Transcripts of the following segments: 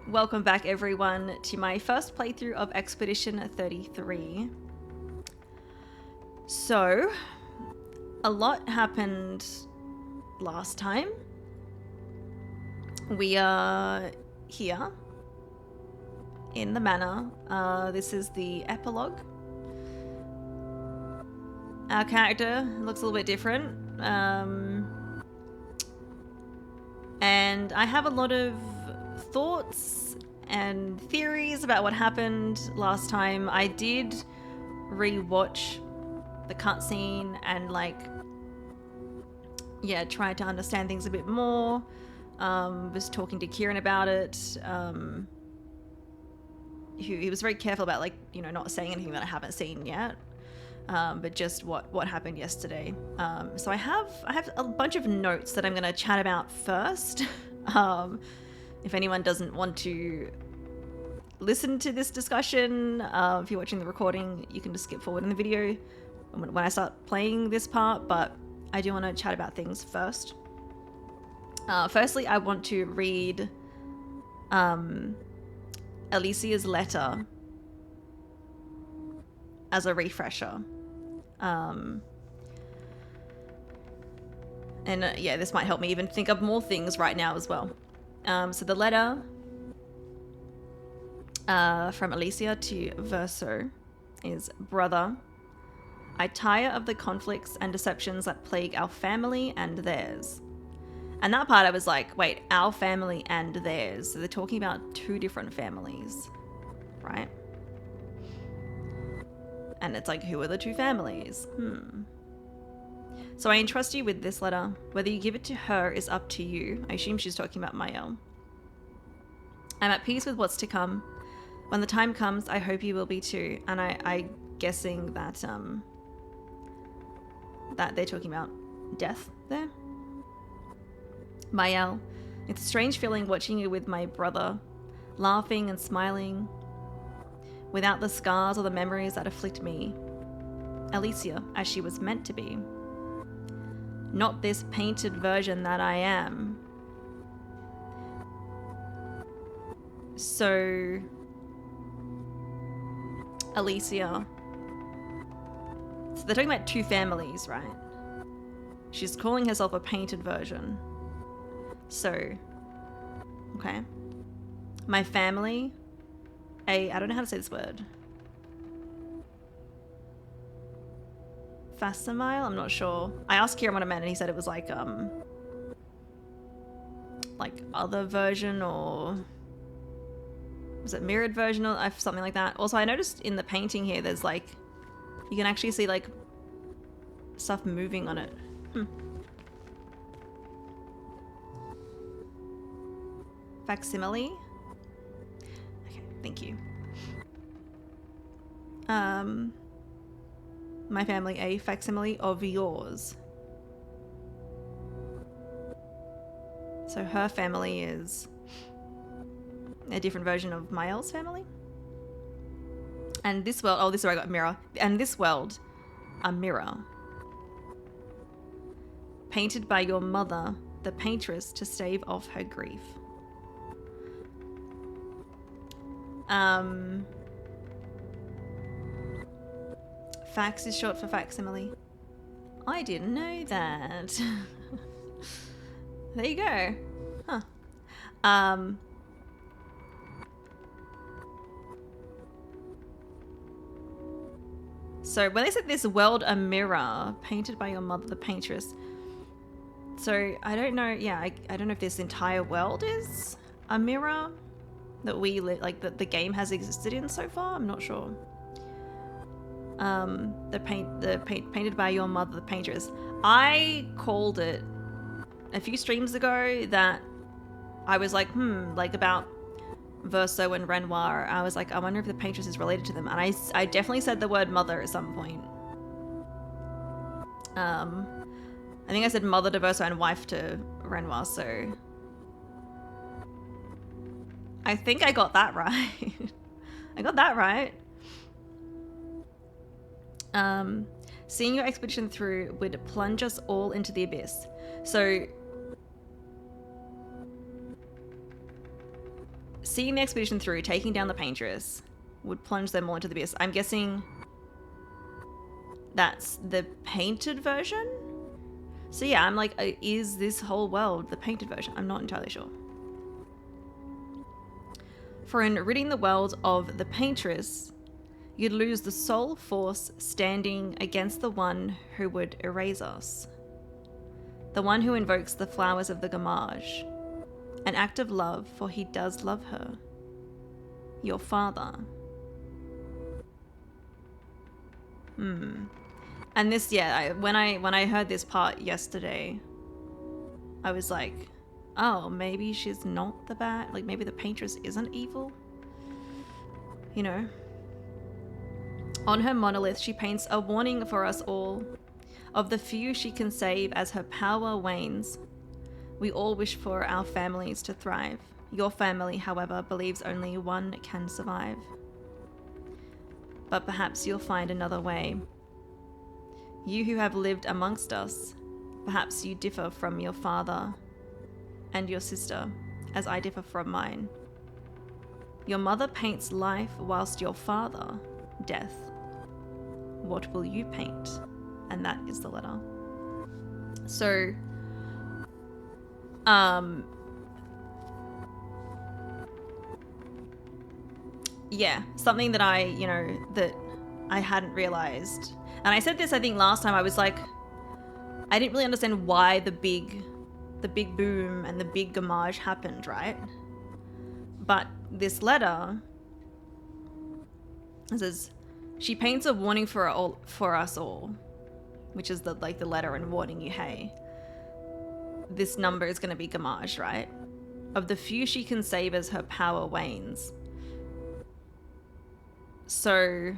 Welcome back everyone to my first playthrough of Expedition 33. So, a lot happened last time. We are here in the manor. This is the epilogue. Our character looks a little bit different. And I have a lot of thoughts and theories about what happened last time. I did re-watch the cutscene and try to understand things a bit more. Was talking to Kieran about it. He was very careful about not saying anything that I haven't seen yet. But just what happened yesterday. So I have a bunch of notes that I'm going to chat about first. If anyone doesn't want to listen to this discussion, if you're watching the recording, you can just skip forward in the video when I start playing this part, but I do want to chat about things first. Firstly, I want to read Alicia's letter as a refresher. This might help me even think of more things right now as well. So the letter from Alicia to Verso is, Brother, I tire of the conflicts and deceptions that plague our family and theirs. And that part I was like, wait, our family and theirs. So they're talking about two different families, right? And it's like, who are the two families? So I entrust you with this letter. Whether you give it to her is up to you. I assume she's talking about Mael. I'm at peace with what's to come. When the time comes, I hope you will be too. And I'm guessing that that they're talking about death there. Mael, it's a strange feeling watching you with my brother, laughing and smiling, without the scars or the memories that afflict me. Alicia, as she was meant to be. Not this painted version that I am. So, Alicia. So they're talking about two families, right? She's calling herself a painted version. So, okay. My family, I don't know how to say this word. Facsimile? I'm not sure. I asked Kieran what it meant and he said it was like other version, or was it mirrored version or something like that. Also, I noticed in the painting here there's you can actually see stuff moving on it. Facsimile? Okay, thank you. My family, a facsimile of yours. So her family is a different version of Mael's family. And this world, this is where I got mirror. And this world, a mirror. Painted by your mother, the paintress, to stave off her grief. Fax is short for facsimile. I didn't know that. There you go. Huh. So when they said this world a mirror, painted by your mother, the paintress. So I don't know. Yeah, I don't know if this entire world is a mirror that we that the game has existed in so far. I'm not sure. Painted by your mother, the paintress. I called it a few streams ago that I was like, about Verso and Renoir. I was like, I wonder if the paintress is related to them. And I definitely said the word mother at some point. I think I said mother to Verso and wife to Renoir, so I think I got that right. I got that right. Seeing your expedition through would plunge us all into the abyss. So seeing the expedition through, taking down the Paintress, would plunge them all into the abyss. I'm guessing that's the painted version? So yeah, I'm like, is this whole world the painted version? I'm not entirely sure. For in ridding the world of the Paintress, you'd lose the sole force standing against the one who would erase us. The one who invokes the flowers of the Gamage. An act of love, for he does love her. Your father. And this, yeah, when I heard this part yesterday, I was like, oh, maybe she's not the bad, like maybe the Paintress isn't evil, you know. On her monolith, she paints a warning for us all. Of the few she can save as her power wanes. We all wish for our families to thrive. Your family, however, believes only one can survive. But perhaps you'll find another way. You who have lived amongst us, perhaps you differ from your father and your sister, as I differ from mine. Your mother paints life whilst your father, death. What will you paint? And that is the letter. So, yeah, something that that I hadn't realized. And I said this, I think, last time. I was like, I didn't really understand why the big boom and the big Gamage happened, right? But this letter says, she paints a warning for us all, which is the letter and warning you, hey, this number is going to be Gamage, right? Of the few she can save as her power wanes. So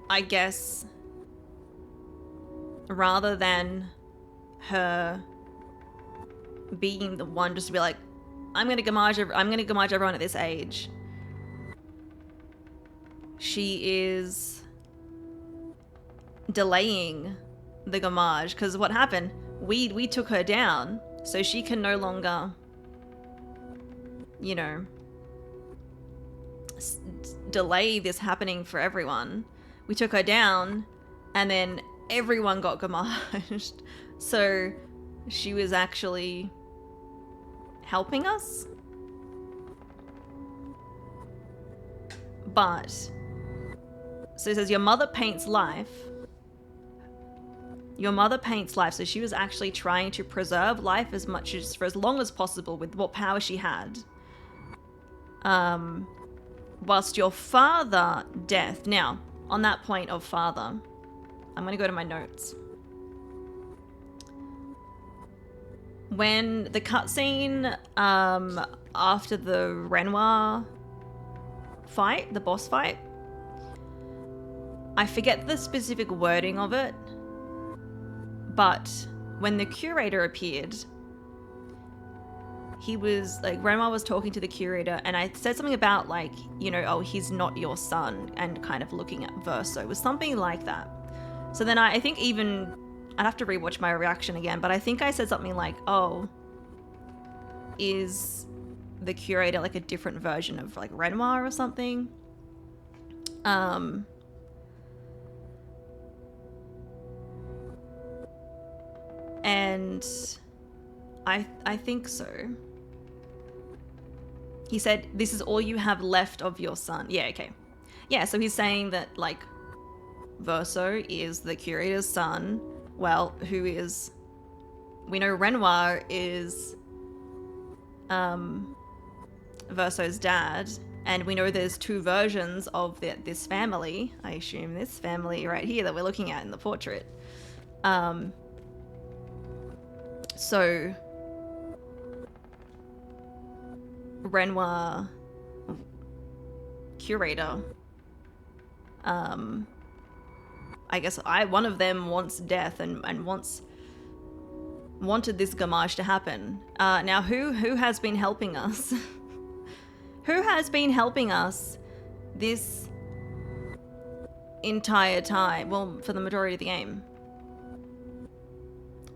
I guess rather than her being the one just to be like, I'm gonna Gamage everyone at this age, she is delaying the Gamage, because what happened, we took her down, so she can no longer, you know, delay this happening for everyone. We took her down, and then everyone got Gamaged. So she was actually helping us. But, so it says, your mother paints life. Your mother paints life. So she was actually trying to preserve life as much as, for as long as possible with what power she had. Whilst your father, death. Now, on that point of father, I'm going to go to my notes. When the cutscene after the Renoir fight, the boss fight, I forget the specific wording of it, but when the curator appeared, he was like, Renoir was talking to the curator, and I said something about like, you know, oh, he's not your son, and kind of looking at Verso. It was something like that. So then I think even, I'd have to rewatch my reaction again, but I think I said something like, oh, is the curator like a different version of like Renoir or something? And I think so. He said, this is all you have left of your son. Yeah, okay. Yeah, so he's saying that, like, Verso is the curator's son. Well, who is... We know Renoir is Verso's dad. And we know there's two versions of this family. I assume this family right here that we're looking at in the portrait. So... Renoir curator, I guess one of them wants death and wanted this Gamage to happen. Now who has been helping us? Who has been helping us this entire time? Well, for the majority of the game.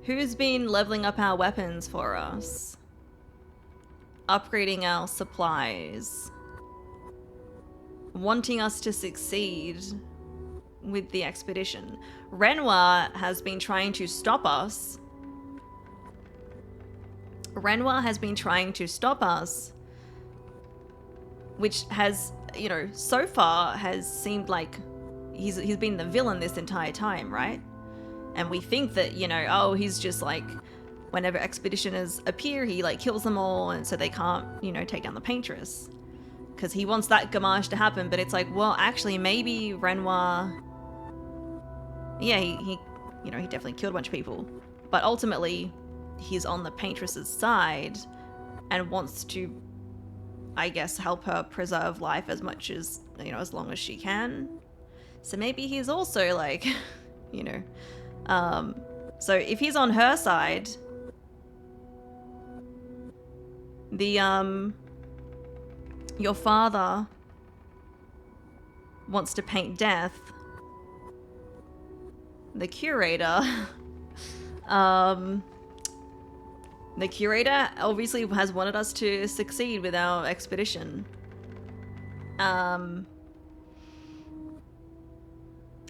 Who's been leveling up our weapons for us? upgrading our supplies, wanting us to succeed with the expedition. Renoir has been trying to stop us. Renoir has been trying to stop us, which has, you know, so far has seemed like he's been the villain this entire time, right? And we think that, you know, oh, he's just like, whenever expeditioners appear, he like kills them all, and so they can't, you know, take down the Paintress. Because he wants that gamage to happen, but it's like, well, actually, maybe Renoir... Yeah, he you know, he definitely killed a bunch of people. But ultimately, he's on the Paintress's side and wants to, I guess, help her preserve life as much as, you know, as long as she can. So maybe he's also like, you know... so if he's on her side... your father wants to paint death. The curator, the curator obviously has wanted us to succeed with our expedition. And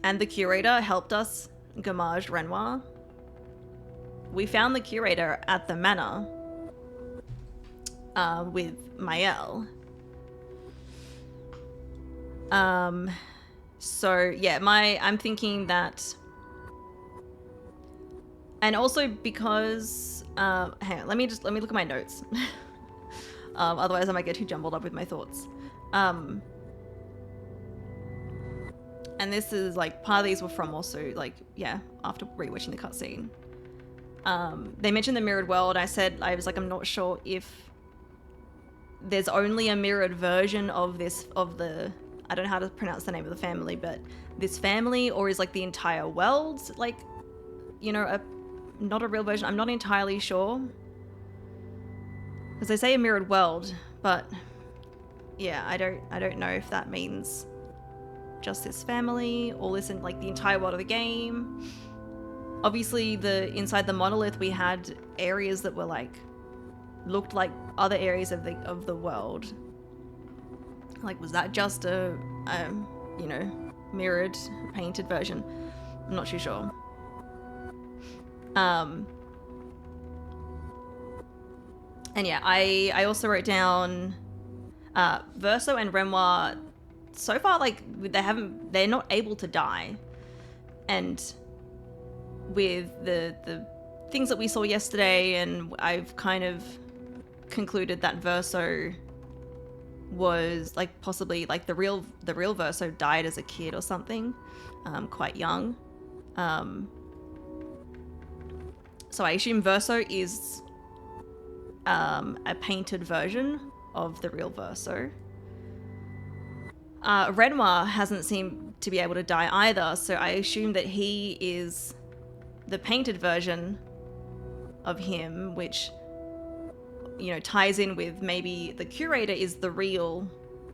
the curator helped us gamage Renoir. We found the curator at the manor with Maëlle. So yeah, I'm thinking that, and also because, hang on, let me look at my notes. Otherwise I might get too jumbled up with my thoughts. And this is like, part of these were from also like, yeah, after rewatching the cutscene. They mentioned the mirrored world. I was like, I'm not sure if there's only a mirrored version of this, of the, I don't know how to pronounce the name of the family, but this family, or is like the entire world, like, you know, not a real version. I'm not entirely sure. Because they say a mirrored world, but yeah, I don't know if that means just this family, or this in like the entire world of the game. Obviously, inside the monolith, we had areas that were like, looked like other areas of the world. Like, was that just a you know, mirrored, painted version? I'm not too sure. And yeah, I also wrote down Verso and Renoir. So far, like, they're not able to die, and with the things that we saw yesterday, and I've kind of concluded that Verso was like possibly like the real Verso died as a kid or something, quite young. So I assume Verso is a painted version of the real Verso. Renoir hasn't seemed to be able to die either, so I assume that he is the painted version of him, which, you know, ties in with maybe the curator is the real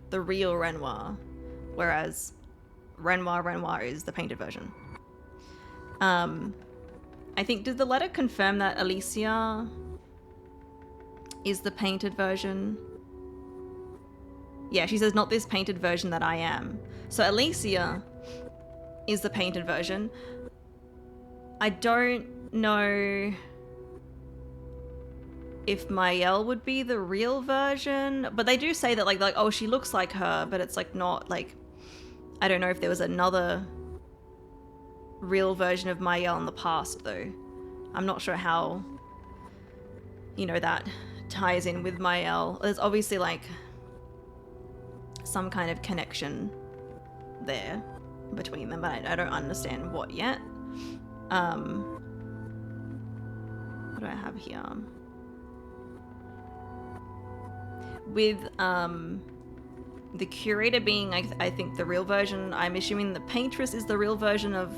Renoir, whereas Renoir is the painted version. I think, did the letter confirm that Alicia is the painted version? Yeah, she says, not this painted version that I am. So Alicia is the painted version. I don't know if Maëlle would be the real version, but they do say that like, oh, she looks like her, but it's like not like, I don't know if there was another real version of Maëlle in the past though. I'm not sure how, you know, that ties in with Maëlle. There's obviously like some kind of connection there between them, but I don't understand what yet. What do I have here? With the curator being, I think, the real version, I'm assuming the Paintress is the real version of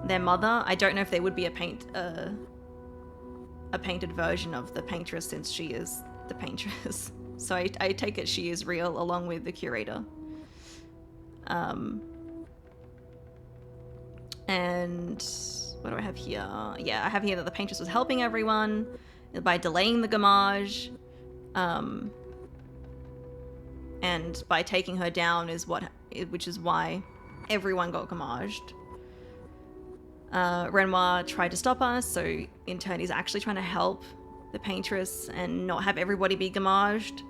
their mother. I don't know if there would be a painted version of the Paintress, since she is the Paintress. So I take it she is real along with the curator. And what do I have here? Yeah, I have here that the Paintress was helping everyone by delaying the gamage. And by taking her down which is why everyone got gommaged. Renoir tried to stop us, so in turn he's actually trying to help the paintress and not have everybody be gommaged.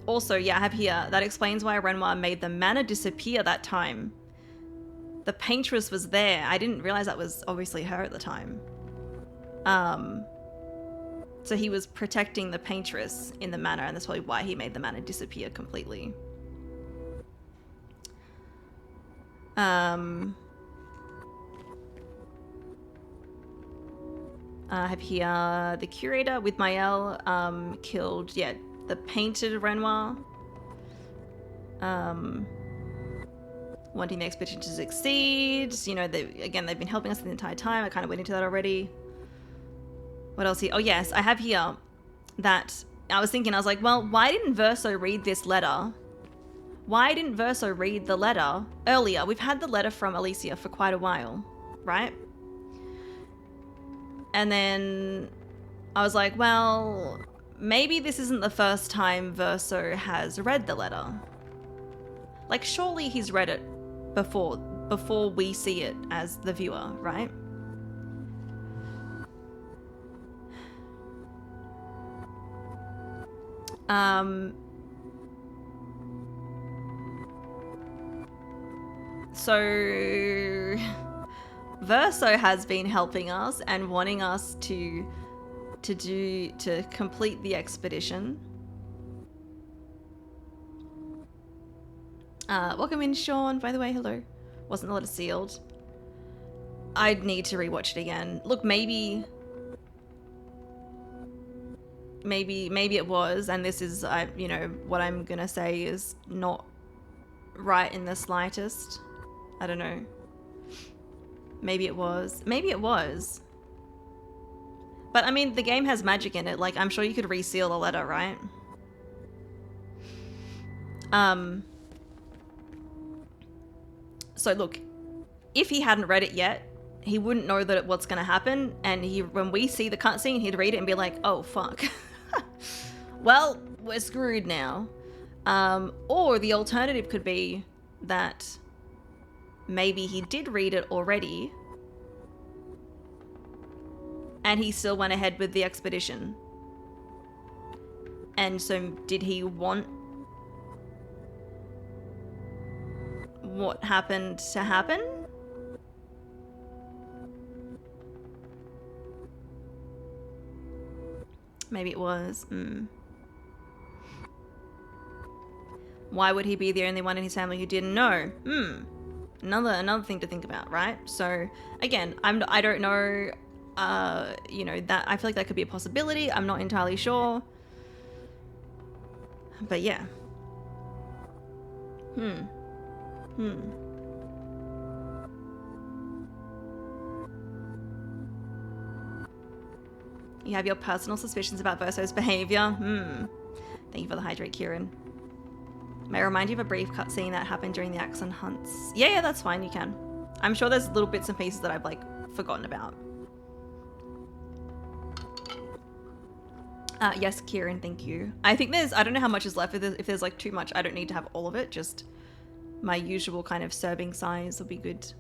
Also, yeah, I have here, that explains why Renoir made the mana disappear that time. The paintress was there. I didn't realize that was obviously her at the time. So he was protecting the paintress in the mana, and that's probably why he made the mana disappear completely. I have here the curator with Mael killed, yeah, the painted Renoir. Wanting the expedition to succeed. You know, again, they've been helping us the entire time. I kind of went into that already. What else here? Oh, yes, I have here that I was thinking, I was like, well, why didn't Verso read this letter? Why didn't Verso read the letter earlier? We've had the letter from Alicia for quite a while, right? And then I was like, well, maybe this isn't the first time Verso has read the letter. Like, surely he's read it before we see it as the viewer, right? So Verso has been helping us and wanting us to complete the expedition. Welcome in, Sean, by the way. Hello. Wasn't the letter sealed? I'd need to rewatch it again. Look, maybe it was, and this is, you know, what I'm gonna say is not right in the slightest. I don't know. Maybe it was. Maybe it was. But, I mean, the game has magic in it. Like, I'm sure you could reseal the letter, right? So, look, if he hadn't read it yet, he wouldn't know that what's going to happen. And when we see the cutscene, he'd read it and be like, oh, fuck. Well, we're screwed now. Or the alternative could be that maybe he did read it already and he still went ahead with the expedition. And so did he want what happened to happen? Maybe it was. Why would he be the only one in his family who didn't know? Another thing to think about, right? So again, I don't know. You know, that I feel like that could be a possibility. I'm not entirely sure. But yeah. You have your personal suspicions about Verso's behavior. Thank you for the hydrate, Kieran. May I remind you of a brief cutscene that happened during the Axon hunts? Yeah, that's fine, you can. I'm sure there's little bits and pieces that I've, like, forgotten about. Yes, Kieran, thank you. I think I don't know how much is left. If there's, like, too much, I don't need to have all of it. Just my usual kind of serving size will be good.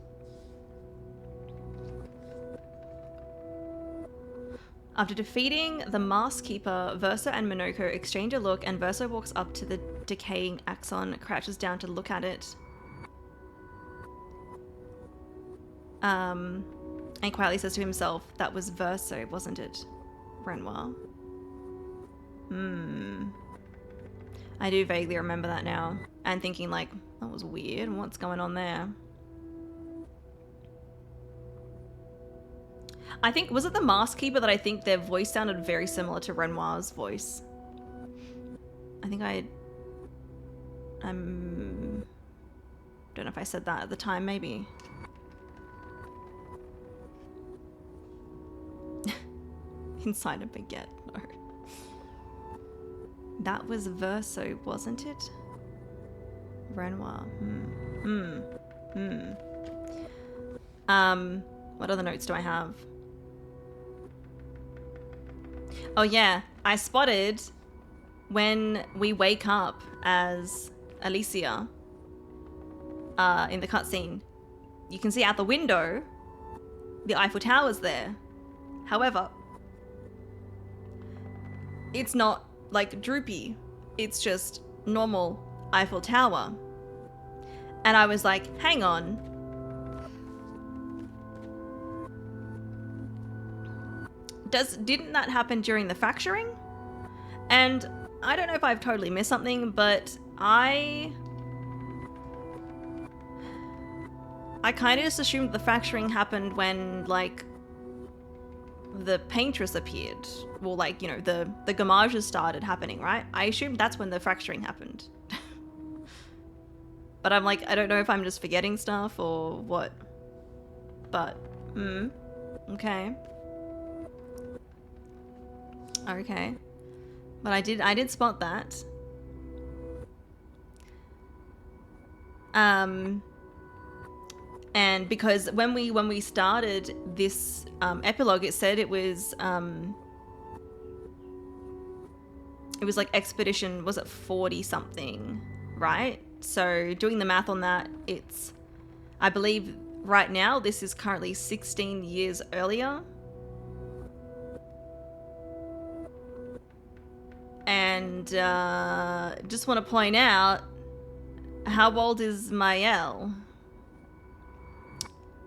After defeating the Mask Keeper, Verso and Minoko exchange a look, and Verso walks up to the decaying Axon, crouches down to look at it, and quietly says to himself, "That was Verso, wasn't it, Renoir?" I do vaguely remember that now, and thinking like, that was weird, what's going on there? I think, was it the Mask Keeper that I think their voice sounded very similar to Renoir's voice? I think don't know if I said that at the time, maybe. Inside a baguette, no. That was Verso, wasn't it? Renoir. What other notes do I have? Oh yeah, I spotted when we wake up as Alicia in the cutscene. You can see out the window the Eiffel Tower's there. However, it's not like droopy. It's just normal Eiffel Tower. And I was like, hang on. Didn't that happen during the fracturing? And I don't know if I've totally missed something, but I kind of just assumed the fracturing happened when, like, the paintress appeared. Well, like, you know, the gamages started happening, right? I assumed that's when the fracturing happened. But I'm like, I don't know if I'm just forgetting stuff or what. But, okay. Okay. But I did spot that. And because when we started this epilogue, it said it was like expedition, was it 40 something, right? So doing the math on that, it's, I believe right now this is currently 16 years earlier. And just want to point out, how old is Maëlle?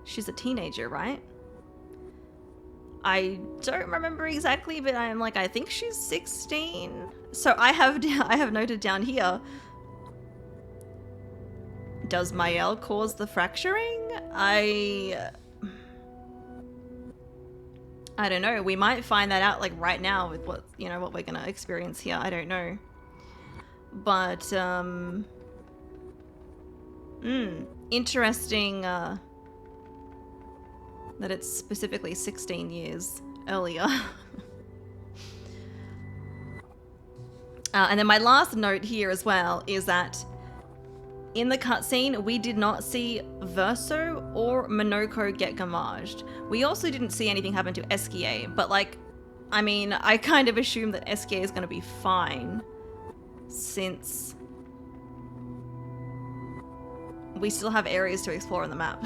She's a teenager, right? I don't remember exactly, but I'm like, I think she's 16. So I have noted down here, does Maëlle cause the fracturing? I don't know. We might find that out like right now with what, you know, what we're gonna experience here. I don't know. But interesting that it's specifically 16 years earlier. And then my last note here as well is that in the cutscene, we did not see Verso or Monoko get gamaged. We also didn't see anything happen to Esquier, but like, I mean, I kind of assume that Esquier is going to be fine since we still have areas to explore on the map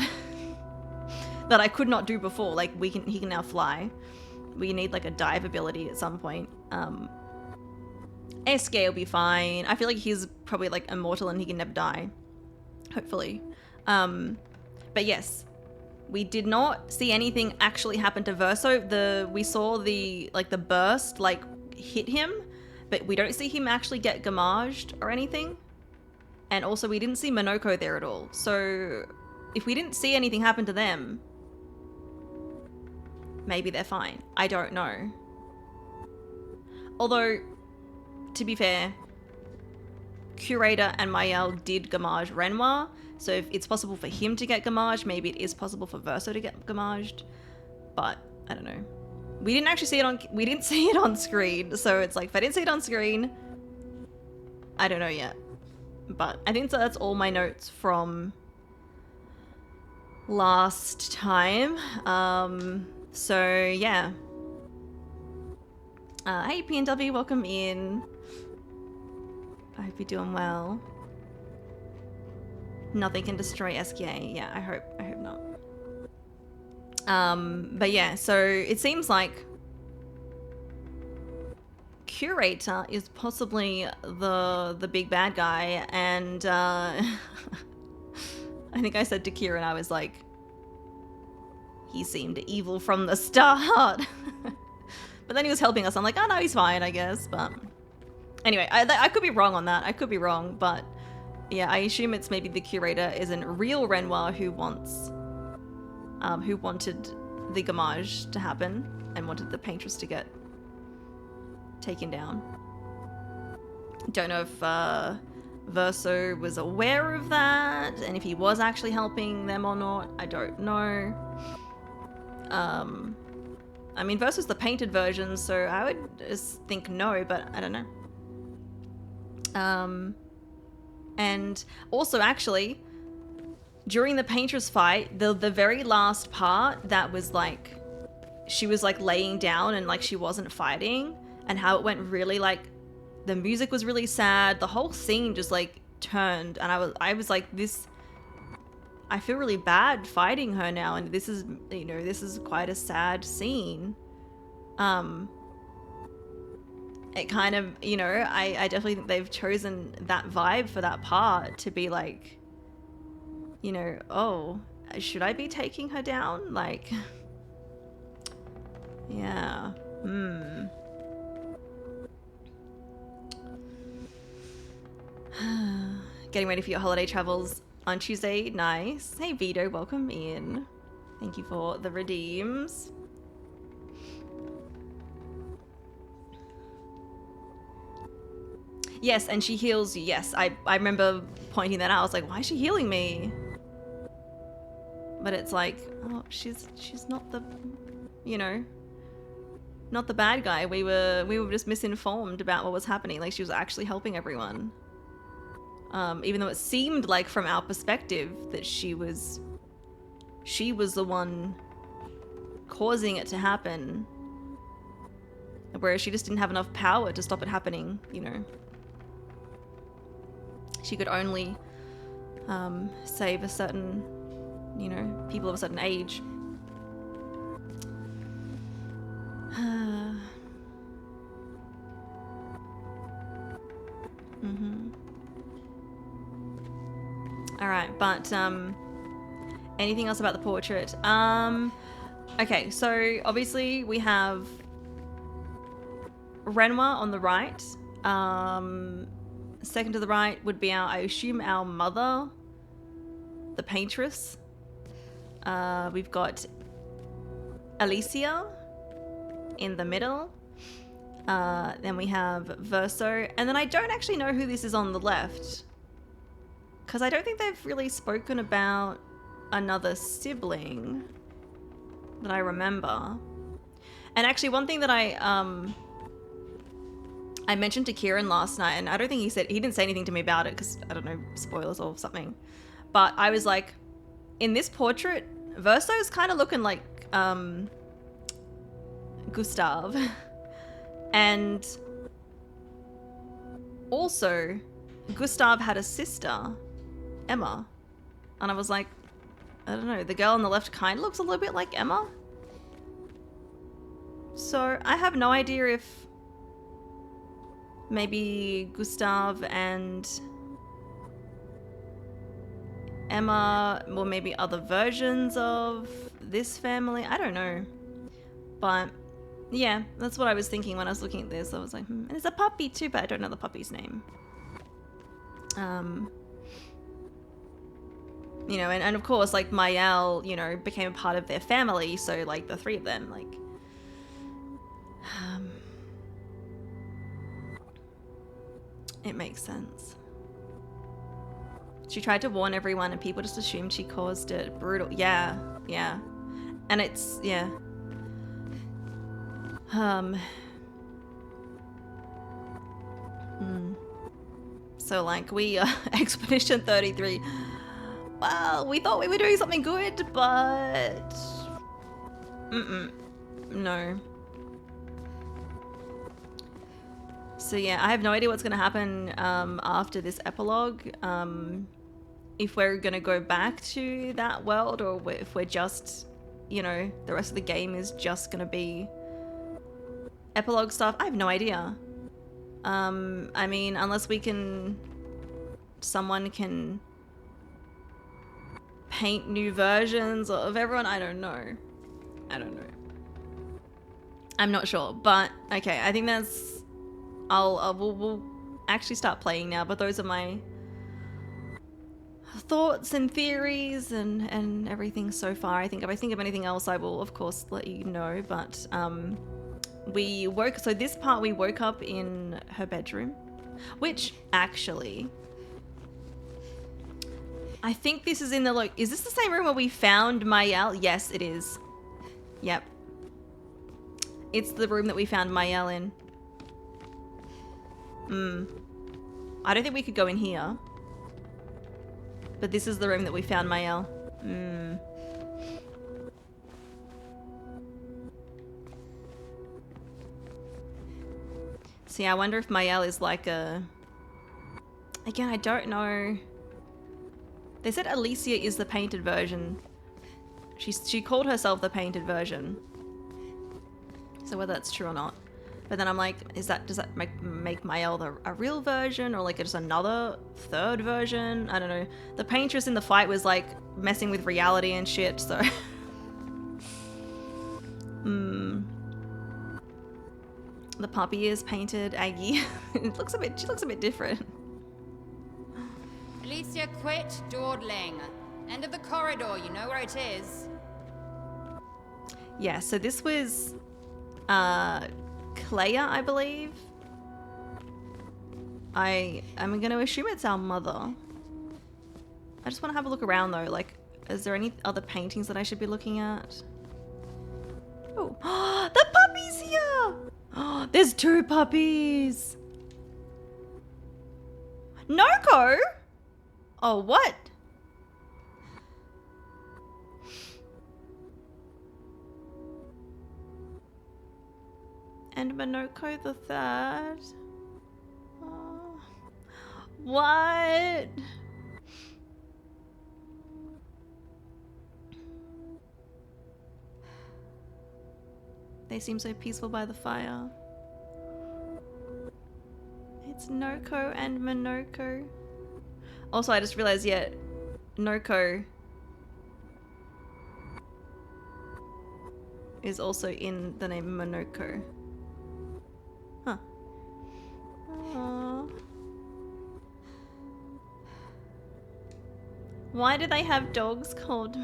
that I could not do before. Like he can now fly. We need like a dive ability at some point. Esquier will be fine. I feel like he's probably like immortal and he can never die. Hopefully. But yes, we did not see anything actually happen to Verso. We saw the burst like hit him, but we don't see him actually get gamaged or anything. And also we didn't see Monoko there at all. So if we didn't see anything happen to them, maybe they're fine. I don't know. Although, to be fair, Curator and Maëlle did gamage Renoir, so if it's possible for him to get gamaged, maybe it is possible for Verso to get gamaged, but I don't know. We didn't actually see it on screen, so it's like, if I didn't see it on screen, I don't know yet. But I think that's all my notes from last time. So yeah. Hey PNW, welcome in. I hope you're doing well. Nothing can destroy Esquier. Yeah, I hope not. But yeah, so it seems like Curator is possibly the big bad guy, and I think I said to Kieran, I was like, he seemed evil from the start. But then he was helping us. I'm like, oh no, he's fine, I guess. But anyway, I could be wrong on that. I could be wrong, but yeah, I assume it's maybe the Curator isn't real Renoir who wanted the gamage to happen and wanted the paintress to get taken down. Don't know if Verso was aware of that and if he was actually helping them or not. I don't know. I mean, Verso's the painted version, so I would just think no, but I don't know. And also, actually, during the paintress fight, the very last part that was like, she was like laying down and like she wasn't fighting, and how it went really like, the music was really sad. The whole scene just like turned, and I was like, this, I feel really bad fighting her now, and this is, you know, this is quite a sad scene. It kind of, you know, I definitely think they've chosen that vibe for that part to be like, you know, oh, should I be taking her down? Like, yeah. Getting ready for your holiday travels on Tuesday. Nice. Hey Vito, welcome in. Thank you for the redeems. Yes, and she heals you. Yes, I remember pointing that out. I was like, why is she healing me? But it's like, oh, she's not the, you know, not the bad guy. We were just misinformed about what was happening. Like, she was actually helping everyone. Even though it seemed like from our perspective that she was the one causing it to happen. Whereas she just didn't have enough power to stop it happening, you know. She could only save a certain, you know, people of a certain age. All right, but anything else about the portrait? Okay, so obviously we have Renoir on the right. Second to the right would be I assume our mother, the paintress. We've got Alicia in the middle. Then we have Verso, and then I don't actually know who this is on the left, because I don't think they've really spoken about another sibling that I remember. And actually, one thing that I mentioned to Kieran last night, and I don't think he didn't say anything to me about it because, I don't know, spoilers or something. But I was like, in this portrait, Verso's kind of looking like Gustav. And also, Gustav had a sister, Emma. And I was like, I don't know, the girl on the left kind of looks a little bit like Emma. So I have no idea if maybe Gustav and Emma, or maybe other versions of this family. I don't know. But yeah, that's what I was thinking when I was looking at this. I was like, And there's a puppy too, but I don't know the puppy's name. You know, and of course, like, Mayel, you know, became a part of their family, so, like, the three of them, like, it makes sense. She tried to warn everyone and people just assumed she caused it. Brutal. Yeah, yeah. And it's, yeah. So, like, we, Expedition 33, well, we thought we were doing something good, but no. So yeah, I have no idea what's going to happen after this epilogue. If we're going to go back to that world, or if we're just, you know, the rest of the game is just going to be epilogue stuff. I have no idea. I mean, unless someone can paint new versions of everyone. I don't know. I'm not sure, but okay. I think that's. We'll actually start playing now. But those are my thoughts and theories and everything so far. I think if I think of anything else, I will of course let you know. But so this part we woke up in her bedroom, which actually. I think this is in the is this the same room where we found Mayel? Yes, it is. Yep. It's the room that we found Mayel in. I don't think we could go in here. But this is the room that we found Mayel. So yeah, I wonder if Mayel is like a... Again, I don't know. They said Alicia is the painted version. She called herself the painted version. So whether that's true or not. But then I'm like, does that make Mayel a real version, or like just another third version? I don't know. The paintress in the fight was like messing with reality and shit, so... The puppy is painted Aggie. She looks a bit different. Alicia, quit dawdling. End of the corridor, you know where it is. Yeah, so this was Clair, I believe. I'm gonna assume it's our mother. I just want to have a look around though, like, is there any other paintings that I should be looking at? Oh, the puppy's here! Oh, there's 2 puppies! Noko? Oh, what? And Monoko the 3rd. Oh. What? They seem so peaceful by the fire. It's Noko and Monoko. Also, I just realized, yeah, Noko is also in the name Monoko. Huh. Aww. Why do they have dogs called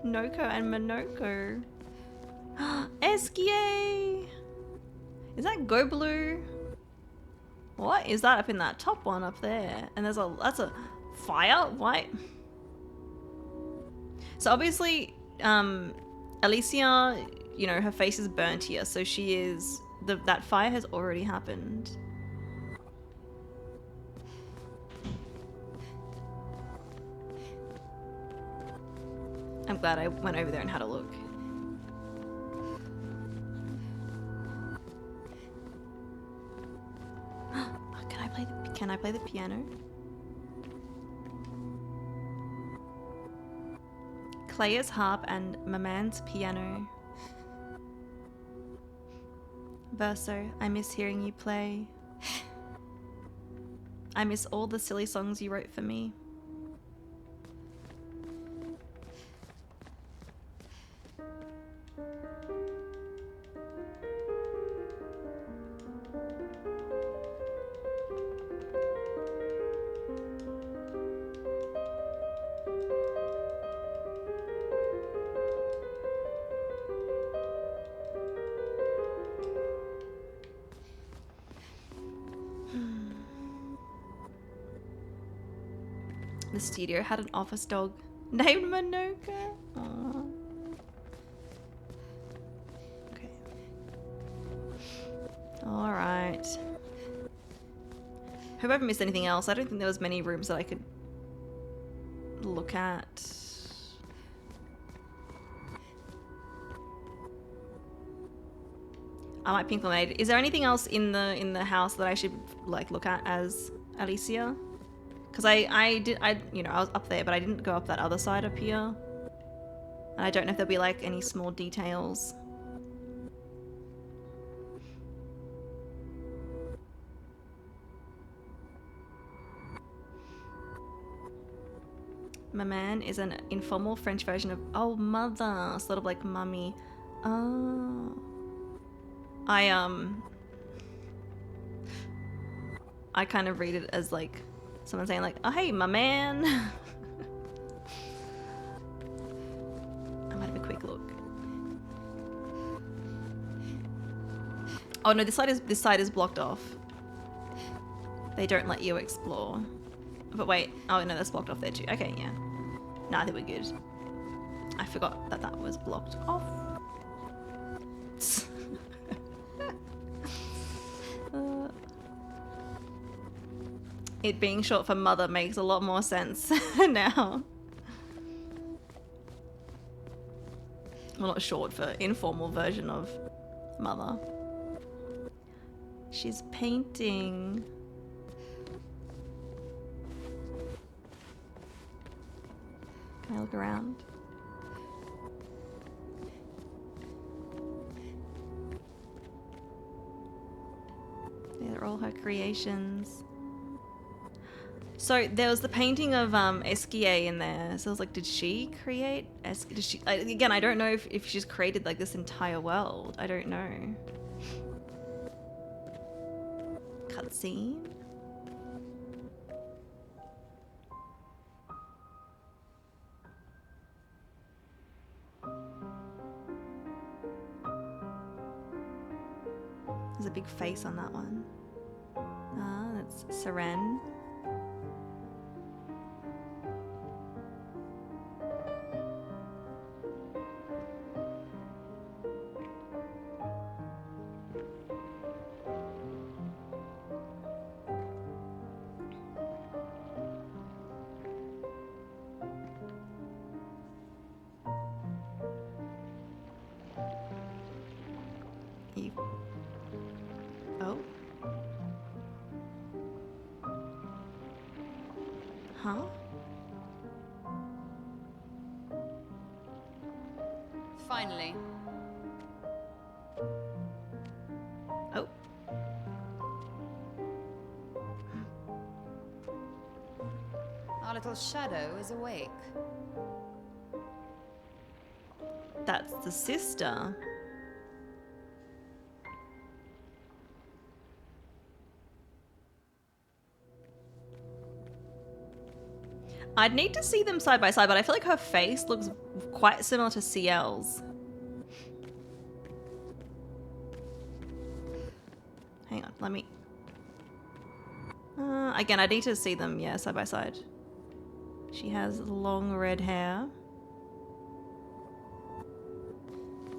Noko and Monoko? Eskie! Is that Go Blue? What is that up in that top one up there? And that's a fire? What? So obviously, Alicia, you know, her face is burnt here, so she is... that fire has already happened. I'm glad I went over there and had a look. Can I play the piano? Clair's harp and Maman's piano. Verso, I miss hearing you play. I miss all the silly songs you wrote for me. The studio had an office dog named Monoko. Aww. Okay. Alright. Hope I haven't missed anything else. I don't think there was many rooms that I could look at. I might pink lemonade. Is there anything else in the house that I should like look at as Alicia? Because I you know, I was up there, but I didn't go up that other side up here. And I don't know if there'll be like any small details. Maman is an informal French version of oh mother, sort of like mummy. Oh. I kind of read it as like someone saying like, oh hey, my man. I might have a quick look. Oh no, this side is blocked off. They don't let you explore. But wait, oh no, that's blocked off there too. Okay, yeah. Nah, I think we're good. I forgot that that was blocked off. It being short for mother makes a lot more sense now. Well, not short, for informal version of mother. She's painting. Can I look around? They're all her creations. So there was the painting of Esquier in there. So I was like, did she create Did she? Again, I don't know if she's created like this entire world. I don't know. Cutscene. There's a big face on that one. Ah, that's Seren. Oh. Huh? Finally. Oh. Our little shadow is awake. That's the sister. I'd need to see them side by side, but I feel like her face looks quite similar to CL's. Hang on, let me... again, I need to see them, yeah, side by side. She has long red hair.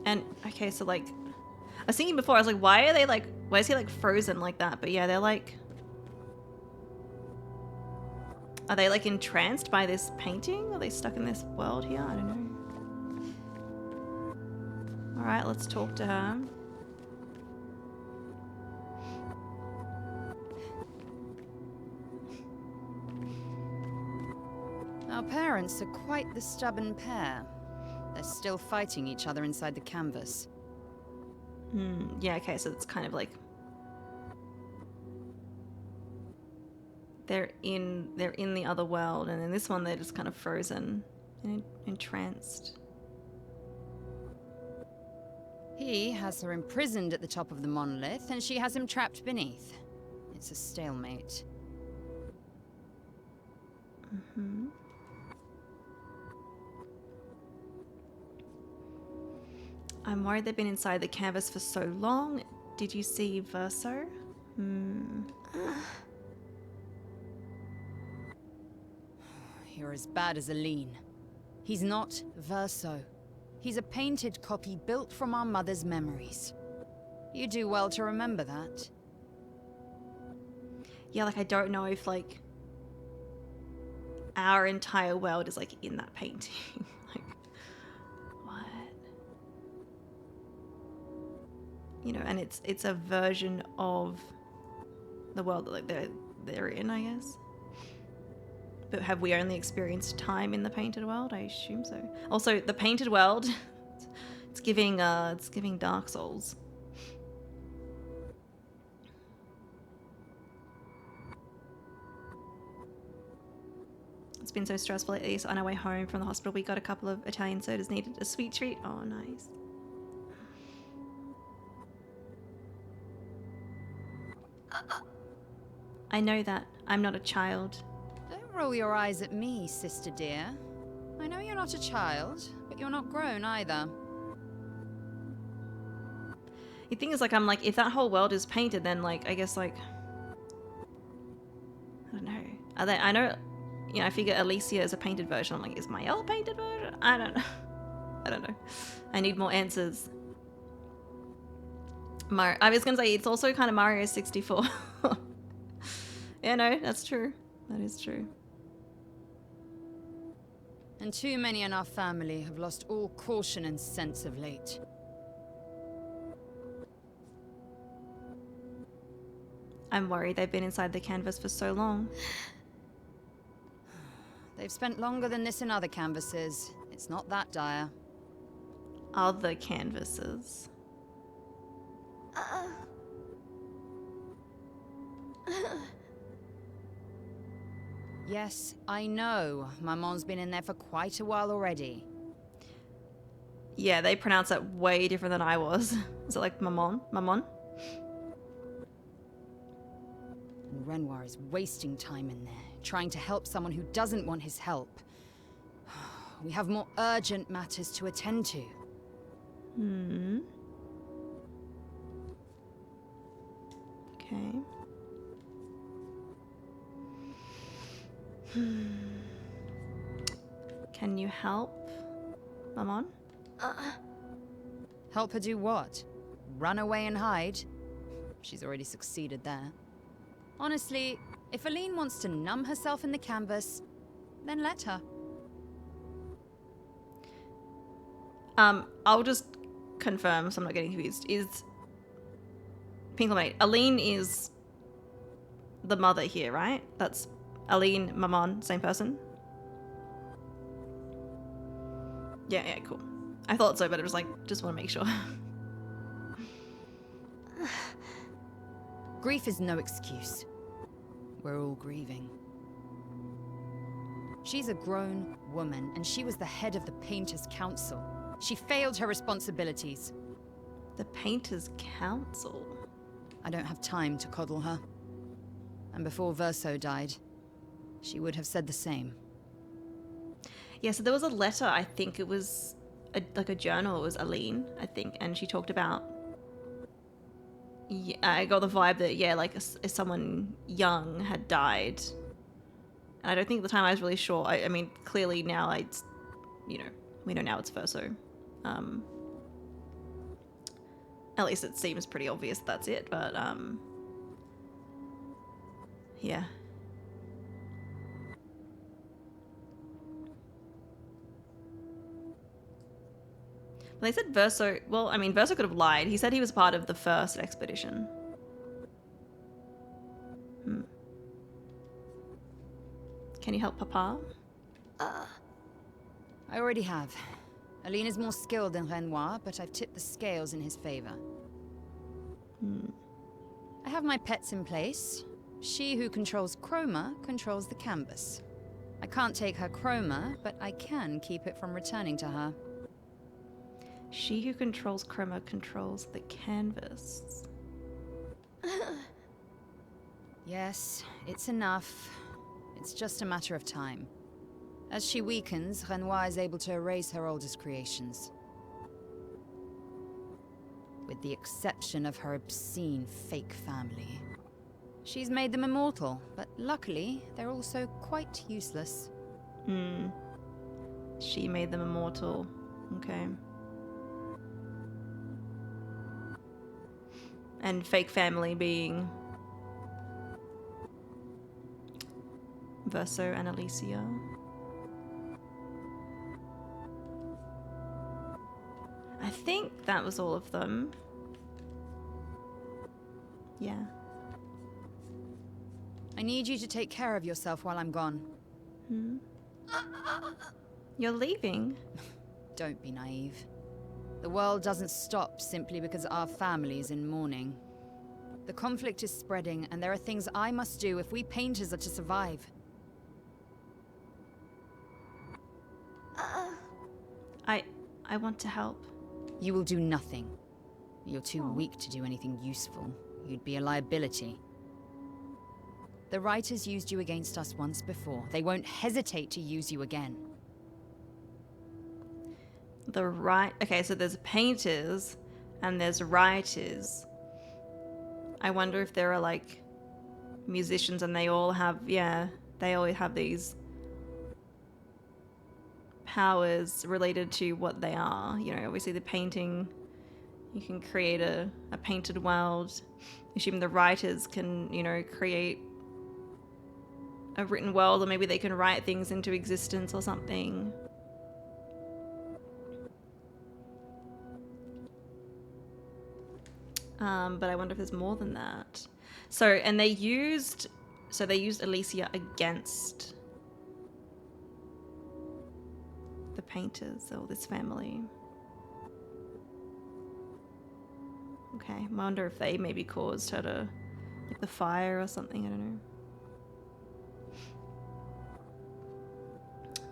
And, okay, so like... I was thinking before, I was like, why are they like... Why is he like frozen like that? But yeah, they're like... Are they like entranced by this painting? Are they stuck in this world here? I don't know. Alright, let's talk to her. Our parents are quite the stubborn pair. They're still fighting each other inside the canvas. Yeah, okay, so it's kind of like... They're in the other world, and in this one they're just kind of frozen and entranced. He has her imprisoned at the top of the monolith, and she has him trapped beneath. It's a stalemate. Mm-hmm. I'm worried they've been inside the canvas for so long. Did you see Verso? You're as bad as Aline. He's not Verso. He's a painted copy built from our mother's memories. You do well to remember that. Yeah, like I don't know if like our entire world is like in that painting. Like, what? You know, and it's a version of the world that like they're in, I guess. But have we only experienced time in the painted world? I assume so. Also, the painted world, it's giving Dark Souls. It's been so stressful lately, so on our way home from the hospital, we got a couple of Italian sodas, needed a sweet treat. Oh, nice. I know that. I'm not a child. Don't roll your eyes at me, sister dear. I know you're not a child, but you're not grown either. The thing is, like, I'm like, if that whole world is painted, then, like, I guess, like, I don't know. Are they, I know, you know, I figure Alicia is a painted version. I'm like, is Mael a painted version? I don't know. I don't know. I need more answers. I was going to say, it's also kind of Mario 64. Yeah, no, that's true. That is true. And too many in our family have lost all caution and sense of late. I'm worried they've been inside the canvas for so long. They've spent longer than this in other canvases. It's not that dire. Other canvases. Yes, I know. Maman's been in there for quite a while already. Yeah, they pronounce that way different than I was. Is it like Maman? Maman? And Renoir is wasting time in there, trying to help someone who doesn't want his help. We have more urgent matters to attend to. Okay. Can you help, Maman? Help her do what? Run away and hide? She's already succeeded there. Honestly, if Aline wants to numb herself in the canvas, then let her. I'll just confirm so I'm not getting confused. Is Pink Lemonade, Aline is the mother here, right? That's Aline, Maman, same person? Yeah, cool. I thought so, but it was like, just want to make sure. Grief is no excuse. We're all grieving. She's a grown woman, and she was the head of the Painters' Council. She failed her responsibilities. The Painters' Council? I don't have time to coddle her. And before Verso died, she would have said the same. Yeah, so there was a letter, I think it was like a journal, it was Aline, I think, and she talked about, yeah, I got the vibe that, yeah, like someone young had died. And I don't think at the time I was really sure. I mean, clearly now it's, you know, we know now it's Verso. At least it seems pretty obvious that's it, but yeah. They said Verso, well, I mean, Verso could have lied. He said he was part of the first expedition. Can you help Papa? I already have. Aline is more skilled than Renoir, but I've tipped the scales in his favor. I have my pets in place. She who controls chroma controls the canvas. I can't take her chroma, but I can keep it from returning to her. She who controls chroma controls the canvas. Yes, it's enough. It's just a matter of time. As she weakens, Renoir is able to erase her oldest creations. With the exception of her obscene fake family. She's made them immortal, but luckily, they're also quite useless. She made them immortal. Okay. And fake family being Verso and Alicia. I think that was all of them. Yeah. I need you to take care of yourself while I'm gone. You're leaving? Don't be naive. The world doesn't stop simply because our family is in mourning. The conflict is spreading, and there are things I must do if we painters are to survive. I want to help. You will do nothing. You're too weak to do anything useful. You'd be a liability. The writers used you against us once before. They won't hesitate to use you again. Okay, so there's painters and there's writers. I wonder if there are like musicians and they all have these powers related to what they are. You know, obviously the painting, you can create a painted world. Assuming the writers can, you know, create a written world, or maybe they can write things into existence or something. But I wonder if there's more than that. And they used Alicia against the painters or this family. Okay, I wonder if they maybe caused her to, like, the fire or something, I don't know.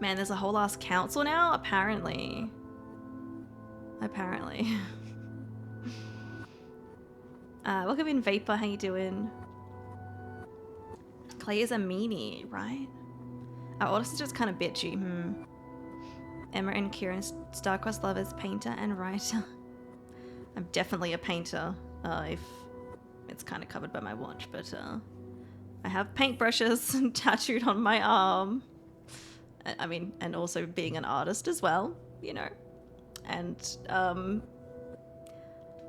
Man, there's a whole ass council now, apparently. Welcome in, Vapor, how you doing? Claire's a meanie, right? Our older sister's kind of bitchy, Emma and Kieran, star-crossed lovers, painter and writer. I'm definitely a painter, if it's kind of covered by my watch, but I have paintbrushes tattooed on my arm. I mean, and also being an artist as well, you know. And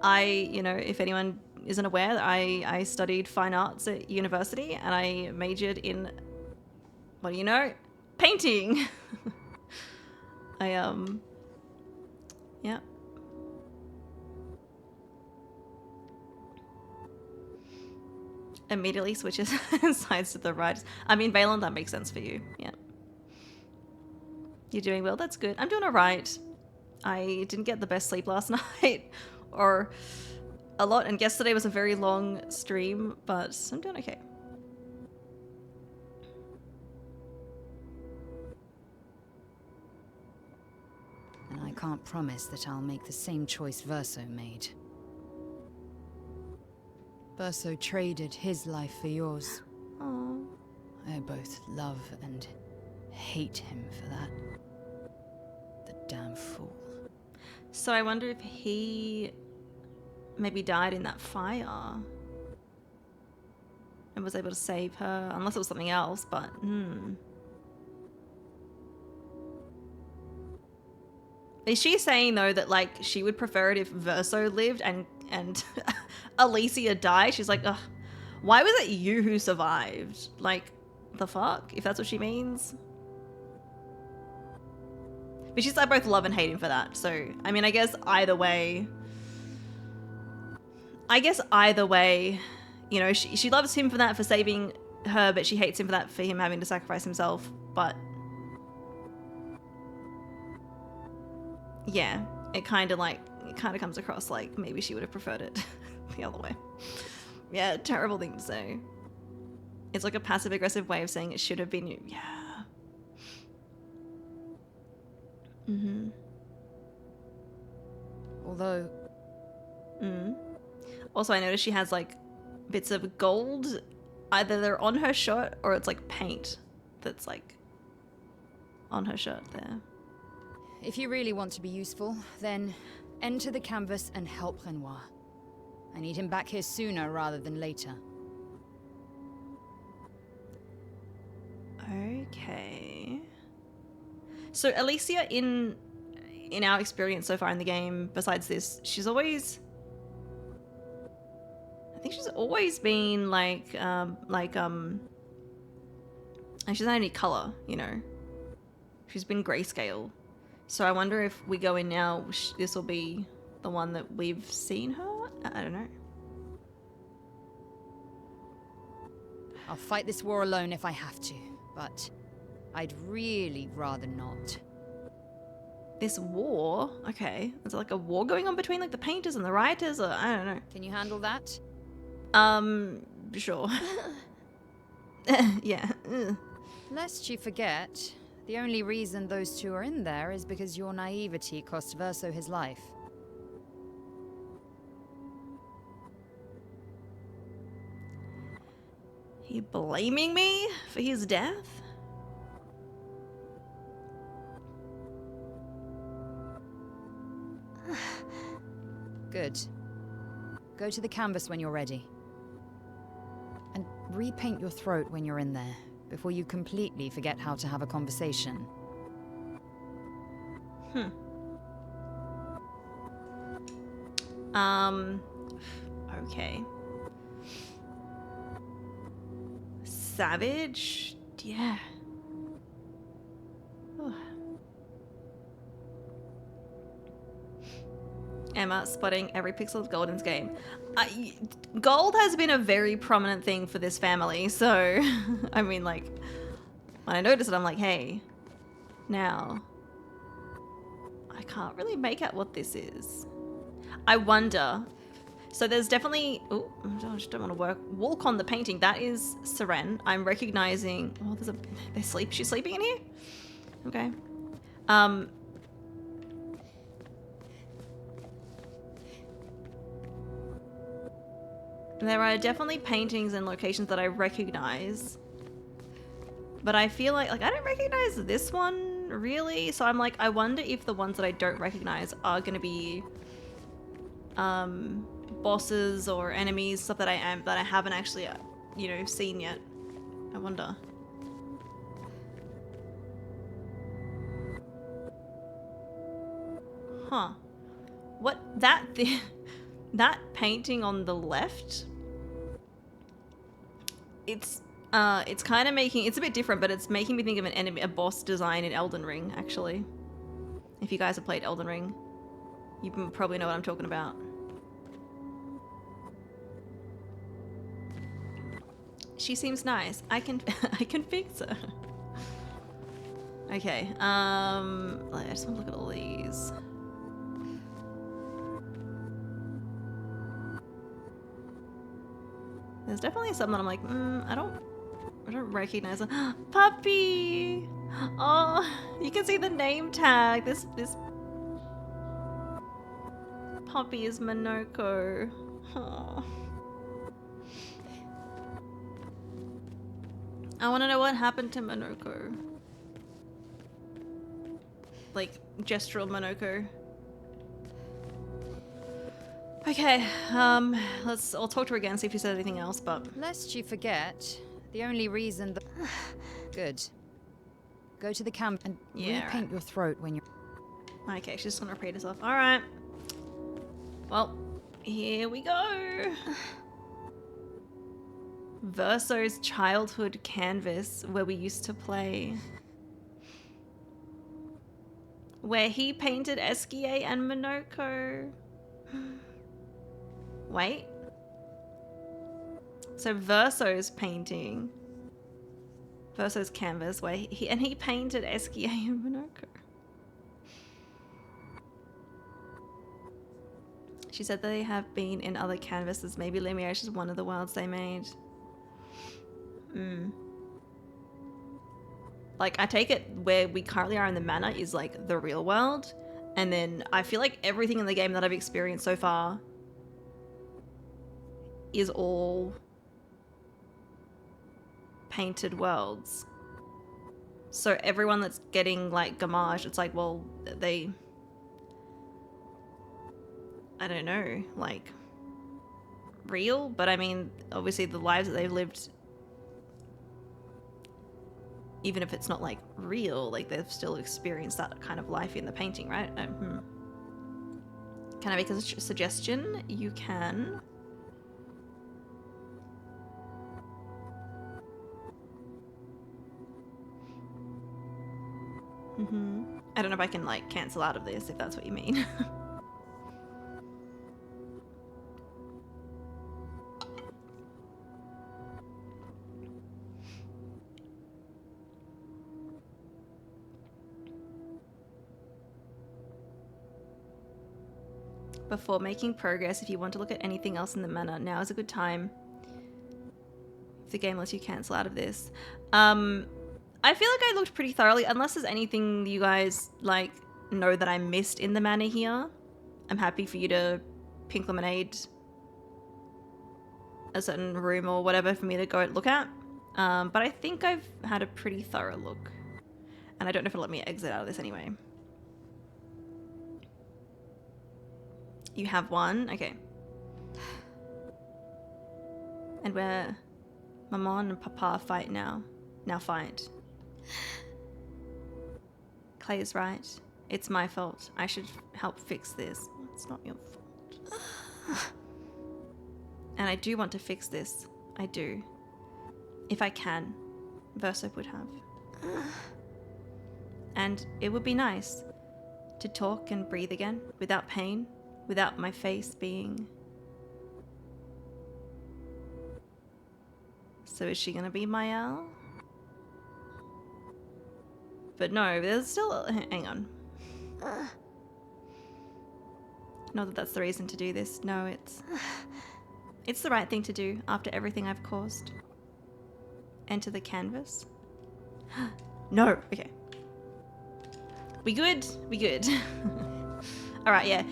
if anyone isn't aware, I studied fine arts at university and I majored in, what do you know, painting. Yeah. Immediately switches sides to the right. I mean, Valen, that makes sense for you. Yeah. You're doing well. That's good. I'm doing all right. I didn't get the best sleep last night, or a lot, and yesterday was a very long stream, but I'm doing okay. And I can't promise that I'll make the same choice Verso made. Verso traded his life for yours. Oh. I both love and hate him for that. The damn fool. So I wonder if he maybe died in that fire and was able to save her, unless it was something else, but Is she saying, though, that, like, she would prefer it if Verso lived and Alicia died? She's like, ugh, why was it you who survived? Like, the fuck? If that's what she means. But she's like, both love and hate him for that. So, I mean, I guess either way, you know, she loves him for that, for saving her, but she hates him for that, for him having to sacrifice himself. But yeah, it kind of comes across like maybe she would have preferred it the other way. Yeah, terrible thing to say. It's like a passive aggressive way of saying it should have been you. Yeah. Although... Also, I noticed she has, like, bits of gold. Either they're on her shirt or it's, like, paint that's, like, on her shirt there. If you really want to be useful, then enter the canvas and help Renoir. I need him back here sooner rather than later. Okay. So Alicia, in our experience so far in the game, besides this, she's always... I think she's always been like, and she's not any color, you know. She's been grayscale. So I wonder if we go in now, this will be the one that we've seen her? I don't know. I'll fight this war alone if I have to, but I'd really rather not. This war? Okay. Is it like a war going on between, like, the painters and the writers, or I don't know. Can you handle that? Sure. Yeah. Lest you forget, the only reason those two are in there is because your naivety cost Verso his life. You blaming me for his death? Good. Go to the canvas when you're ready. And repaint your throat when you're in there, before you completely forget how to have a conversation. Okay. Savage? Yeah. Emma spotting every pixel of Golden's game. Gold has been a very prominent thing for this family, so I mean, like, when I noticed it, I'm like, hey, now I can't really make out what this is. I wonder. So there's definitely, oh, I just don't want to walk on the painting. That is Seren. I'm recognizing, oh, she's sleeping in here? Okay. There are definitely paintings and locations that I recognize, but I feel like I don't recognize this one really. So I'm like, I wonder if the ones that I don't recognize are going to be bosses or enemies, stuff that I haven't actually, you know, seen yet. I wonder. Huh. What that painting on the left? It's kind of making, it's a bit different, but it's making me think of a boss design in Elden Ring, actually. If you guys have played Elden Ring, you probably know what I'm talking about. She seems nice. I can fix her. Okay, I just want to look at all these. There's definitely some that I'm like, I don't recognize them. Puppy! Oh, you can see the name tag. This puppy is Monoko. Oh. I want to know what happened to Monoko. Like, gestural Monoko. Okay, I'll talk to her again, see if she said anything else, but... Lest you forget, the only reason that... Good. Go to the camp and repaint your throat when you're... Okay, she's just gonna repeat herself. Alright. Well, here we go. Verso's childhood canvas, where we used to play. Where he painted Eskie and Monoko. Wait. So Verso's painting. Verso's canvas where he painted Eskie and Monoko. She said they have been in other canvases. Maybe Limeage is one of the worlds they made. Like, I take it where we currently are in the manor is like the real world. And then I feel like everything in the game that I've experienced so far is all painted worlds. So everyone that's getting like Gamage, it's like, well, I don't know, like real, but I mean, obviously the lives that they've lived, even if it's not like real, like they've still experienced that kind of life in the painting, right? Can I make a suggestion? You can. I don't know if I can like cancel out of this, if that's what you mean. Before making progress, if you want to look at anything else in the manor, now is a good time. If the game lets you cancel out of this. I feel like I looked pretty thoroughly, unless there's anything you guys like know that I missed in the manor here. I'm happy for you to pink lemonade a certain room or whatever for me to go look at. But I think I've had a pretty thorough look. And I don't know if it'll let me exit out of this anyway. You have one? Okay. And where Maman and Papa fight now. Now fight. Clay is right. It's my fault. I should help fix this. It's not your fault. And I do want to fix this. I do. If I can. Verso would have. And it would be nice to talk and breathe again without pain, without my face being. So is she gonna be Mael? But no, there's still... Hang on. Not that that's the reason to do this. No, it's... It's the right thing to do after everything I've caused. Enter the canvas. No, okay. We good? We good. Alright, yeah.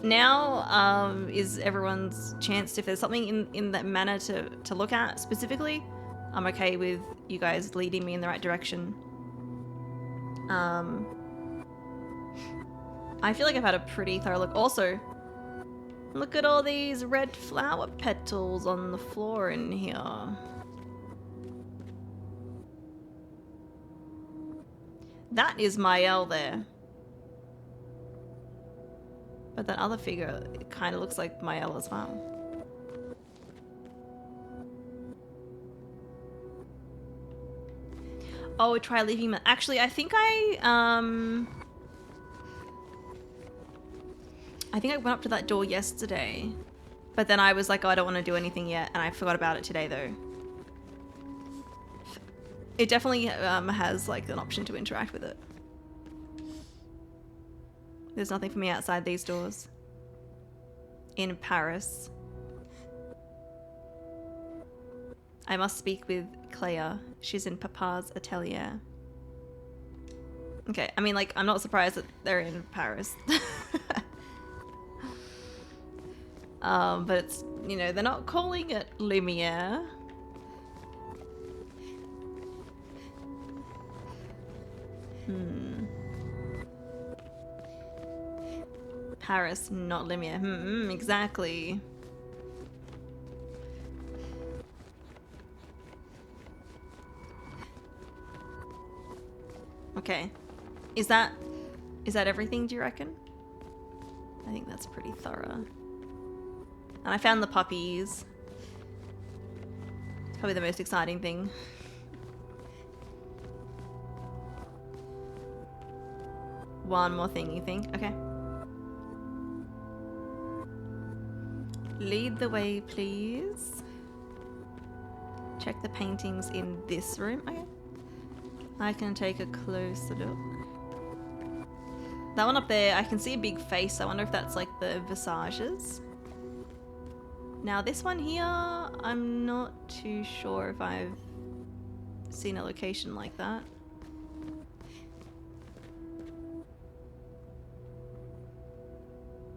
Now is everyone's chance. If there's something in that manner to look at specifically, I'm okay with you guys leading me in the right direction. I feel like I've had a pretty thorough look. Also, look at all these red flower petals on the floor in here. That is Mael there. But that other figure, it kind of looks like Mael as well. Oh, try leaving him. Actually, I think I went up to that door yesterday. But then I was like, oh, I don't want to do anything yet. And I forgot about it today, though. It definitely has, like, an option to interact with it. There's nothing for me outside these doors. In Paris. I must speak with Clair. She's in Papa's atelier. Okay, I mean, like, I'm not surprised that they're in Paris. But it's, you know, they're not calling it Lumiere. Paris, not Lumiere. Exactly. Okay. Is that everything, do you reckon? I think that's pretty thorough. And I found the puppies. It's probably the most exciting thing. One more thing, you think? Okay. Lead the way, please. Check the paintings in this room. Okay. I can take a closer look. That one up there, I can see a big face. I wonder if that's like the visages. Now this one here, I'm not too sure if I've seen a location like that.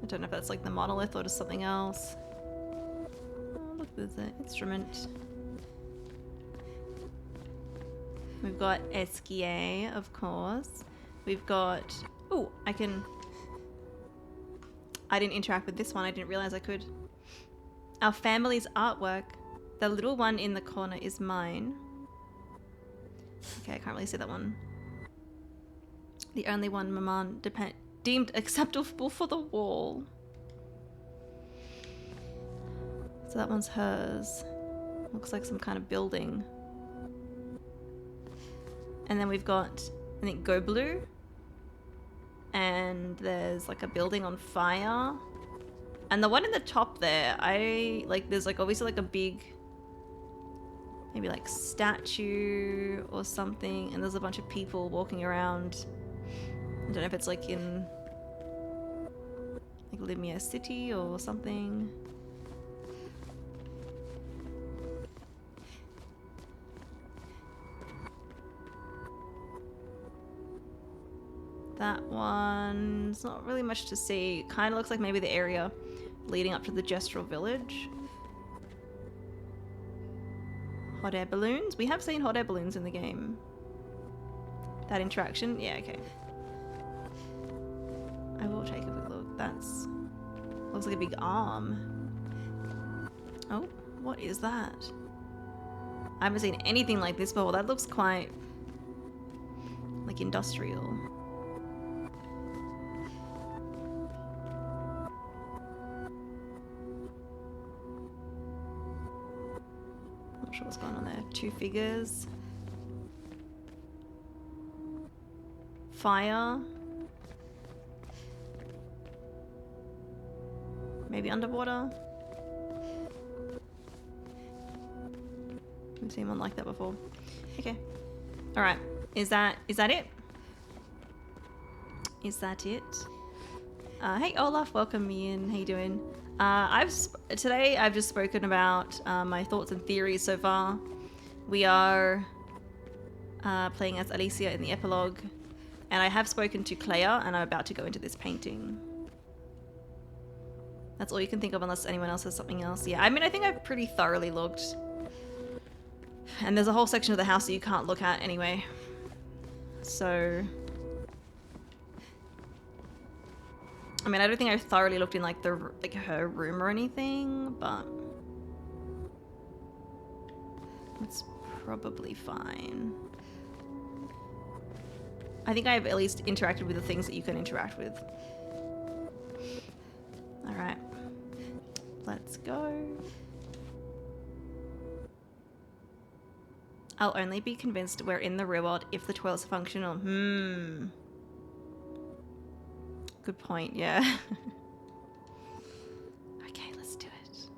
I don't know if that's like the monolith or just something else. Oh, look, there's an instrument. We've got Esquier, of course. We've got... Ooh, I didn't interact with this one. I didn't realize I could. Our family's artwork. The little one in the corner is mine. Okay, I can't really see that one. The only one Maman deemed acceptable for the wall. So that one's hers. Looks like some kind of building. And then we've got, I think, Go Blue. And there's like a building on fire. And the one in the top there, there's like obviously like a big, maybe like statue or something. And there's a bunch of people walking around. I don't know if it's like in like Lumiere City or something. That one's not really much to see. Kind of looks like maybe the area leading up to the Gestural Village. Hot air balloons? We have seen hot air balloons in the game. That interaction? Yeah, okay. I will take a quick look. That's... looks like a big arm. Oh, what is that? I haven't seen anything like this before. That looks quite... like industrial. Not sure what's going on there. Two figures. Fire. Maybe underwater? Haven't seen one like that before. Okay. Alright. Is that it? Is that it? Hey Olaf, welcome me in. How you doing? Today I've just spoken about my thoughts and theories so far. We are playing as Alicia in the epilogue, and I have spoken to Claire, and I'm about to go into this painting. That's all you can think of unless anyone else has something else. Yeah, I mean, I think I've pretty thoroughly looked. And there's a whole section of the house that you can't look at anyway. So... I mean, I don't think I've thoroughly looked in like her room or anything, but... it's probably fine. I think I've at least interacted with the things that you can interact with. Alright. Let's go. I'll only be convinced we're in the real world if the toilets are functional. Good point, yeah. Okay, let's do it.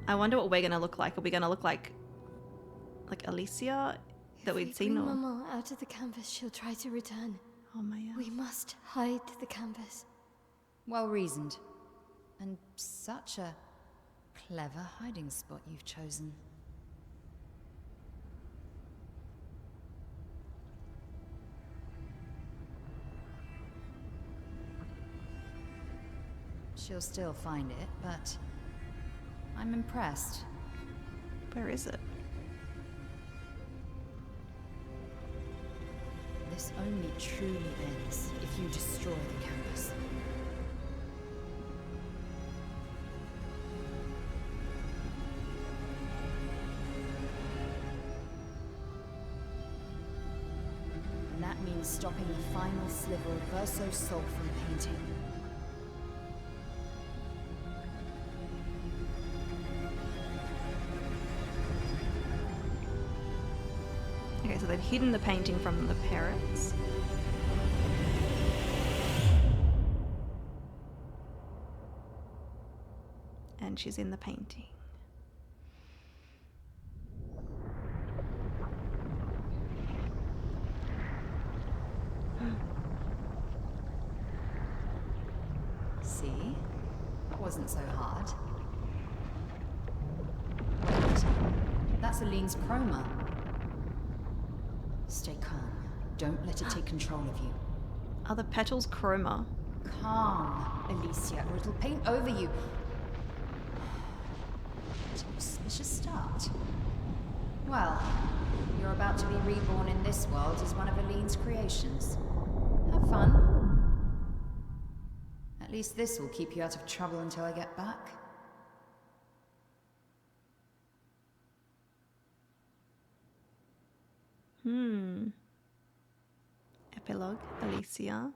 I wonder what we're gonna look like. Are we gonna look like Alicia that we'd seen? If we bring Mama out of the canvas, she'll try to return. Oh my God. We must hide the canvas. Well reasoned. And such a clever hiding spot you've chosen. She'll still find it, but I'm impressed. Where is it? This only truly ends if you destroy the canvas. And that means stopping the final sliver of Verso's soul from painting. Okay, so they've hidden the painting from the parents. And she's in the painting. See? That wasn't so hard. Wait. That's Aline's chroma. Stay calm. Don't let it take control of you. Are the petals chroma? Calm, Alicia, or it'll paint over you. What an auspicious start. Well, you're about to be reborn in this world as one of Aline's creations. Have fun. At least this will keep you out of trouble until I get back. Epilogue, Alicia.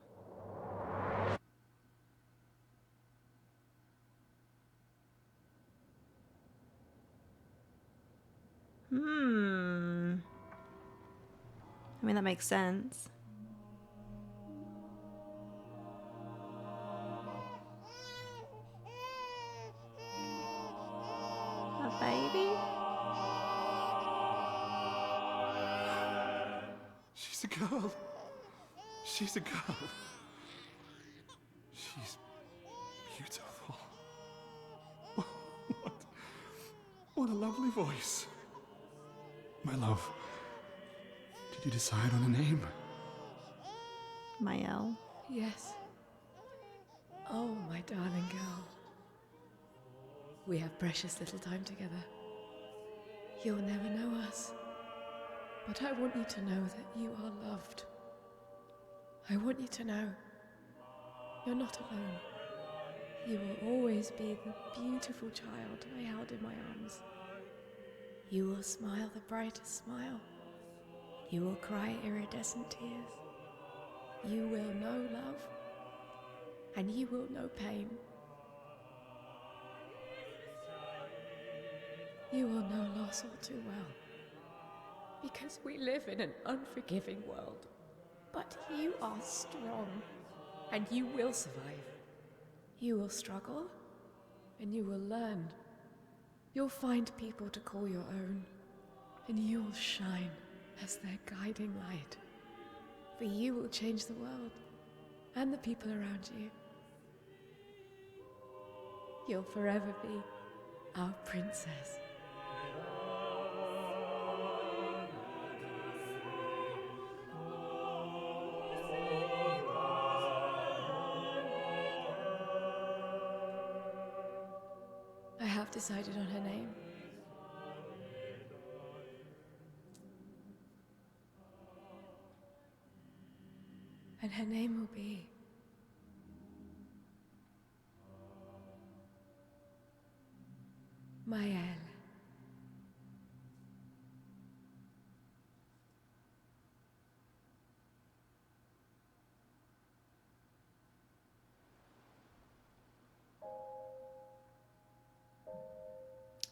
I mean, that makes sense. A baby? She's a girl. She's a girl. She's beautiful. What a lovely voice. My love, did you decide on a name? Mael. Yes. Oh, my darling girl. We have precious little time together. You'll never know us. But I want you to know that you are loved. I want you to know you're not alone. You will always be the beautiful child I held in my arms. You will smile the brightest smile. You will cry iridescent tears. You will know love, and you will know pain. You will know loss all too well, because we live in an unforgiving world. But you are strong, and you will survive. You will struggle, and you will learn. You'll find people to call your own, and you will shine as their guiding light. For you will change the world, and the people around you. You'll forever be our princess. I have decided on her name. And her name will be Mael.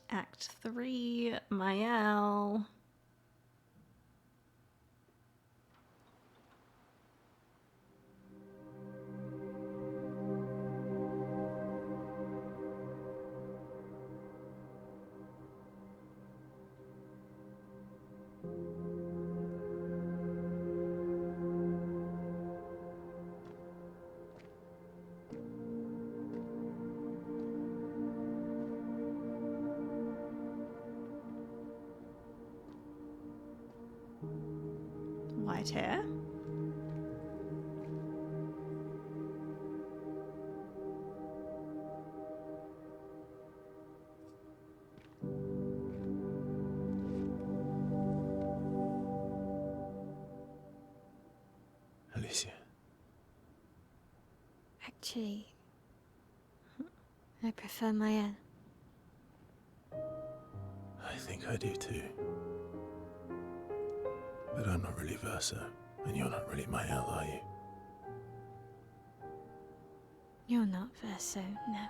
Act 3, Mael. White hair. Alicia. Actually, I prefer Mael. I think I do too. But I'm not really Verso, and you're not really Mael, are you? You're not Verso, no.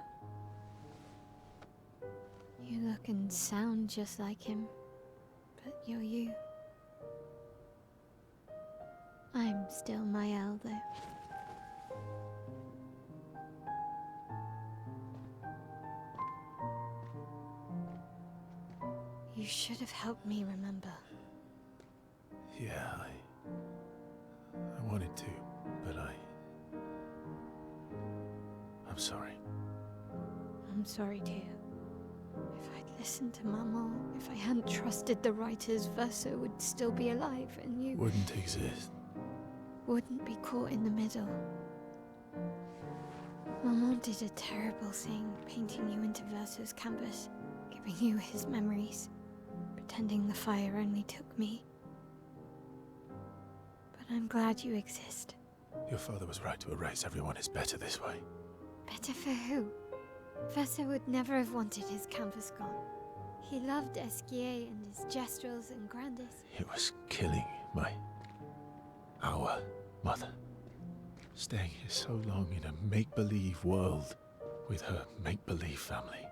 You look and sound just like him, but you're you. I'm still Mael, though. You should have helped me remember. Yeah, I wanted to, but I'm sorry. I'm sorry too. If I'd listened to Mama, if I hadn't trusted the writers, Verso would still be alive and you Wouldn't exist. wouldn't be caught in the middle. Mama did a terrible thing, painting you into Verso's canvas, giving you his memories, pretending the fire only took me. But I'm glad you exist. Your father was right to erase everyone is better this way. Better for who? Verso would never have wanted his canvas gone. He loved Esquier and his gestrels and Grandis. It was killing our mother. Staying here so long in a make-believe world with her make-believe family.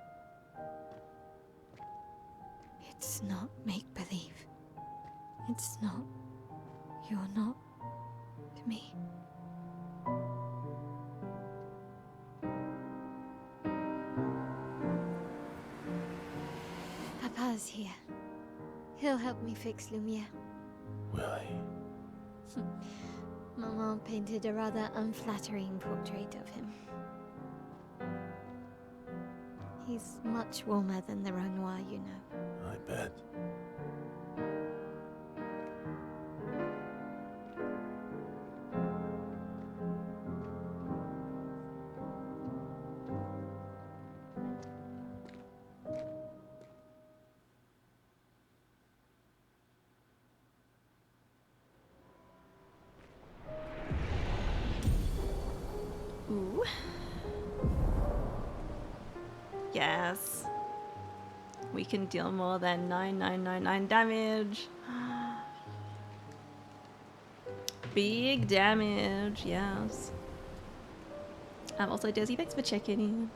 It's not make-believe. It's not. You're not to me. Papa's here. He'll help me fix Lumiere. Will he? Maman painted a rather unflattering portrait of him. He's much warmer than the Renoir, you know. I bet. Ooh. Yes. We can deal more than 9999 damage. Big damage, yes. Also, Desi, thanks for checking in.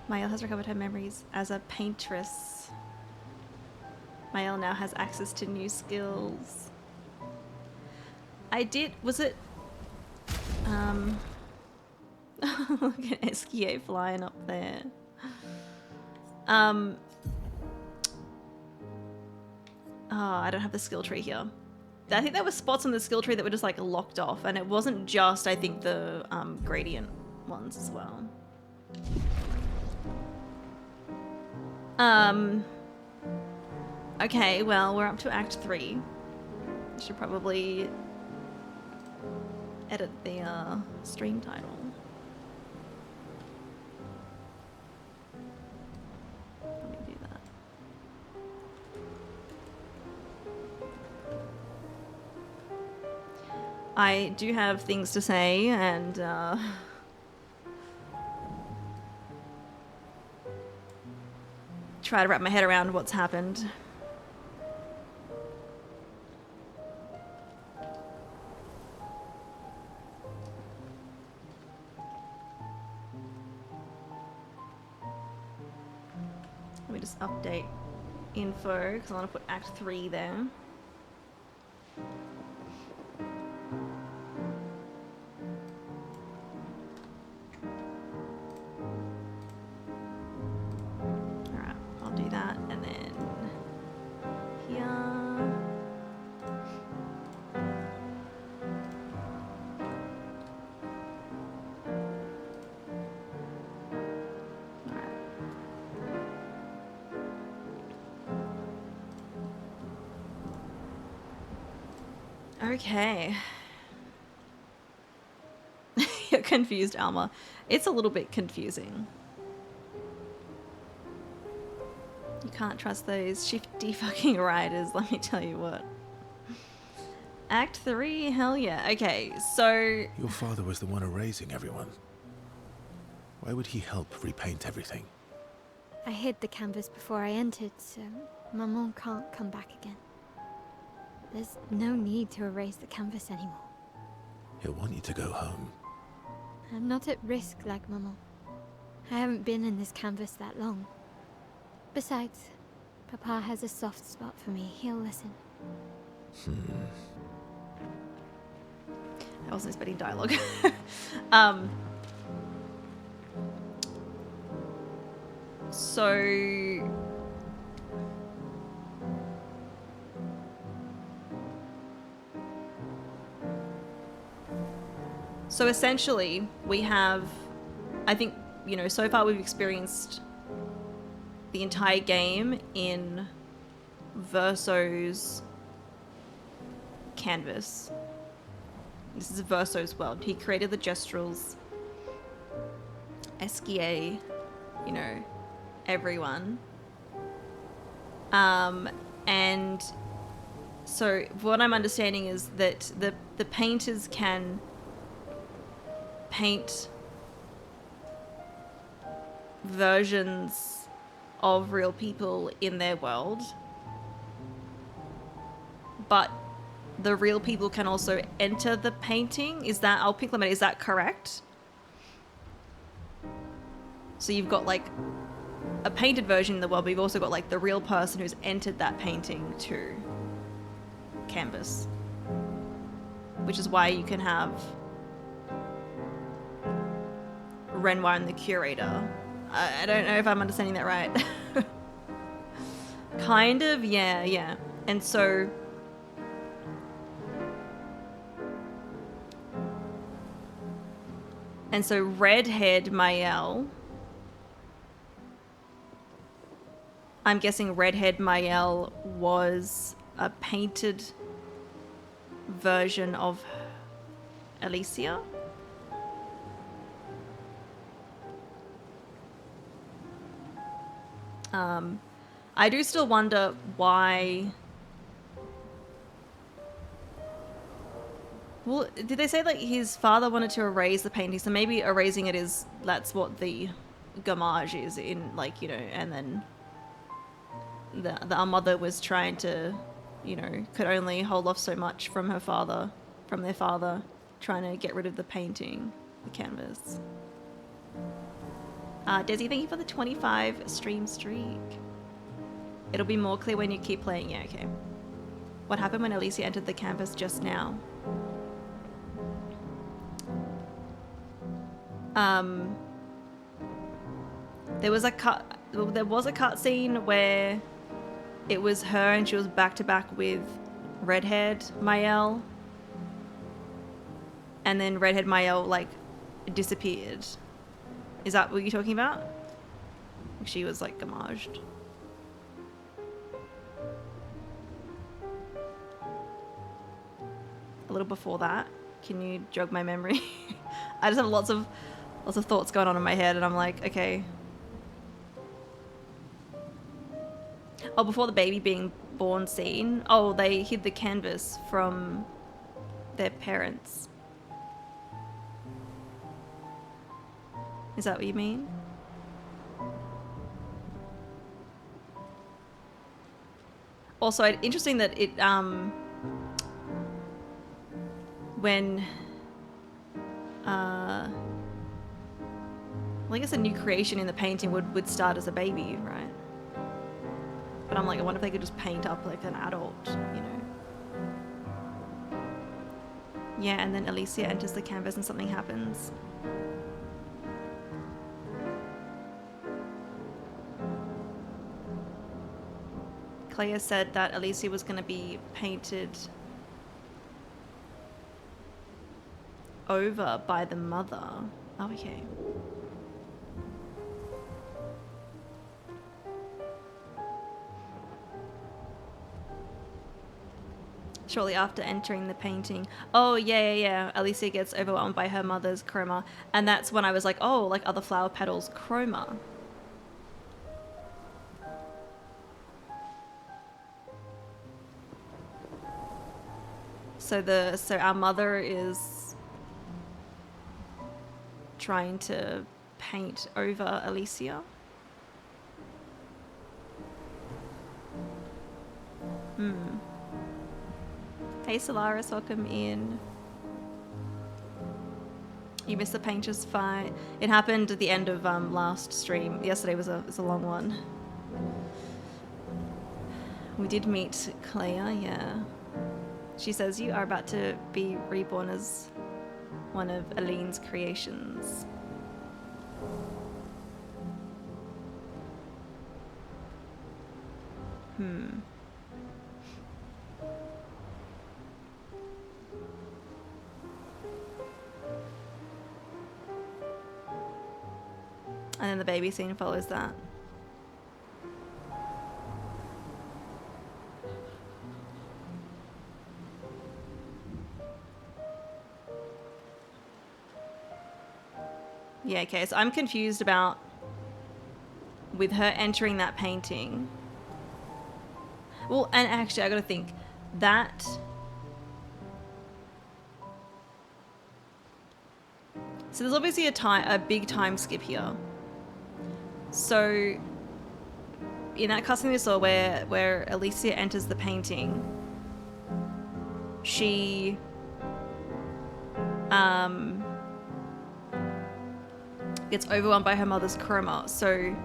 Mael has recovered her memories as a paintress. Mael now has access to new skills. I did, was it? Look at SKA flying up there. Oh, I don't have the skill tree here. I think there were spots on the skill tree that were just like locked off, and it wasn't just, I think, the gradient ones as well. Okay, well, we're up to Act 3. I should probably edit the stream title. Let me do that. I do have things to say, and try to wrap my head around what's happened. Let me just update info because I want to put Act 3 there. Alright, I'll do that, and then here. Okay. You're confused, Alma. It's a little bit confusing. You can't trust those shifty fucking riders, let me tell you what. Act 3, hell yeah. Okay, so... Your father was the one erasing everyone. Why would he help repaint everything? I hid the canvas before I entered, so Maman can't come back again. There's no need to erase the canvas anymore. He'll want you to go home. I'm not at risk like Maman. I haven't been in this canvas that long. Besides, Papa has a soft spot for me. He'll listen. I wasn't expecting dialogue. So essentially, we have, I think, you know, so far we've experienced the entire game in Verso's canvas. This is Verso's world. He created the Gestrels, SKA, you know, everyone. And so what I'm understanding is that the painters can paint versions of real people in their world, but the real people can also enter the painting. Is that, I'll pick Lemon, is that correct? So you've got like a painted version in the world, but you've also got like the real person who's entered that painting to canvas, which is why you can have Renoir and the curator. I don't know if I'm understanding that right. Kind of, yeah. And so redhead Mael, I'm guessing redhead Mael was a painted version of Alicia. I do still wonder why. Well, did they say like his father wanted to erase the painting? So maybe erasing it is, that's what the gamage is in, like, you know, and then our mother was trying to, you know, could only hold off so much from her father, from their father, trying to get rid of the painting, the canvas. Desi, thank you for the 25 stream streak. It'll be more clear when you keep playing. Yeah, okay. What happened when Alicia entered the canvas just now? There was a cut scene where it was her and she was back to back with redhead Mael, and then redhead Mael like disappeared. Is that what you're talking about? She was like gamaged. A little before that. Can you jog my memory? I just have lots of thoughts going on in my head, and I'm like, okay. Oh, before the baby being born scene. Oh, they hid the canvas from their parents. Is that what you mean? Also, interesting that it, when, well, I guess a new creation in the painting would start as a baby, right? But I'm like, I wonder if they could just paint up like an adult, you know? Yeah, and then Alicia enters the canvas and something happens. Claire said that Alicia was going to be painted over by the mother. Oh, okay. Shortly after entering the painting. Oh, yeah. Alicia gets overwhelmed by her mother's chroma. And that's when I was like, oh, like other flower petals chroma. So our mother is trying to paint over Alicia. Hey Solaris, welcome in. You missed the painter's fight. It happened at the end of last stream. Yesterday was a long one. We did meet Claire, yeah. She says you are about to be reborn as one of Aline's creations. And then the baby scene follows that. Yeah, okay, so I'm confused about with her entering that painting. Well, and actually I gotta think that so there's obviously a big time skip here. So in that cutscene we saw where Alicia enters the painting, she gets overwhelmed by her mother's chroma. So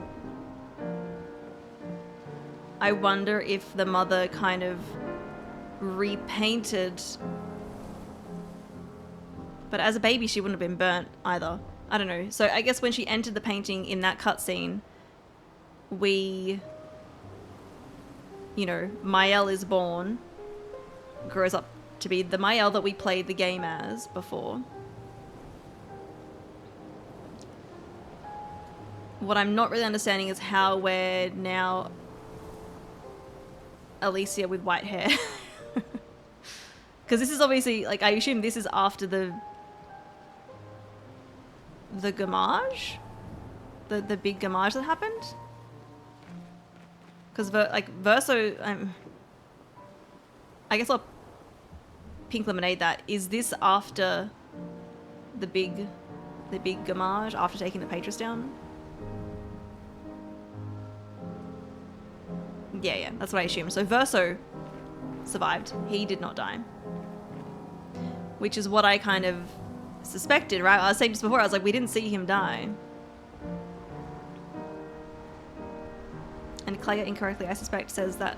I wonder if the mother kind of repainted, but as a baby she wouldn't have been burnt either. I don't know. So I guess when she entered the painting in that cutscene, we, you know, Mael is born, grows up to be the Mael that we played the game as before. What I'm not really understanding is how we're now Alicia with white hair. Because this is obviously, like, I assume this is after the gamage? The big gamage that happened? Because, like, Verso, I guess I'll pink lemonade that. Is this after the big gamage, after taking the Patris down? Yeah, that's what I assume. So Verso survived. He did not die. Which is what I kind of suspected, right? I was saying just before, I was like, we didn't see him die. And Claire incorrectly, I suspect, says that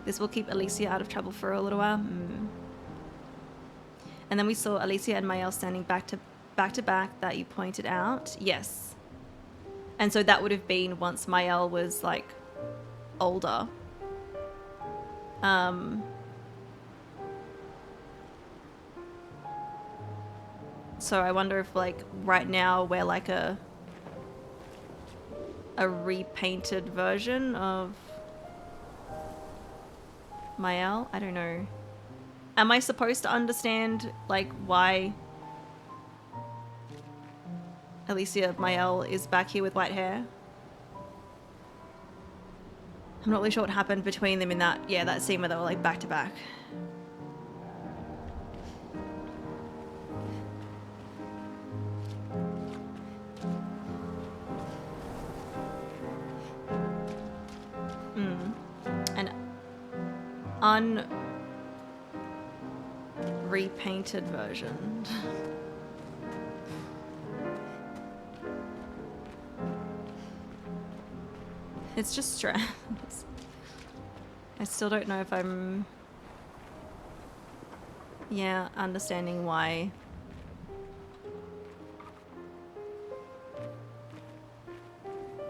this will keep Alicia out of trouble for a little while. And then we saw Alicia and Mael standing back to back to back that you pointed out. Yes. And so that would have been once Mael was like older. So I wonder if like right now we're like a repainted version of Mael. I don't know. Am I supposed to understand like why Alicia Mael is back here with white hair? I'm not really sure what happened between them in that, yeah, that scene where they were like back to back. An unrepainted version. It's just stress. I still don't know if I'm, yeah, understanding why.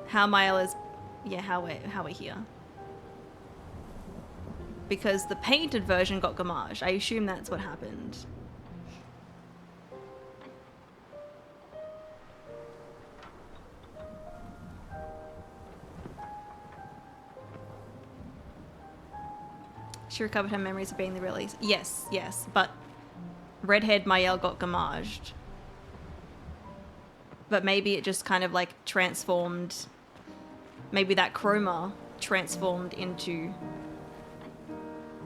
How Mael is, yeah, how we're here. Because the painted version got gommaged. I assume that's what happened. She recovered her memories of being the release. Yes, yes, but redhead Mael got gommaged. But maybe it just kind of like transformed. Maybe that chroma transformed into,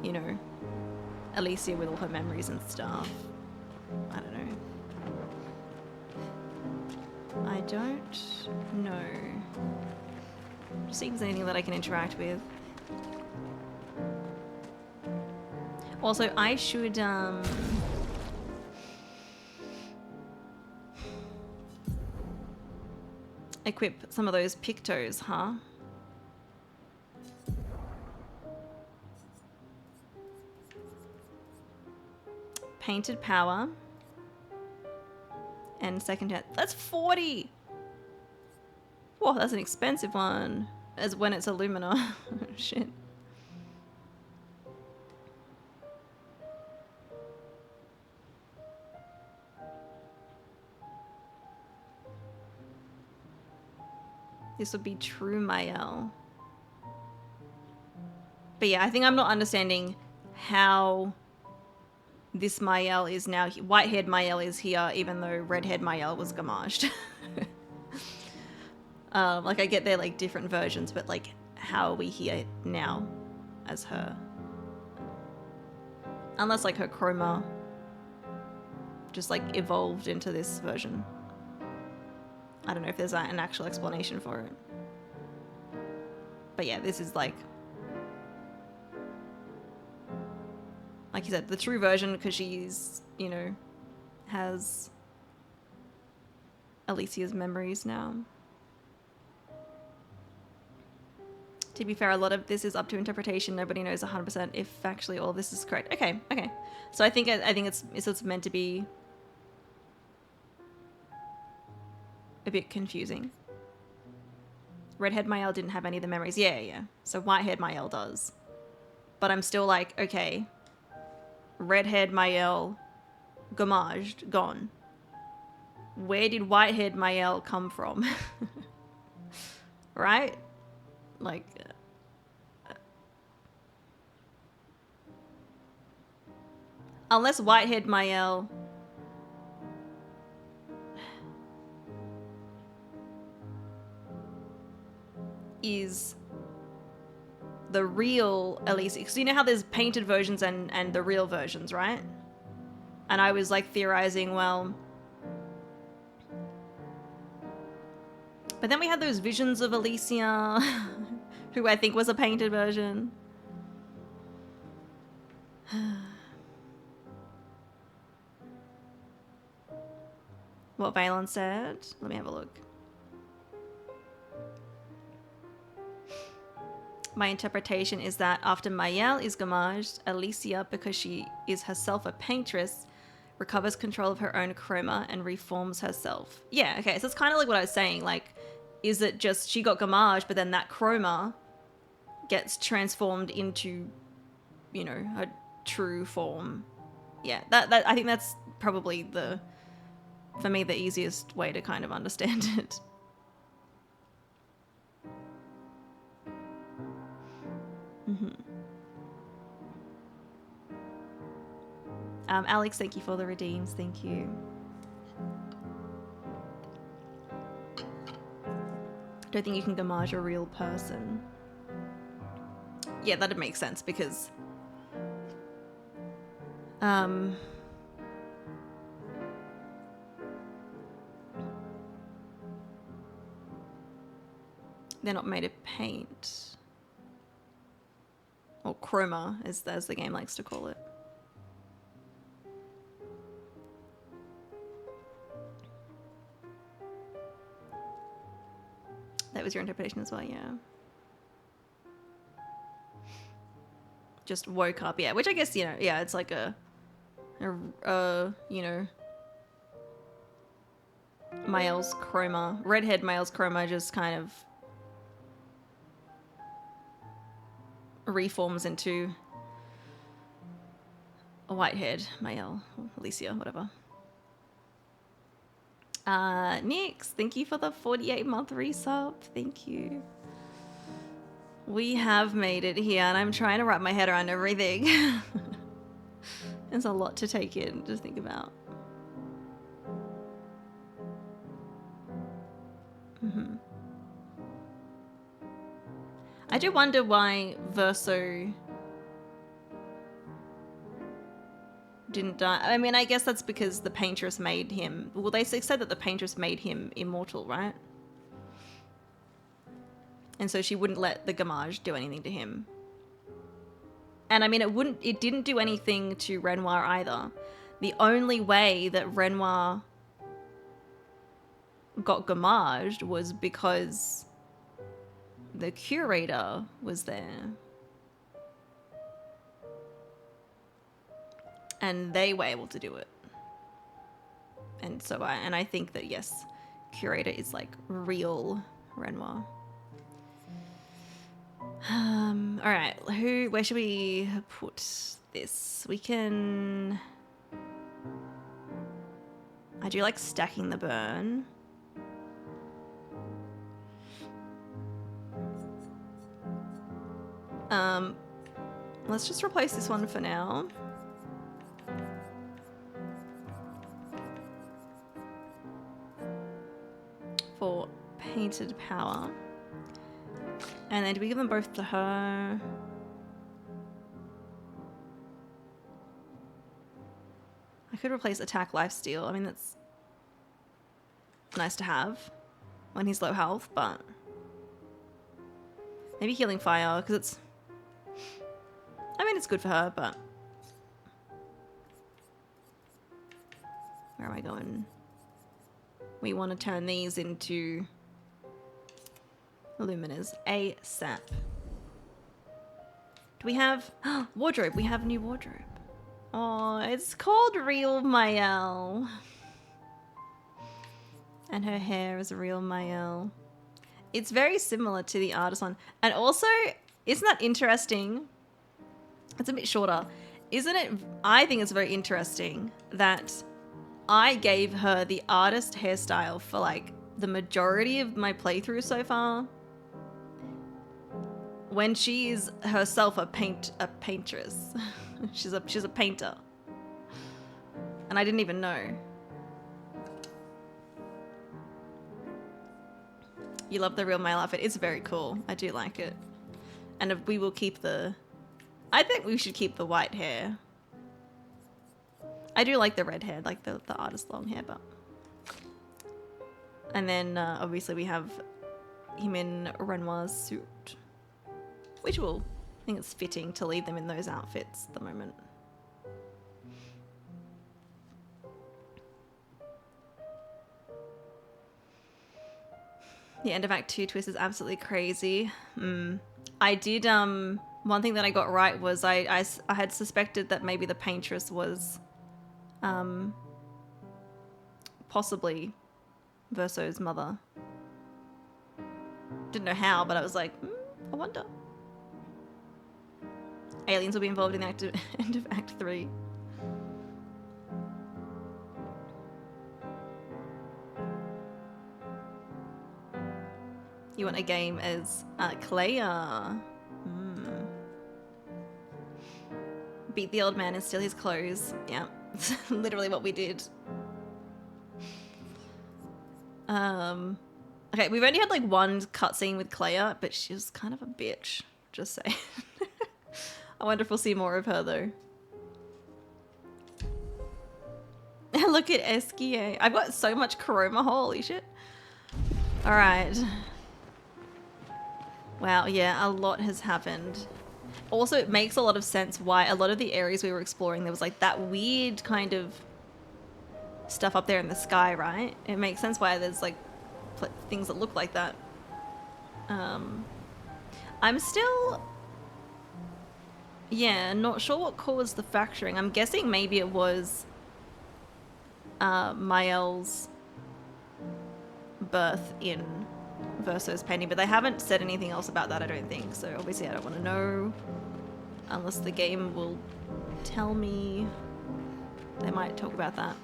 you know, Alicia with all her memories and stuff. I don't know. I don't know. Seems anything that I can interact with. Also, I should, equip some of those pictos, huh? Painted power. And second hand. That's 40! Whoa, that's an expensive one. As when it's Illumina. Shit. This would be true Mael. But yeah, I think I'm not understanding how this Mael is now, white-haired Mael is here, even though red-haired Mael was gommaged. Like I get they're like different versions, but like how are we here now as her? Unless like her chroma just like evolved into this version. I don't know if there's an actual explanation for it. But yeah, this is like you said, the true version, because she's, you know, has Alicia's memories now. To be fair, a lot of this is up to interpretation. Nobody knows 100% if actually all this is correct. Okay, okay. So I think it's meant to be a bit confusing. Redhead Mael didn't have any of the memories. Yeah, yeah. So whitehead Mael does. But I'm still like, okay. Redhead Mael, gommaged, gone. Where did whitehead Mael come from? Right? Like... unless whitehead Mael... is the real Alicia, because you know how there's painted versions and the real versions, right? And I was like theorizing, well, but then we had those visions of Alicia who I think was a painted version. What Valen said, let me have a look. My interpretation is that after Mael is gommaged, Alicia, because she is herself a paintress, recovers control of her own chroma and reforms herself. Yeah, okay, so it's kind of like what I was saying. Like, is it just she got Gamage, but then that chroma gets transformed into, you know, her true form? Yeah, that I think that's probably for me, the easiest way to kind of understand it. Alex, thank you for the redeems. Thank you. Don't think you can Gamage a real person. Yeah, that'd make sense because they're not made of paint. Or chroma, as the game likes to call it. That was your interpretation as well, yeah. Just woke up, yeah. Which I guess, you know, yeah, it's like a you know, male's chroma. Redhead male's chroma just kind of reforms into a white-haired male, Alicia, whatever. Nix, thank you for the 48-month resub. Thank you. We have made it here, and I'm trying to wrap my head around everything. There's a lot to take in, to think about. I do wonder why Verso didn't die. I mean, I guess that's because the Paintress made him... Well, they said that the Paintress made him immortal, right? And so she wouldn't let the Gamage do anything to him. And I mean, it didn't do anything to Renoir either. The only way that Renoir got Gamaged was because the curator was there. And they were able to do it. And so I think that, yes, curator is like real Renoir. All right, where should we put this? We can... I do like stacking the burn. Let's just replace this one for now. For painted power. And then do we give them both to her? I could replace attack lifesteal. I mean, that's nice to have when he's low health, but maybe healing fire, because it's... I mean, it's good for her, but... Where am I going? We want to turn these into Luminers ASAP. Do we have... wardrobe. We have a new wardrobe. Oh, it's called Real Mael. And her hair is a real Mael. It's very similar to the artist one. And also, isn't that interesting? It's a bit shorter. Isn't it? I think it's very interesting that I gave her the artist hairstyle for like the majority of my playthrough so far. When she's herself a paintress. she's a painter. And I didn't even know. You love the Real Mael outfit. It's very cool. I do like it. And we will keep the... I think we should keep the white hair. I do like the red hair, like the artist long hair, but... And then, obviously, we have him in Renoir's suit. Which will... I think it's fitting to leave them in those outfits at the moment. The end of Act 2 twist is absolutely crazy. I did, one thing that I got right was I had suspected that maybe the Paintress was Possibly Verso's mother. Didn't know how, but I was like, I wonder. Aliens will be involved in the end of Act 3. You want a game as Clair? Beat the old man and steal his clothes. Yeah, literally what we did. Okay, we've only had like one cutscene with Clair, but she was kind of a bitch. Just saying. I wonder if we'll see more of her though. Look at Eskie. I've got so much chroma. Holy shit. All right. Wow, yeah, a lot has happened. Also, it makes a lot of sense why a lot of the areas we were exploring, there was like that weird kind of stuff up there in the sky, right? It makes sense why there's like things that look like that. I'm still, yeah, not sure what caused the fracturing. I'm guessing maybe it was Mael's birth in Verso's painting, but they haven't said anything else about that, I don't think. So obviously I don't want to know unless the game will tell me. They might talk about that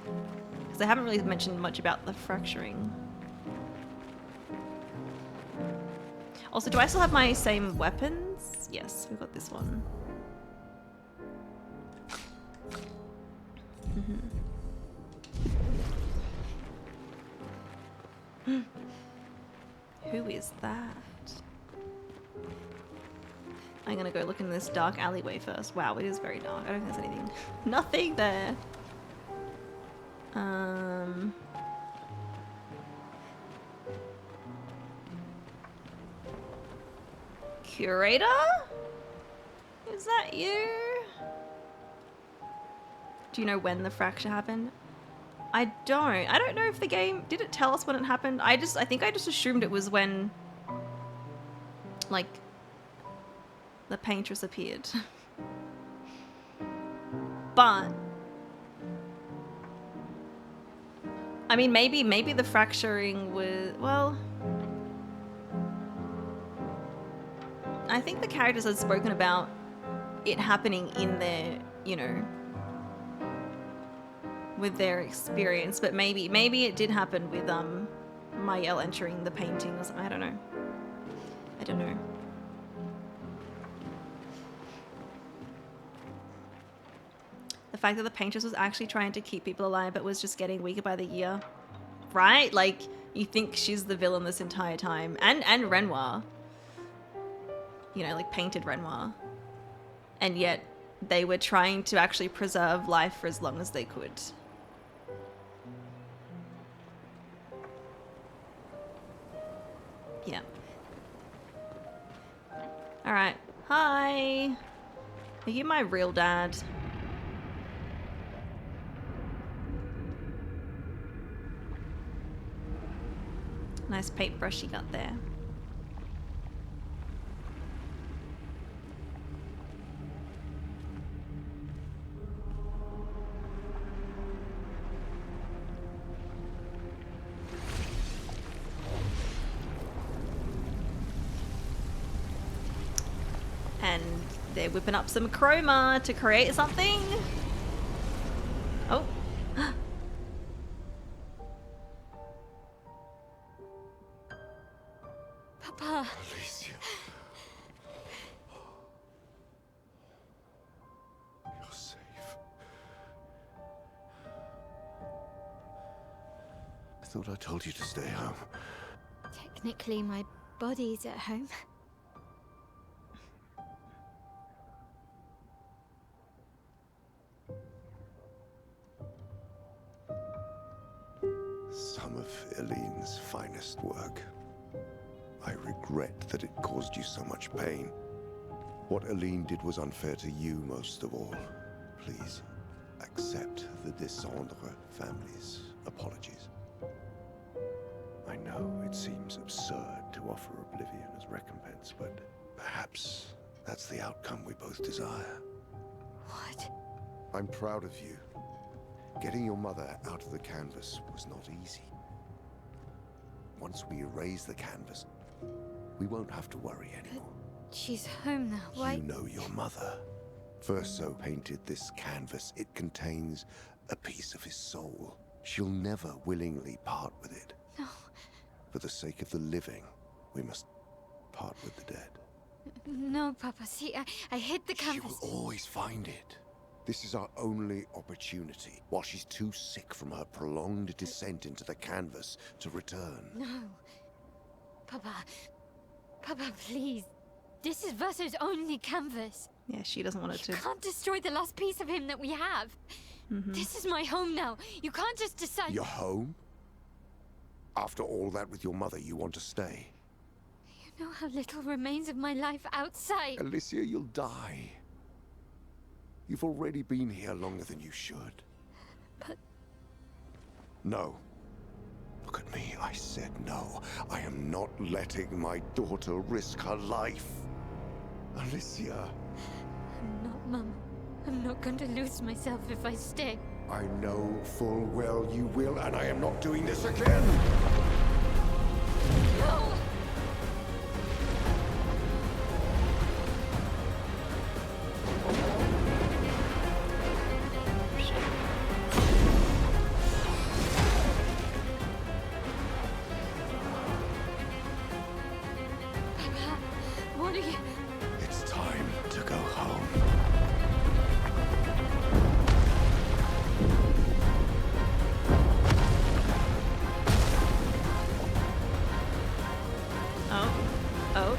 because they haven't really mentioned much about the fracturing. Also, do I still have my same weapons? Yes, we've got this one. Who is that? I'm gonna go look in this dark alleyway first. Wow, it is very dark. I don't think there's anything. Nothing there. Curator? Is that you? Do you know when the fracture happened? I don't know if the game did it tell us when it happened. I think I just assumed it was when like the paintress appeared. But I mean, maybe the fracturing was, well, I think the characters had spoken about it happening in their, you know, with their experience, but maybe it did happen with Mael entering the painting or something. I don't know. The fact that the paintress was actually trying to keep people alive but was just getting weaker by the year, right? Like, you think she's the villain this entire time, and Renoir, you know, like painted Renoir, and yet they were trying to actually preserve life for as long as they could. Yeah. All right. Hi. Are you my real dad? Nice paintbrush you got there. And they're whipping up some chroma to create something. Oh. Papa. Alicia. You're safe. I thought I told you to stay home. Technically, my body's at home. Some of Eileen's finest work. I regret that it caused you so much pain. What Eileen did was unfair to you most of all. Please, accept the Descendre family's apologies. I know it seems absurd to offer oblivion as recompense, but perhaps that's the outcome we both desire. What? I'm proud of you. Getting your mother out of the canvas was not easy. Once we erase the canvas, we won't have to worry anymore. She's home now. Why? You know your mother. Verso painted this canvas. It contains a piece of his soul. She'll never willingly part with it. No. For the sake of the living, we must part with the dead. No, Papa. See, I hid the She canvas. will always find it. This is our only opportunity, while she's too sick from her prolonged descent into the canvas to return. No. Papa. Papa, please. This is Verso's only canvas. Yeah, she doesn't want it to. You can't destroy the last piece of him that we have. This is my home now. You can't just decide. Your home? After all that with your mother, you want to stay? You know how little remains of my life outside. Alicia, you'll die. You've already been here longer than you should. But... No. Look at me, I said no. I am not letting my daughter risk her life. Alicia. I'm not, Mum. I'm not going to lose myself if I stay. I know full well you will, and I am not doing this again! No! Papa, what are you... It's time to go home. Oh.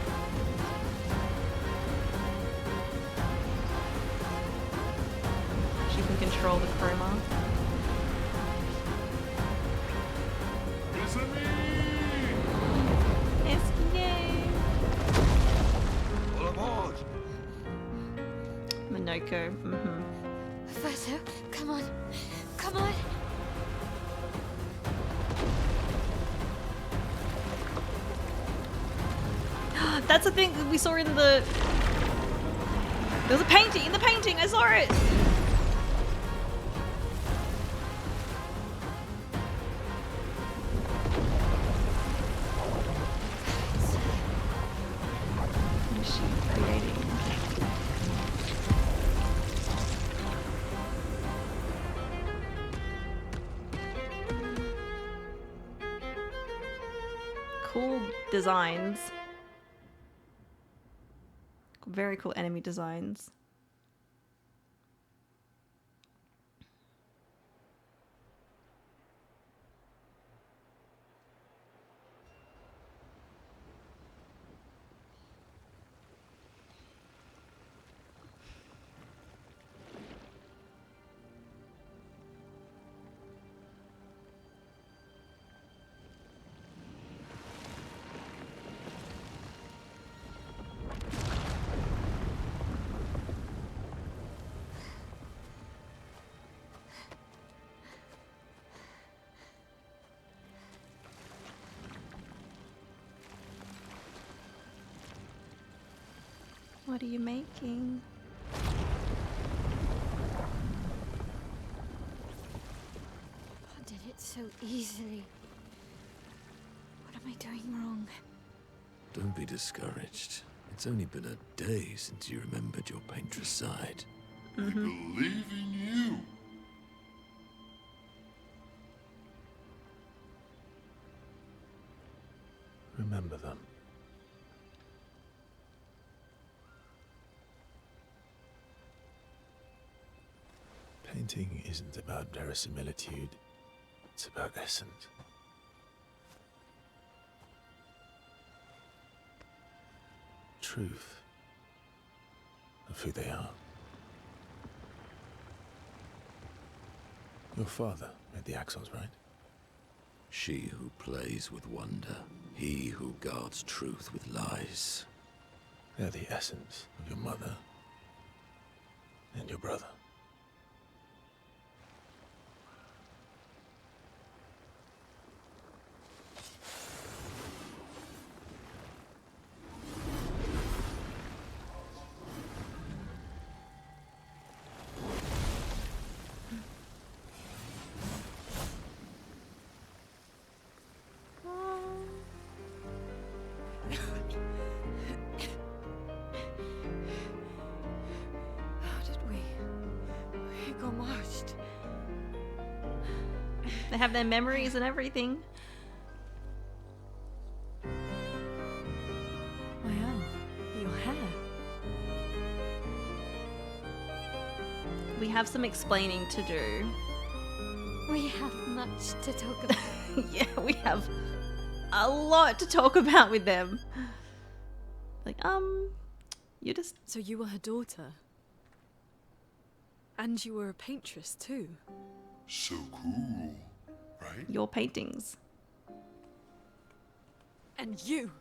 She can control the chroma. Escape! All aboard! Minoko. Verso, come on. Come on. That's the thing we saw in the... There was a painting! In the painting! I saw it! What is she creating? Cool designs. Very cool enemy designs. What are you making? I did it so easily. What am I doing wrong? Don't be discouraged. It's only been a day since you remembered your painter's side. We believe in you. Remember them. Painting isn't about verisimilitude, it's about essence. Truth of who they are. Your father made the axles, right? She who plays with wonder, he who guards truth with lies. They're the essence of your mother and your brother. Gomashed. They have their memories and everything. Wow, your hair. We have some explaining to do. We have much to talk about. Yeah, we have a lot to talk about with them. Like, you just... So you were her daughter? And you were a paintress too? So cool, right? Your paintings. And you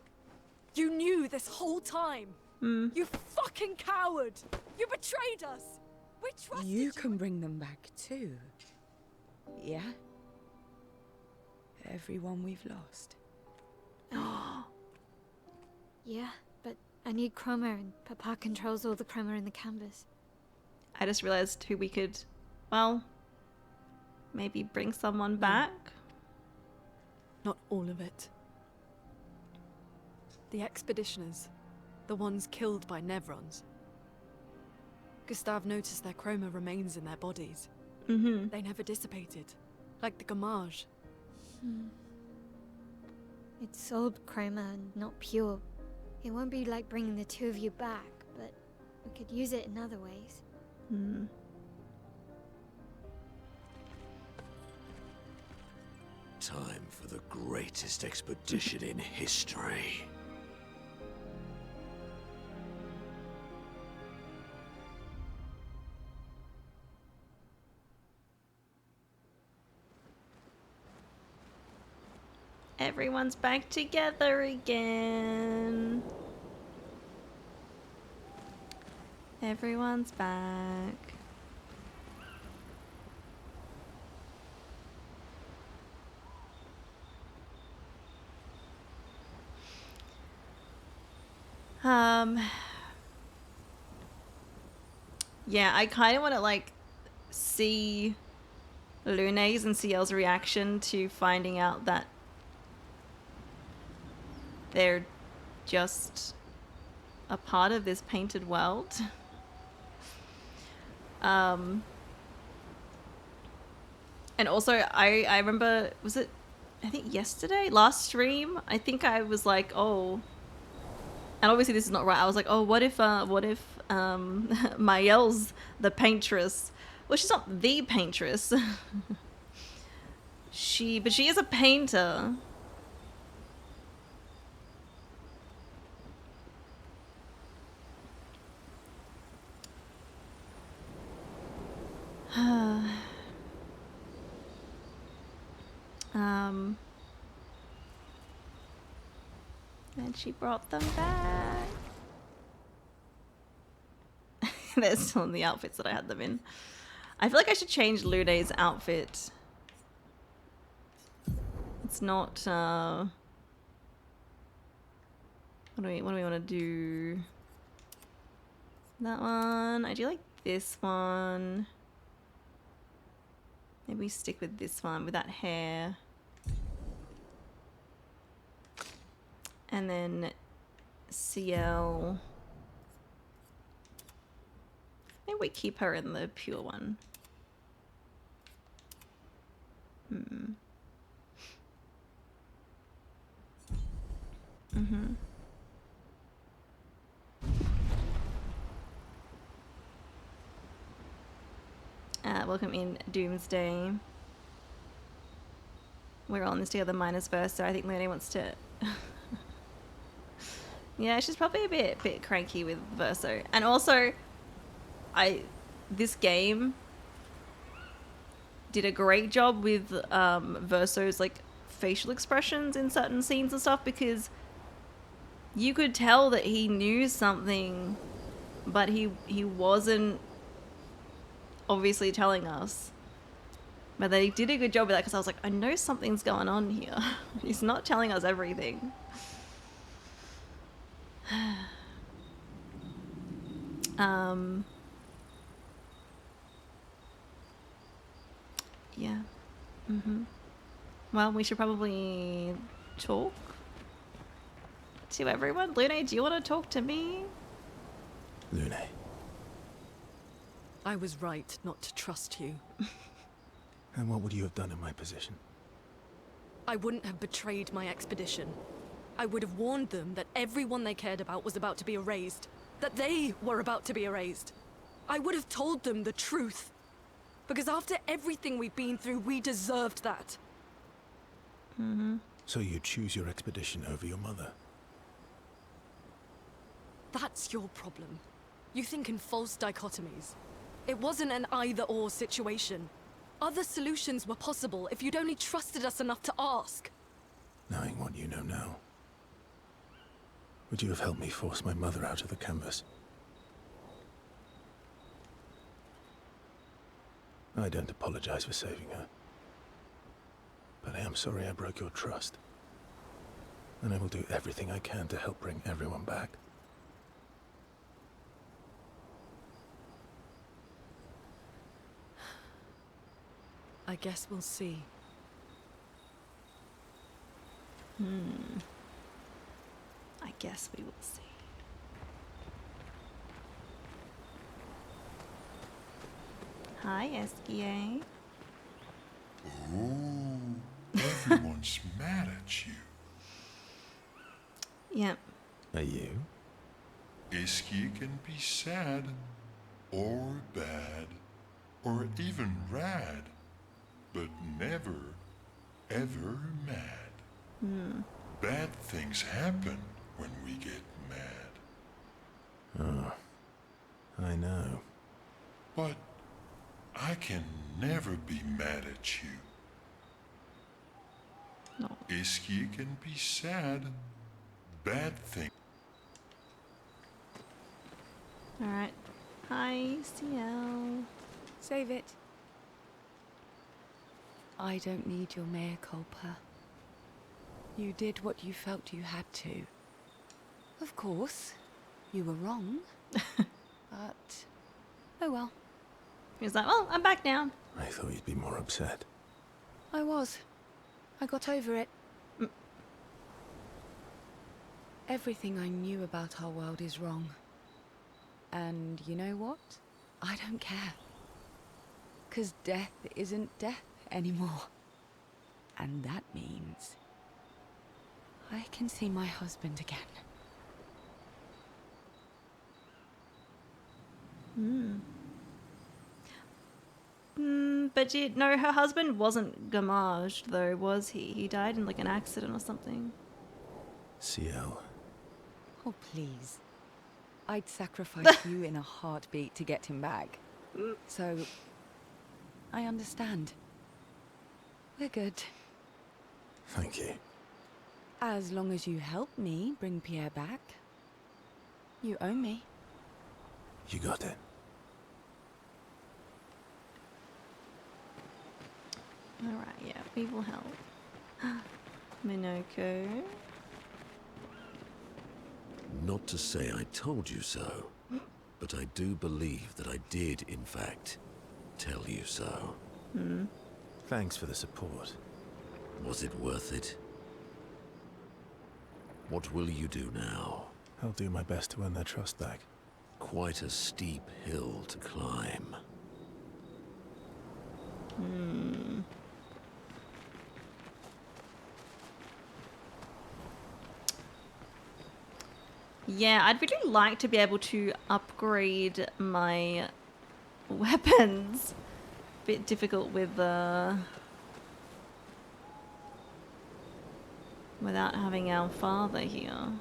knew this whole time? You fucking coward! You betrayed us! We trusted you! You can bring them back too. Yeah? Everyone we've lost. Yeah, but I need chroma and Papa controls all the chroma in the canvas. I just realized who we could, well, maybe bring someone back. Not all of it. The expeditioners. The ones killed by Nevrons. Gustav noticed their chroma remains in their bodies. Mm-hmm. They never dissipated. Like the gamage. It's sold chroma and not pure. It won't be like bringing the two of you back, but we could use it in other ways. Time for the greatest expedition in history. Everyone's back together again. Everyone's back. Yeah, I kind of want to like see Lune's and CL's reaction to finding out that they're just a part of this painted world. And also I remember, was it, I think yesterday, last stream, I think I was like, oh, and obviously this is not right, I was like, oh, what if Mayel's the paintress? Well, she's not the paintress. But she is a painter. And she brought them back. They're still in the outfits that I had them in. I feel like I should change Lune's outfit. It's not, what do we want to do? That one. I do like this one. Maybe we stick with this one with that hair. And then CL. Maybe we keep her in the pure one. Welcome in, Doomsday. We're all in this together minus Versa. I think Luna wants to... Yeah, she's probably a bit cranky with Verso. And also, this game did a great job with Verso's like facial expressions in certain scenes and stuff, because you could tell that he knew something, but he wasn't obviously telling us. But they did a good job with that, because I was like, I know something's going on here. He's not telling us everything. Yeah. Well, we should probably talk to everyone. Lune, do you want to talk to me? Lune. I was right not to trust you. And what would you have done in my position? I wouldn't have betrayed my expedition. I would have warned them that everyone they cared about was about to be erased. That they were about to be erased. I would have told them the truth. Because after everything we've been through, we deserved that. So you choose your expedition over your mother? That's your problem. You think in false dichotomies. It wasn't an either-or situation. Other solutions were possible if you'd only trusted us enough to ask. Knowing what you know now, would you have helped me force my mother out of the canvas? I don't apologize for saving her. But I am sorry I broke your trust. And I will do everything I can to help bring everyone back. I guess we'll see. I guess we will see. Hi, SKA. Oh, everyone's mad at you. Yep. Are you? Isky can be sad, or bad, or even rad, but never, ever mad. Bad things happen when we get mad. Oh, I know. But I can never be mad at you. No. Isky can be sad, bad things. Alright. Hi, CL. Save it. I don't need your mea culpa. You did what you felt you had to. Of course, you were wrong. But, oh well. He was like, well, I'm back now. I thought you'd be more upset. I was. I got over it. Everything I knew about our world is wrong. And you know what? I don't care. 'Cause death isn't death anymore. And that means I can see my husband again. But no, her husband wasn't gamaged, though, was he? He died in like an accident or something. CL. Oh, please. I'd sacrifice you in a heartbeat to get him back. So, I understand. We're good. Thank you. As long as you help me bring Pierre back. You owe me. You got it. Alright, yeah, we will help. Minoko. Not to say I told you so, but I do believe that I did, in fact, tell you so. Thanks for the support. Was it worth it? What will you do now? I'll do my best to earn their trust back. Quite a steep hill to climb. Yeah, I'd really like to be able to upgrade my weapons. Bit difficult with without having our father here.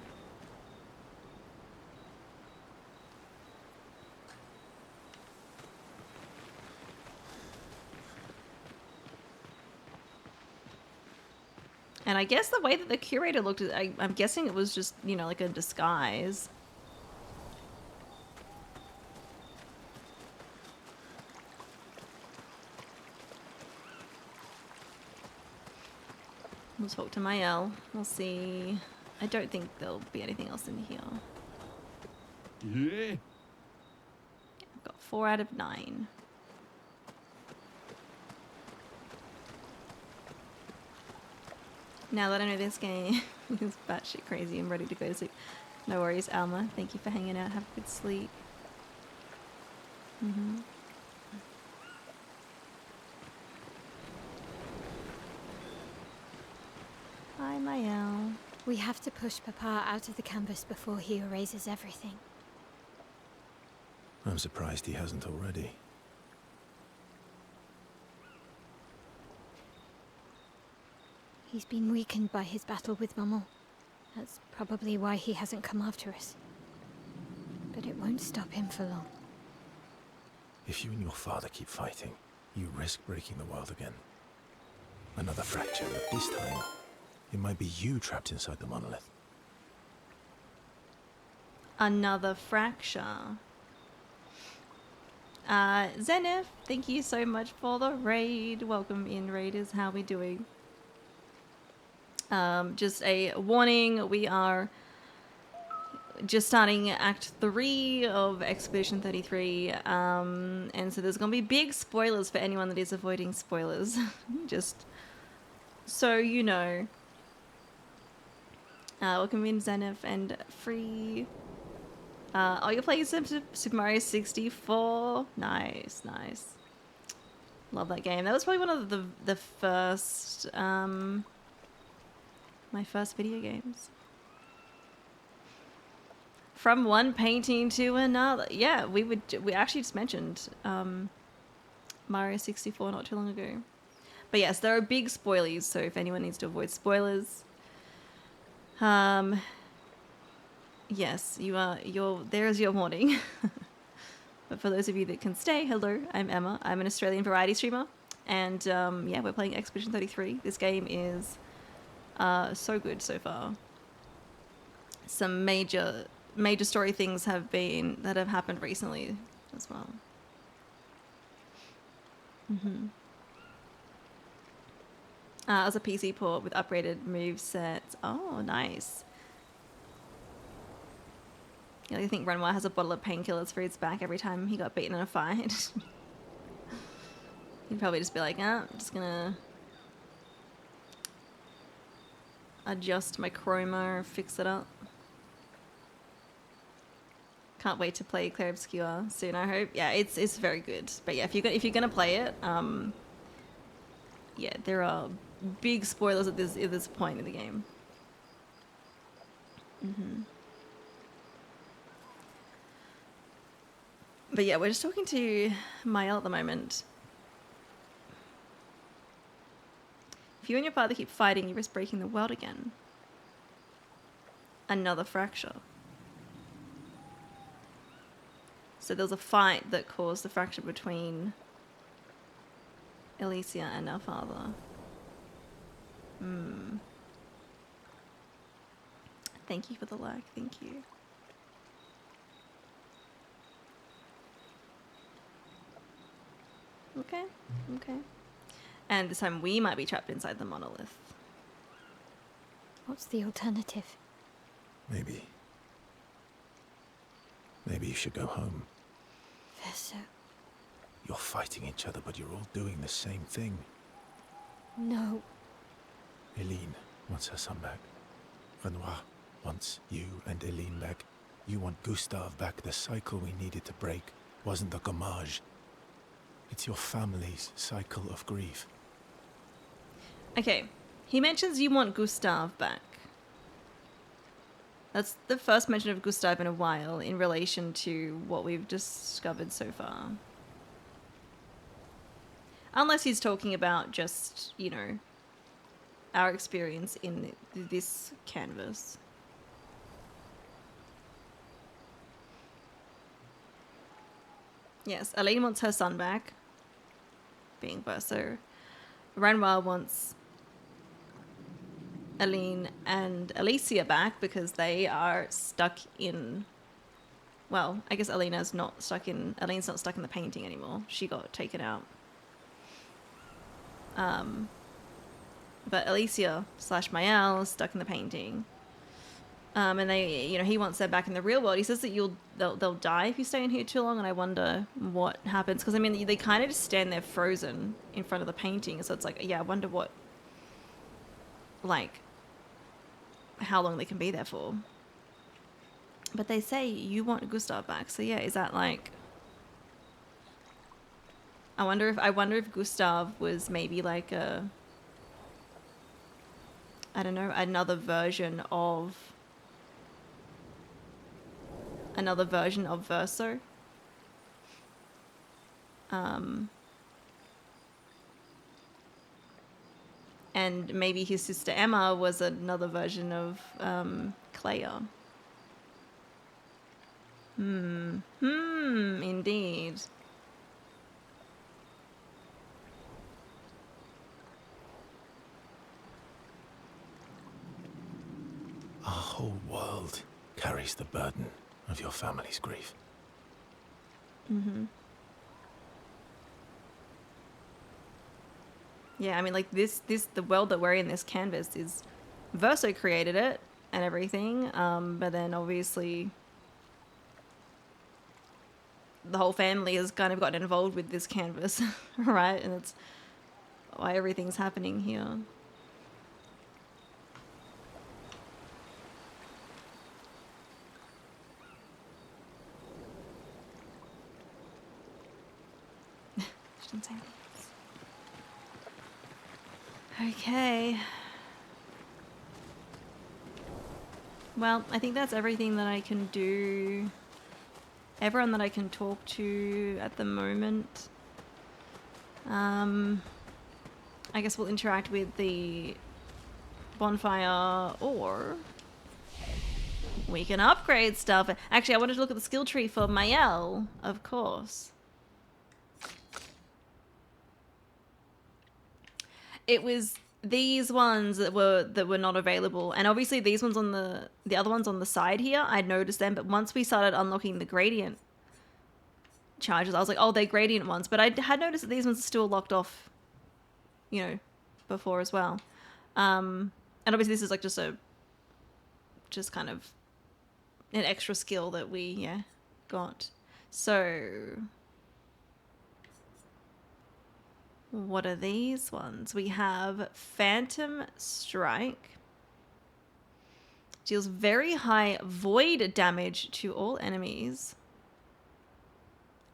And I guess the way that the curator looked at it, I'm guessing it was just, you know, like a disguise. We'll talk to Mael. We'll see. I don't think there'll be anything else in here. Yeah. I've got 4 out of 9. Now that I know this game is batshit crazy, I'm ready to go to sleep. No worries, Alma. Thank you for hanging out. Have a good sleep. We have to push Papa out of the canvas before he erases everything. I'm surprised he hasn't already. He's been weakened by his battle with Maman. That's probably why he hasn't come after us. But it won't stop him for long. If you and your father keep fighting, you risk breaking the world again. Another fracture, but this time, it might be you trapped inside the monolith. Another fracture. Zenith, thank you so much for the raid. Welcome in, raiders. How we doing? Just a warning, we are just starting Act 3 of Expedition 33, and so there's gonna be big spoilers for anyone that is avoiding spoilers. Just so you know. Welcome in, Zenith and Free. Oh, you're playing Super Mario 64? Nice, nice. Love that game. That was probably one of the first, my first video games. From one painting to another. Yeah, we actually just mentioned Mario 64 not too long ago. But yes, there are big spoilies, so if anyone needs to avoid spoilers, yes, there's your warning. But for those of you that can stay, hello, I'm Emma. I'm an Australian variety streamer, and yeah, we're playing Expedition 33. This game is so good so far. Some major story things have happened recently as well. As a PC port with upgraded move sets. Oh, nice. Yeah, I think Renoir has a bottle of painkillers for his back every time he got beaten in a fight. He'd probably just be like, I'm just gonna adjust my chroma or fix it up. Can't wait to play Clair Obscur soon, I hope. Yeah, it's very good. But yeah, if you're gonna play it, yeah, there are big spoilers at this point in the game. But yeah, we're just talking to Mael at the moment. If you and your father keep fighting, you risk breaking the world again. Another fracture. So there was a fight that caused the fracture between Alicia and our father. Thank you for the like, thank you. Okay, okay. And this time we might be trapped inside the monolith. What's the alternative? Maybe you should go home. Verso. You're fighting each other, but you're all doing the same thing. No. Eileen wants her son back. Renoir wants you and Eileen back. You want Gustave back. The cycle we needed to break wasn't the gommage. It's your family's cycle of grief. Okay, he mentions you want Gustave back. That's the first mention of Gustave in a while in relation to what we've discovered so far. Unless he's talking about just, you know, our experience in this canvas. Yes, Eileen wants her son back, being Verso. Renoir wants Eileen and Alicia back because they are stuck in... Well, I guess Alina's not stuck in... Eileen's not stuck in the painting anymore. She got taken out. But Alicia / Mael is stuck in the painting. And they, you know, he wants them back in the real world. He says that they'll die if you stay in here too long, and I wonder what happens. Because, I mean, they kind of just stand there frozen in front of the painting. So it's like, yeah, I wonder what... Like, how long they can be there for. But they say you want Gustave back. So, yeah, is that like... I wonder if Gustave was maybe like a I don't know, another version of Verso. And maybe his sister Emma was another version of Clair. Indeed. Our whole world carries the burden of your family's grief. Yeah, I mean, like the world that we're in, this canvas is Verso created it and everything, but then obviously the whole family has kind of gotten involved with this canvas, right? And that's why everything's happening here. Shouldn't say anything else. Okay. Well, I think that's everything that I can do. Everyone that I can talk to at the moment. I guess we'll interact with the bonfire, or we can upgrade stuff. Actually, I wanted to look at the skill tree for Mael, of course. It was these ones that were not available, and obviously these ones on the other ones on the side here, I'd noticed them, but once we started unlocking the gradient charges, I was like, oh, they're gradient ones, but I had noticed that these ones are still locked off, you know, before as well. And obviously this is like just kind of an extra skill that we got. So what are these ones? We have Phantom Strike. Deals very high void damage to all enemies.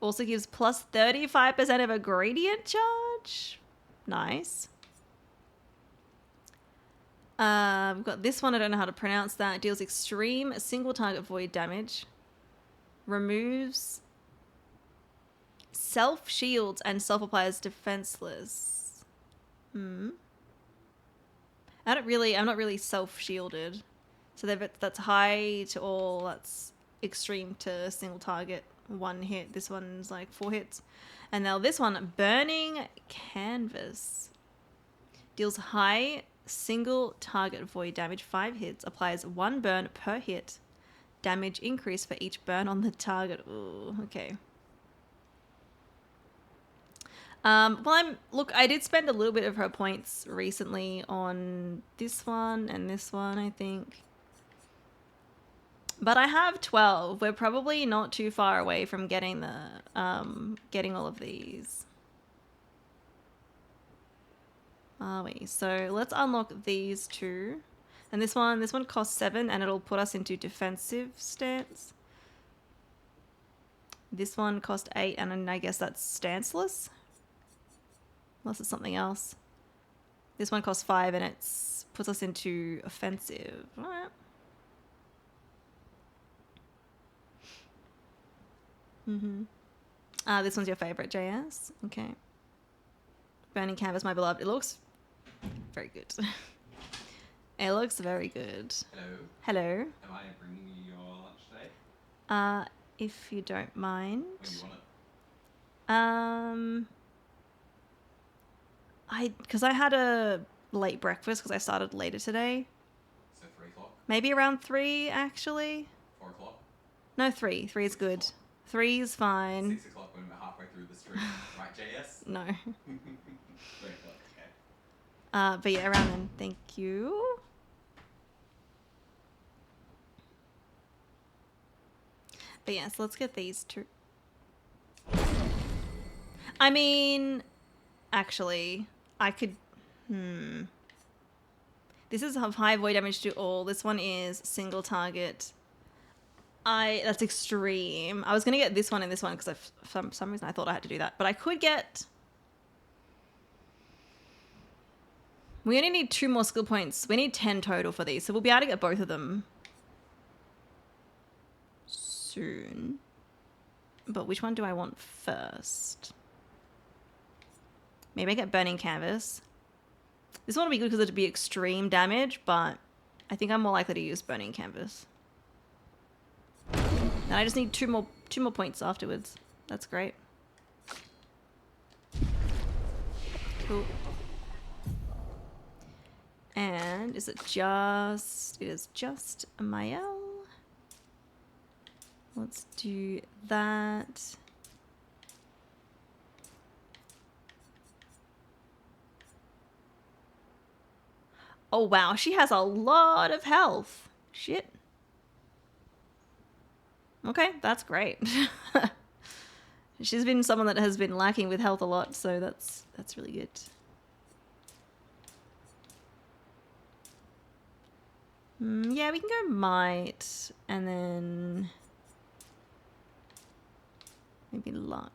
Also gives plus 35% of a gradient charge. Nice. We've got this one, I don't know how to pronounce that. It deals extreme single target void damage. Removes self shields and self applies defenseless. I'm not really self shielded. So that's high to all, that's extreme to single target, 1 hit. This one's like 4 hits. And now this one, Burning Canvas. Deals high single target void damage, 5 hits, applies 1 burn per hit. Damage increase for each burn on the target. Ooh, okay. Well, I did spend a little bit of her points recently on this one and this one, I think. But I have 12. We're probably not too far away from getting getting all of these. Are we? So let's unlock these 2. And this one costs 7 and it'll put us into defensive stance. This one cost 8 and then I guess that's stanceless. Unless it's something else. This one costs 5 and it puts us into offensive. All right. This one's your favorite, JS? Okay. Burning Canvas, my beloved. It looks very good. It looks very good. Hello. Hello. Am I bringing you your lunch today? If you don't mind. When do you want it? Because I had a late breakfast because I started later today. So 3 o'clock? Maybe around 3, actually. 4 o'clock? No, 3. 3 is good. 3 is fine. 6 o'clock when we're halfway through the stream. Right, JS? No. 3 o'clock, okay. But yeah, around then. Thank you. But yeah, so let's get these 2. I mean, actually, I could... This is high void damage to all. This one is single target. That's extreme. I was going to get this one and this one because for some reason I thought I had to do that. But I could get... We only need 2 more skill points. We need 10 total for these, so we'll be able to get both of them soon. But which one do I want first? Maybe I get Burning Canvas. This one will be good because it'll be extreme damage, but I think I'm more likely to use Burning Canvas. And I just need 2 more points afterwards. That's great. Cool. And is it just... It is just a Mael. Let's do that. Oh wow, she has a lot of health. Shit. Okay, that's great. She's been someone that has been lacking with health a lot, so that's really good. Yeah, we can go Might, and then maybe Luck.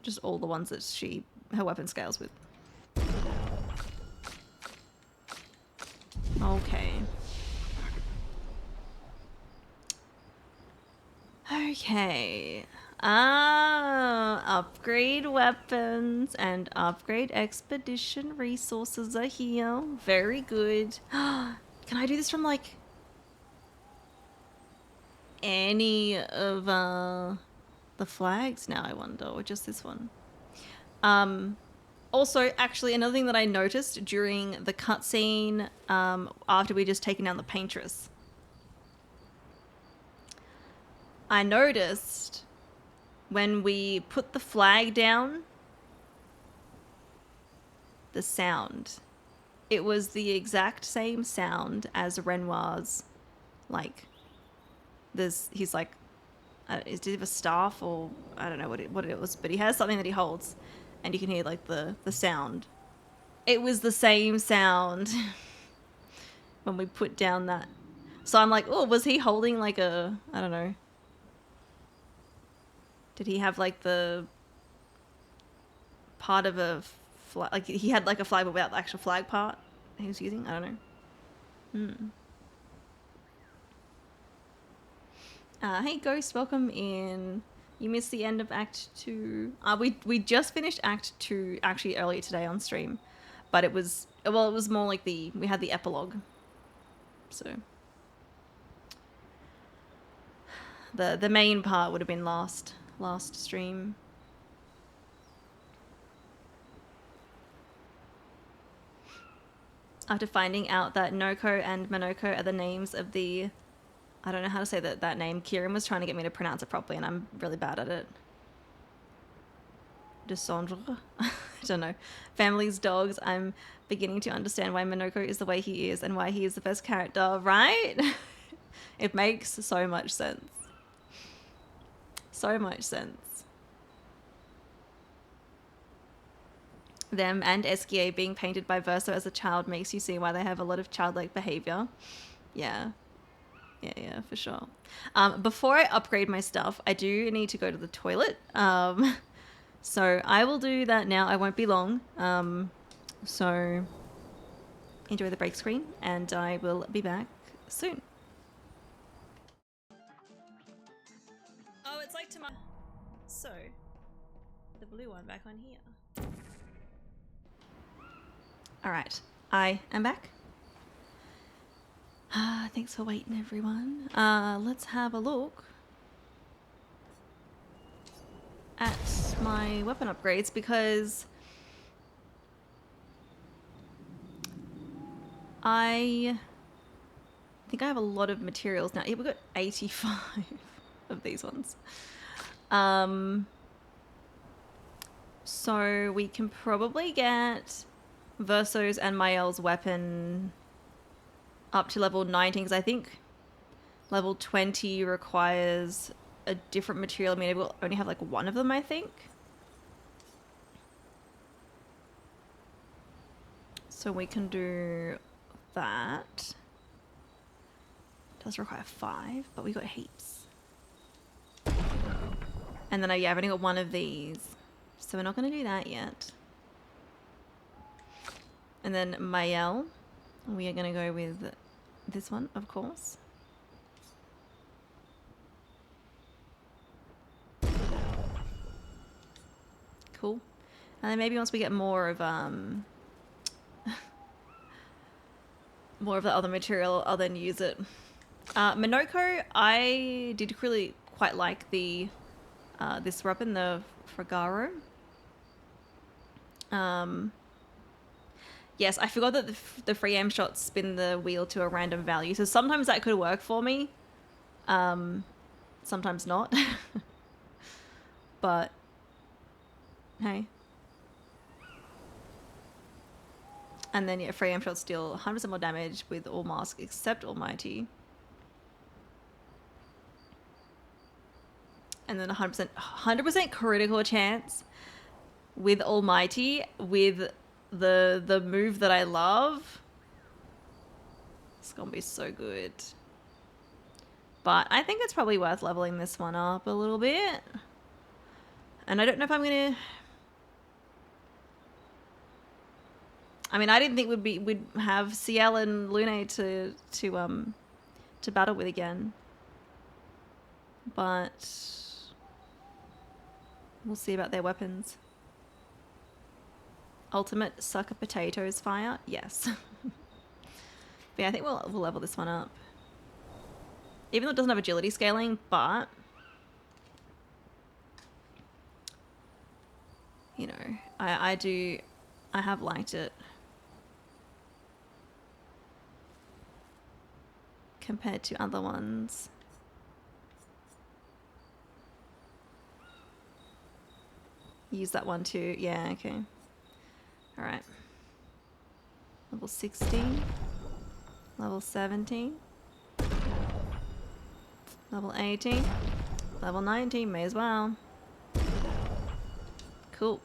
Just all the ones that her weapon scales with. Okay. Okay. Upgrade weapons and upgrade expedition resources are here. Very good. Can I do this from like any of the flags now, I wonder, or just this one? Also, actually, another thing that I noticed during the cutscene after we just taken down the paintress, I noticed when we put the flag down, the sound. It was the exact same sound as Renoir's, like, he's like, does he have a staff or, I don't know what it was, but he has something that he holds and you can hear like the sound. It was the same sound when we put down that. So I'm like, oh, was he holding like a, I don't know. Did he have like the part of a flag? Like he had like a flag but without the actual flag part he was using? I don't know. Hey Ghost, welcome in. You missed the end of Act 2. We just finished Act 2 actually earlier today on stream. But it was more like we had the epilogue. So the main part would have been last stream. After finding out that Noko and Monoko are the names of the, I don't know how to say that name. Kieran was trying to get me to pronounce it properly and I'm really bad at it. Descendre? I don't know. Family's dogs. I'm beginning to understand why Monoko is the way he is and why he is the best character, right? It makes so much sense. So much sense. Them and Esquier being painted by Verso as a child makes you see why they have a lot of childlike behavior. Yeah. Yeah, for sure. Before I upgrade my stuff, I do need to go to the toilet. So I will do that now. I won't be long. So enjoy the break screen and I will be back soon. Oh, it's like tomorrow. So, the blue one back on here. Alright, I am back. Thanks for waiting, everyone. Let's have a look at my weapon upgrades because I think I have a lot of materials now. Yeah, we've got 85 of these ones. So we can probably get Verso's and Mael's weapon up to level 19 because I think level 20 requires a different material. I mean, we'll only have like one of them, I think. So we can do that. It does require 5, but we got heaps. And then yeah, I've only got one of these. So we're not going to do that yet. And then Mael, we are going to go with this one, of course. Cool. And then maybe once we get more of more of the other material, I'll then use it. Minoko, I did really quite like the this weapon, the Fragaro. Yes, I forgot that the free aim shots spin the wheel to a random value, so sometimes that could work for me. Sometimes not. But hey. And then yeah, free aim shots deal 100% more damage with all masks except Almighty. And then 100% critical chance with Almighty with the move that I love. It's gonna be so good. But I think it's probably worth leveling this one up a little bit. And I don't know if I'm gonna... I mean, I didn't think we'd have Ciel and Lune to battle with again. But we'll see about their weapons. Ultimate sucker potatoes fire? Yes. But yeah, I think we'll level this one up. Even though it doesn't have agility scaling, but you know, I have liked it compared to other ones. Use that one too. Yeah, okay. Alright. Level 16. Level 17. Level 18. Level 19, may as well. Cool.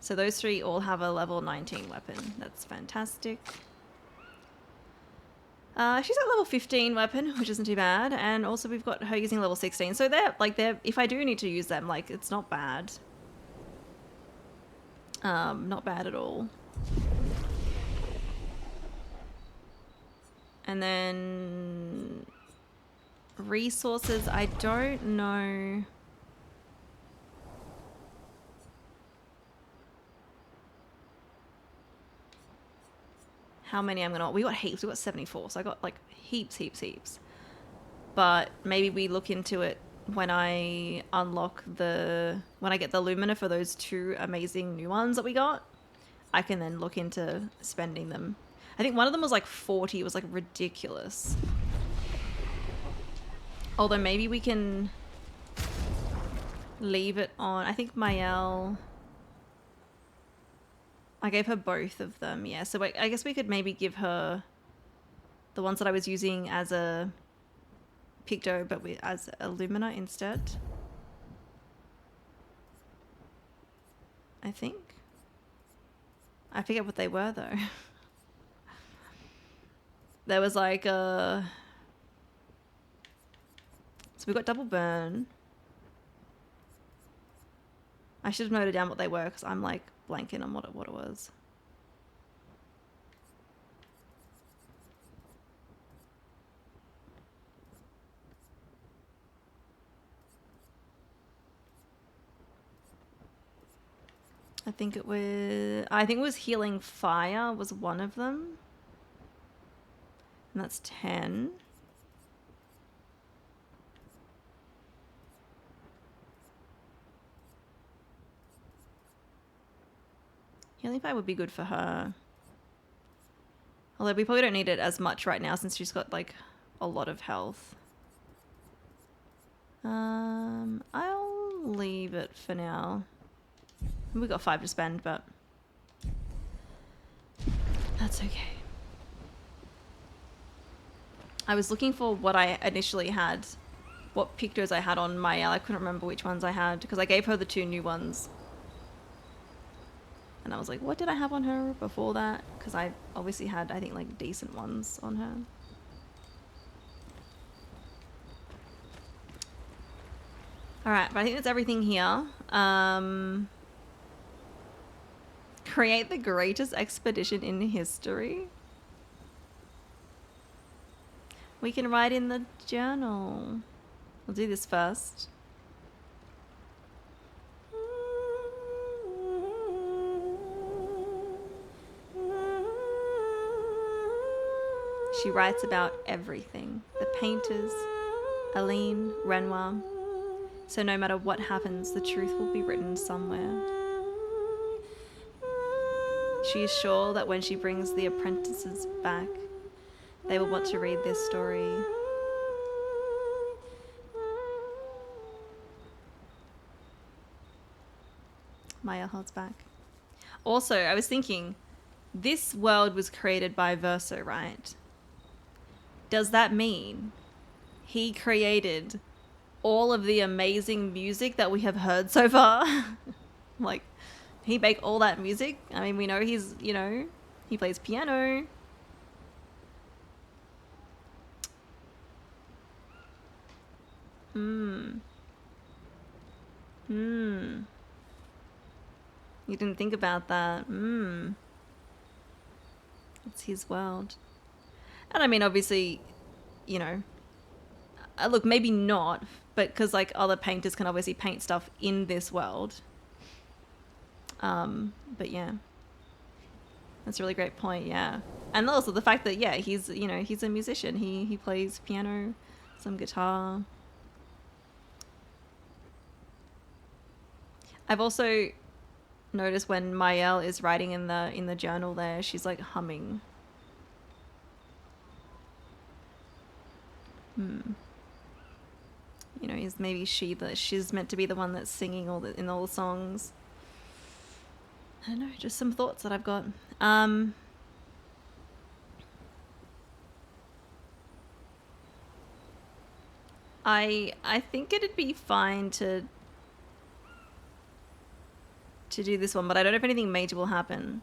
So those three all have a level 19 weapon. That's fantastic. She's got level 15 weapon, which isn't too bad. And also we've got her using level 16. So they're, if I do need to use them, like, it's not bad. Not bad at all. And then resources, I don't know. How many I'm gonna... We got heaps. We got 74. So I got like heaps. But maybe we look into it when I unlock when I get the Lumina for those 2 amazing new ones that we got. I can then look into spending them. I think one of them was like 40. It was like ridiculous. Although maybe we can leave it on. I think Mael... I gave her both of them, yeah. So I guess we could maybe give her the ones that I was using as a Picto, but as a Lumina instead. I think. I forget what they were though. There was like a... So we got double burn. I should have noted down what they were because I'm like blanking on what it was. I think it was healing fire was one of them. And that's 10. Healing fire would be good for her. Although we probably don't need it as much right now since she's got like a lot of health. I'll leave it for now. We got 5 to spend, but that's okay. I was looking for what I initially had, what Pictos I had on Mael. I couldn't remember which ones I had because I gave her the 2 new ones. And I was like, what did I have on her before that? Because I obviously had, I think, like decent ones on her. Alright, but I think that's everything here. Create the greatest expedition in history. We can write in the journal. We'll do this first. She writes about everything. The painters, Aline, Renoir. So no matter what happens, the truth will be written somewhere. She is sure that when she brings the apprentices back, they will want to read this story. Maya holds back. Also, I was thinking, this world was created by Verso, right? Does that mean he created all of the amazing music that we have heard so far? Like, he make all that music? I mean, we know he's, you know, he plays piano. You didn't think about that. It's his world. And I mean, obviously, you know, look, maybe not, but because like other painters can obviously paint stuff in this world. But yeah, that's a really great point. Yeah. And also the fact that, yeah, he's, you know, he's a musician. He plays piano, some guitar. I've also noticed when Mayel is writing in the journal there, she's like humming. You know, is maybe she's meant to be the one that's singing in all the songs. I don't know, just some thoughts that I've got. I think it'd be fine to do this one, but I don't know if anything major will happen.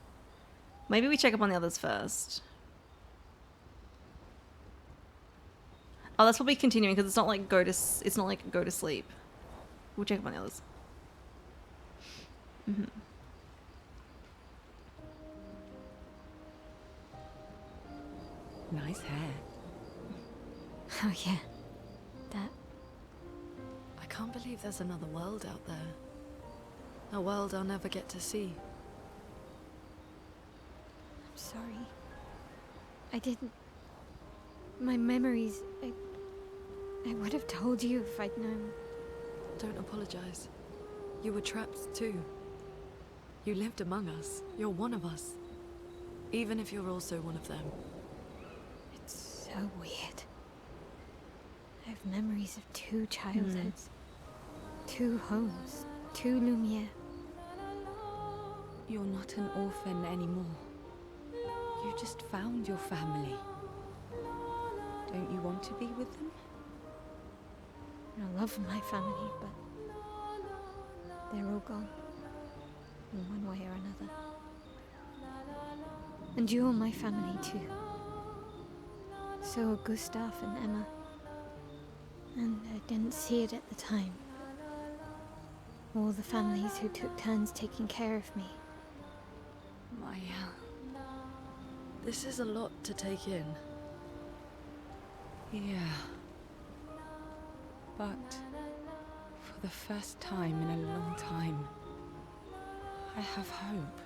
Maybe we check up on the others first. Oh, that's probably continuing because it's not like go to sleep. We'll check up on the others. Nice hair. Oh yeah, that. I can't believe there's another world out there. A world I'll never get to see. I'm sorry. I didn't. My memories. I would have told you if I'd known. Don't apologize. You were trapped too. You lived among us. You're one of us. Even if you're also one of them. It's so weird. I have memories of 2 childhoods. 2 homes. 2 Lumiere. You're not an orphan anymore. You just found your family. Don't you want to be with them? I love my family, but they're all gone. In one way or another. And you're my family too. So are Gustav and Emma. And I didn't see it at the time. All the families who took turns taking care of me. Maya. This is a lot to take in. Yeah. But for the first time in a long time, I have hope.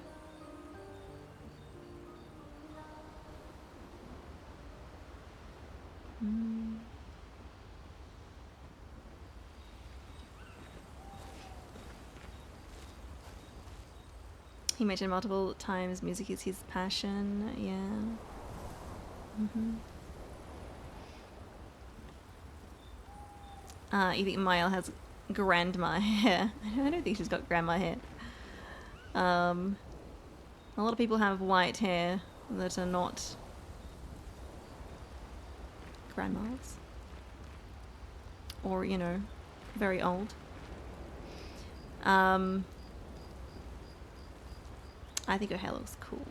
He mentioned multiple times music is his passion. Yeah. You think Mayel has grandma hair? I don't think she's got grandma hair. A lot of people have white hair that are not grandmas. Or, you know, very old. I think her hair looks cool.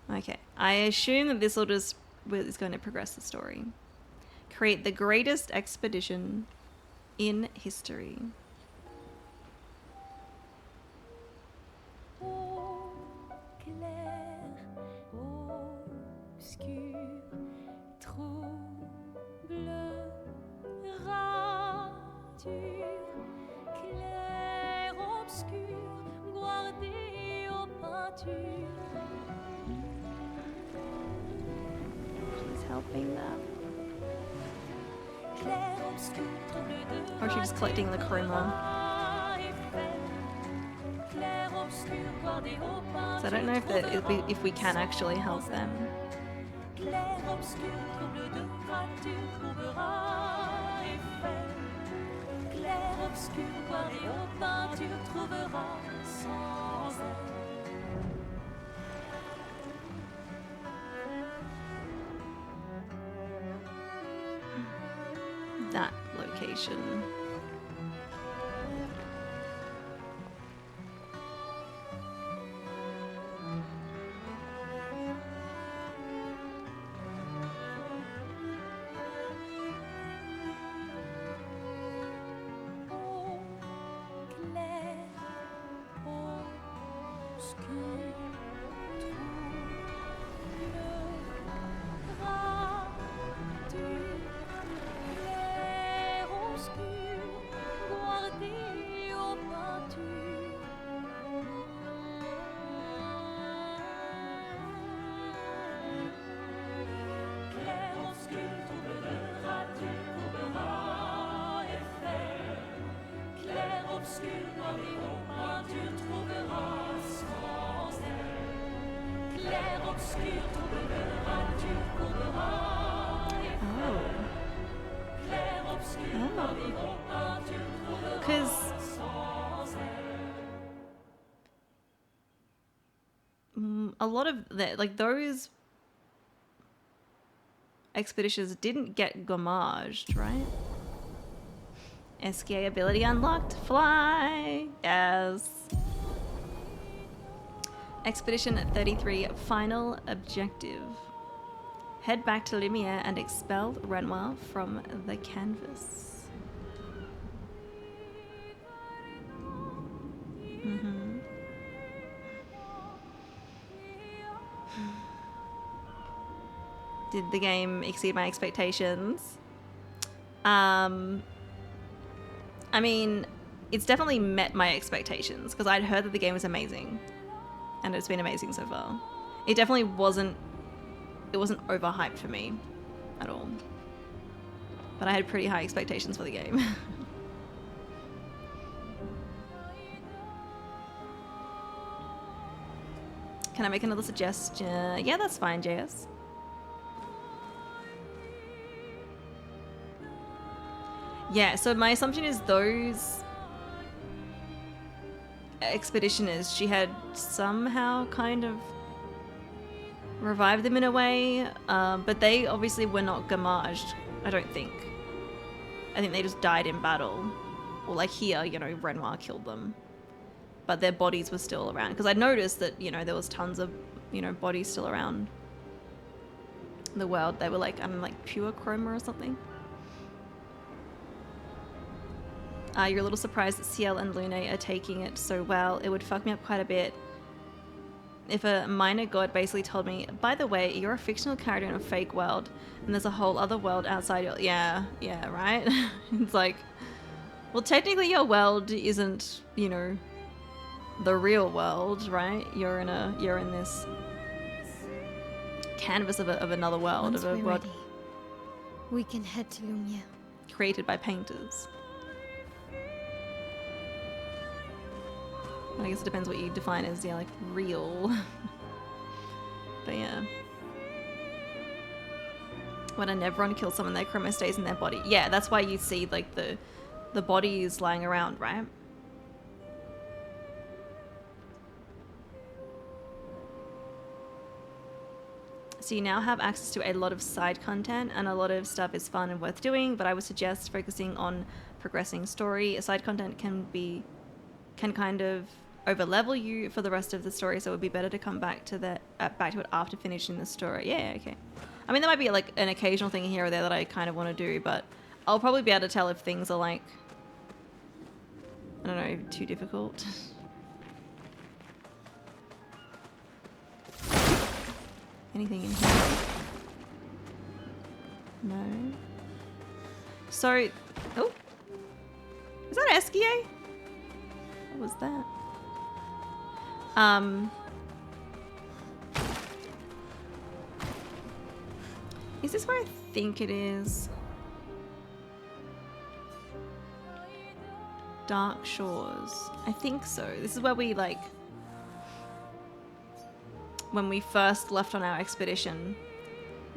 Okay, I assume that this will just is going to progress the story. Create the greatest expedition in history. Clair obscur, trouble-rature, clair obscur, guardé aux peintures. She's helping them. Clair obscur, trouble de Or is she just collecting the chroma? Clair obscur, guardé aux peintures. So I don't know if we can actually help them. Clair obscur, trouble de rature, trouvera effet. Clair obscur, guardé aux peintures, trouvera sans elle. That location. Because a lot of those expeditions didn't get gommaged, right? SKA ability unlocked. Fly. Yes. Expedition 33 final objective. Head back to Lumiere and expel Renoir from the canvas. Did the game exceed my expectations? I mean, it's definitely met my expectations because I'd heard that the game was amazing, and it's been amazing so far. It definitely wasn't overhyped for me at all, but I had pretty high expectations for the game. Can I make another suggestion? Yeah, that's fine, JS. Yeah, so my assumption is those expeditioners, she had somehow kind of revived them in a way, but they obviously were not gommaged, I don't think. I think they just died in battle. Or like here, you know, Renoir killed them. But their bodies were still around. Because I noticed that, you know, there was tons of, you know, bodies still around the world. They were like, I don't know, like pure chroma or something. You're a little surprised that Ciel and Lune are taking it so well. It would fuck me up quite a bit if a minor god basically told me, by the way, you're a fictional character in a fake world, and there's a whole other world outside your... Yeah, right? It's like, well, technically your world isn't, you know, the real world, right? You're in this canvas of another world. Once of a we're world ready, we can head to Lumiere. created by painters. I guess it depends what you define as, yeah, like real. But yeah. When a Nevron kills someone, their chroma stays in their body. Yeah, that's why you see like the bodies lying around, right? So you now have access to a lot of side content, and a lot of stuff is fun and worth doing, but I would suggest focusing on progressing story. Side content can kind of over-level you for the rest of the story, so it would be better to come back to it after finishing the story. Yeah, okay. I mean, there might be like an occasional thing here or there that I kind of want to do, but I'll probably be able to tell if things are like, I don't know, too difficult. anything in here? No. So, oh, is that Esquier? What was that? Is this where I think it is? Dark Shores. I think so. This is where we, like, when we first left on our expedition,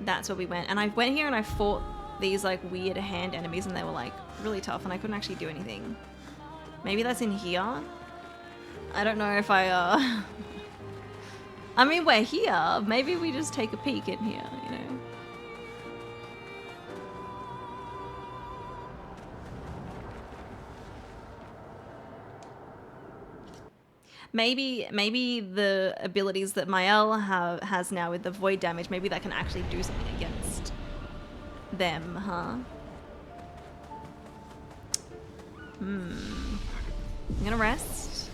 that's where we went. And I went here and I fought these, like, weird hand enemies, and they were, like, really tough, and I couldn't actually do anything. Maybe that's in here? I don't know if I, I mean, we're here. Maybe we just take a peek in here, you know? Maybe the abilities that Mael has now with the void damage, maybe that can actually do something against them, huh? I'm gonna rest.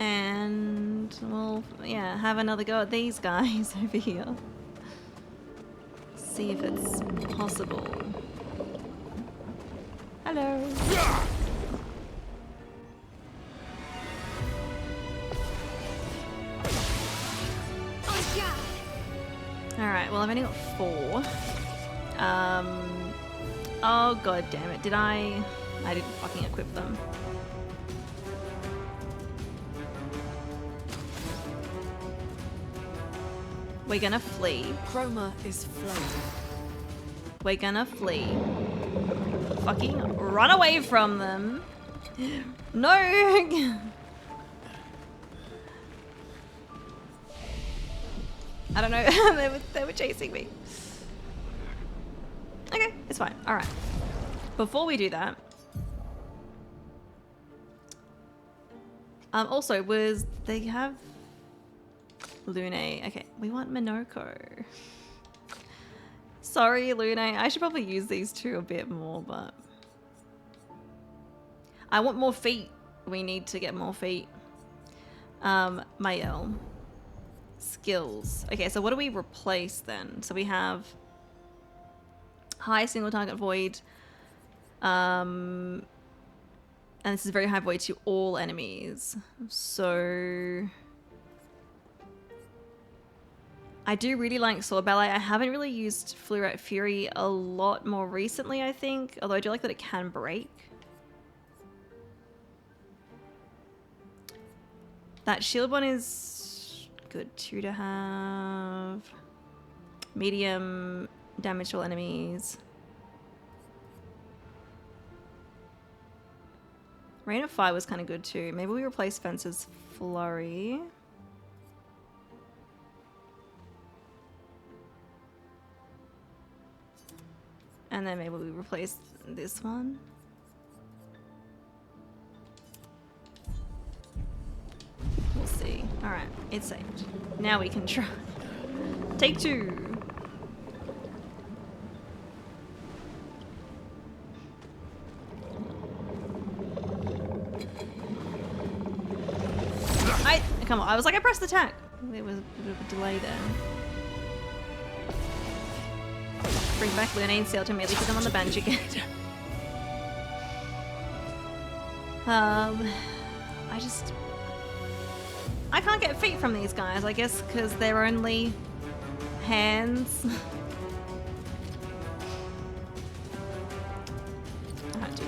And we'll, yeah, have another go at these guys over here. See if it's possible. Hello. Alright, well I've only got 4. Oh god damn it, I didn't fucking equip them. We're gonna flee. Chroma is floating. We're gonna flee. Fucking run away from them. No! I don't know. they were chasing me. Okay, it's fine. All right. Before we do that, also they have Lune? Okay, we want Minoko. Sorry, Lune. I should probably use these two a bit more, but I want more feet. We need to get more feet. Mael. Skills. Okay, so what do we replace then? So we have high single target void. And this is very high void to all enemies. So I do really like Sword Ballet. I haven't really used Fluorite Fury a lot more recently, I think. Although I do like that it can break. That shield one is good too to have. Medium damage to all enemies. Rain of Fire was kind of good too. Maybe we replace Fence's Flurry. And then maybe we replace this one. We'll see. Alright, it's saved. Now we can try. Take 2. Come on, I was like, I pressed attack. There was a bit of a delay there. Bring back Lune and Sail to immediately put them on the bench again. I can't get feet from these guys, I guess, because they're only hands. I had to.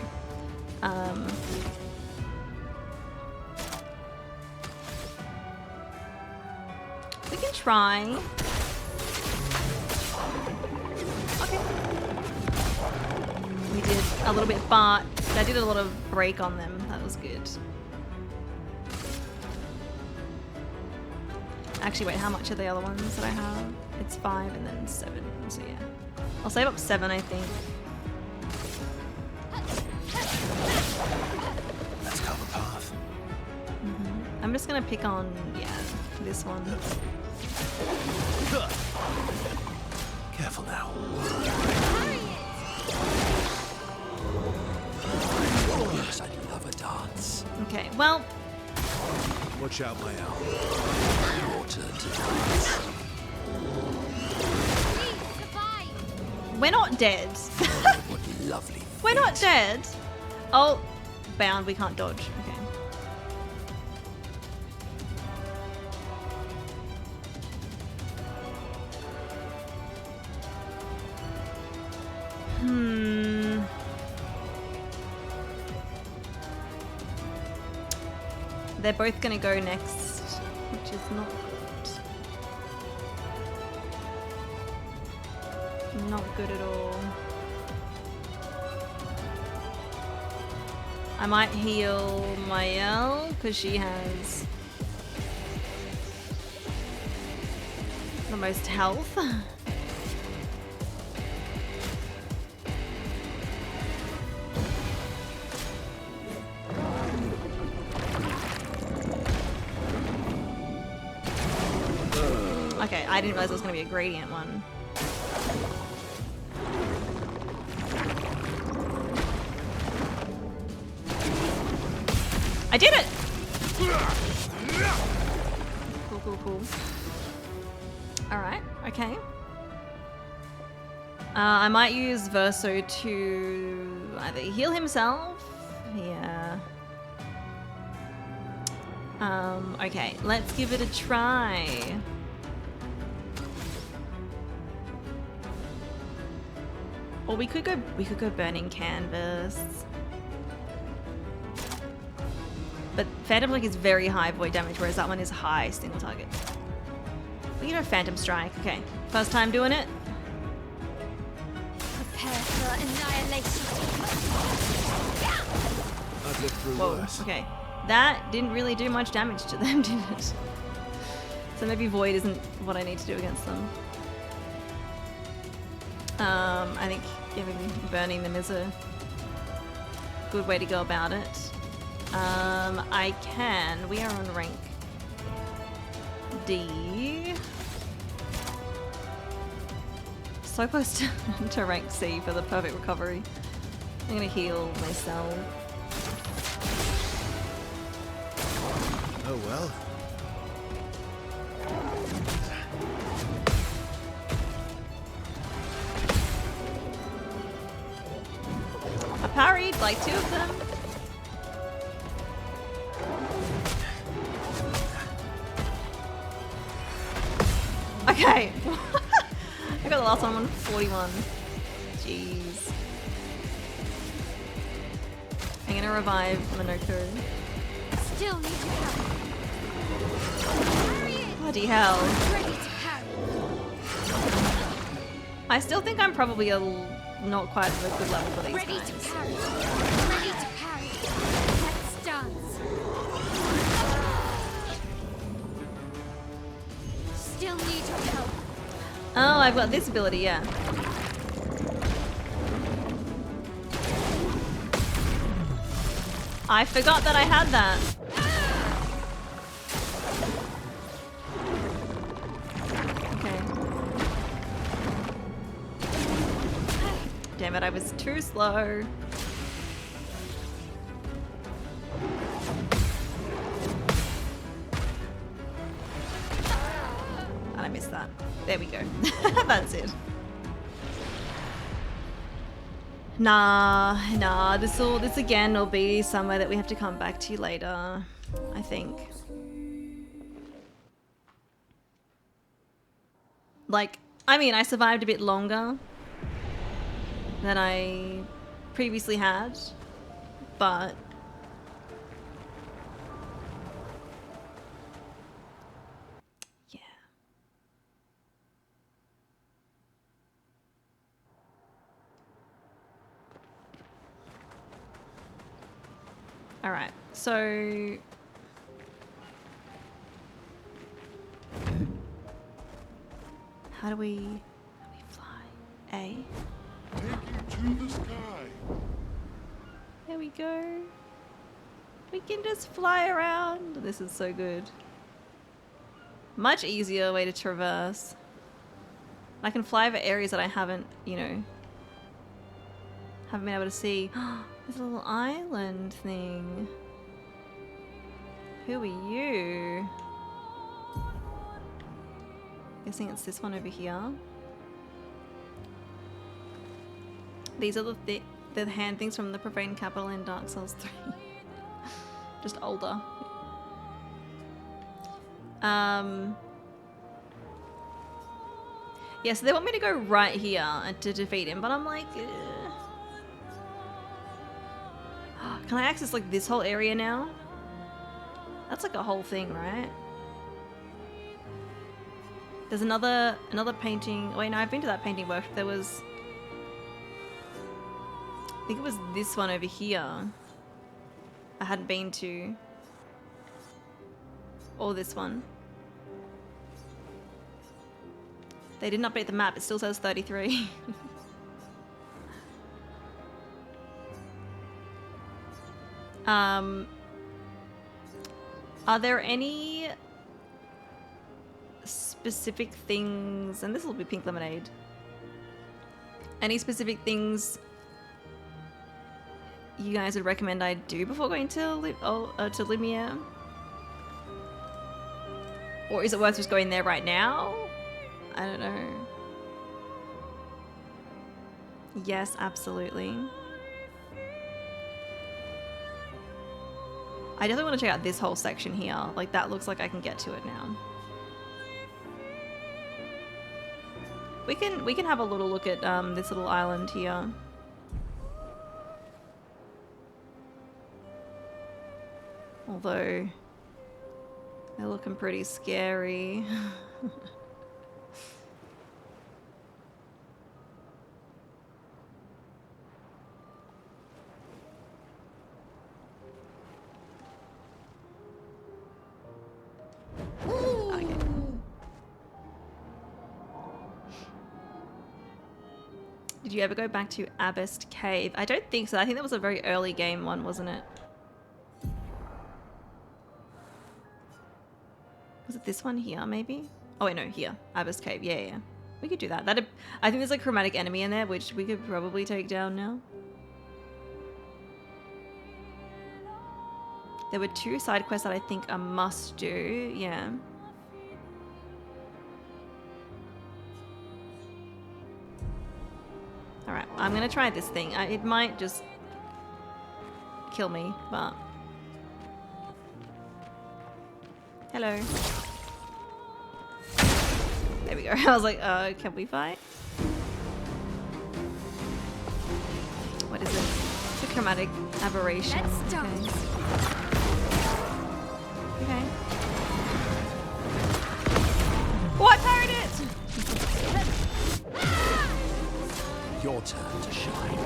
We can try. Okay. We did a little bit, but I did a lot of break on them. That was good. Actually, wait, how much are the other ones that I have? It's 5 and then 7, so yeah. I'll save up 7, I think. Let's cover path. I'm just gonna pick on, yeah, this one. Careful now. Yes, I love a dance. Okay, well. Watch out, my owl. closer to peace. We're not dead. What lovely We're not dead. Oh, bound. We can't dodge. Okay. They're both gonna go next, which is not good. Not good at all. I might heal Mael because she has the most health. Okay, I didn't realize it was going to be a gradient one. I did it! Cool, cool, cool. Alright, okay. I might use Verso to either heal himself. Yeah. Okay, let's give it a try. Or we could go burning canvas. But Phantom Blink is very high void damage, whereas that one is high single target. We can go Phantom Strike. Okay, first time doing it. Prepare for annihilation. I've lived through Whoa, worse. okay. That didn't really do much damage to them, did it? So maybe void isn't what I need to do against them. I think burning them is a good way to go about it. We are on rank D. So close to rank C for the perfect recovery. I'm gonna heal myself. Oh well. I parried like 2 of them. Okay. I got the last one on 41. Jeez. I'm gonna revive Monoko. Still need your help. Bloody hell. Ready to carry. I still think I'm probably not quite at a good level for these Ready guys. to carry. Ready to carry. Let's dance. Still need your help. Oh, I've got this ability, yeah. I forgot that I had that. Okay. Damn it, I was too slow. And I missed that. There we go. That's it. Nah, this again will be somewhere that we have to come back to later, I think. Like, I mean, I survived a bit longer than I previously had, but yeah. All right, so how do we fly? A. Take you to the sky. There we go. We can just fly around. This is so good. Much easier way to traverse. I can fly over areas that I haven't, haven't been able to see. There's a little island thing. Who are you? Guessing it's this one over here. These are the hand things from the Profane Capital in Dark Souls 3. Just older. Yeah, so they want me to go right here and to defeat him, but I'm like, can I access like this whole area now? That's like a whole thing, right? There's another painting. Wait, no, I've been to that painting workshop. There was, I think it was this one over here. I hadn't been to. Or this one. They didn't update the map. It still says 33. Are there any specific things, and this will be pink lemonade, any specific things you guys would recommend I do before going to Lumiere? Or is it worth just going there right now? I don't know. Yes, absolutely. I definitely want to check out this whole section here. Like, that looks like I can get to it now. We can have a little look at this little island here. Although they're looking pretty scary. Okay. Did you ever go back to Abyss Cave? I don't think so. I think that was a very early game one, wasn't it? Was it this one here, maybe? Oh wait, no, here. Abyss Cave. Yeah, yeah. We could do that. I think there's a chromatic enemy in there, which we could probably take down now. There were 2 side quests that I think are must do. Yeah. Alright, I'm gonna try this thing. It might just kill me, but... Hello. There we go. I was like, can we fight? What is it? It's a chromatic aberration. Let's start. Okay. What? Tired it! Your turn to shine.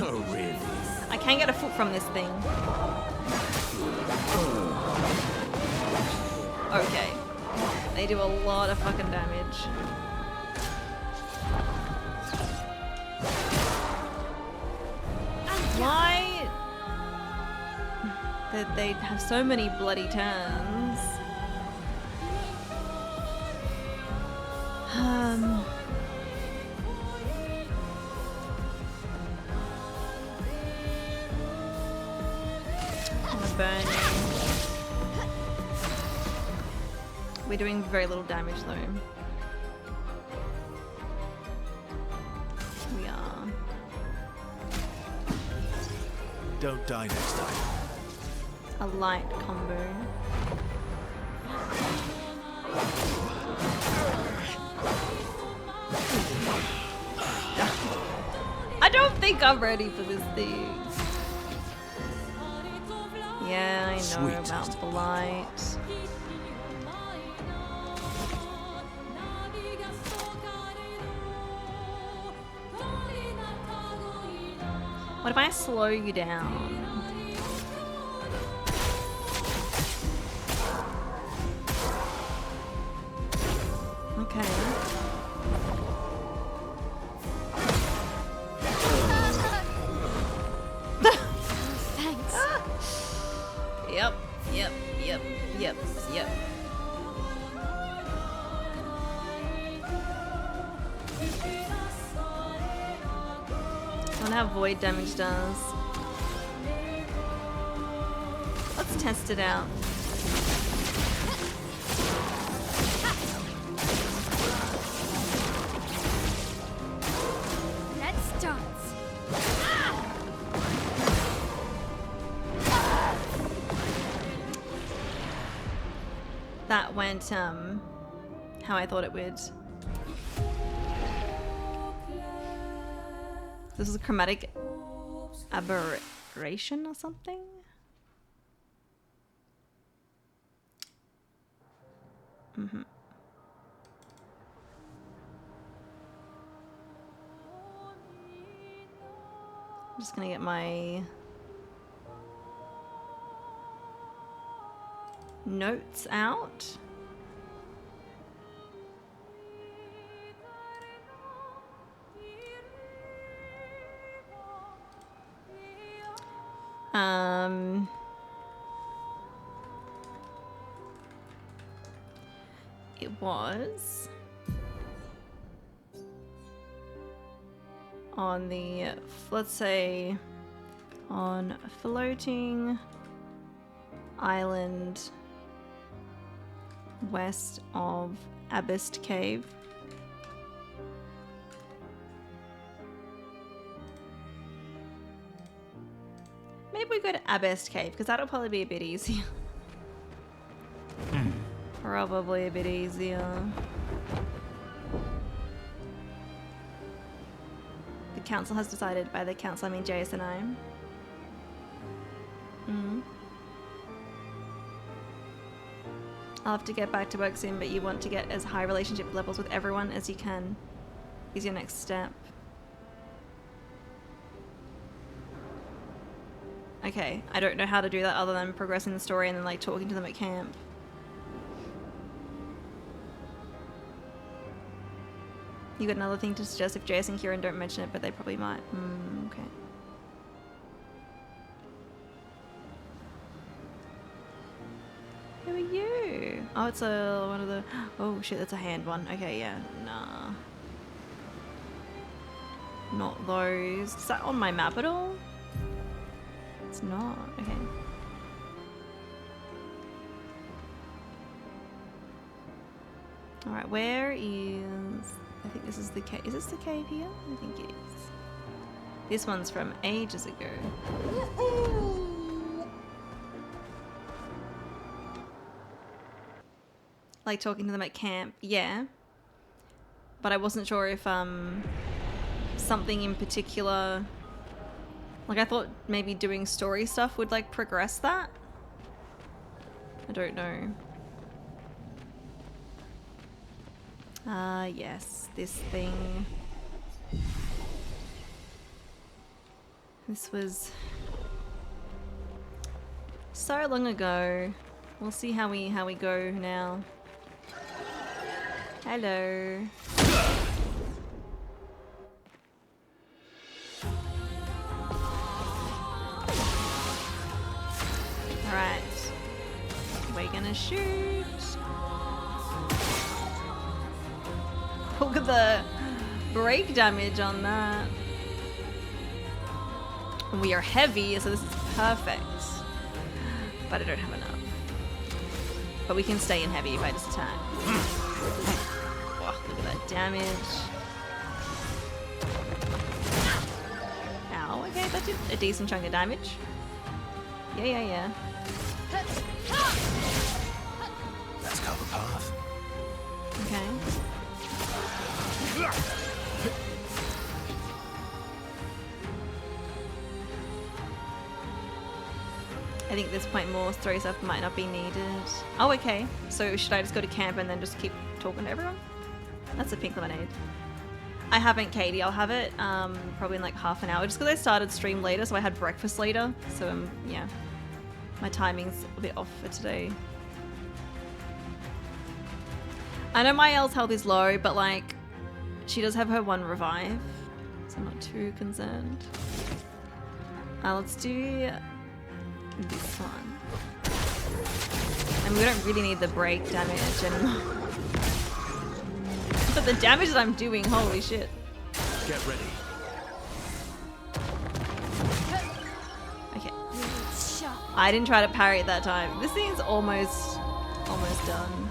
Oh, really? I can't get a foot from this thing. Okay. They do a lot of fucking damage. Why? They have so many bloody turns. Burning. We're doing very little damage though. We are. Don't die next time. A light combo. I don't think I'm ready for this thing. Yeah, I know about blight. What if I slow you down? Okay. Thanks. Yep. I wonder how void damage does. Let's test it out. went how I thought it would. This is a chromatic aberration or something? Mm-hmm. I'm just gonna get my notes out. It was on the, let's say, on a floating island west of Abyssed Cave. Maybe we go to Abyssed Cave, because that'll probably be a bit easier. Probably a bit easier. The council has decided. By the council, I mean JS and I. I'll have to get back to work soon, but you want to get as high relationship levels with everyone as you can. Is your next step. Okay, I don't know how to do that other than progressing the story and then like talking to them at camp. You got another thing to suggest if Jace and Kieran don't mention it, but they probably might. Okay. Who are you? Oh, it's a one of the. Oh shit, that's a hand one. Okay, yeah, nah. Not those. Is that on my map at all? It's not. Okay. All right, where is? I think this is the cave. Is this the cave here? I think it is. This one's from ages ago. Like talking to them at camp, yeah. But I wasn't sure if something in particular, like I thought maybe doing story stuff would like progress that. I don't know. Yes, this thing. This was so long ago. We'll see how we go now. Hello. Alright. We're gonna shoot. Look at the break damage on that. And we are heavy, so this is perfect. But I don't have enough. But we can stay in heavy if I just attack. Oh, look at that damage. Ow, okay, that did a decent chunk of damage. Yeah. Let's go the path. Okay. I think at this point more story stuff might not be needed. Oh, okay. So should I just go to camp and then just keep talking to everyone? That's a pink lemonade. I haven't, Katie. I'll have it probably in like half an hour, just because I started stream later, so I had breakfast later. So yeah, my timing's a bit off for today. I know my Elle's health is low, but like she does have her one revive, so I'm not too concerned. Let's do this one. And we don't really need the break damage anymore. But the damage that I'm doing, holy shit. Get ready. Okay. I didn't try to parry it that time. This thing's almost done.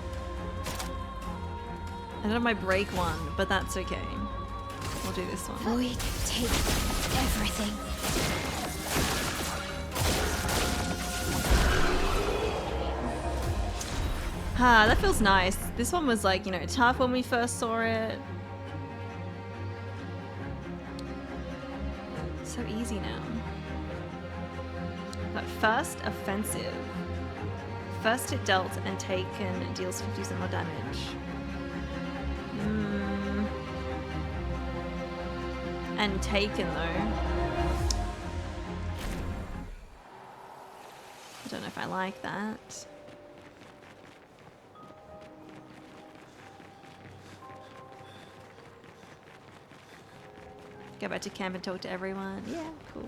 I don't have my break one, but that's okay. We'll do this one. We can take everything. Ah, that feels nice. This one was like, you know, tough when we first saw it. So easy now. But first, offensive. First hit dealt and taken deals 50% more damage. And taken though. I don't know if I like that. Go back to camp and talk to everyone. Yeah, cool.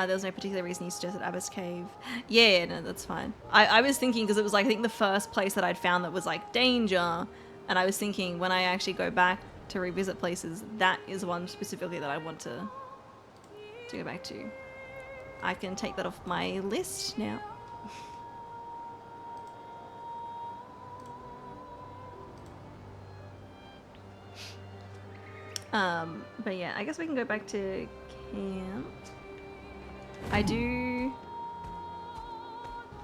There was no particular reason you suggested Abbot's Cave. Yeah, no, that's fine. I was thinking, because it was like, I think the first place that I'd found that was like danger, and I was thinking when I actually go back to revisit places, that is one specifically that I want to go back to. I can take that off my list now. But yeah, I guess we can go back to camp. I do...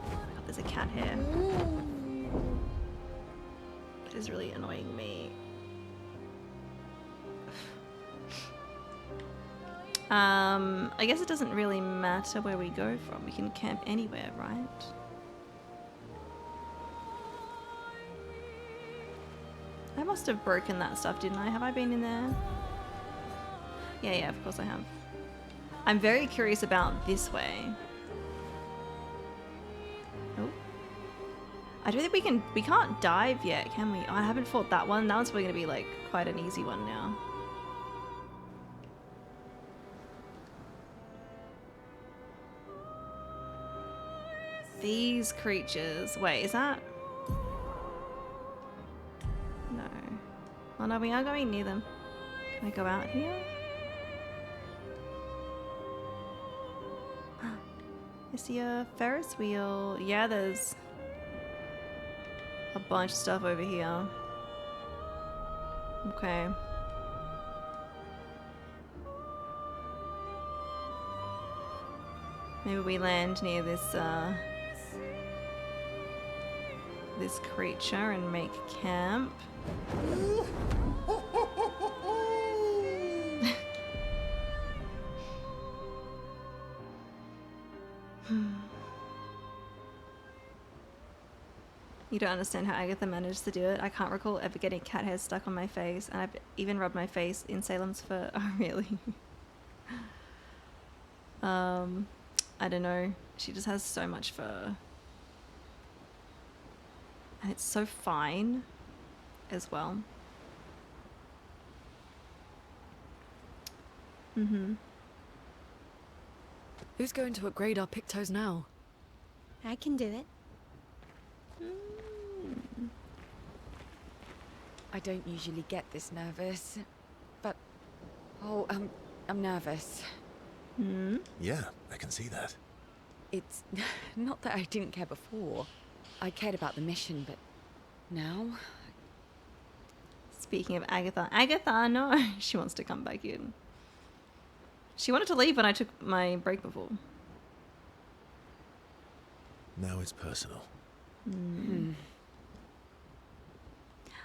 Oh, there's a cat here. It is really annoying me. I guess it doesn't really matter where we go from. We can camp anywhere, right? I must have broken that stuff, didn't I? Have I been in there? Yeah, of course I have. I'm very curious about this way. Oh. I don't think we can't dive yet, can we? Oh, I haven't fought that one. That one's probably gonna be like quite an easy one now. These creatures. Wait, is that? No. Oh no, we are going near them. Can I go out here? I see a Ferris wheel. Yeah, there's a bunch of stuff over here. Okay. Maybe we land near this this creature and make camp. You don't understand how Agatha managed to do it. I can't recall ever getting cat hair stuck on my face, and I've even rubbed my face in Salem's fur. Oh, really? I don't know. She just has so much fur. And it's so fine as well. Who's going to upgrade our pictos now? I can do it. I don't usually get this nervous, but... Oh, I'm nervous. Yeah, I can see that. It's not that I didn't care before. I cared about the mission, but now... Speaking of Agatha. Agatha, no! She wants to come back in. She wanted to leave when I took my break before. Now it's personal.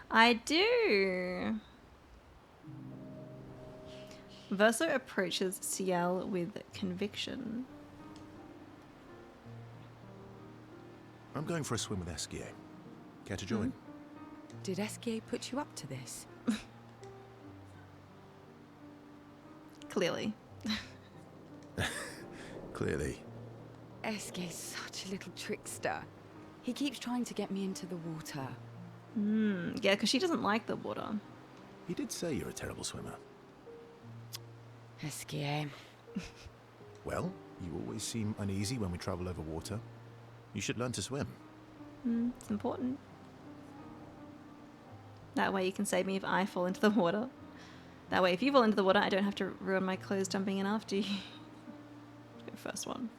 I do. Verso approaches Ciel with conviction. I'm going for a swim with Esquier. Care to join? Did Esquier put you up to this? Clearly. Clearly. Esquier's such a little trickster. He keeps trying to get me into the water. Yeah, because she doesn't like the water. He did say you're a terrible swimmer. Esquier. Well, you always seem uneasy when we travel over water. You should learn to swim. It's important. That way you can save me if I fall into the water. That way if you fall into the water, I don't have to ruin my clothes jumping in after you. Go first one.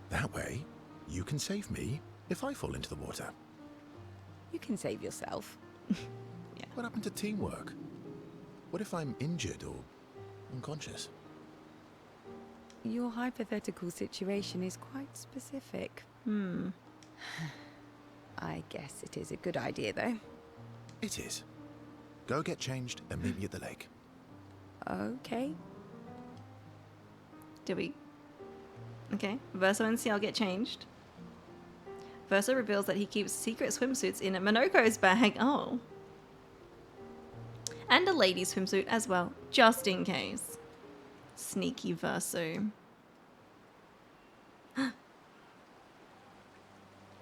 That way, You can save me if I fall into the water. You can save yourself. What happened to teamwork? What if I'm injured or unconscious? Your hypothetical situation is quite specific. I guess it is a good idea, though. It is. Go get changed and meet me at the lake. Okay. Do we? Okay. Verso and Ciel get changed. Verso reveals that he keeps secret swimsuits in Minoko's bag. Oh. And a lady's swimsuit as well, just in case. Sneaky Verso.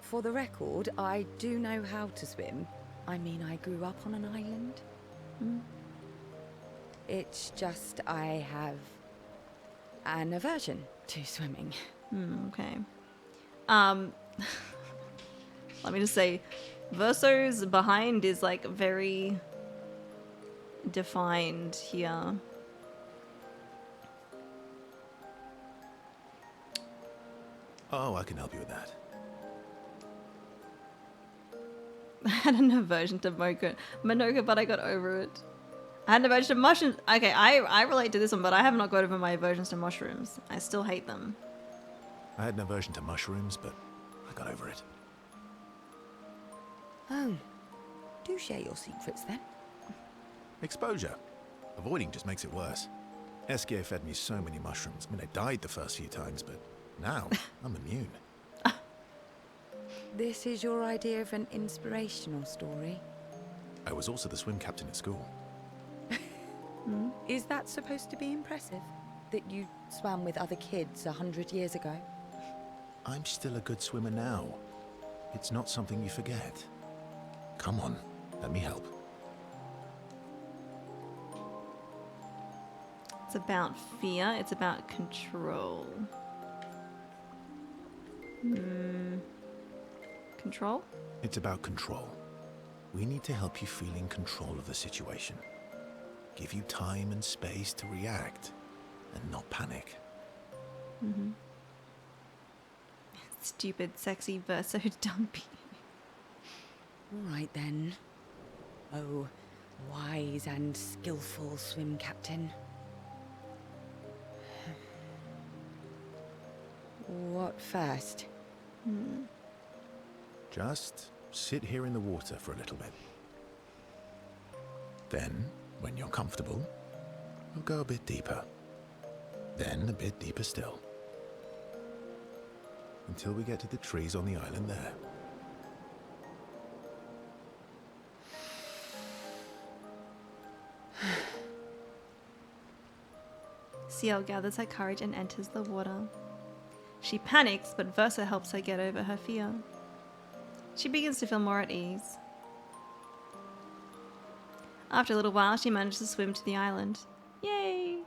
For the record, I do know how to swim. I mean, I grew up on an island. It's just I have an aversion to swimming. Okay. Let me just say, Verso's behind is like very defined here. Oh, I can help you with that. I had an aversion to Minoka, but I got over it. I had an aversion to mushrooms. Okay, I relate to this one, but I have not got over my aversions to mushrooms. I still hate them. I had an aversion to mushrooms, but I got over it. Oh, do share your secrets then. Exposure. Avoiding just makes it worse. Eskia fed me so many mushrooms. I mean, I died the first few times, but now I'm immune. This is your idea of an inspirational story? I was also the swim captain at school. Is that supposed to be impressive? That you swam with other kids 100 years ago? I'm still a good swimmer now. It's not something you forget. Come on, let me help. It's about fear. It's about control. Control? It's about control. We need to help you feel in control of the situation. Give you time and space to react and not panic. Stupid, sexy Verso dumpy. All right then. Oh, wise and skillful swim captain. What first? Just sit here in the water for a little bit. Then, when you're comfortable, we'll go a bit deeper. Then a bit deeper still. Until we get to the trees on the island there. Ciel gathers her courage and enters the water. She panics, but Verso helps her get over her fear. She begins to feel more at ease. After a little while, she manages to swim to the island. Yay!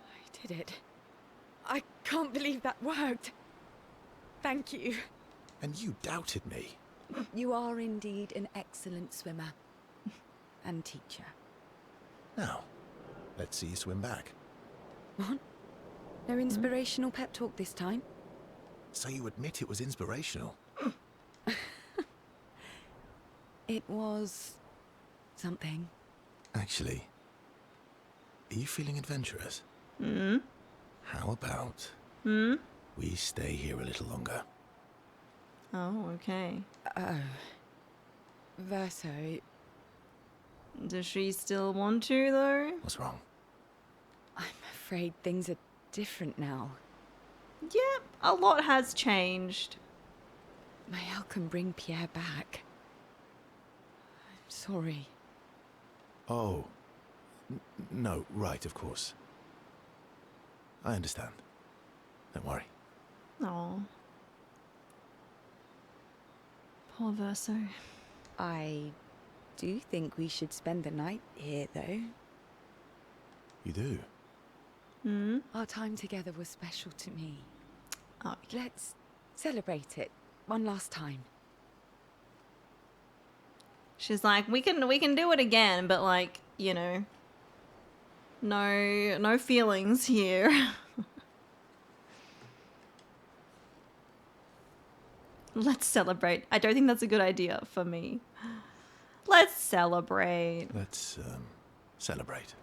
I did it. I can't believe that worked. Thank you. And you doubted me. You are indeed an excellent swimmer. And teacher. Now, let's see you swim back. What? No inspirational pep talk this time? So you admit it was inspirational? It was... something. Actually, are you feeling adventurous? How about we stay here a little longer? Oh, okay. Oh. Verso... Does she still want to, though? What's wrong? I'm afraid things are different now. Yeah, a lot has changed. Mayel can bring Pierre back. I'm sorry. Oh. No, right, of course. I understand. Don't worry. Oh. Poor Verso. I do think we should spend the night here, though. You do? Our time together was special to me. Oh, Let's celebrate it one last time. she's like, we can do it again, but like, you know, no feelings here. Let's celebrate. I don't think that's a good idea for me. Let's celebrate. Let's, celebrate.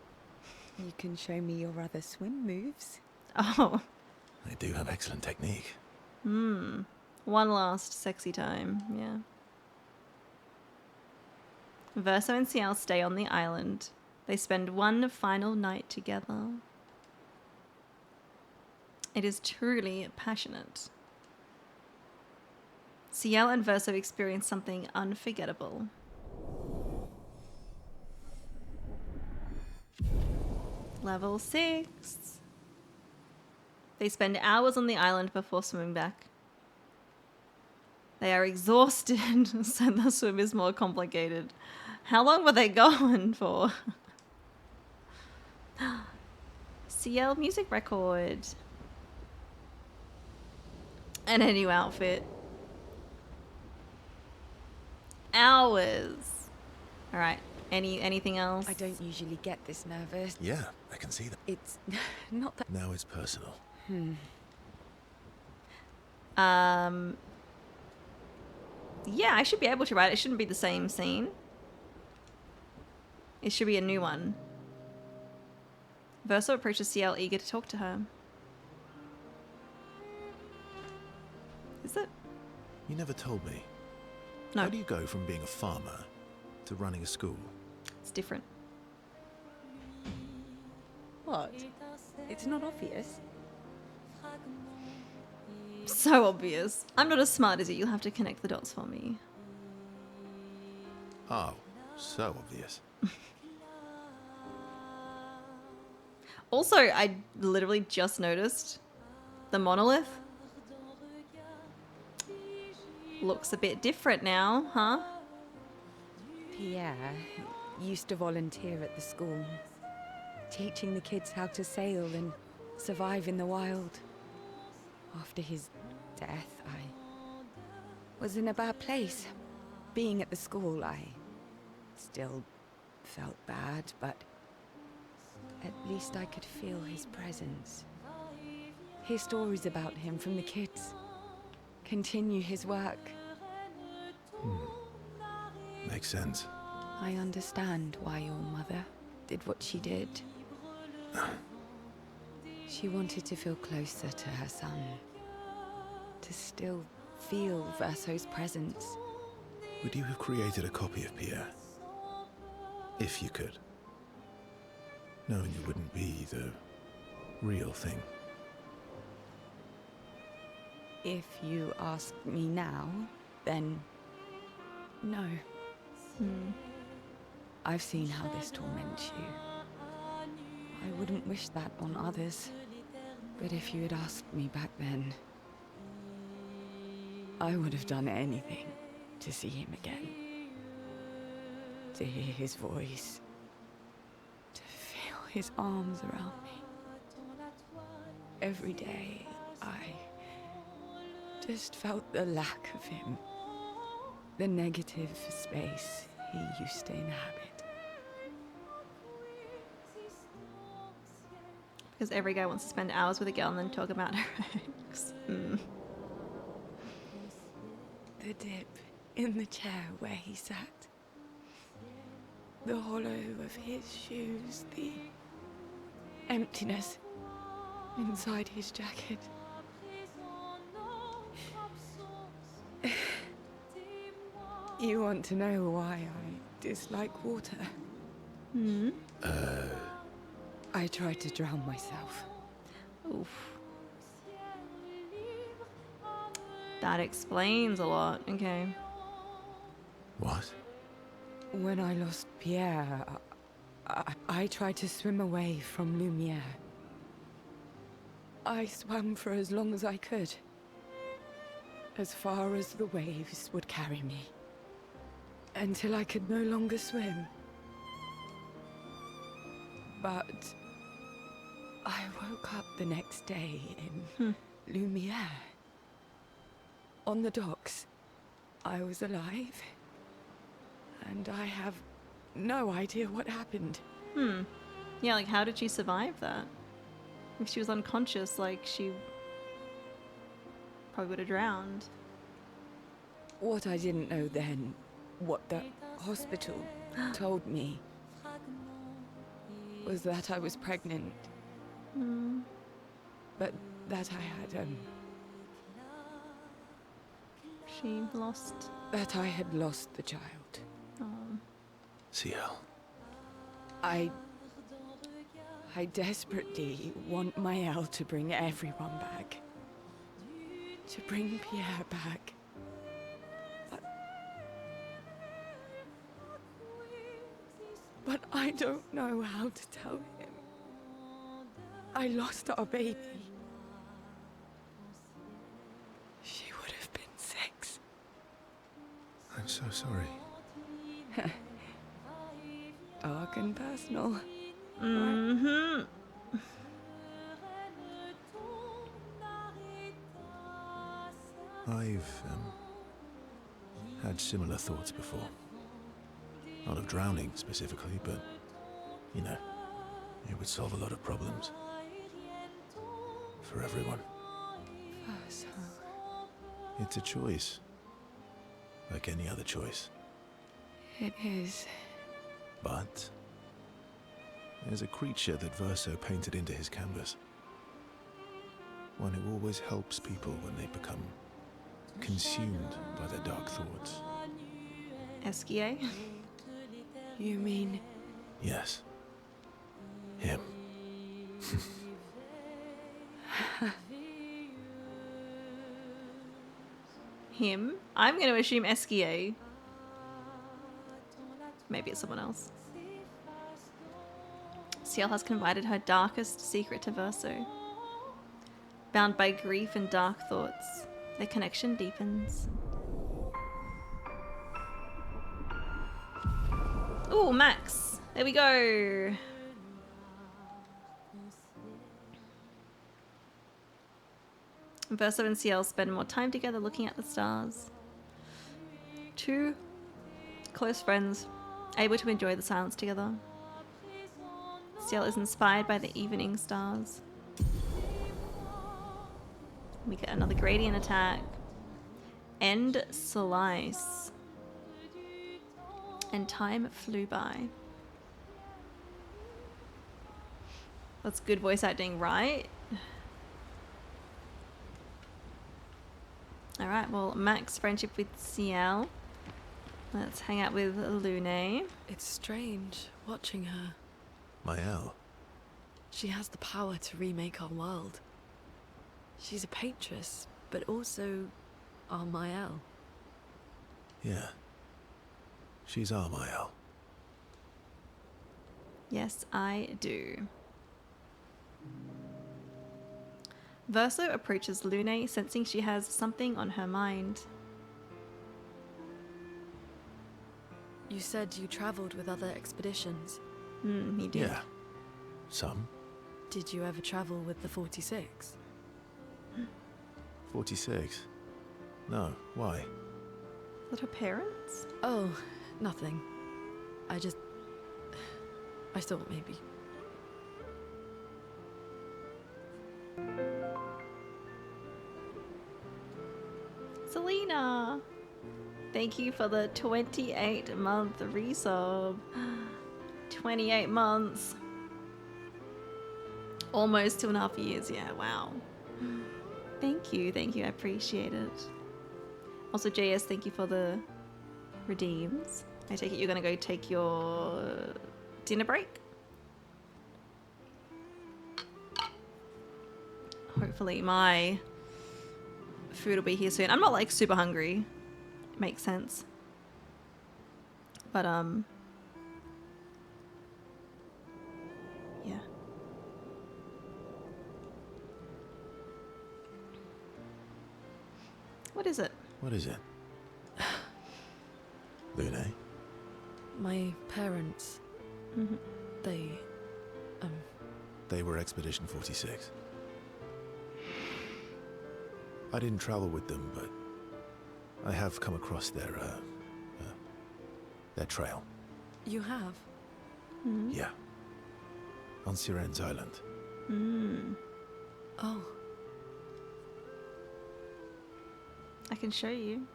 You can show me your other swim moves. Oh. I do have excellent technique. One last sexy time, yeah. Verso and Ciel stay on the island. They spend one final night together. It is truly passionate. Ciel and Verso experience something unforgettable. Level 6. They spend hours on the island before swimming back. They are exhausted, so the swim is more complicated. How long were they going for? Ciel music record. And a new outfit. Hours. Alright, anything else? I don't usually get this nervous. Yeah, I can see that. It's not that... Now it's personal. Yeah, I should be able to write. It shouldn't be the same scene. It should be a new one. Verso approaches Ciel, eager to talk to her. Is it? You never told me. No. How do you go from being a farmer to running a school? It's different. What? It's not obvious. So obvious. I'm not as smart as you. You'll have to connect the dots for me. Oh, so obvious. Also, I literally just noticed the monolith looks a bit different now, huh? Pierre used to volunteer at the school, teaching the kids how to sail and survive in the wild. After his death, I was in a bad place. Being at the school, I still felt bad, but at least I could feel his presence. Hear stories about him from the kids. Continue his work. Makes sense. I understand why your mother did what she did. She wanted to feel closer to her son. To still feel Verso's presence. Would you have created a copy of Pierre? If you could. Knowing it wouldn't be the real thing. If you ask me now, then no. I've seen how this torments you. I wouldn't wish that on others. But if you had asked me back then, I would have done anything to see him again. To hear his voice. To feel his arms around me. Every day, I just felt the lack of him. The negative space he used to inhabit. Because every guy wants to spend hours with a girl and then talk about her ex. The dip in the chair where he sat. The hollow of his shoes. The emptiness inside his jacket. You want to know why I dislike water? I tried to drown myself. Oof. That explains a lot. Okay. What? When I lost Pierre, I tried to swim away from Lumiere. I swam for as long as I could. As far as the waves would carry me. Until I could no longer swim. But I woke up the next day in Lumiere. On the docks. I was alive. And I have no idea what happened. Yeah, like how did she survive that? If she was unconscious, like she probably would have drowned. What I didn't know then, what the hospital told me, was that I was pregnant. But that I had, That I had lost the child. Oh. CL. I desperately want Maëlle to bring everyone back. To bring Pierre back. But I don't know how to tell him. I lost our baby. She would have been 6. I'm so sorry. Dark and personal. Mm-hmm. I've had similar thoughts before. Not of drowning specifically, but, you know, it would solve a lot of problems. For everyone. So... It's a choice. Like any other choice. It is. But there's a creature that Verso painted into his canvas. One who always helps people when they become consumed by their dark thoughts. Esquier? You mean... Yes. Him. Him? I'm going to assume Esquier. Maybe it's someone else. Ciel has confided her darkest secret to Verso. Bound by grief and dark thoughts, their connection deepens. Ooh, Max! There we go! Verso and Ciel spend more time together looking at the stars. Two close friends, able to enjoy the silence together. Ciel is inspired by the evening stars. We get another gradient attack. End slice. And time flew by. That's good voice acting, right? Alright, well, Max friendship with Ciel. Let's hang out with Lune. It's strange watching her. Maëlle. She has the power to remake our world. She's a paintress, but also our Maëlle. Yeah. She's our Maëlle. Yes, I do. Verso approaches Lune, sensing she has something on her mind. You said you traveled with other expeditions. He did. Yeah. Some. Did you ever travel with the 46? 46? No, why? Is that her parents? Oh, nothing. I thought maybe. Selena! Thank you for the 28-month resub. 28 months. Almost 2.5 years, yeah, wow. Thank you, I appreciate it. Also, JS, thank you for the redeems. I take it you're gonna go take your dinner break? Hopefully my food will be here soon. I'm not like super hungry. Makes sense. But yeah. What is it? What is it? Lune? My parents, they were Expedition 46. I didn't travel with them, but I have come across their trail. You have? Yeah. On Siren's Island. Oh. I can show you.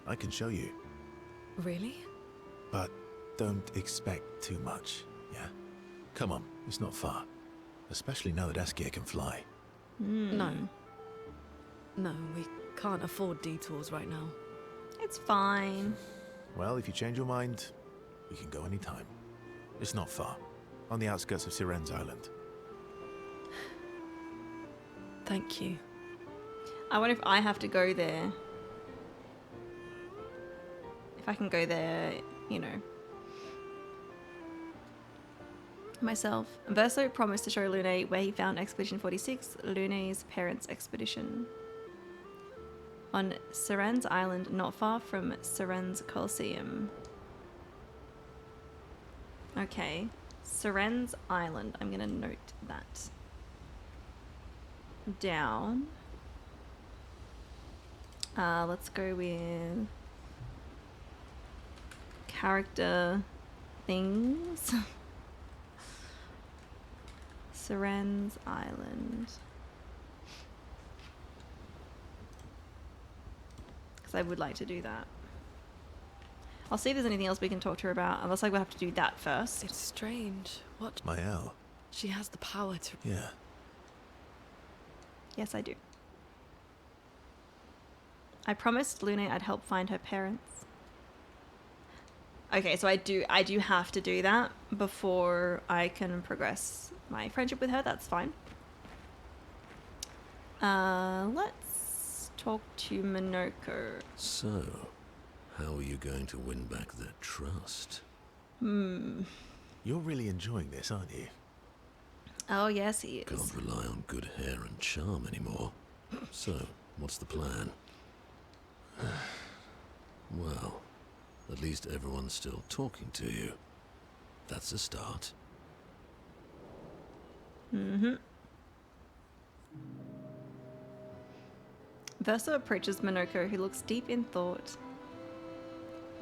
I can show you. Really? But don't expect too much, yeah? Come on, it's not far. Especially now that Askia can fly. No. No, we can't afford detours right now. It's fine. Well, if you change your mind, we can go anytime. It's not far. On the outskirts of Siren's Island. Thank you. I wonder if I have to go there. If I can go there, you know, myself. Verso promised to show Lune where he found Expedition 46, Lune's parents' expedition. On Siren's Island, not far from Siren's Coliseum. Okay. Siren's Island. I'm going to note that down. Let's go with character things. Siren's Island. Because I would like to do that. I'll see if there's anything else we can talk to her about, unless I would have to do that first. It's strange. What? Mael. She has the power to... Yeah. Yes, I do. I promised Lune I'd help find her parents. Okay, so I do have to do that before I can progress my friendship with her. That's fine. Let's talk to Minoko. So, how are you going to win back their trust? You're really enjoying this, aren't you? Oh, yes, he is. Can't rely on good hair and charm anymore. So, what's the plan? Well, at least everyone's still talking to you. That's a start. Verso approaches Minoko, who looks deep in thought.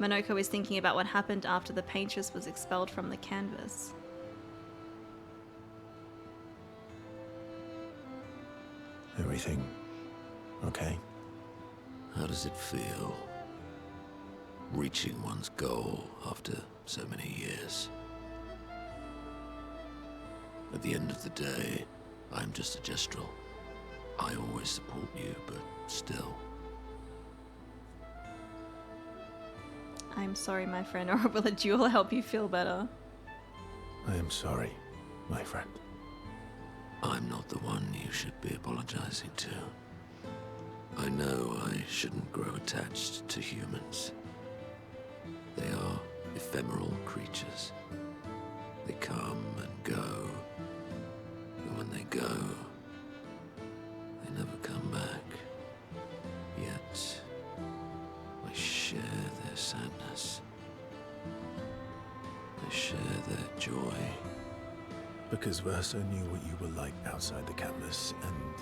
Minoko is thinking about what happened after the paintress was expelled from the canvas. Everything okay? How does it feel? Reaching one's goal after so many years. At the end of the day, I'm just a gestural. I always support you, but still. I'm sorry, my friend, or will a duel help you feel better? I am sorry, my friend. I'm not the one you should be apologizing to. I know I shouldn't grow attached to humans. They are ephemeral creatures. They come and go. And when they go, they never come back. Yet, I share their sadness. I share their joy. Because Verso knew what you were like outside the canvas, and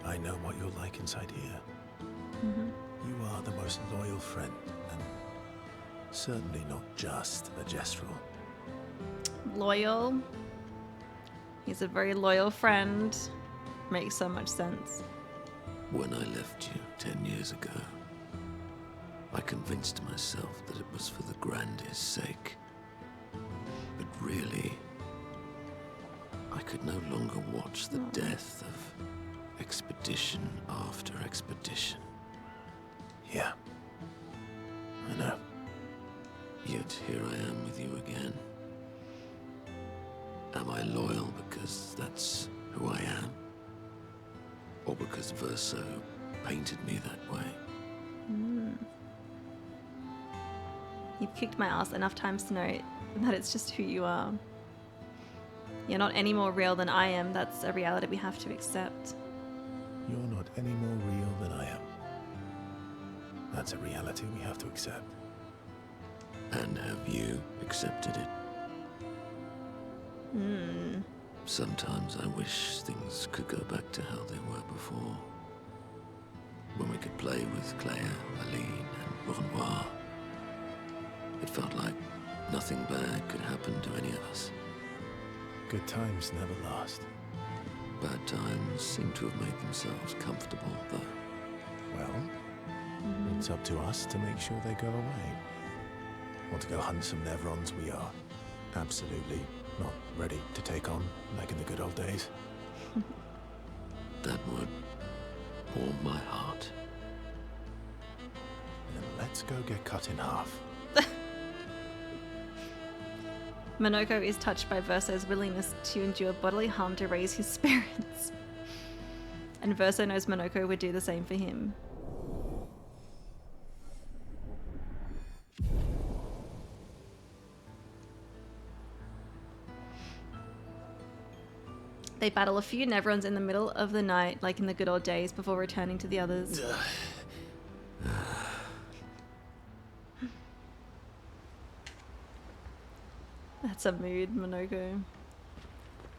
I know what you're like inside here. You are the most loyal friend, and certainly not just a gestural. Loyal. He's a very loyal friend. Makes so much sense. When I left you 10 years ago, I convinced myself that it was for the grandest sake. But really, I could no longer watch the death of expedition after expedition. Yeah. I know. Yet here I am with you again. Am I loyal because that's who I am? Or because Verso painted me that way? You've kicked my ass enough times to know that it's just who you are. You're not any more real than I am. That's a reality we have to accept. You're not any more real than I am. That's a reality we have to accept. And have you accepted it? Sometimes I wish things could go back to how they were before. When we could play with Clair, Aline, and Renoir. It felt like nothing bad could happen to any of us. Good times never last. Bad times seem to have made themselves comfortable, though. Well, It's up to us to make sure they go away. Want to go hunt some Nevrons? We are absolutely not ready to take on like in the good old days. That would warm my heart. Then let's go get cut in half. Monoko is touched by Verso's willingness to endure bodily harm to raise his spirits. And Verso knows Monoko would do the same for him. They battle a few Nevrons in the middle of the night, like in the good old days, before returning to the others. That's a mood, Monoko.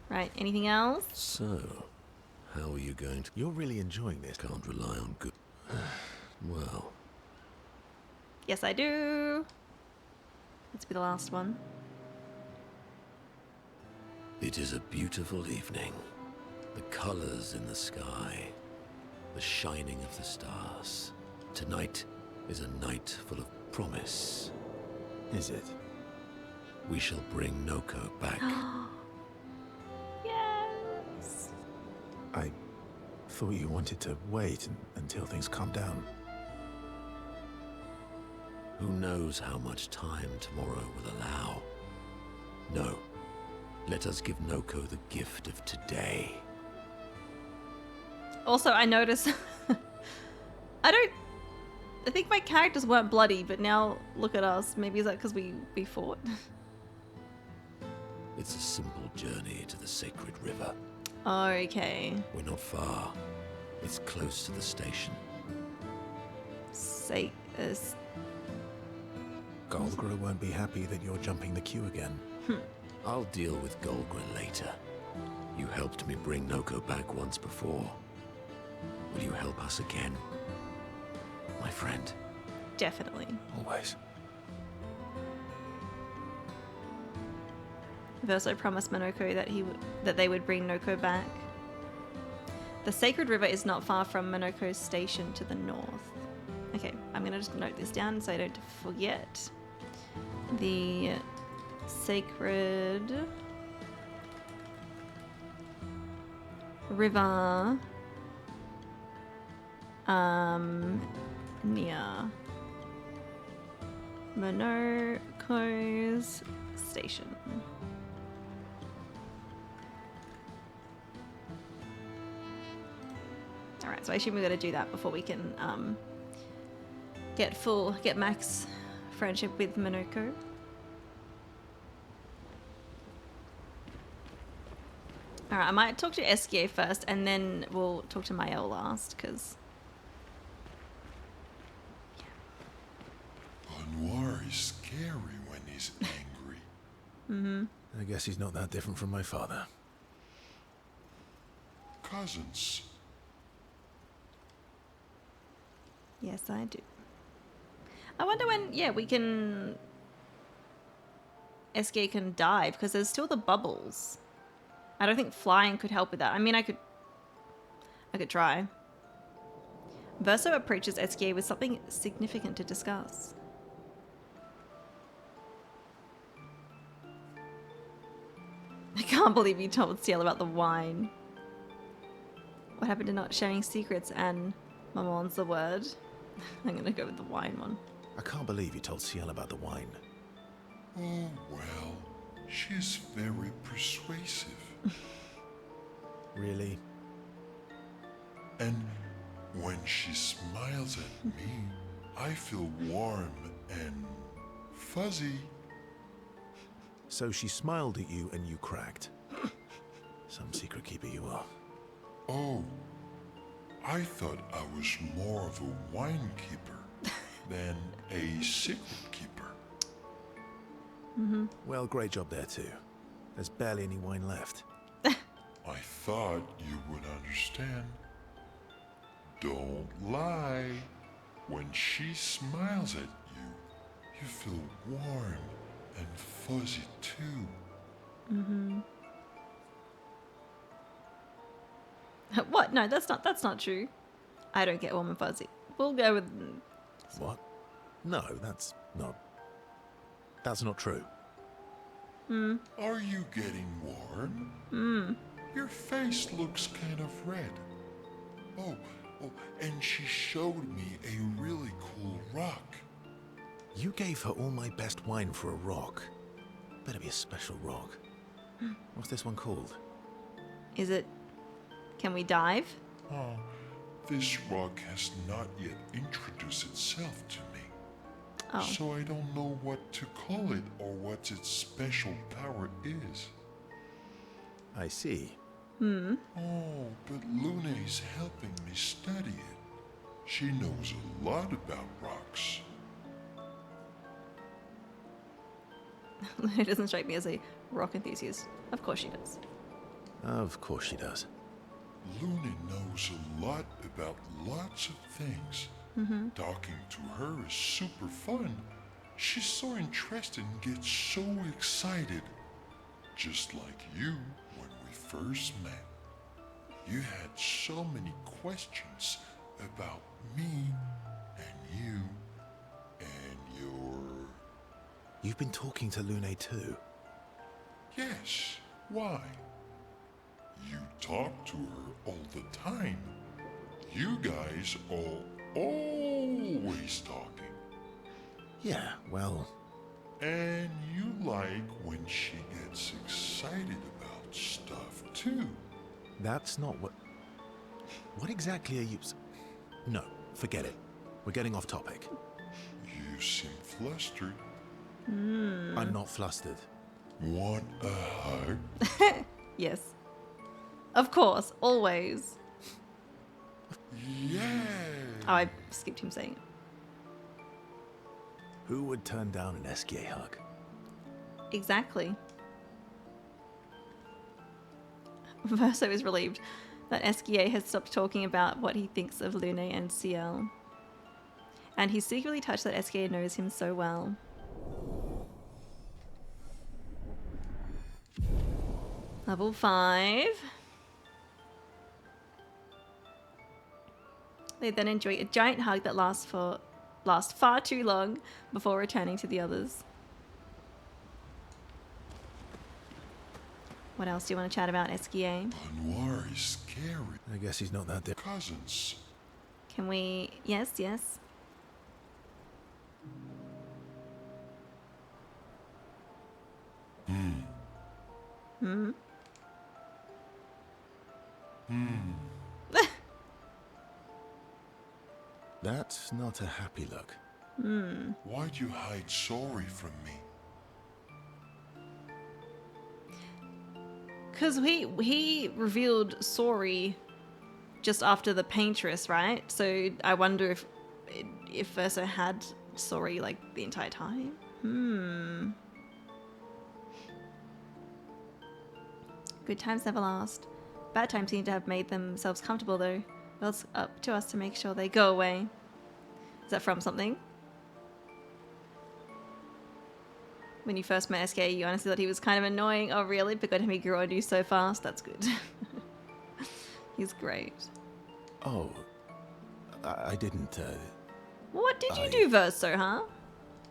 Right, anything else? So, how are you going to... You're really enjoying this. Can't rely on good... Well... Yes, I do. Let's be the last one. It is a beautiful evening. The colors in the sky. The shining of the stars. Tonight is a night full of promise. Is it? We shall bring Noko back. Yes. I thought you wanted to wait until things calm down. Who knows how much time tomorrow will allow? No. Let us give Noko the gift of today. Also, I noticed... I think my characters weren't bloody, but now look at us. Maybe is that because we fought? It's a simple journey to the sacred river. Okay. We're not far. It's close to the station. Golgra won't be happy that you're jumping the queue again. I'll deal with Golgra later. You helped me bring Noko back once before. Will you help us again? My friend. Definitely. Always. Verso promised Monoko that they would bring Noko back. The sacred river is not far from Monoko's station to the north. Okay, I'm gonna just note this down so I don't forget. The sacred river near Monoko's station. Alright, so I assume we gotta do that before we can get max friendship with Monoko. Alright, I might talk to Eskie first and then we'll talk to Mael last, because... Anwar is scary when he's angry. Mm-hmm. I guess he's not that different from my father. Cousins. Yes, I do. I wonder when, we can... Eskie can dive, because there's still the bubbles. I don't think flying could help with that. I mean, I could try. Verso approaches Eskie with something significant to discuss. I can't believe you told Ciel about the wine. What happened to not sharing secrets and Mamon's the word? I'm gonna go with the wine one. I can't believe you told Ciel about the wine. Oh, well, she's very persuasive. Really? And when she smiles at me, I feel warm and fuzzy. So she smiled at you and you cracked. Some secret keeper you are. Oh, I thought I was more of a wine keeper than a secret keeper. Mm-hmm. Well, great job there too. There's barely any wine left. I thought you would understand. Don't lie. When she smiles at you, you feel warm and fuzzy too. Mm-hmm. What? No, that's not true. I don't get warm and fuzzy. We'll go with What? No, that's not true. Are you getting warm? Your face looks kind of red. Oh, and she showed me a really cool rock. You gave her all my best wine for a rock. Better be a special rock. What's this one called? Is it... Can we dive? Oh, this rock has not yet introduced itself to me. Oh. So I don't know what to call it or what its special power is. I see. Oh, but Luna is helping me study it. She knows a lot about rocks. It doesn't strike me as a rock enthusiast. Of course she does. Of course she does. Luna knows a lot about lots of things. Talking to her is super fun. She's so interested and gets so excited. Just like you when we first met. You had so many questions about me and you and your... You've been talking to Lune too? Yes, why? You talk to her all the time. You guys are always talking. Yeah, well... And you like when she gets excited about stuff too. That's not what... What exactly are you... No, forget it. We're getting off topic. You seem flustered. I'm not flustered. Want a hug? Yes. Of course, always. Yeah. Oh, I skipped him saying it. Who would turn down an SKA hug? Exactly. Verso is relieved that SKA has stopped talking about what he thinks of Lune and CL. And he's secretly touched that SKA knows him so well. Level 5. They then enjoy a giant hug that lasts far too long before returning to the others. What else do you want to chat about, SKA? Noir is scary. I guess he's not that different. Cousins. Can we... Yes, yes. That's not a happy look. Why'd you hide sorry from me? Because he revealed Sori just after the paintress, right? So I wonder if Verso had Sori like the entire time. Good times never last. Bad times seem to have made themselves comfortable though. Well, it's up to us to make sure they go away. Is that from something? When you first met SK, you honestly thought he was kind of annoying. Oh really? But got him, he grew on you so fast. That's good. He's great. Oh, I didn't, What did you do, Verso, huh?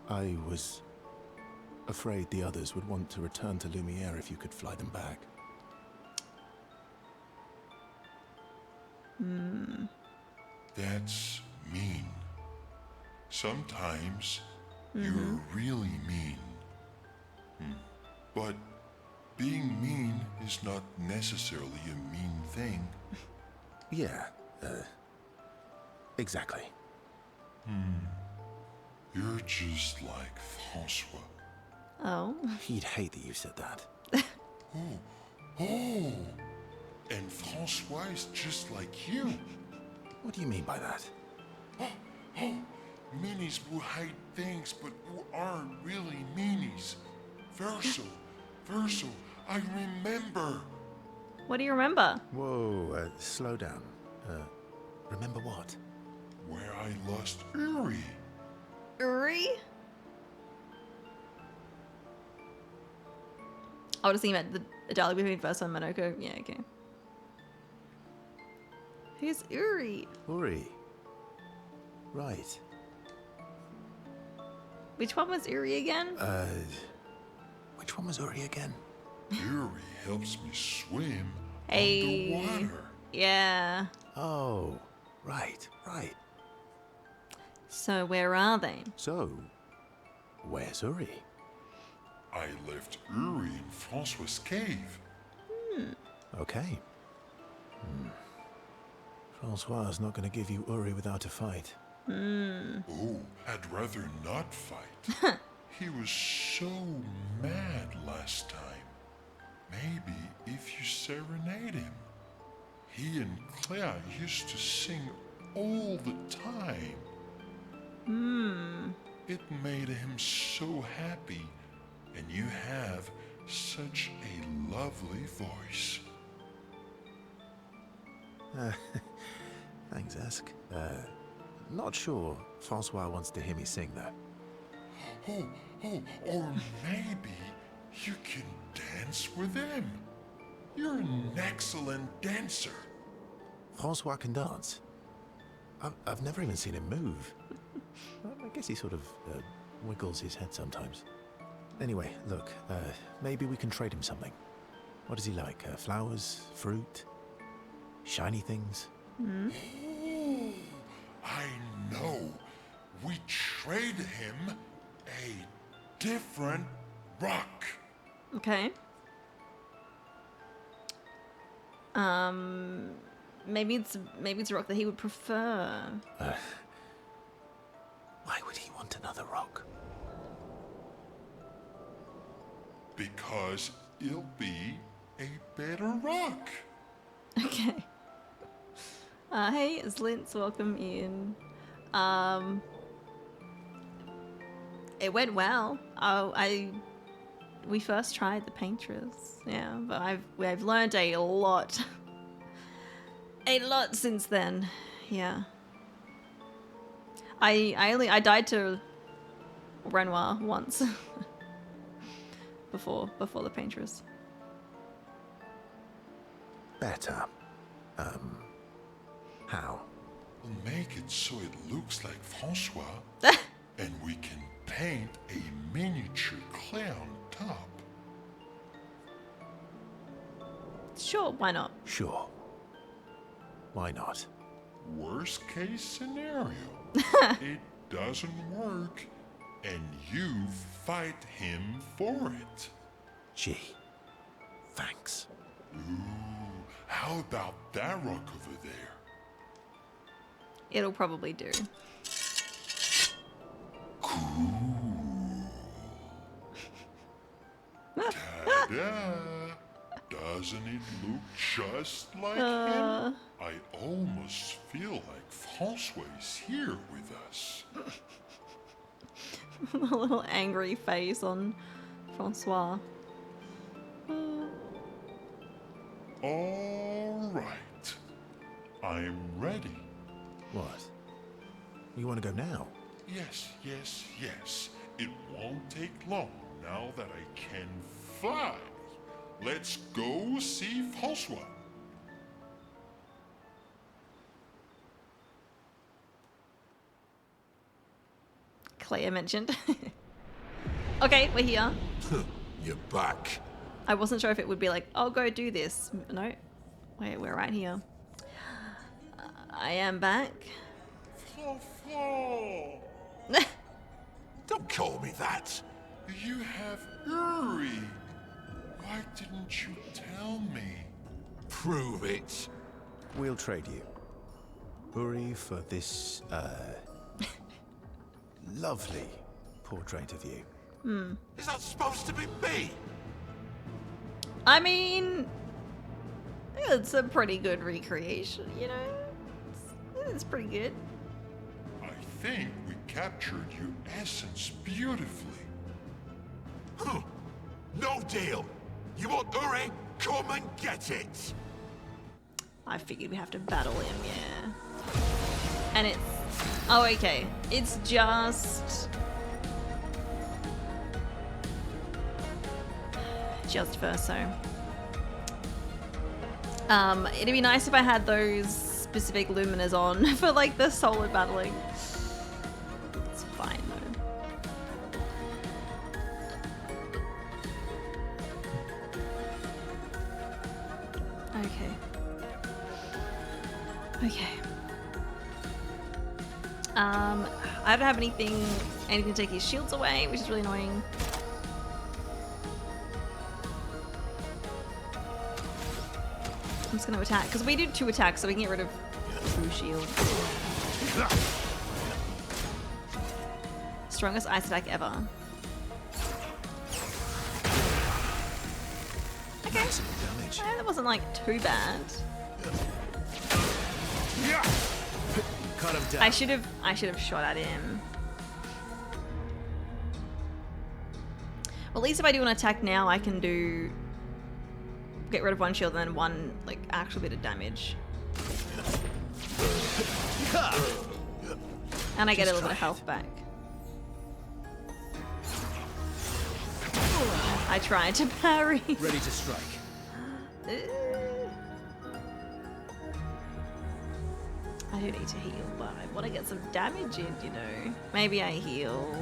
I was afraid the others would want to return to Lumiere if you could fly them back. That's mean. Sometimes you're really mean. But being mean is not necessarily a mean thing. Yeah, exactly. You're just like Francois. Oh. He'd hate that you said that. Oh! And Francois is just like you. What do you mean by that? Oh! Meanies who hide things but who aren't really meanies. Verso, I remember. What do you remember? Whoa, slow down. Remember what? Where I lost Uri. Uri? I was thinking about the dialogue between Verso and Monoko. Yeah, okay. Who's Uri? Uri. Right. Which one was Uri again? Which one was Uri again? Uri helps me swim Hey. underwater. Yeah. Oh, right. So where are they? So, where's Uri? I left Uri in Francois' cave. Okay. Francois is not going to give you Uri without a fight. Oh, I'd rather not fight. He was so mad last time. Maybe if you serenade him. He and Claire used to sing all the time. It made him so happy, and you have such a lovely voice. Thanks, Ask. Not sure Francois wants to hear me sing, though. Or maybe you can dance with him. You're an excellent dancer. Francois can dance. I've never even seen him move. I guess he sort of wiggles his head sometimes. Anyway, look, maybe we can trade him something. What does he like? Flowers? Fruit? Shiny things? Oh, I know. We trade him a different rock. Okay. Maybe it's a rock that he would prefer. Why would he want another rock? Because it'll be a better rock. Okay. Hey, Zlintz, welcome in. It went well. We first tried the Paintress, yeah, but I've learned a lot. A lot since then, yeah. I died to Renoir once before the Paintress. Better. How? We'll make it so it looks like Francois, and we can paint a miniature Clair on top. Sure, why not? Sure. Why not? Worst case scenario, it doesn't work, and you fight him for it. Gee, thanks. Ooh, how about that rock over there? It'll probably do. Cool. Ta-da! Doesn't it look just like him? I almost feel like Francois is here with us. A little angry face on Francois. All right. I'm ready. What? You want to go now? Yes. It won't take long now that I can fly. Let's go see Francois. Claire mentioned. Okay, we're here. You're back. I wasn't sure if it would be like, oh, go do this. No, we're right here. I am back. Don't call me that. You have Uri. Why didn't you tell me? Prove it. We'll trade you. Uri for this, lovely portrait of you. Is that supposed to be me? I mean, it's a pretty good recreation, you know? It's pretty good. I think we captured your essence beautifully. No deal. You want Uri? Come and get it. I figured we have to battle him, yeah. And it's... Oh, okay. It's just verso. It'd be nice if I had those specific luminers on for like the solid battling. It's fine though. Okay. Okay. I don't have anything to take his shields away, which is really annoying. I'm just gonna attack, because we did 2 attacks, so we can get rid of 2 shields. Strongest ice attack ever. Okay. That wasn't like too bad. Cut him down. I should have shot at him. Well, at least if I do an attack now, I can get rid of 1 shield and then 1 like actual bit of damage. And I get a little bit of health back. I tried to parry. Ready to strike. I do need to heal, but I want to get some damage in, you know. Maybe I heal.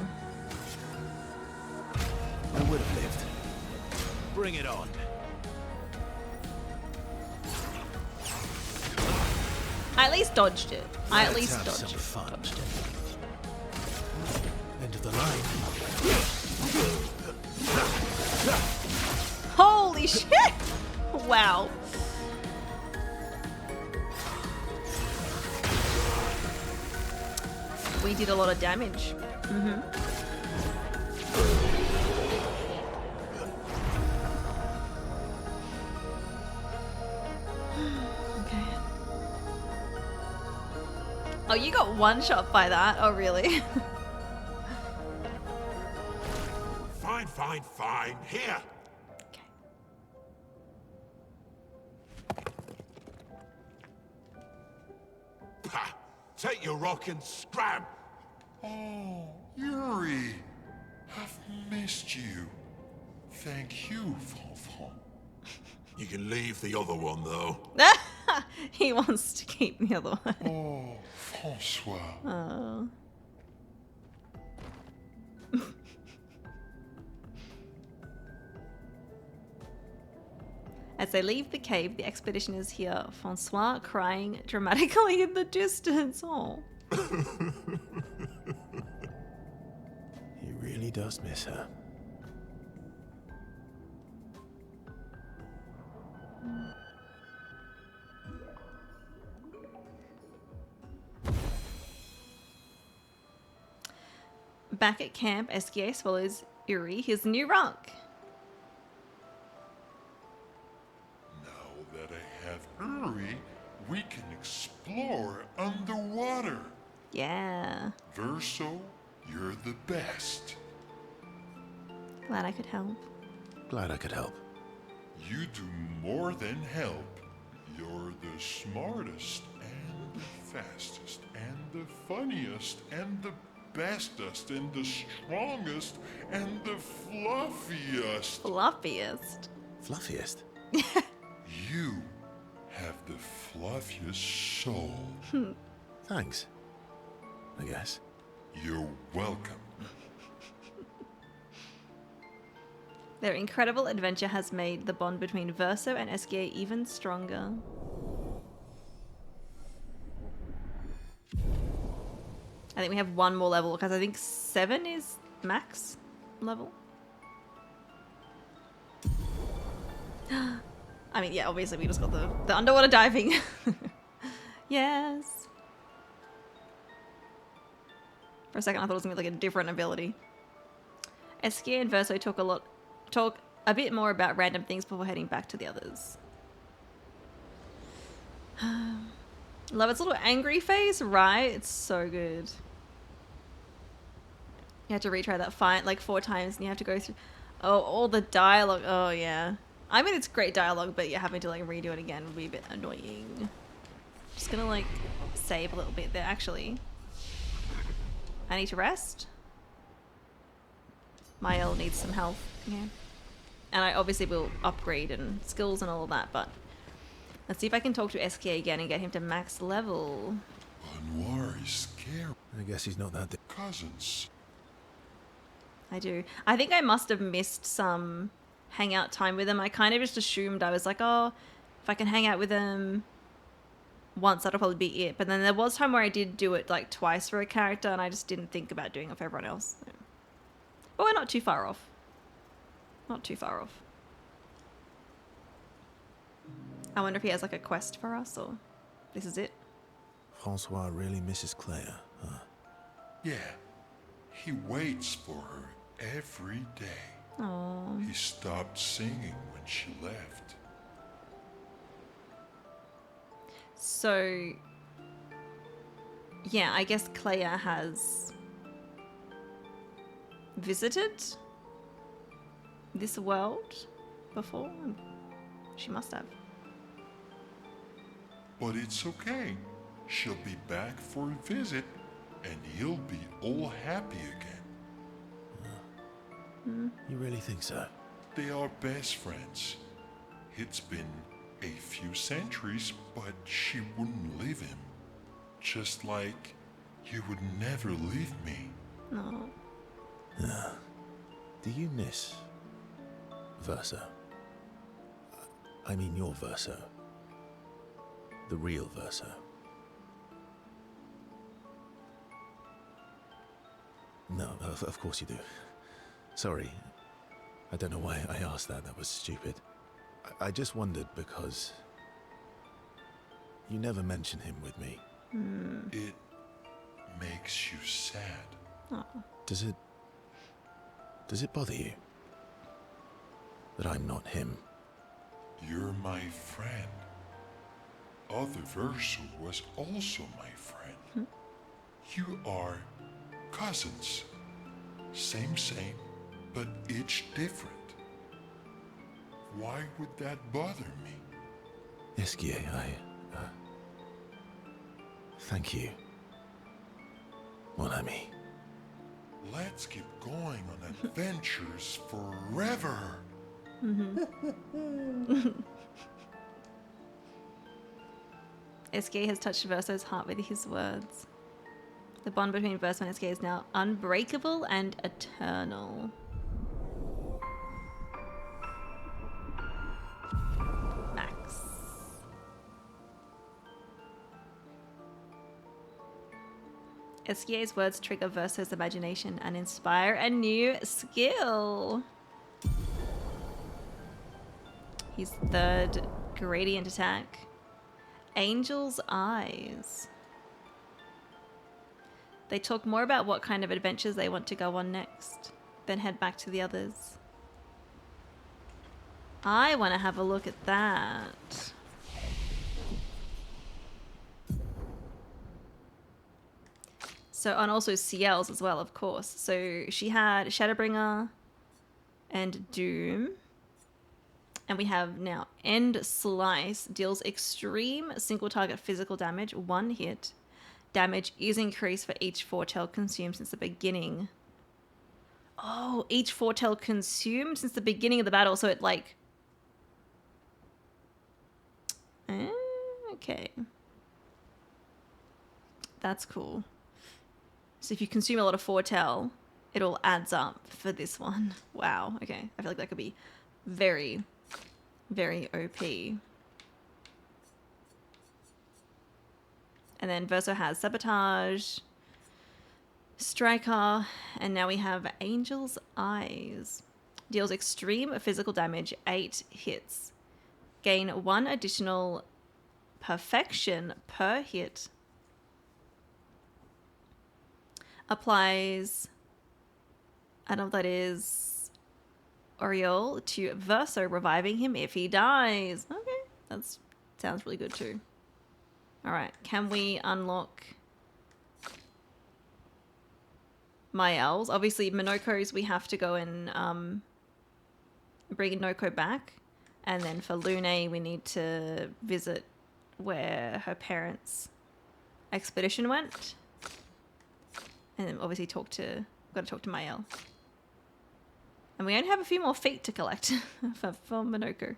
I would have lived. Bring it on. I at least dodged it. I at least Let's have dodged some fun. it. End of the line. Holy shit! Wow. We did a lot of damage. Okay. Oh, you got 1 shot by that? Oh, really? Fine, fine, fine. Here. Pah! Take your rock and scram. Oh, Yuri. I've missed you. Thank you, Fanfan. You can leave the other one, though. He wants to keep the other one. Oh, Francois. Oh. As they leave the cave, the expeditioners hear Francois crying dramatically in the distance. Oh. He really does miss her. Back at camp, Esquier swallows Uri his new rock. Now that I have Uri, we can explore underwater. Yeah. Verso, you're the best. Glad I could help. Glad I could help. You do more than help. You're the smartest and the fastest and the funniest and the bestest and the strongest and the fluffiest. Fluffiest? Fluffiest? You have the fluffiest soul. Thanks. I guess. You're welcome. Their incredible adventure has made the bond between Verso and Esquier even stronger. I think we have 1 more level because I think 7 is max level. I mean, yeah, obviously we just got the underwater diving. Yes. For a second I thought it was gonna be like a different ability. Esquier and Verso talk a bit more about random things before heading back to the others. Love its little angry face, right? It's so good. You have to retry that fight like 4 times and you have to go through all the dialogue. Oh yeah. I mean, it's great dialogue, but yeah, having to like redo it again would be a bit annoying. Just gonna like save a little bit there. Actually, I need to rest. Mael needs some health. Yeah. And I obviously will upgrade and skills and all of that, but let's see if I can talk to Esquier again and get him to max level. Anwar is scary. I guess he's not that. Cousins. I do. I think I must have missed some hangout time with him. I kind of just assumed I was like, oh, if If I can hang out with him once, that'll probably be it. But then there was time where I did do it like twice for a character, and I just didn't think about doing it for everyone else. But we're not too far off. Not too far off. I wonder if he has like a quest for us, or this is it. Francois really misses Claire, huh? Yeah. He waits for her every day. Aww. He stopped singing when she left. So, yeah, I guess Claire has visited this world before. She must have. But it's okay. She'll be back for a visit, and he'll be all happy again. You really think so? They are best friends. It's been a few centuries, but she wouldn't leave him. Just like you would never leave me. No. Do you miss Verso? I mean your Verso. The real Verso. No, of course you do. Sorry. I don't know why I asked that. That was stupid. I just wondered because you never mention him with me. It makes you sad. Oh. Does it bother you that I'm not him? You're my friend. Other Verso was also my friend. You are cousins. Same, but each different. Why would that bother me? Esquier, thank you, mon ami. Let's keep going on adventures forever. Esquier has touched Verso's heart with his words. The bond between Verso and Esquier is now unbreakable and eternal. Max. Esquier's words trigger Verso's imagination and inspire a new skill. His third gradient attack. Angel's Eyes. They talk more about what kind of adventures they want to go on next, then head back to the others. I want to have a look at that. So, and also Ciel's as well, of course. So she had Shadowbringer and Doom. And we have now End Slice deals extreme single target physical damage, 1 hit. Damage is increased for each foretell consumed since the beginning. Oh, each foretell consumed since the beginning of the battle. So it like... Okay. That's cool. So if you consume a lot of foretell, it all adds up for this one. Wow. Okay. I feel like that could be very, very OP. And then Verso has Sabotage, Striker, and now we have Angel's Eyes. Deals extreme physical damage, 8 hits. Gain 1 additional perfection per hit. Applies, I don't know what that is, Oriole to Verso, reviving him if he dies. Okay, that sounds really good too. Alright, can we unlock Mael's? Obviously, Minoko's we have to go and bring Noko back. And then for Lune, we need to visit where her parents' expedition went. And then obviously got to talk to Mael. And we only have a few more feet to collect for Minoko.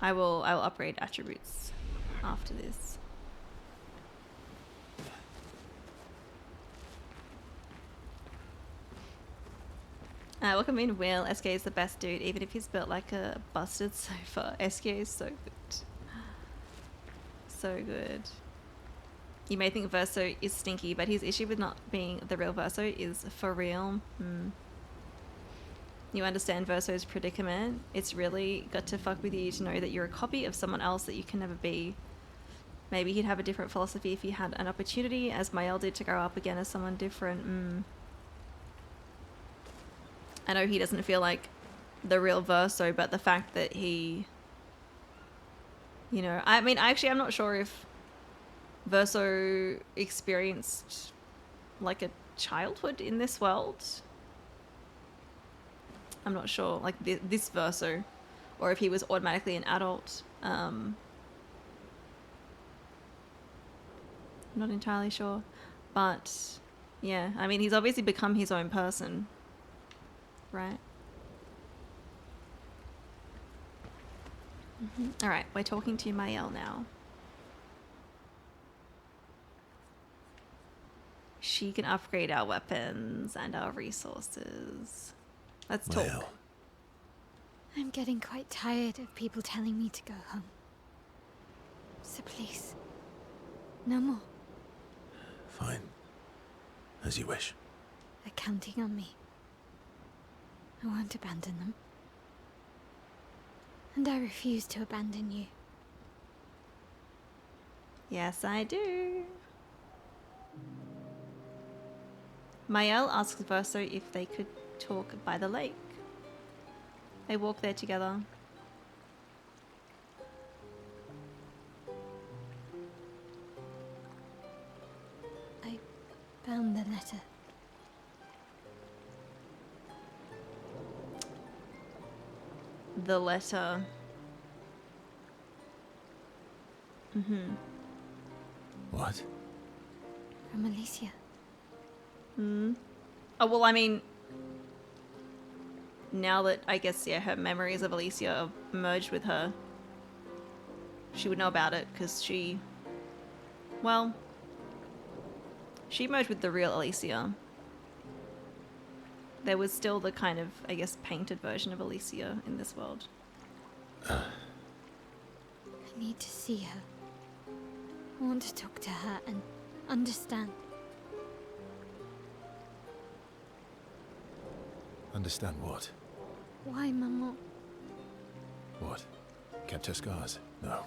I will upgrade attributes after this. Welcome in, Will. SK is the best dude, even if he's built like a busted sofa. SK is so good. So good. You may think Verso is stinky, but his issue with not being the real Verso is for real. You understand Verso's predicament. It's really got to fuck with you to know that you're a copy of someone else that you can never be. Maybe he'd have a different philosophy if he had an opportunity, as Mael did, to grow up again as someone different. I know he doesn't feel like the real Verso, but the fact that he... You know, I mean, actually, I'm not sure if Verso experienced like a childhood in this world. I'm not sure, like this Verso, or if he was automatically an adult. I'm not entirely sure, but yeah, I mean, he's obviously become his own person, right? All right, we're talking to Mael now. She can upgrade our weapons and our resources. Let's talk. Mael. I'm getting quite tired of people telling me to go home. So please, no more. Fine. As you wish. They're counting on me. I won't abandon them. And I refuse to abandon you. Yes, I do. Mael asks Verso if they could talk by the lake. They walk there together. I found the letter. The letter. What? From Alicia. Oh, well, I mean, now that I guess, yeah, her memories of Alicia are merged with her, she would know about it because she merged with the real Alicia. There was still the kind of, I guess, painted version of Alicia in this world. I need to see her. I want to talk to her and understand. Understand what? Why, Maman? What? Kept her scars? No.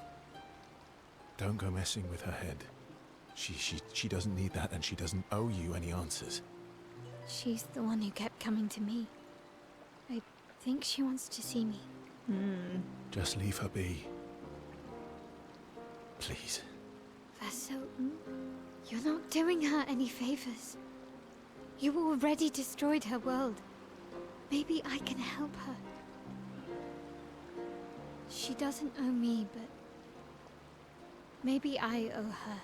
Don't go messing with her head. She doesn't need that, and she doesn't owe you any answers. She's the one who kept coming to me. I think she wants to see me. Just leave her be. Please. Verso, you're not doing her any favors. You already destroyed her world. Maybe I can help her. She doesn't owe me, but maybe I owe her.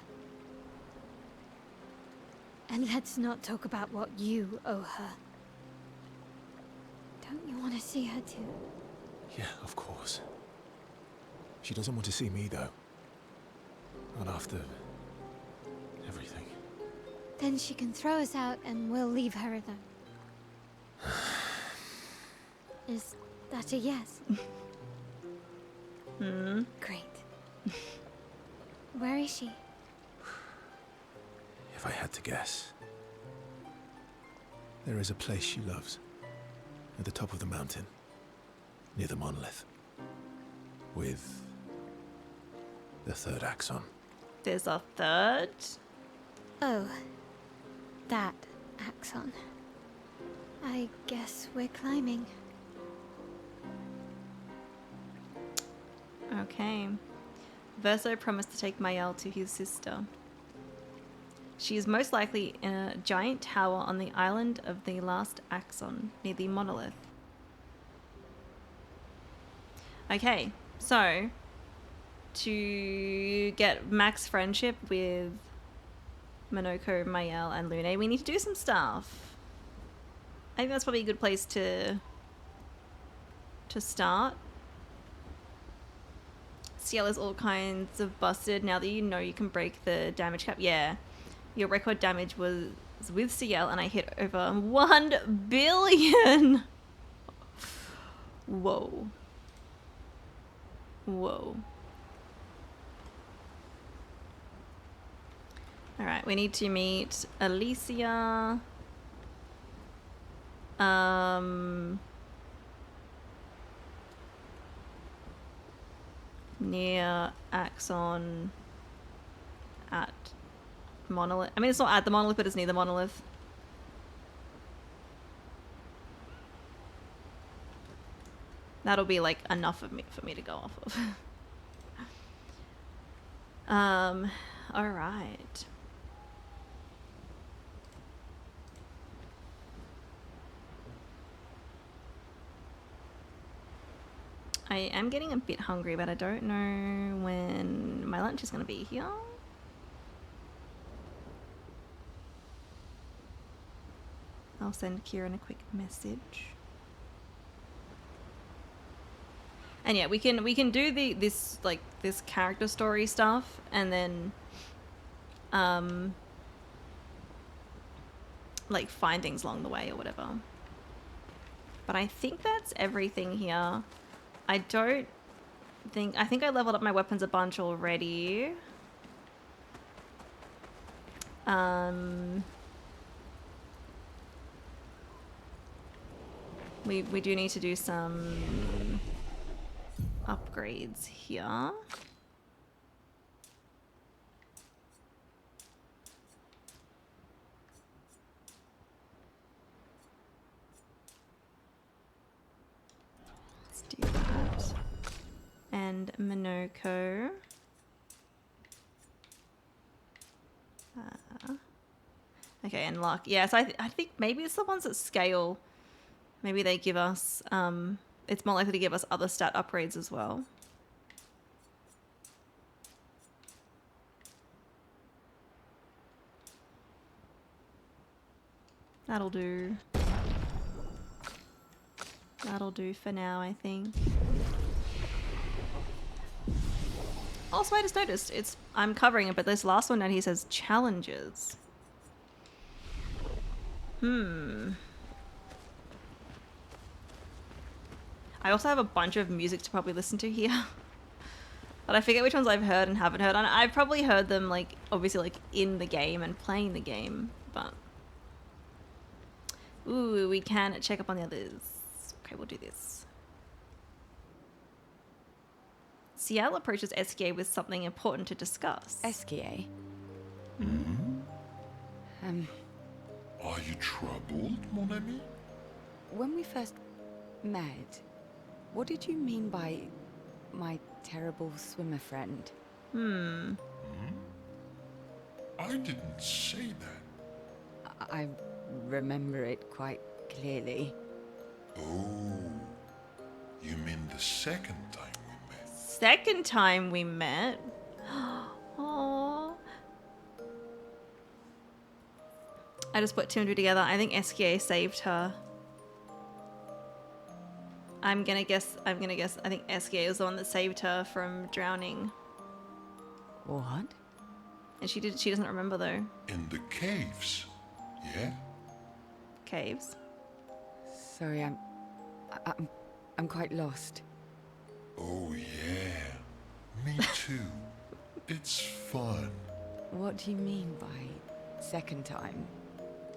And let's not talk about what you owe her. Don't you want to see her too? Yeah, of course. She doesn't want to see me, though. Not after everything. Then she can throw us out and we'll leave her alone. Is that a yes? Great. Where is she? If I had to guess, there is a place she loves. At the top of the mountain. Near the monolith. With the third axon. There's a third? Oh, that axon. I guess we're climbing. Okay. Verso promised to take Mael to his sister. She is most likely in a giant tower on the island of the last axon, near the monolith. Okay, so to get max friendship with Monoko, Mael, and Lune, we need to do some stuff. I think that's probably a good place to start. CL is all kinds of busted now that you know you can break the damage cap. Yeah, your record damage was with CL and I hit over 1 billion. Whoa. Whoa. Alright, we need to meet Alicia. Near Axon at Monolith. I mean, it's not at the Monolith, but it's near the Monolith. That'll be like enough of me for me to go off of. All right. I am getting a bit hungry, but I don't know when my lunch is going to be here. I'll send Kieran a quick message. And yeah, we can do this character story stuff, and then like find things along the way or whatever. But I think that's everything here. I think I leveled up my weapons a bunch already. We do need to do some upgrades here. Let's do that. And Minoko. Okay, and luck. Yeah, so I think maybe it's the ones that scale. Maybe they give us, it's more likely to give us other stat upgrades as well. That'll do. That'll do for now, I think. Also, I just noticed, I'm covering it, but this last one down here says challenges. I also have a bunch of music to probably listen to here. But I forget which ones I've heard and haven't heard. And I've probably heard them, like, obviously, like, in the game and playing the game. But... ooh, we can check up on the others. Okay, we'll do this. Ciel approaches Esquier with something important to discuss. Esquier? Are you troubled, mon ami? When we first met, what did you mean by my terrible swimmer friend? I didn't say that. I remember it quite clearly. Oh, you mean the second time we met? Second time we met? Aww. I just put two and two together. I think Esquier saved her. I'm gonna guess, I think Esquier was the one that saved her from drowning. What? And she doesn't remember though. In the caves, yeah? Caves? Sorry, I'm quite lost. Oh yeah, me too. It's fun. What do you mean by second time?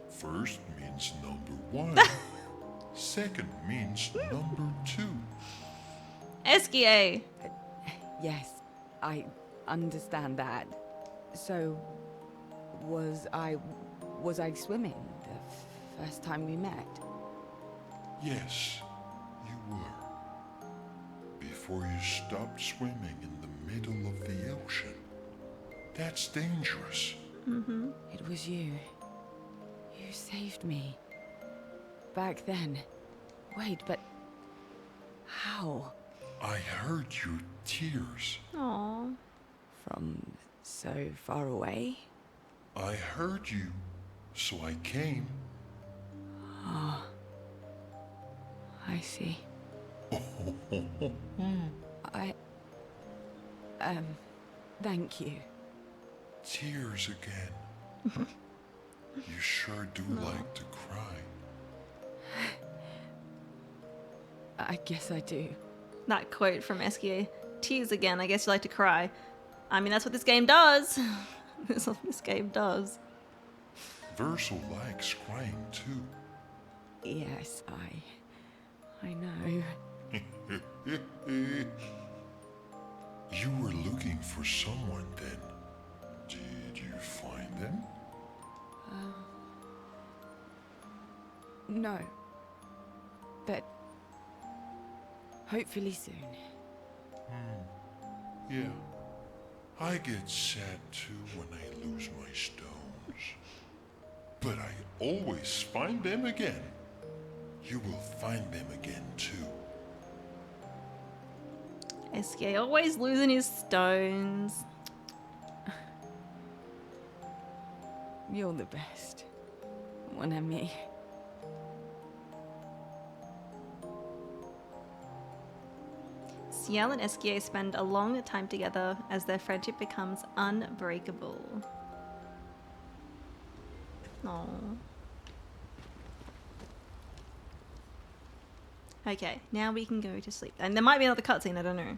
First means number one. Second means number two. Esquier! Yes, I understand that. So, was I swimming the first time we met? Yes, you were. Before you stopped swimming in the middle of the ocean. That's dangerous. It was you. You saved me. Back then. Wait, but how? I heard your tears. Aww. From so far away? I heard you, so I came. Ah, I see. Thank you. Tears again. You sure do like to cry. I guess I do. That quote from SKA. Tears again, I guess you like to cry. I mean, that's what this game does. That's what this game does. Verso likes crying too. Yes, I know. You were looking for someone then. Did you find them? No. But hopefully soon. Yeah. I get sad too when I lose my stones. But I always find them again. You will find them again too. SK always losing his stones. You're the best. One and me. Ciel and SKA spend a long time together as their friendship becomes unbreakable. Aww. Okay, now we can go to sleep. And there might be another cutscene, I don't know.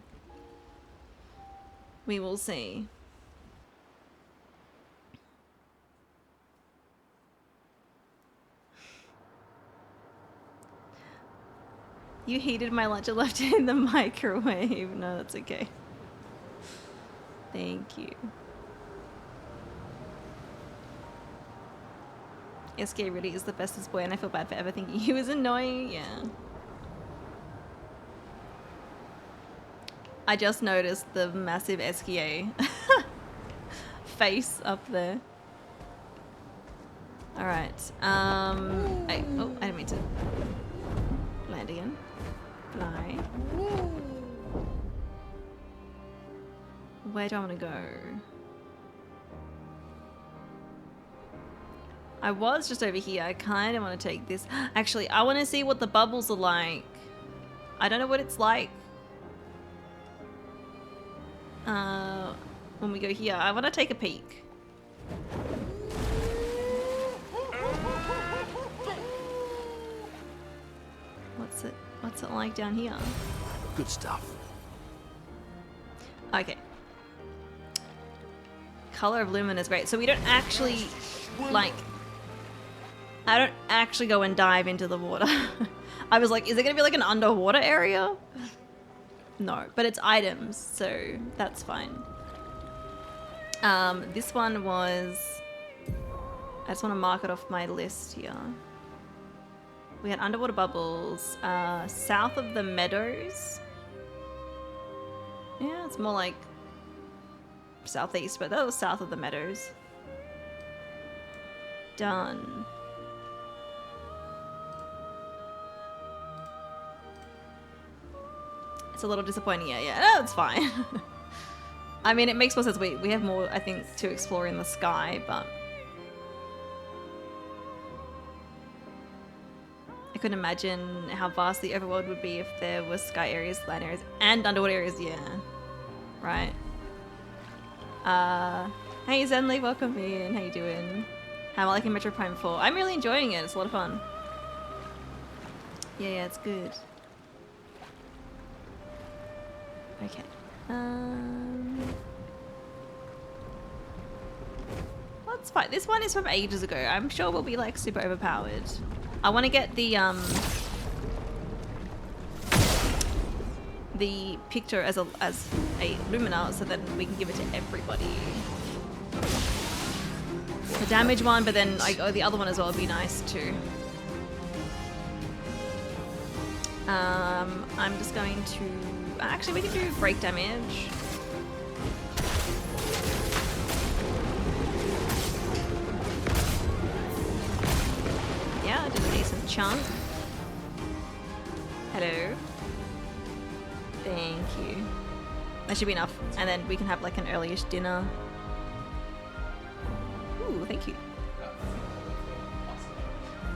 We will see. You heated my lunch and left it in the microwave. No, that's okay. Thank you. SK really is the bestest boy and I feel bad for ever thinking he was annoying. Yeah. I just noticed the massive SKA face up there. Alright. I didn't mean to land again. Fly. Where do I want to go? I was just over here. I kind of want to take this. Actually, I want to see what the bubbles are like. I don't know what it's like. When we go here, I want to take a peek. What's it like down here? Good stuff. Okay. Color of Lumen is great. So we don't actually, like, I don't actually go and dive into the water. I was like, is it going to be like an underwater area? No, but it's items, so that's fine. This one was, I just want to mark it off my list here. We had underwater bubbles, south of the meadows. Yeah, it's more like southeast, but that was south of the meadows. Done. It's a little disappointing, yeah, no, it's fine. I mean, it makes more sense. We have more, I think, to explore in the sky, but I couldn't imagine how vast the overworld would be if there were sky areas, land areas, and underwater areas, yeah. Right. Hey Zenly, welcome in. How you doing? How am I liking Metro Prime 4? I'm really enjoying it. It's a lot of fun. Yeah, it's good. Okay. Let's fight. This one is from ages ago. I'm sure we'll be like super overpowered. I want to get the picture as a Lumina so that we can give it to everybody. The damage one, but then the other one as well would be nice too. I'm just going to actually we can do break damage. Yeah, I did a decent chunk. Hello. Thank you. That should be enough. And then we can have like an early-ish dinner. Ooh, thank you.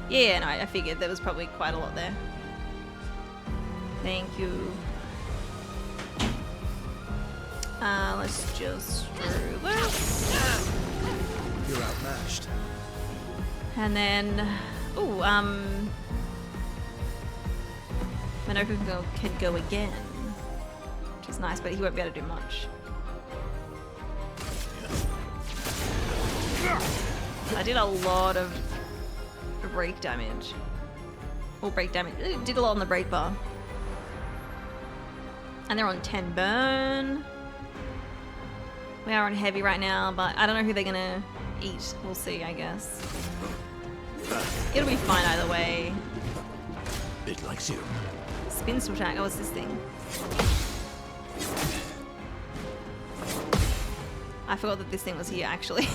Yeah, no, I figured there was probably quite a lot there. Thank you. Let's just do this. You're outmatched. And then, ooh, I'm Nova can go again, which is nice, but he won't be able to do much. I did a lot of break damage. Or break damage. It did a lot on the break bar. And they're on 10 burn. We are on heavy right now, but I don't know who they're gonna eat. We'll see, I guess. It'll be fine either way. It likes you. Spin switch attack. Oh, what's this thing? I forgot that this thing was here actually.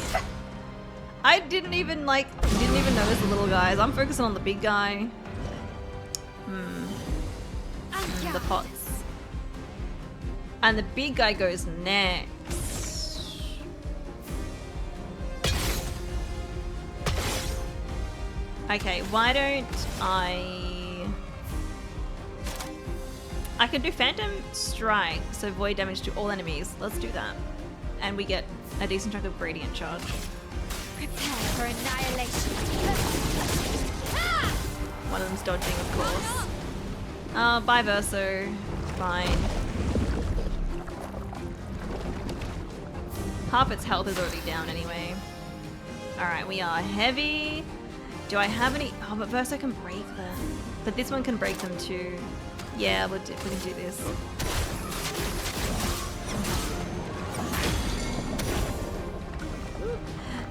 I didn't even notice the little guys. I'm focusing on the big guy. The pots. And the big guy goes next. Okay, why don't I can do Phantom Strike, so void damage to all enemies. Let's do that. And we get a decent chunk of Gradient Charge. Prepare for annihilation. One of them's dodging, of course. Bye Verso. Fine. Half its health is already down anyway. Alright, we are heavy. Do I have any? Oh, but Verso can break them. But this one can break them too. Yeah, we can do this.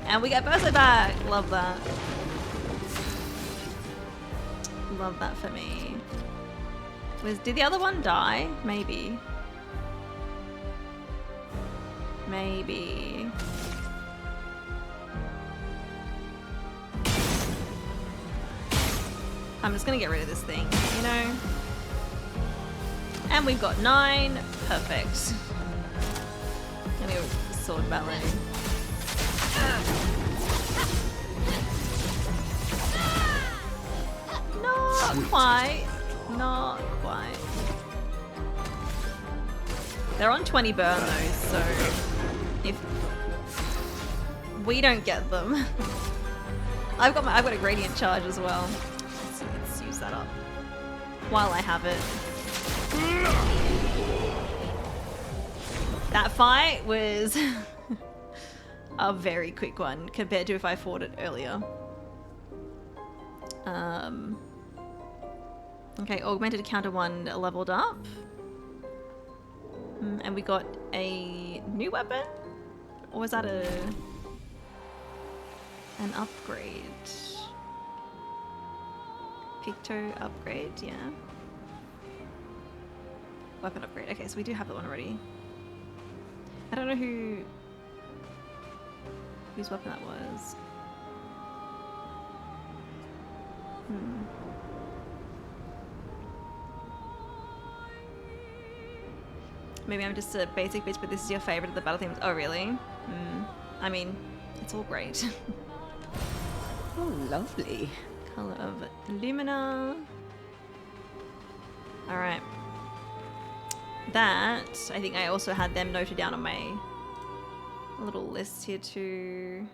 And we get Verso back. Love that. Love that for me. Did the other one die? Maybe. Maybe. I'm just gonna get rid of this thing, you know? And we've got 9. Perfect. Gonna go sword ballet. Not quite. Not quite. They're on 20 burn though, so if we don't get them, I've got a gradient charge as well. Let's use that up while I have it. That fight was a very quick one compared to if I fought it earlier. Okay, augmented counter 1 leveled up. And we got a new weapon? Or was that an upgrade? Picto upgrade, yeah. Weapon upgrade. Okay, so we do have that one already. I don't know whose weapon that was. Maybe I'm just a basic bitch, but this is your favorite of the battle themes. Oh, really? I mean, it's all great. Oh, lovely. Color of Lumina. Alright. That, I think I also had them noted down on my little list here too.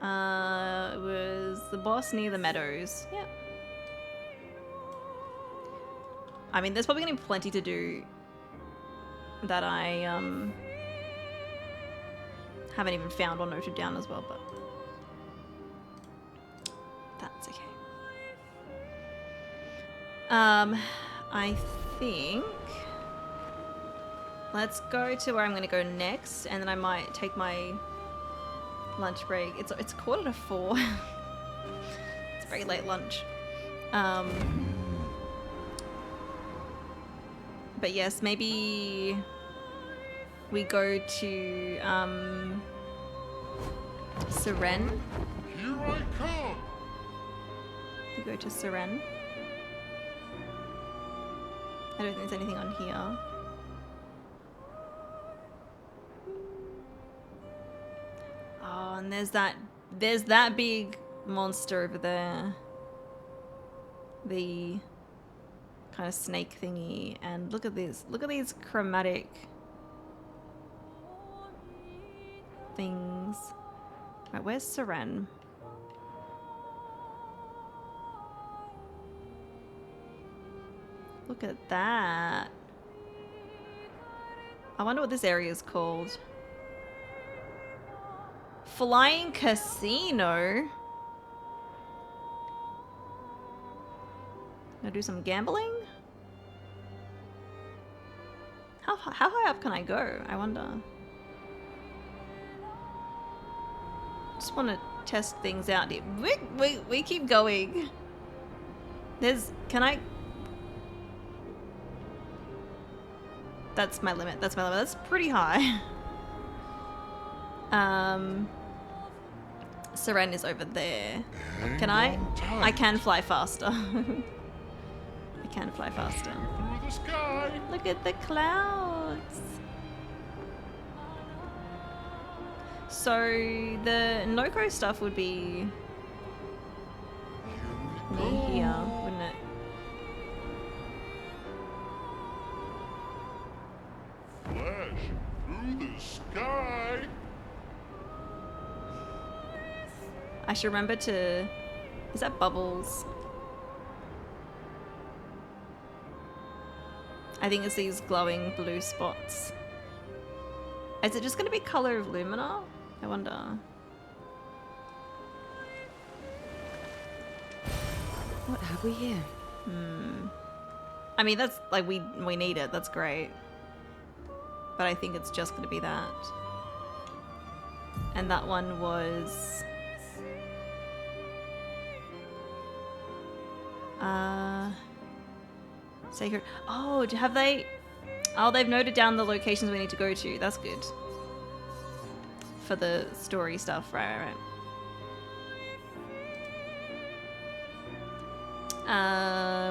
It was the boss near the meadows. Yeah. I mean, there's probably gonna be plenty to do that I haven't even found or noted down as well, but that's okay. I think let's go to where I'm gonna go next, and then I might take my lunch break. It's 4:45. It's very late lunch. But yes, maybe we go to Seren. Here I come. We go to Seren. I don't think there's anything on here. Oh, and there's that big monster over there. The kind of snake thingy, and look at this. Look at these chromatic things. Right, where's Seren? Look at that. I wonder what this area is called. Flying Casino. Gonna do some gambling? How high up can I go? I wonder. Just want to test things out here. We keep going. Can I? That's my limit. That's my limit. That's pretty high. Seren is over there. Can I? I can fly faster. I can fly faster. Through the sky. Look at the clouds. So the Noko stuff would be near here, wouldn't it? Flash through the sky. I should remember to... Is that bubbles? I think it's these glowing blue spots. Is it just going to be color of Lumina? I wonder. What have we here? I mean, that's like we need it. That's great. But I think it's just going to be that. And that one was... Sacred. Oh, have they... Oh, they've noted down the locations we need to go to. That's good. For the story stuff. Right.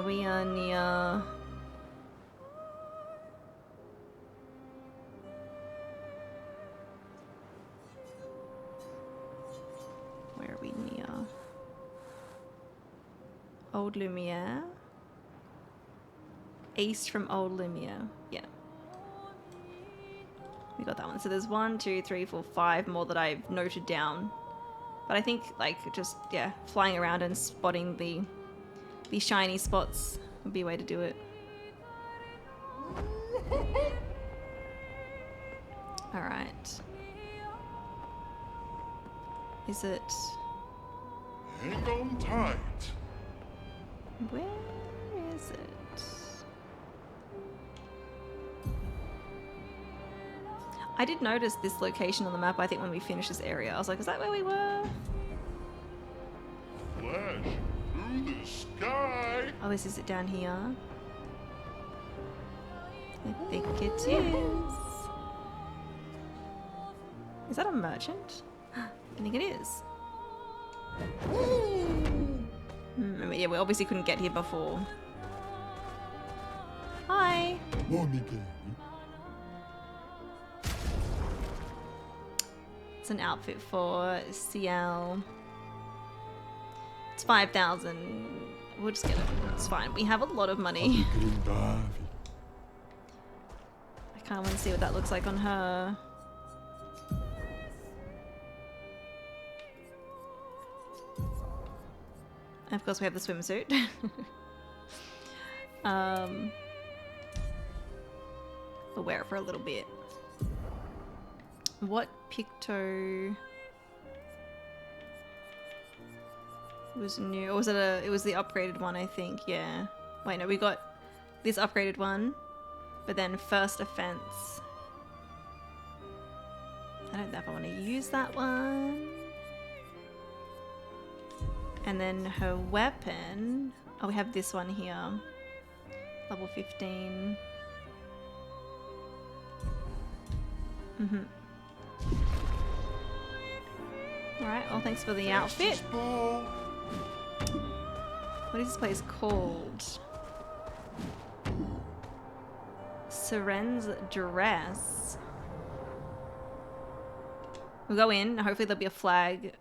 We are near... Where are we near? Old Lumiere? East from Old Lumiere. Yeah. We got that one. So there's 1, 2, 3, 4, 5 more that I've noted down. But I think, like, just, yeah, flying around and spotting the shiny spots would be a way to do it. Alright. Is it... Hang on tight. Where is it? I did notice this location on the map, I think, when we finished this area. I was like, is that where we were? Flash through the sky. Oh, this is it down here. I think it is. Is that a merchant? I think it is. I mean, yeah, we obviously couldn't get here before. Hi. It's an outfit for CL. It's 5,000. We'll just get it. It's fine. We have a lot of money. I kind of want to see what that looks like on her. And of course, we have the swimsuit. We'll wear it for a little bit. What Picto was new? Or was it it was the upgraded one, I think, yeah. Wait, no, we got this upgraded one, but then first offense. I don't know if I want to use that one. And then her weapon. Oh, we have this one here. Level 15. Alright, well, thanks for the outfit. What is this place called? Seren's Dress. We'll go in. Hopefully there'll be a flag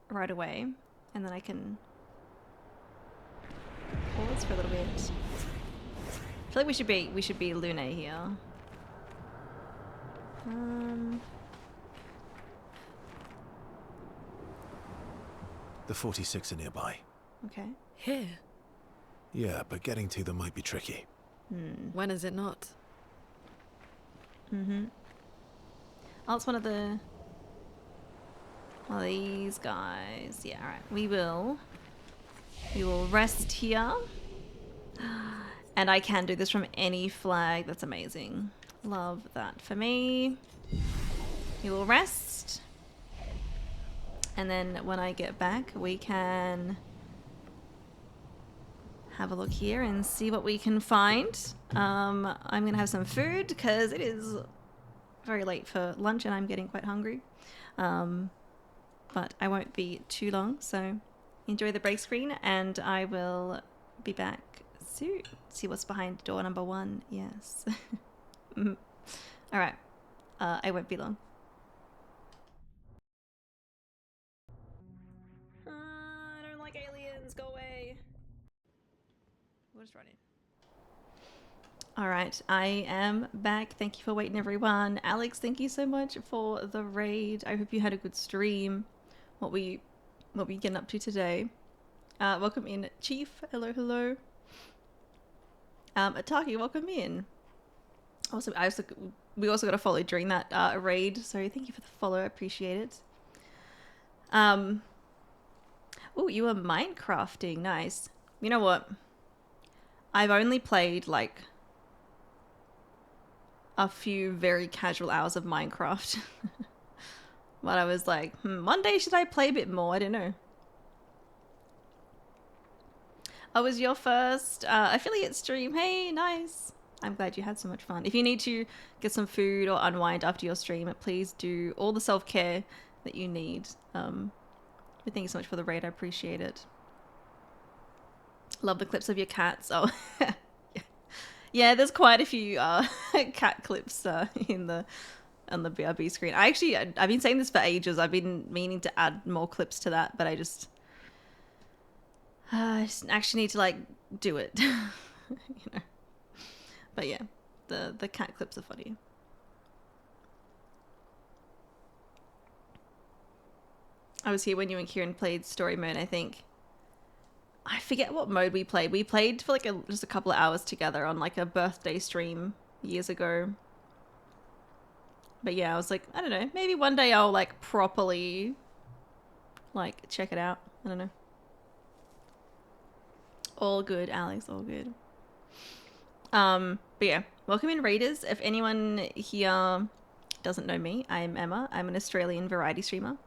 right away. And then I can pause for a little bit. I feel like we should be Lune here. The 46 are nearby. Okay. Here? Yeah, but getting to them might be tricky. When is it not? Mm-hmm. Oh, it's one of these guys. Yeah, alright. We will rest here. And I can do this from any flag. That's amazing. Love that for me. We will rest. And then when I get back, we can have a look here and see what we can find. I'm going to have some food because it is very late for lunch and I'm getting quite hungry. But I won't be too long, so enjoy the break screen and I will be back soon. See what's behind door number 1. Yes. Alright. I won't be long. I don't like aliens. Go away. We'll just run in. Alright, I am back. Thank you for waiting, everyone. Alex, thank you so much for the raid. I hope you had a good stream. What we getting up to today. Welcome in, Chief. Hello, hello. Ataki, welcome in. Also, we also got a follow during that raid, so thank you for the follow. I appreciate it. Oh, you were Minecrafting. Nice. You know what? I've only played like a few very casual hours of Minecraft. But I was like, one day should I play a bit more? I don't know. Oh, was your first affiliate stream? Hey, nice. I'm glad you had so much fun. If you need to get some food or unwind after your stream, please do all the self-care that you need. But thank you so much for the raid. I appreciate it. Love the clips of your cats. Oh, yeah. There's quite a few cat clips on the BRB screen. I've been saying this for ages. I've been meaning to add more clips to that, but I just actually need to like do it. You know. But yeah, the cat clips are funny. I was here when you and Kieran played story mode, I think. I forget what mode we played. We played for like just a couple of hours together on like a birthday stream years ago. But yeah, I was like, I don't know, maybe one day I'll like properly like check it out. I don't know. All good, Alex, all good. But yeah, welcome in raiders. If anyone here doesn't know me, I am Emma. I'm an Australian variety streamer.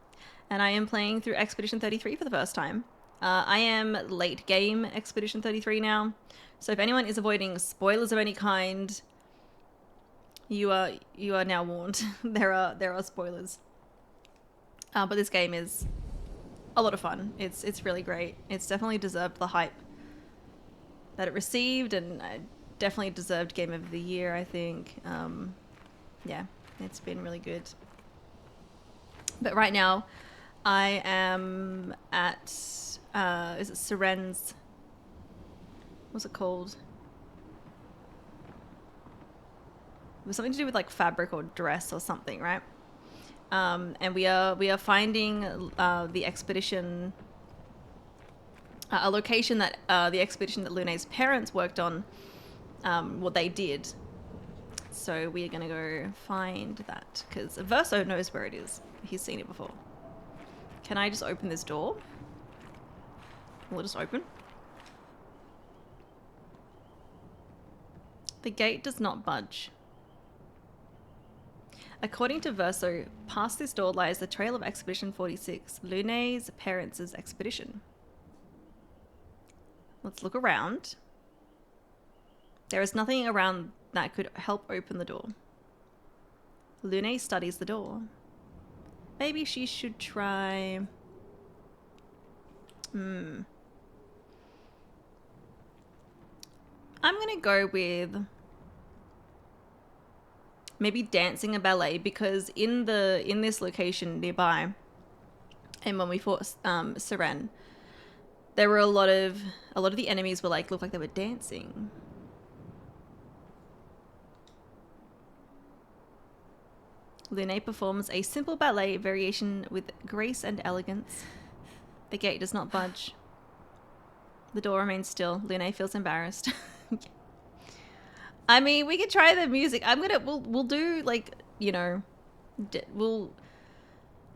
And I am playing through Expedition 33 for the first time. I am late game Expedition 33 now. So if anyone is avoiding spoilers of any kind, you are now warned. There are spoilers. But this game is a lot of fun. It's really great. It's definitely deserved the hype that it received, and definitely deserved Game of the Year, I think. Yeah, it's been really good. But right now, I am at, is it Seren's, what's it called? It was something to do with like fabric or dress or something, right? And we are finding the expedition, a location that the expedition that Lune's parents worked on, what they did. So we are gonna go find that because Verso knows where it is. He's seen it before. Can I just open this door? Will it just open? The gate does not budge. According to Verso, past this door lies the trail of Expedition 46, Lune's parents' expedition. Let's look around. There is nothing around that could help open the door. Lune studies the door. Maybe she should try... I'm gonna go with maybe dancing a ballet, because in this location nearby, and when we fought Seren, there were a lot of the enemies were like, looked like they were dancing. Lune performs a simple ballet variation with grace and elegance. The gate does not budge. The door remains still. Lune feels embarrassed. I mean, we could try the music. We'll do like, you know, we'll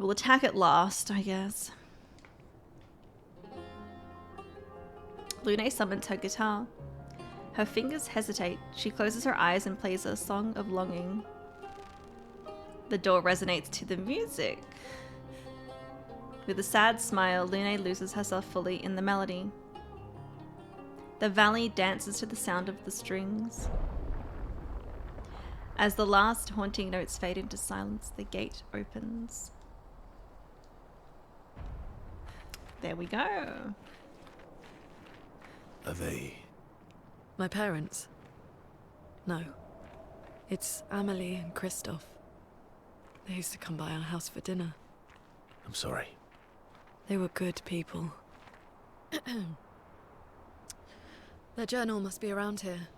attack it last, I guess. Lune summons her guitar. Her fingers hesitate. She closes her eyes and plays a song of longing. The door resonates to the music. With a sad smile, Lune loses herself fully in the melody. The valley dances to the sound of the strings. As the last haunting notes fade into silence, the gate opens. There we go. Are they? My parents? No. It's Amelie and Christoph. They used to come by our house for dinner. I'm sorry. They were good people. Their journal must be around here.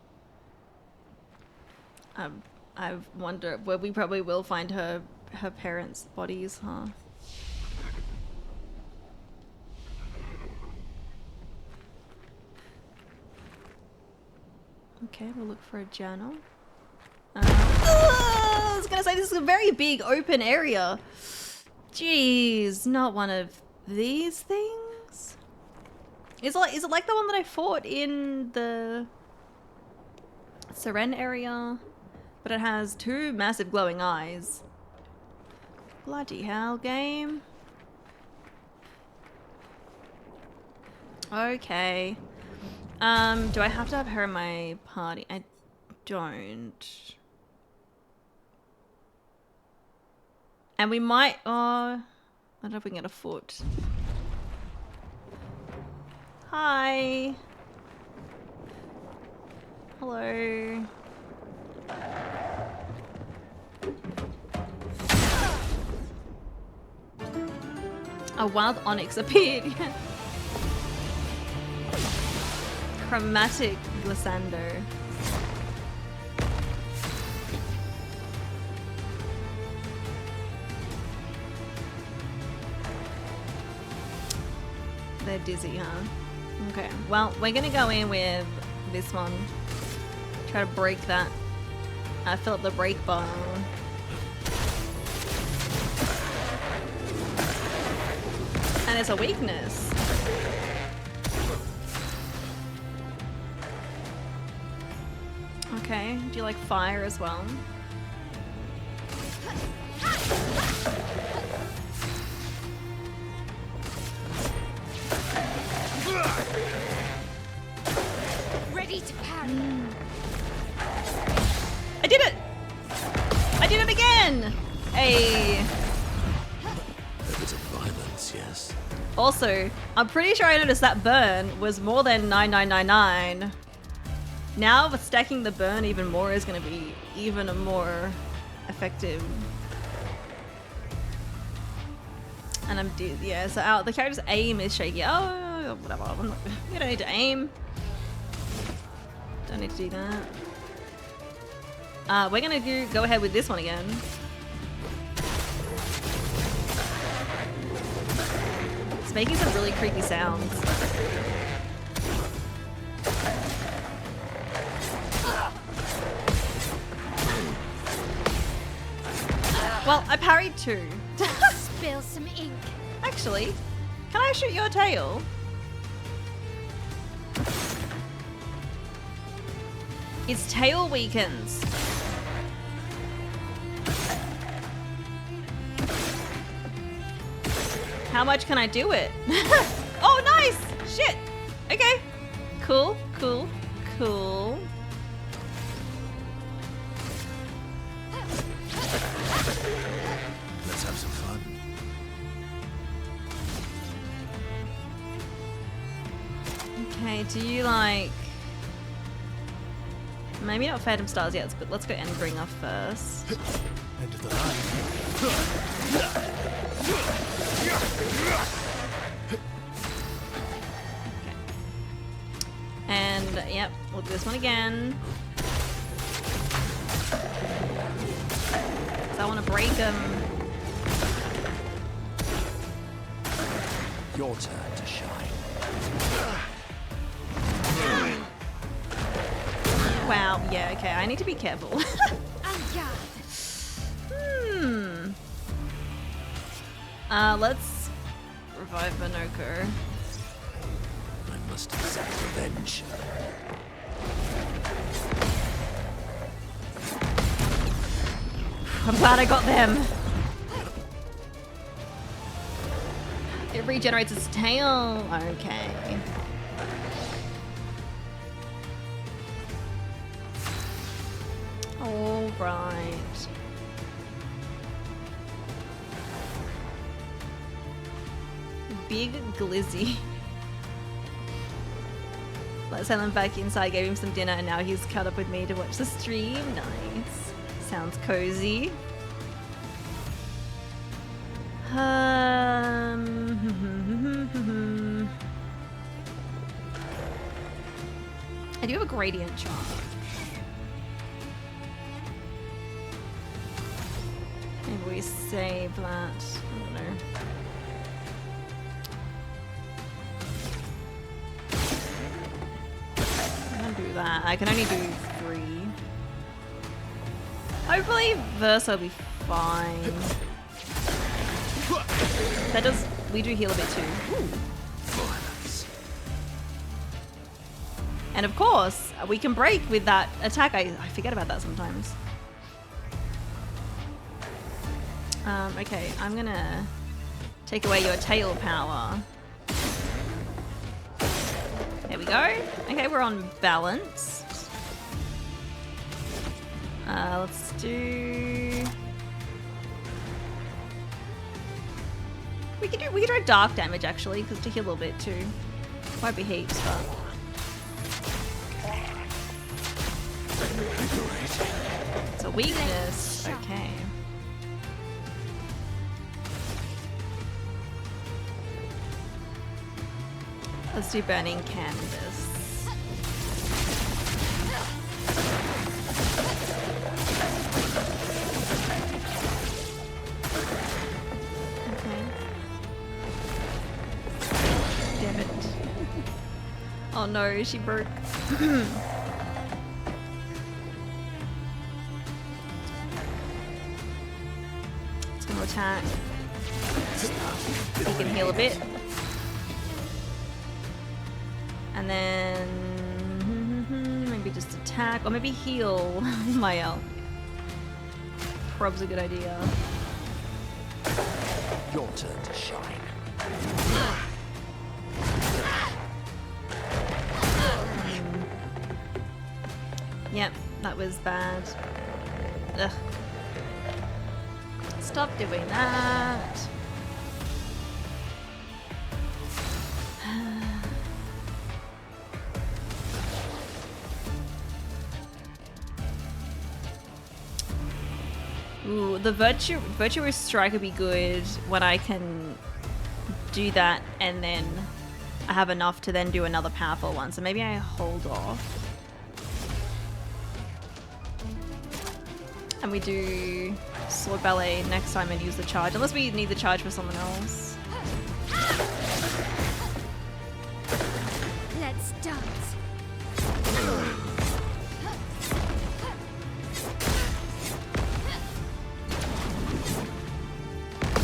I wonder, well, we probably will find her parents' bodies, huh? Okay, we'll look for a journal. I was gonna say, this is a very big open area. Jeez, not one of these things. Is it like the one that I fought in the Seren area? But it has two massive glowing eyes. Bloody hell, game. Okay. Do I have to have her in my party? I don't. And we might, I don't know if we can get a foot. Hi. Hello. A wild onyx appeared. Chromatic glissando. They're dizzy, huh? Okay, well, we're gonna go in with this one. Try to break that. Fill up the break bar. And it's a weakness. Okay, do you like fire as well? Ready to parry. I did it! I did it again! Hey. A bit of violence, yes. Also, I'm pretty sure I noticed that burn was more than 9999. Now with stacking the burn even more is going to be even more effective. And I'm yeah, so the character's aim is shaky. Oh, whatever. You don't need to aim. Don't need to do that. We're going to go ahead with this one again. It's making some really creepy sounds. Well, I parried two. Spill some ink. Actually, can I shoot your tail? Its tail weakens. How much can I do it? Oh, nice! Shit! Okay. Cool, cool, cool. Let's have some fun. Okay, do you like... Maybe not Phantom Stars yet, but let's go Endbringer first. End of the line. Okay. And, yep, we'll do this one again. So I want to break them. Your turn to shine. wow. Yeah, okay, I need to be careful. Let's revive Minoko. I must accept revenge. I'm glad I got them. It regenerates its tail. Okay. All right. Big glizzy. Let's send him back inside, gave him some dinner, and now he's caught up with me to watch the stream. Nice. Sounds cozy. I do have a gradient charge. Maybe we save that. I don't know. I can't do that. I can only do 3. Hopefully Versa will be fine. That does... we do heal a bit too. Ooh. And of course, we can break with that attack. I forget about that sometimes. Okay, I'm gonna take away your tail power. There we go. Okay, we're on balance. Let's do... We can try dark damage actually, because to heal a little bit too. Won't be heaps, but... It's a weakness. Okay. Let's do burning canvas. Damn it. Oh no, she broke. It's gonna attack. He can heal a bit. And then maybe just attack, or maybe heal my elk. Prob's a good idea. Your turn to shine. Yep, that was bad. Ugh. Stop doing that. Ooh, the virtuous strike would be good when I can do that and then I have enough to then do another powerful one. So maybe I hold off. And we do sword ballet next time and use the charge, unless we need the charge for someone else. Let's dance.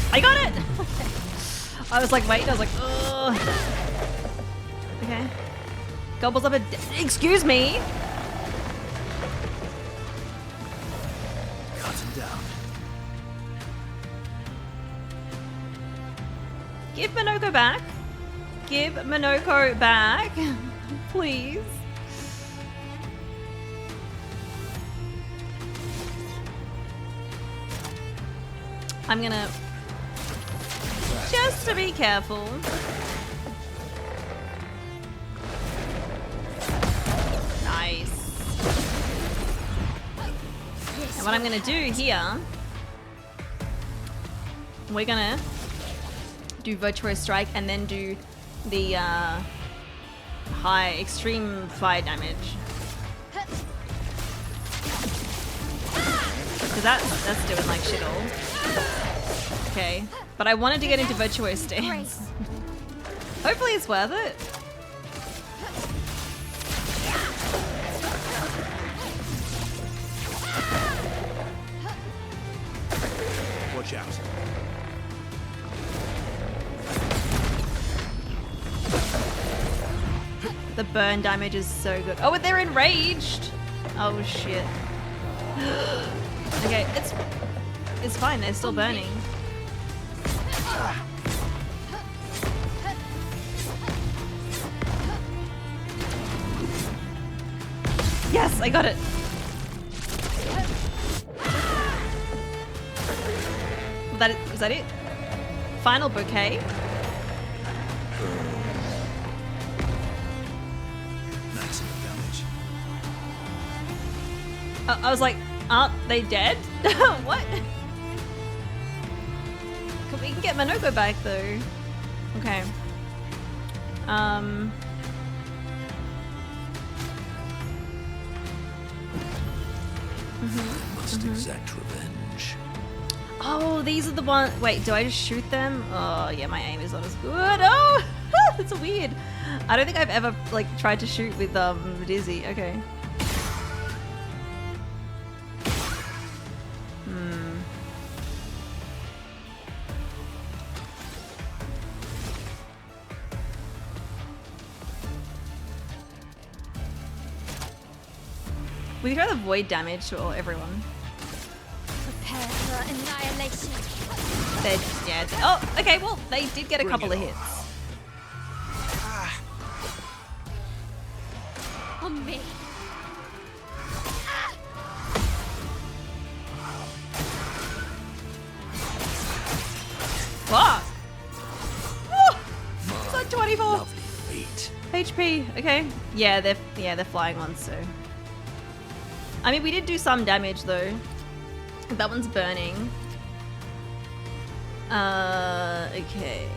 I got it! I was like, wait, I was like, ugh. Okay. Gobbles up a... Excuse me! Cut him down. Give Minoko back. Give Minoko back. Please. I'm gonna... Just to be careful. Nice. And what I'm gonna do here, we're gonna do Virtuous Strike and then do the high extreme fire damage. Cause that's doing like shit all. Okay. But I wanted to get into Virtuous stance. Hopefully it's worth it. The burn damage is so good. Oh, but they're enraged. Oh shit. Okay, it's fine. They're still burning. Yes, I got it. Was that it? Final bouquet. Maximum damage. I was like, aren't they dead? What? We can get Minoko back though. Okay. Must exact revenge. Oh, these are the ones. Wait, do I just shoot them? Oh, yeah, my aim is not as good. Oh, that's weird. I don't think I've ever like tried to shoot with Dizzy. Okay. We can try the void damage to everyone. Prepare for annihilation. They're just, yeah. Oh, okay, well, they did get a couple of hits. On me. Fuck! Woo! It's like 24 feet. HP. Okay. Yeah, they're flying ones, so. I mean, we did do some damage though. That one's burning. Okay.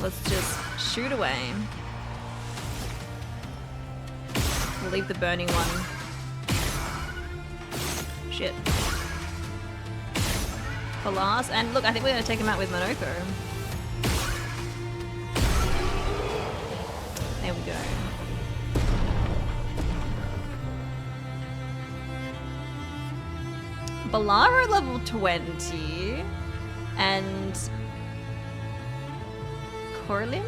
Let's just shoot away. We'll leave the burning one. Shit. For last. And look, I think we're gonna take him out with Minoko. There we go. Bolaro level 20 and Corlin?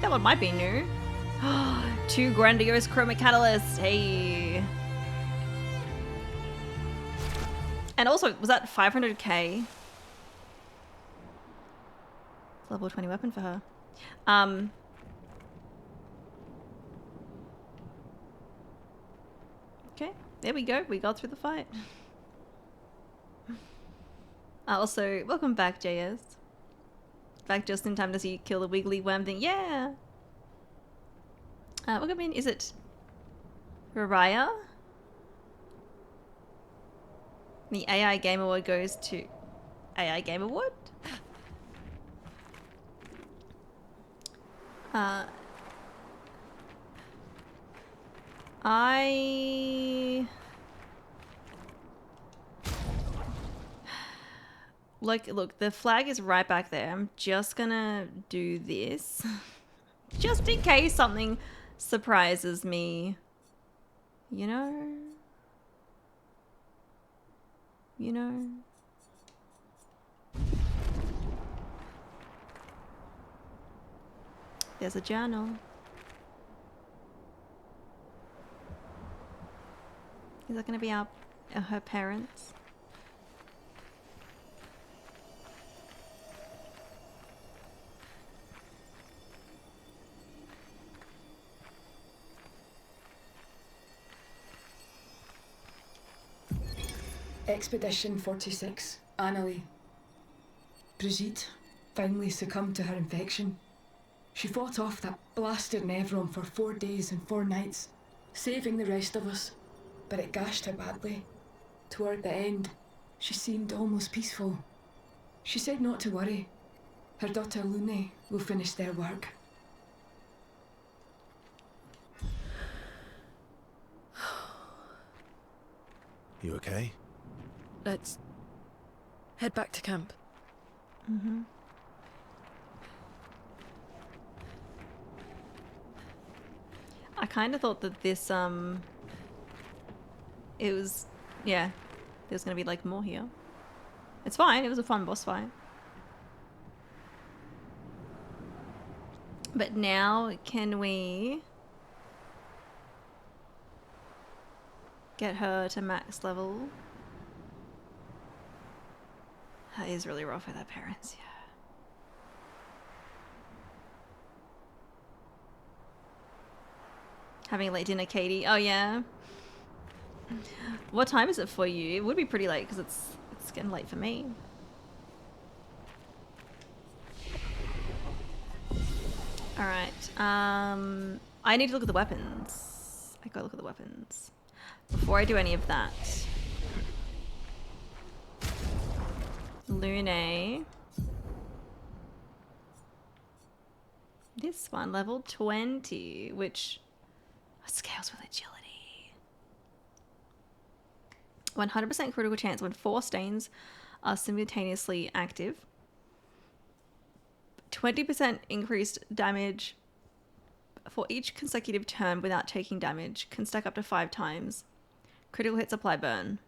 That one might be new. 2 grandiose chroma catalysts. Hey. And also, was that 500k? Level 20 weapon for her. Okay, there we go. We got through the fight. Also, welcome back, JS. Back just in time to see you kill the wiggly worm thing. Yeah! Welcome in. Is it Rariah? The AI Game Award goes to AI Game Award? Look, the flag is right back there. I'm just gonna do this. Just in case something surprises me. You know? You know? There's a journal. Is that gonna be her parents? Expedition 46, Annalie. Brigitte finally succumbed to her infection. She fought off that blasted Nevron for 4 days and 4 nights, saving the rest of us, but it gashed her badly. Toward the end, she seemed almost peaceful. She said not to worry. Her daughter Lune will finish their work. You okay? Let's head back to camp. Mm-hmm. I kind of thought that this, it was, yeah, there's gonna be like more here. It's fine, it was a fun boss fight. But now, can we get her to max level? That is really rough with her parents, yeah. Having a late dinner, Katie. Oh, yeah. What time is it for you? It would be pretty late because it's getting late for me. All right. I need to look at the weapons. I gotta look at the weapons before I do any of that. Lune. This one, level 20, which scales with agility. 100% critical chance when 4 stains are simultaneously active. 20% increased damage for each consecutive turn without taking damage. Can stack up to 5 times. Critical hits apply burn.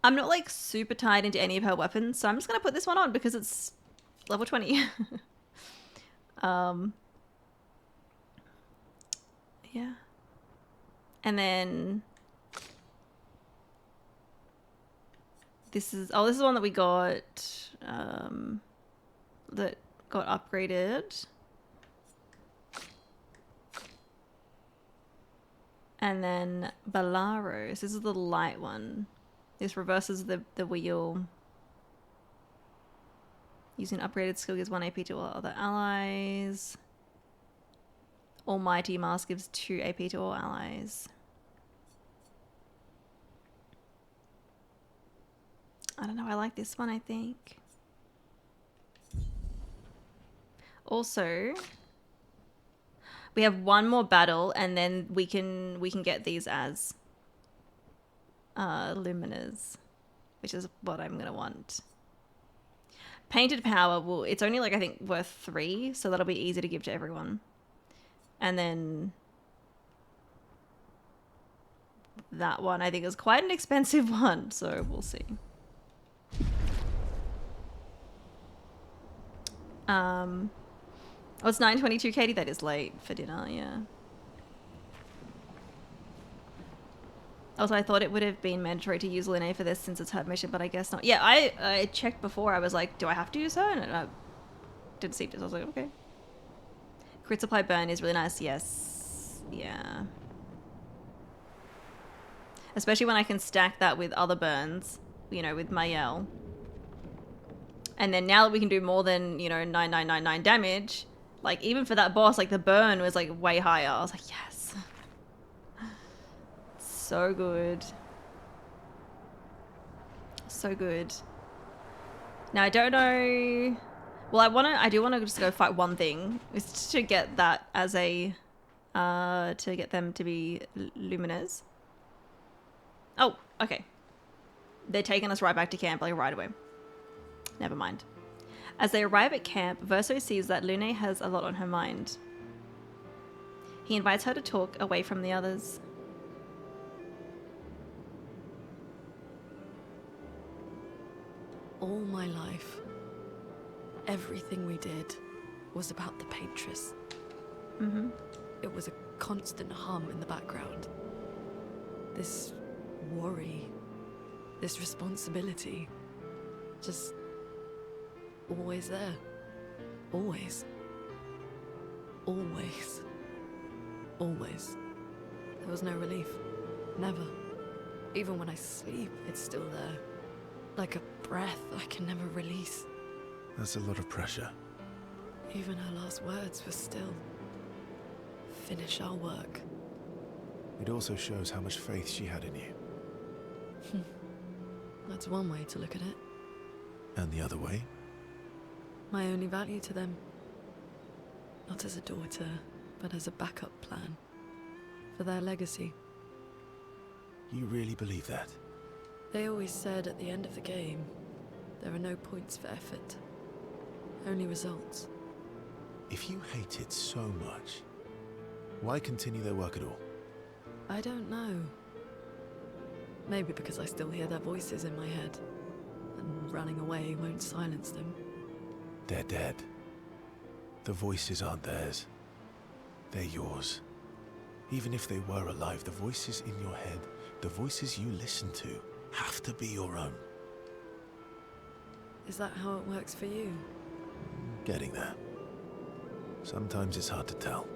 I'm not like super tied into any of her weapons, so I'm just going to put this one on because it's level 20. Yeah. And then this is one that we got that got upgraded. And then Balaros, this is the light one. This reverses the wheel. Using upgraded skill gives 1 AP to all other allies. Almighty Mask gives 2 AP to all allies. I don't know, I like this one, I think. Also, we have one more battle and then we can get these as luminers, which is what I'm gonna want. Painted power will, it's only like I think worth 3, so that'll be easy to give to everyone. And then that one I think is quite an expensive one, so we'll see. Oh, it's 9:22, Katie. That is late for dinner, yeah. Also, I thought it would have been mandatory to use Lene for this since it's her mission, but I guess not. Yeah, I checked before. I was like, do I have to use her? And I didn't see this. I was like, okay. Crit supply burn is really nice. Yes. Yeah. Especially when I can stack that with other burns, you know, with Mayel. And then now that we can do more than, you know, 9999 damage, like even for that boss, like the burn was like way higher. I was like, yes. So good. So good. Now I don't know. Well, I do want to just go fight one thing. It's to get that as a, to get them to be luminers. Oh, okay. They're taking us right back to camp, like right away. Never mind. As they arrive at camp, Verso sees that Lune has a lot on her mind. He invites her to talk away from the others. All my life, everything we did was about the Paintress. Mm-hmm. It was a constant hum in the background. This worry, this responsibility, just always there. Always. Always. Always. There was no relief. Never. Even when I sleep, it's still there. Like a breath I can never release. That's a lot of pressure. Even her last words were still, finish our work. It also shows how much faith she had in you. That's one way to look at it. And the other way? My only value to them. Not as a daughter, but as a backup plan. For their legacy. You really believe that? They always said at the end of the game, there are no points for effort. Only results. If you hate it so much, why continue their work at all? I don't know. Maybe because I still hear their voices in my head. And running away won't silence them. They're dead. The voices aren't theirs. They're yours. Even if they were alive, the voices in your head, the voices you listen to, have to be your own. Is that how it works for you? Getting there. Sometimes it's hard to tell.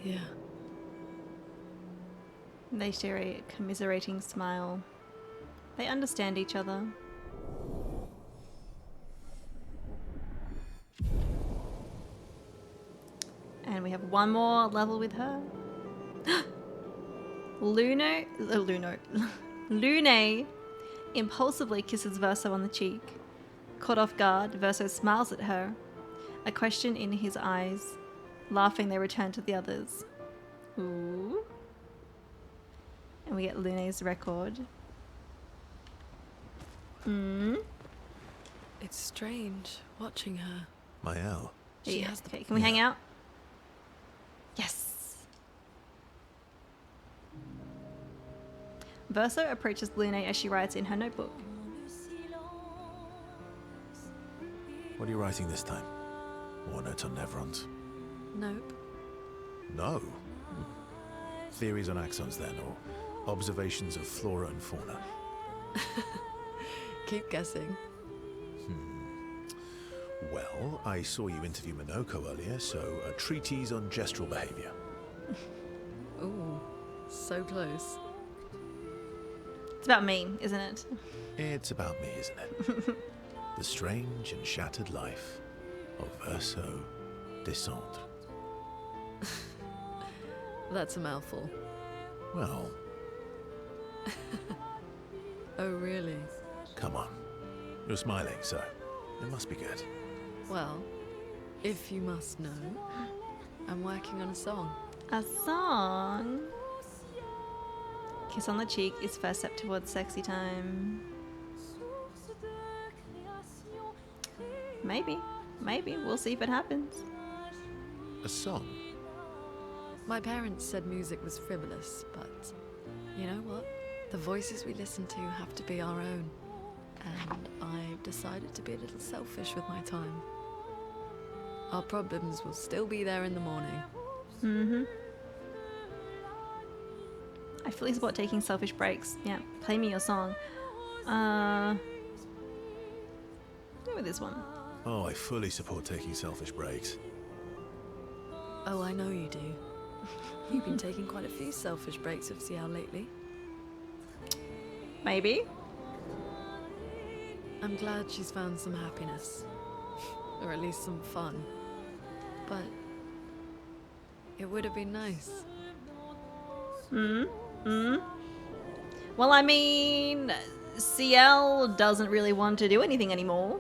Yeah. They share a commiserating smile. They understand each other. And we have one more level with her. Lune impulsively kisses Verso on the cheek. Caught off guard, Verso smiles at her, a question in his eyes. Laughing, they return to the others. Ooh. And we get Lune's record. It's strange watching her. Mael. She has the... Okay, can we hang out? Yes. Verso approaches Lune as she writes in her notebook. What are you writing this time? War notes on Nevrons? Nope. No. Theories on axons then, or observations of flora and fauna? Keep guessing. Well, I saw you interview Minoko earlier, so a treatise on gestural behavior. Ooh, so close. It's about me, isn't it? It's about me, isn't it? The strange and shattered life of Verso Descendre. That's a mouthful. Well... Oh, really? Come on. You're smiling, so it must be good. Well, if you must know, I'm working on a song. A song? Kiss on the cheek is first step towards sexy time. Maybe. Maybe. We'll see if it happens. A song? My parents said music was frivolous, but you know what? The voices we listen to have to be our own. And I've decided to be a little selfish with my time. Our problems will still be there in the morning. I fully support taking selfish breaks. Yeah, play me your song. Go with this one. Oh, I fully support taking selfish breaks. Oh, I know you do. You've been taking quite a few selfish breaks with Ciel lately. Maybe. I'm glad she's found some happiness. Or at least some fun. But it would have been nice. Well, I mean, Ciel doesn't really want to do anything anymore.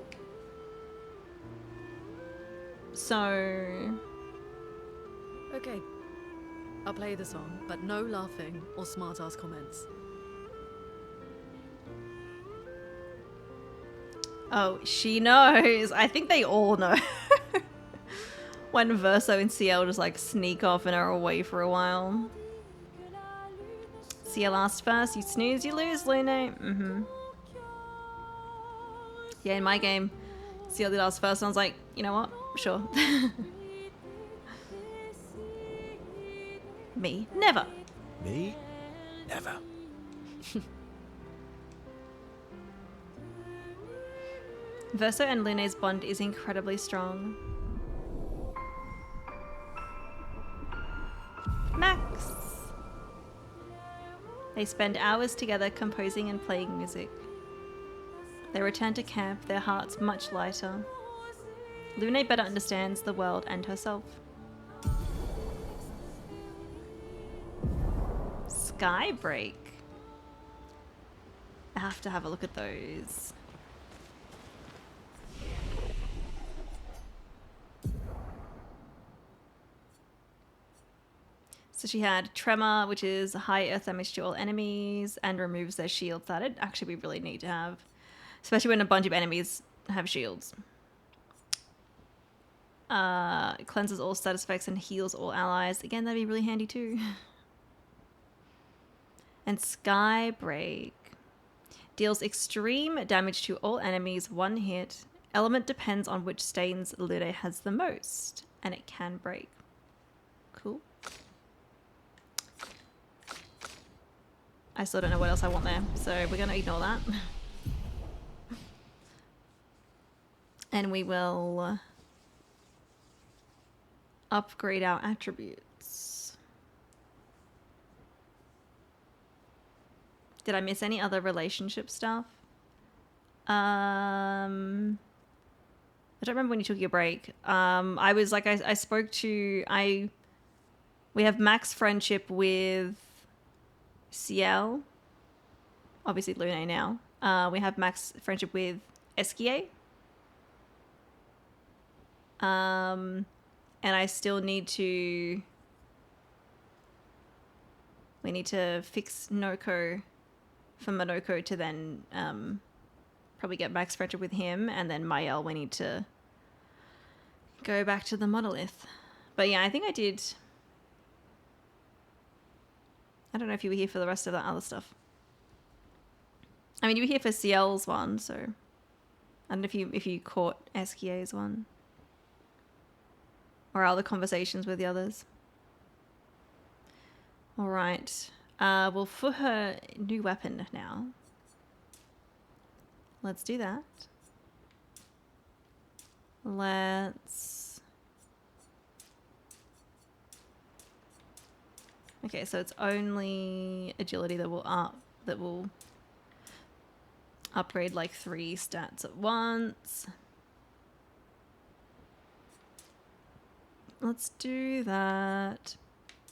So... Okay. I'll play the song, but no laughing or smart-ass comments. Oh, she knows. I think they all know. When Verso and Ciel just like sneak off and are away for a while. Ciel asked first. You snooze, you lose, Lune. Yeah, in my game, Ciel did ask first and I was like, you know what? Sure. Me? Never. Me? Never. Verso and Lune's bond is incredibly strong. Max! They spend hours together composing and playing music. They return to camp, their hearts much lighter. Lune better understands the world and herself. Skybreak. I have to have a look at those. So she had Tremor, which is high earth damage to all enemies and removes their shields. That'd actually be really neat to have. Especially when a bunch of enemies have shields. Cleanses all status effects and heals all allies. Again, that'd be really handy too. And Skybreak deals extreme damage to all enemies, one hit, Element depends on which stains Lune has the most, and it can break. Cool. I still don't know what else I want there, so we're going to ignore that. And we will upgrade our attributes. Did I miss any other relationship stuff? I don't remember when you took your break. I was like, I spoke to, we have max friendship with Ciel, obviously Lune now. We have max friendship with Esquier. And I still need to, we need to fix Noko for Monoko to then probably get max friendship with him, and then Mael we need to go back to the monolith. But yeah, I think I did. I don't know if you were here for the rest of that other stuff. I mean, you were here for Ciel's one, so I don't know if you caught Esquier's one. Or other conversations with the others. Alright. Well, for her new weapon now. Let's do that. Let's... Okay, so it's only agility that will upgrade like 3 stats at once. Let's do that.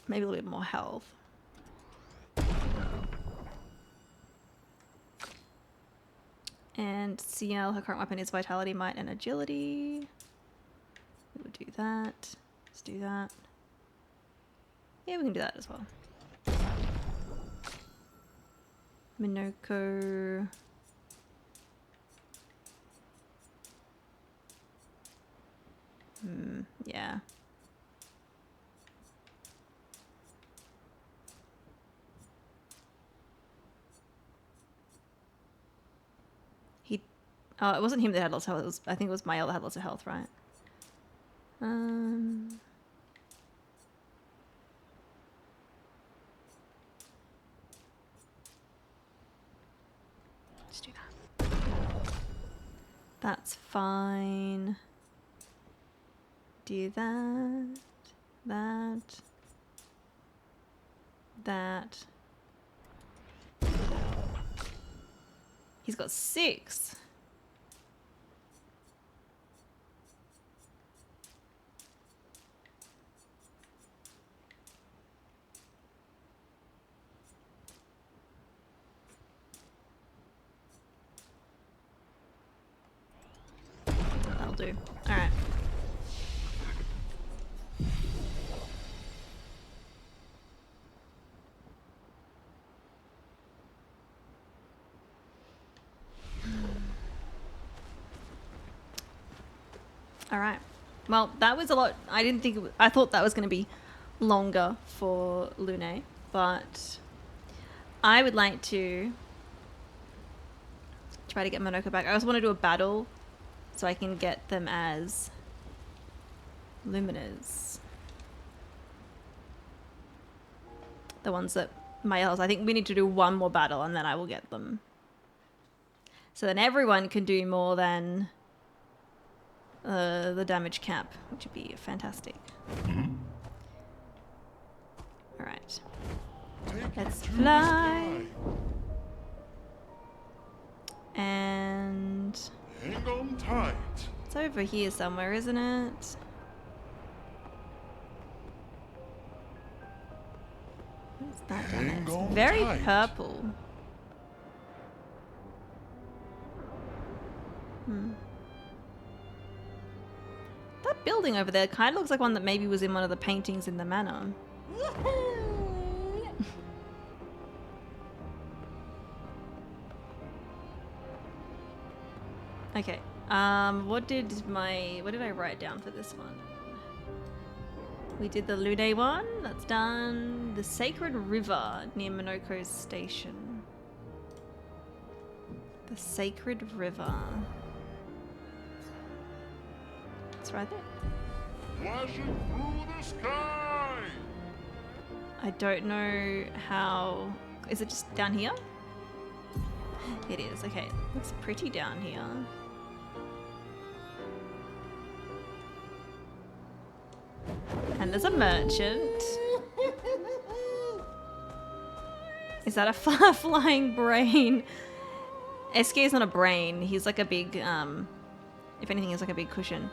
Maybe a little bit more health. And Ciel, her current weapon is Vitality, Might, and Agility. We will do that. Let's do that. Yeah, we can do that as well. Monoko. Yeah. It wasn't him that had lots of health. I think it was Mael that had lots of health, right? Let's do that. That's fine. Do that. That. He's got 6. That'll do. All right. All right. Well, that was a lot. I didn't think I thought that was going to be longer for Lune, but I would like to try to get Monoko back. I also want to do a battle so I can get them as Luminers. The ones that Mael's. I think we need to do one more battle and then I will get them. So then everyone can do more than the damage cap, which would be fantastic. Alright. Let's fly. And hang on tight. It's over here somewhere, isn't it? What's that down there? It's very purple. That building over there kind of looks like one that maybe was in one of the paintings in the manor. Okay. What did I write down for this one? We did the Lune one. That's done. The Sacred River near Monoko's station. The Sacred River. It's right there. Flashing through the sky! I don't know how... Is it just down here? It is, okay. Looks pretty down here. And there's a merchant. Is that a flying brain? Esquier is not a brain. He's like a big, if anything, he's like a big cushion.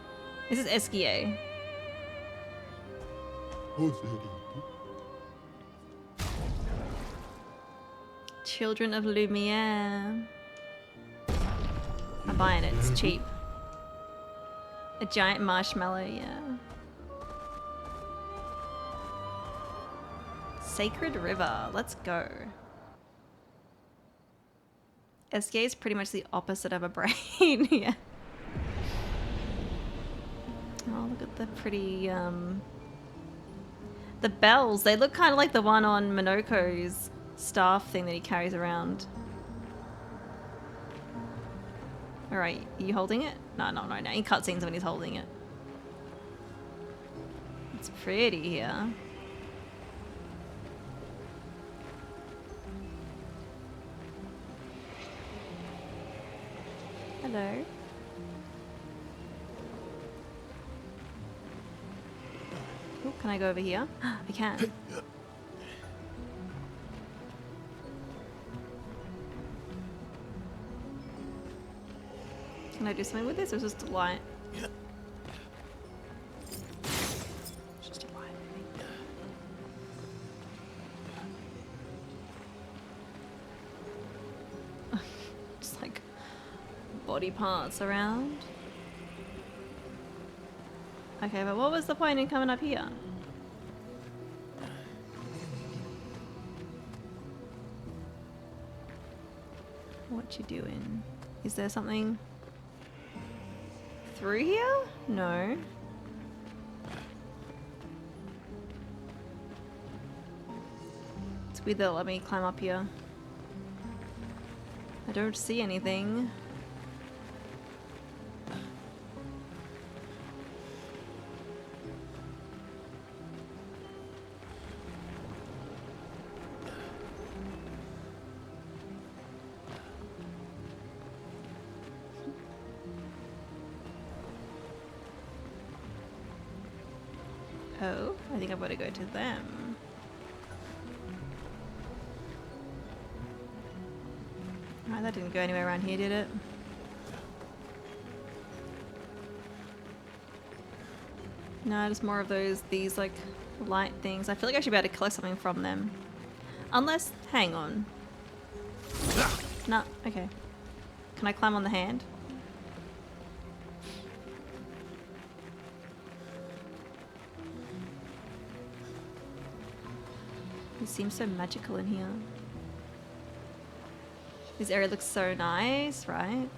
This is Esquier. Children of Lumiere. I'm buying it, it's cheap. A giant marshmallow, yeah. Sacred River, let's go. Esquier is pretty much the opposite of a brain, yeah. Oh, look at the pretty, the bells, they look kind of like the one on Minoko's staff thing that he carries around. Alright, are you holding it? No, not right now. In cutscenes when he's holding it. It's pretty here. Hello. Ooh, can I go over here? I can. Can I do something with this, or is this just a light? Yeah. It's just a light. Just like body parts around. Okay, but what was the point in coming up here? What you doing? Is there something through here? No. It's weird they'll let me climb up here. I don't see anything. Oh, I think I've got to go to them. Alright, that didn't go anywhere around here, did it? No, just more of these like light things. I feel like I should be able to collect something from them. Unless, hang on. No, okay. Can I climb on the hand? It seems so magical in here. This area looks so nice, right?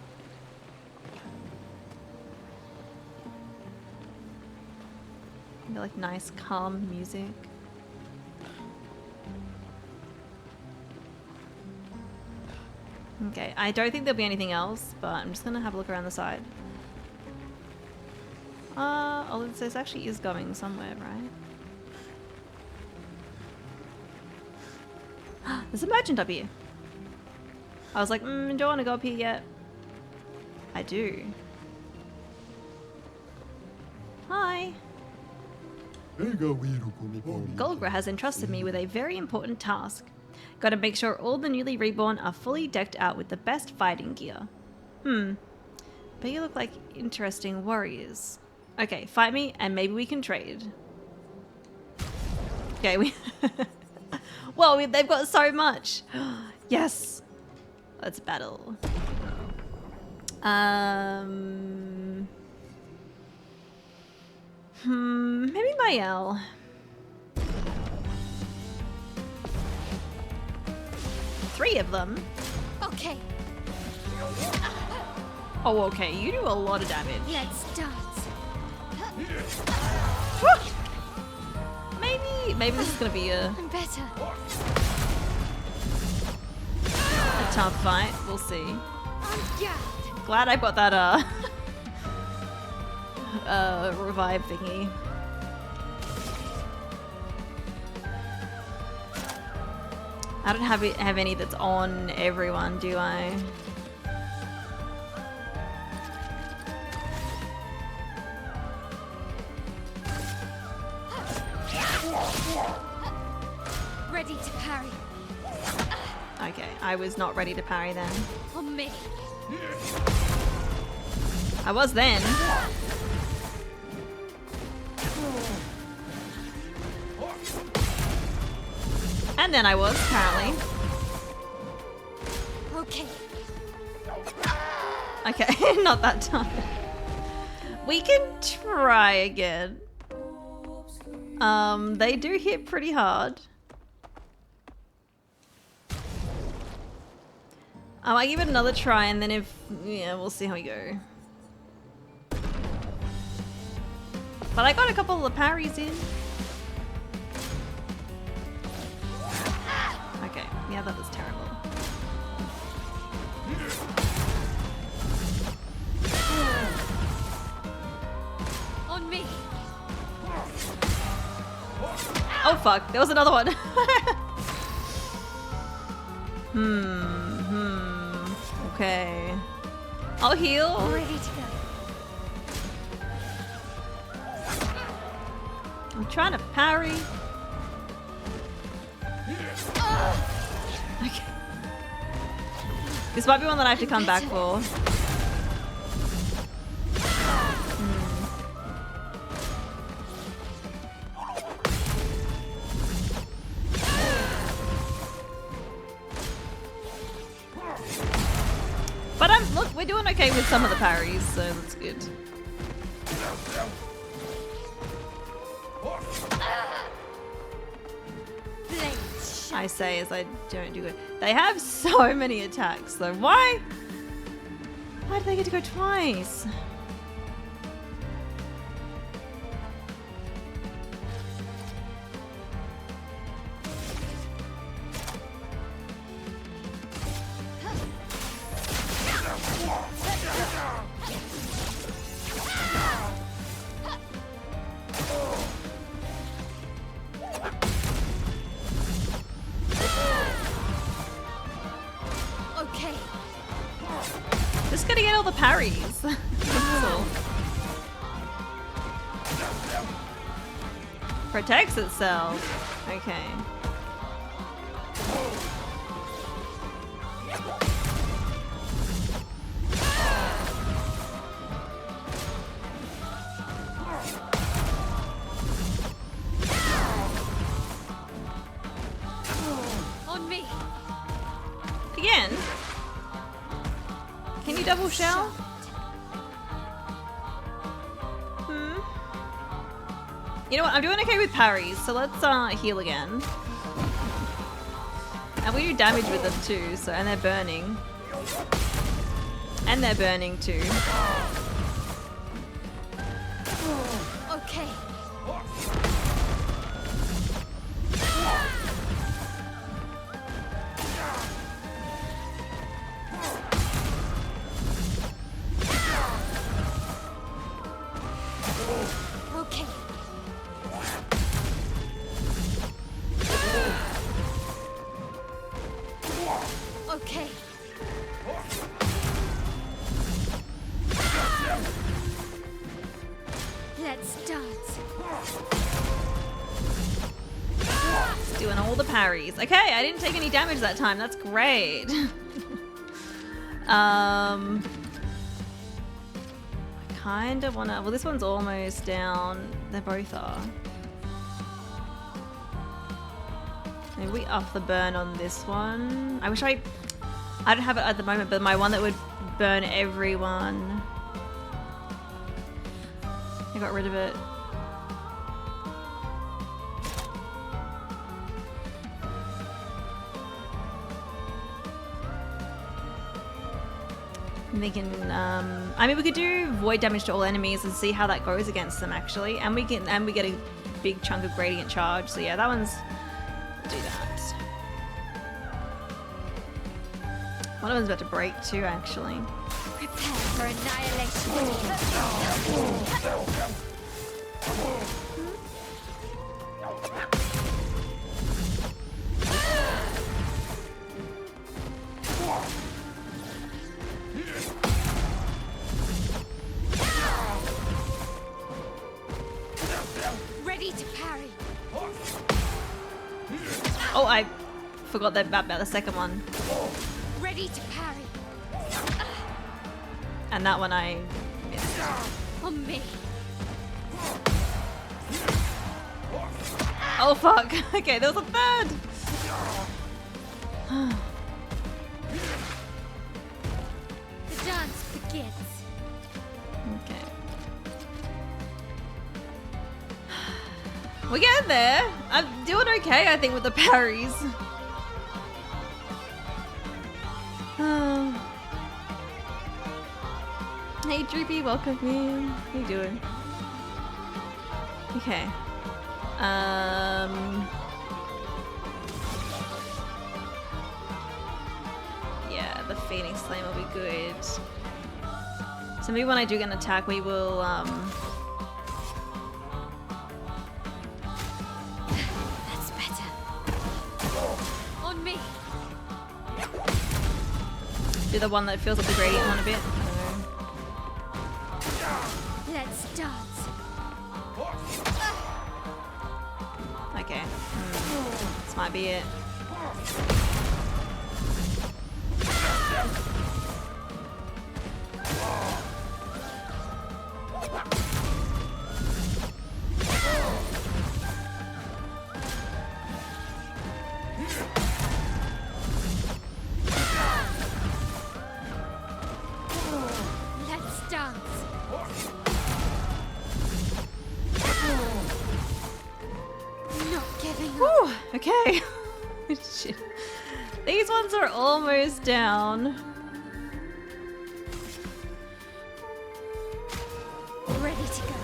Maybe like nice, calm music. Okay, I don't think there'll be anything else, but I'm just gonna have a look around the side. Oh, this actually is going somewhere, right? There's a merchant up here. I was like, don't want to go up here yet. I do. Hi. Golgra has entrusted me with a very important task. Gotta make sure all the newly reborn are fully decked out with the best fighting gear. But you look like interesting warriors. Okay, fight me and maybe we can trade. Okay, we... Whoa, they've got so much. Yes. Let's battle. Maybe Mael. Three of them. Okay. Oh, okay. You do a lot of damage. Let's dance. Maybe this is gonna be I'm better. A tough fight. We'll see. Yeah. Glad I got that revive thingy. I don't have any that's on everyone, do I? Ready to parry. Okay, I was not ready to parry then. On me. I was then. And then I was, apparently. Okay. Okay, not that time. We can try again. They do hit pretty hard. I might give it another try, and then if... yeah, we'll see how we go. But I got a couple of parries in. Okay, yeah, that was terrible. On me. Oh fuck, there was another one. Okay. I'll heal. Ready to go. I'm trying to parry. Okay. This might be one that I have to come back for. But look, we're doing okay with some of the parries, so that's good. I say as I don't do it. They have so many attacks though. Why do they get to go twice? Okay. Just gotta get all the parries. That's all. Protects itself. Okay. On me. Again? Can you double shell? You know what? I'm doing okay with parries, so let's heal again. And we do damage with them too, so and they're burning. And they're burning too. Okay. Okay. Okay. Let's dance. Just doing all the parries. Okay, I didn't take any damage that time. That's great. I kind of want to... well, this one's almost down. They both are. Maybe we up the burn on this one. I wish I don't have it at the moment, but my one that would burn everyone. I got rid of it. I'm thinking, I mean, we could do void damage to all enemies and see how that goes against them actually, and we get a big chunk of gradient charge. So yeah, that one's do that. One of them's about to break too, actually. Prepare. Prepare for annihilation. Ready to parry. Oh, I forgot that about the second one. Ready to parry. And that one I missed. On me. Oh fuck. Okay, there was a third. The dance begins. Okay. We're getting there. I'm doing okay, I think, with the parries. Hey Droopy, welcome in. How you doing? Okay. Yeah, the Phoenix Flame will be good. So maybe when I do get an attack, we will That's better. On me. do the one that feels like the gradient one a bit. Let's dance. Okay. This might be it. Let's dance. Not giving up. Whew, okay. Shit. These ones are almost down. Ready to go.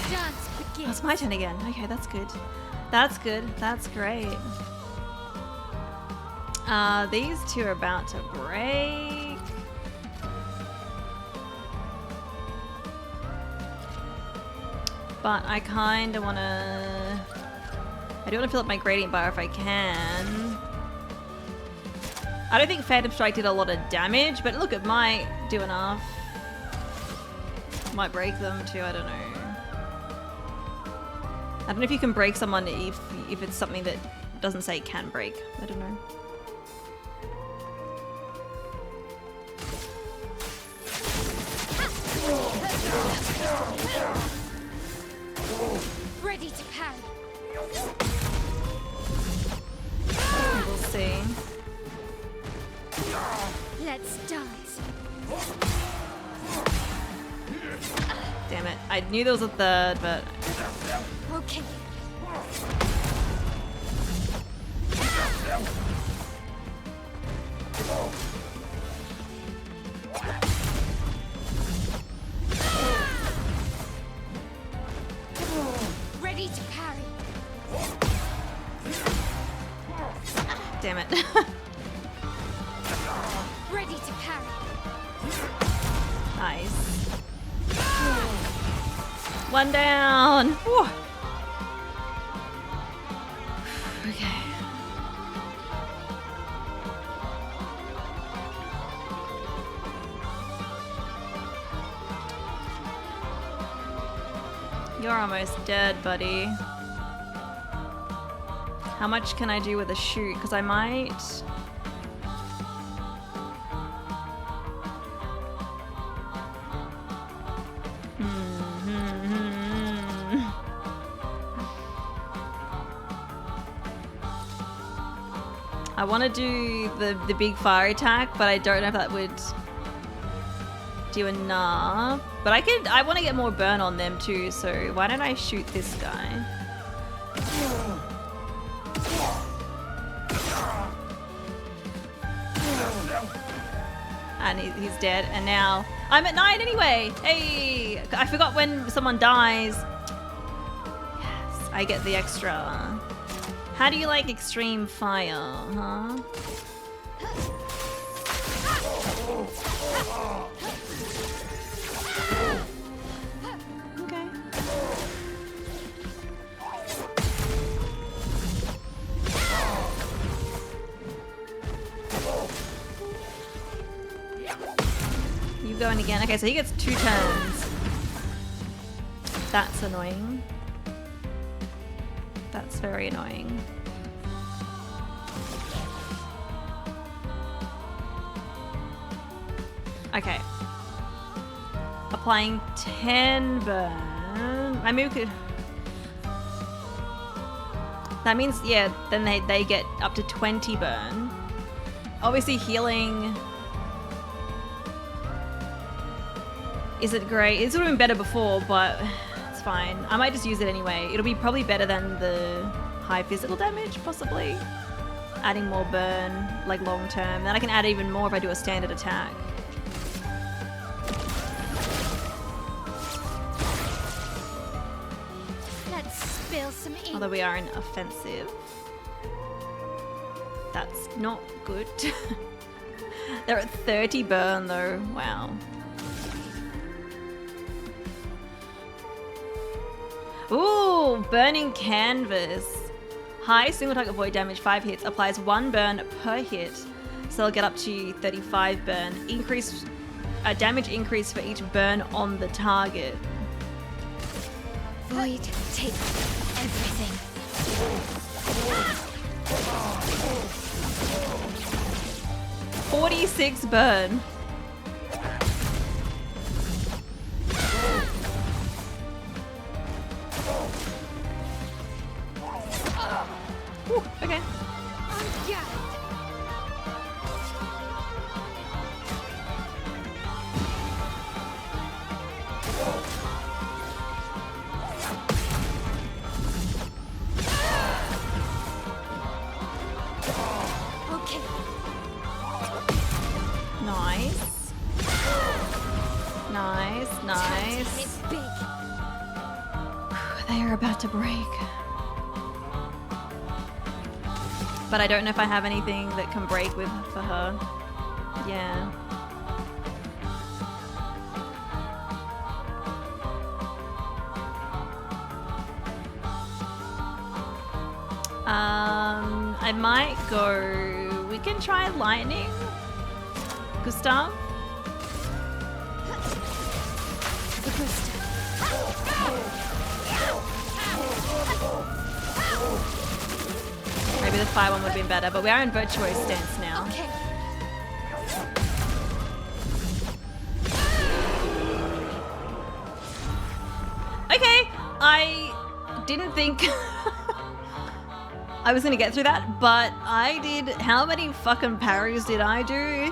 Dance begins. It's my turn again. Okay, that's good. That's good. That's great. These two are about to break. But I kind of want to... I do want to fill up my gradient bar if I can. I don't think Phantom Strike did a lot of damage, but look, it might do enough. Might break them too, I don't know. I don't know if you can break someone if it's something that doesn't say can break. I don't know. Ready to parry. We'll see. Let's dance. Damn it. I knew there was a third, but... Okay. Ready to parry. Damn it. Ready to parry. Nice. One down. Whew. Okay. You're almost dead, buddy. How much can I do with a shoot? Because I might... I want to do the big fire attack, but I don't know if that would do enough. But I want to get more burn on them too, so why don't I shoot this guy? And he's dead. And now I'm at 9 anyway. Hey, I forgot when someone dies. Yes, I get the extra. How do you like extreme fire, huh? Okay. You going again? Okay, so he gets 2 turns. That's annoying. That's very annoying. Okay. Applying 10 burn. I mean, we could... That means, yeah, then they get up to 20 burn. Obviously healing isn't great. It's would have been better before, but it's fine. I might just use it anyway. It'll be probably better than the high physical damage, possibly. Adding more burn, like long term. Then I can add even more if I do a standard attack. Let's spill some ink. Although we are in offensive. That's not good. They're at 30 burn though. Wow. Ooh, burning canvas. High single target void damage, 5 hits. Applies 1 burn per hit. So they'll get up to 35 burn. Increase damage increase for each burn on the target. Void, take everything. 46 burn. Ooh, okay. Okay. Nice. Nice, nice. It's big. They are about to break. But I don't know if I have anything that can break with for her. Yeah. I might go... We can try lightning. Gustav? Maybe the fire one would have been better, but we are in virtuoso stance now. Okay. Okay, I didn't think I was gonna get through that, but I did. How many fucking parries did I do?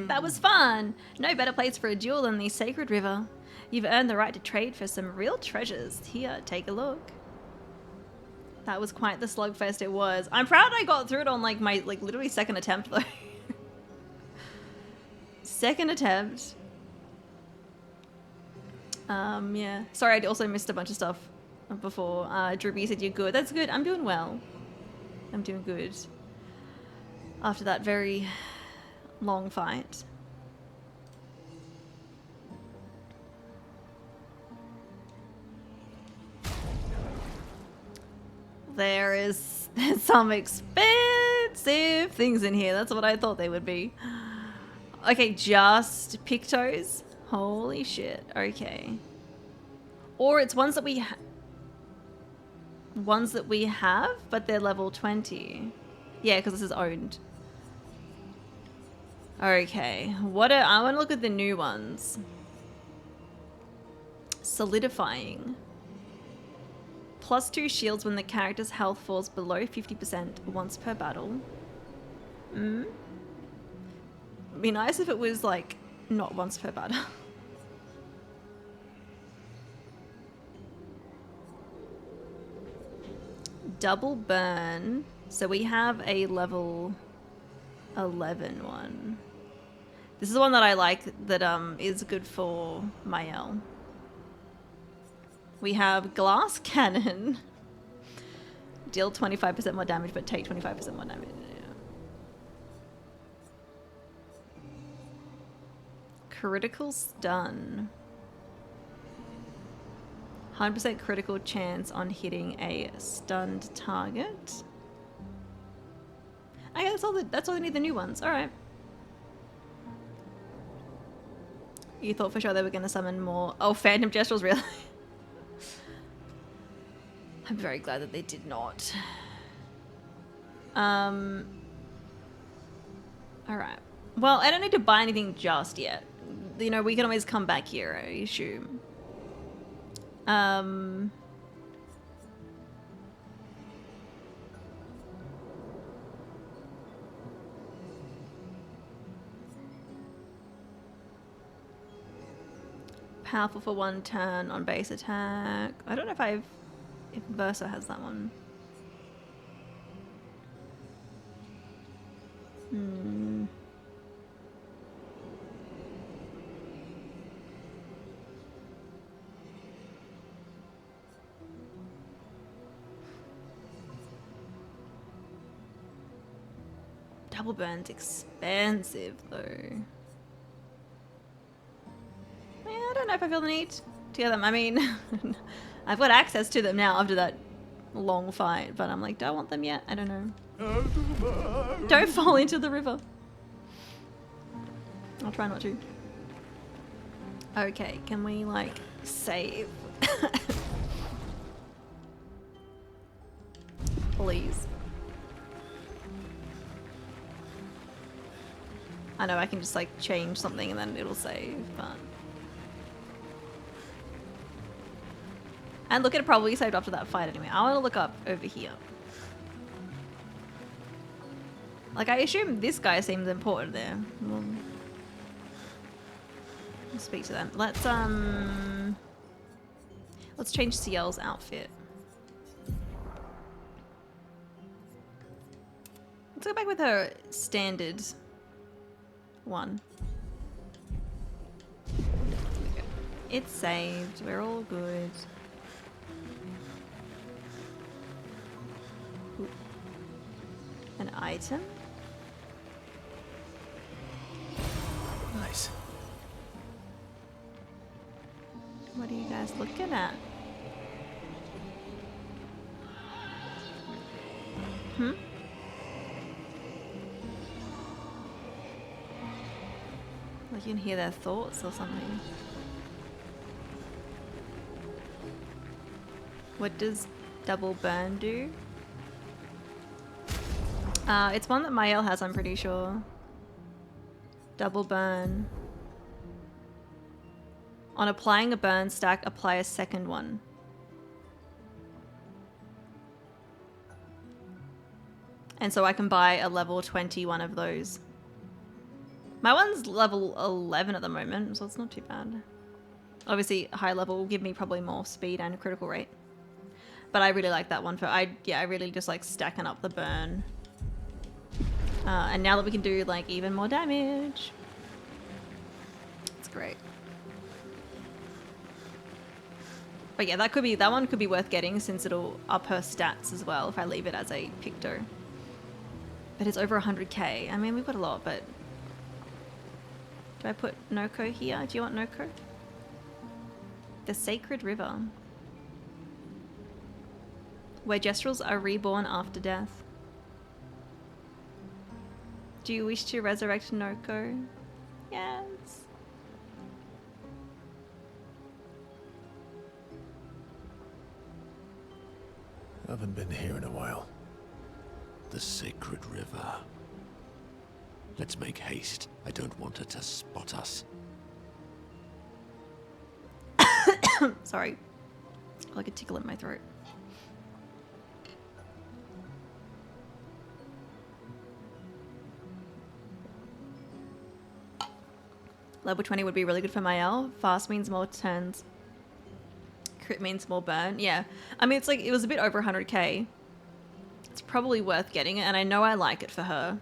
That was fun! No better place for a duel than the Sacred River. You've earned the right to trade for some real treasures. Here, take a look. That was quite the slugfest it was. I'm proud I got through it on like my literally second attempt though. Second attempt. Yeah. Sorry, I also missed a bunch of stuff before. Druby said you're good. That's good. I'm doing well. I'm doing good. After that very long fight. There's some expensive things in here. That's what I thought they would be. Okay, just Pictos. Holy shit. Okay. Or it's ones that we have, but they're level 20. Yeah, because this is owned. Okay. I want to look at the new ones. Solidifying. +2 shields when the character's health falls below 50% once per battle. It'd be nice if it was like not once per battle. double burn. So we have a level 11 one. This is the one that I like that is good for Mael. We have glass cannon. Deal 25% more damage, but take 25% more damage. Critical stun. 100% critical chance on hitting a stunned target. Okay, that's all they need, the new ones. Alright. You thought for sure they were going to summon more... Oh, Phantom Gestrels, really? I'm very glad that they did not. Alright. Well, I don't need to buy anything just yet. You know, we can always come back here, I assume. Powerful for 1 turn on base attack. I don't know if Versa has that one. Double burn's expensive though. Yeah, I don't know if I feel the need to get them. I mean, I've got access to them now after that long fight, but I'm like, do I want them yet? I don't know. Don't fall into the river. I'll try not to. Okay, can we like save? Please. I know I can just like change something and then it'll save, but... And look, it probably saved after that fight anyway. I want to look up over here. Like, I assume this guy seems important there. We'll speak to them. Let's change Ciel's outfit. Let's go back with her standard one. It's saved. We're all good. Ooh. An item? Nice. What are you guys looking at? Like you can hear their thoughts or something. What does double burn do? It's one that Mael has, I'm pretty sure. Double burn. On applying a burn stack, apply a second one. And so I can buy a level 21 of those. My one's level 11 at the moment, so it's not too bad. Obviously, high level will give me probably more speed and critical rate. But I really like that one for... I really just like stacking up the burn. And now that we can do like even more damage. It's great. But yeah, that one could be worth getting since it'll up her stats as well if I leave it as a Picto. But it's over 100k. I mean, we've got a lot, but... Do I put Noko here? Do you want Noko? The Sacred River. Where Gestrels are reborn after death. Do you wish to resurrect Noko? Yes. I haven't been here in a while. The Sacred River. Let's make haste. I don't want her to spot us. Sorry. Like a tickle in my throat. Level 20 would be really good for Mael. Fast means more turns. Crit means more burn. Yeah. I mean, it's like, it was a bit over 100k. It's probably worth getting it, and I know I like it for her.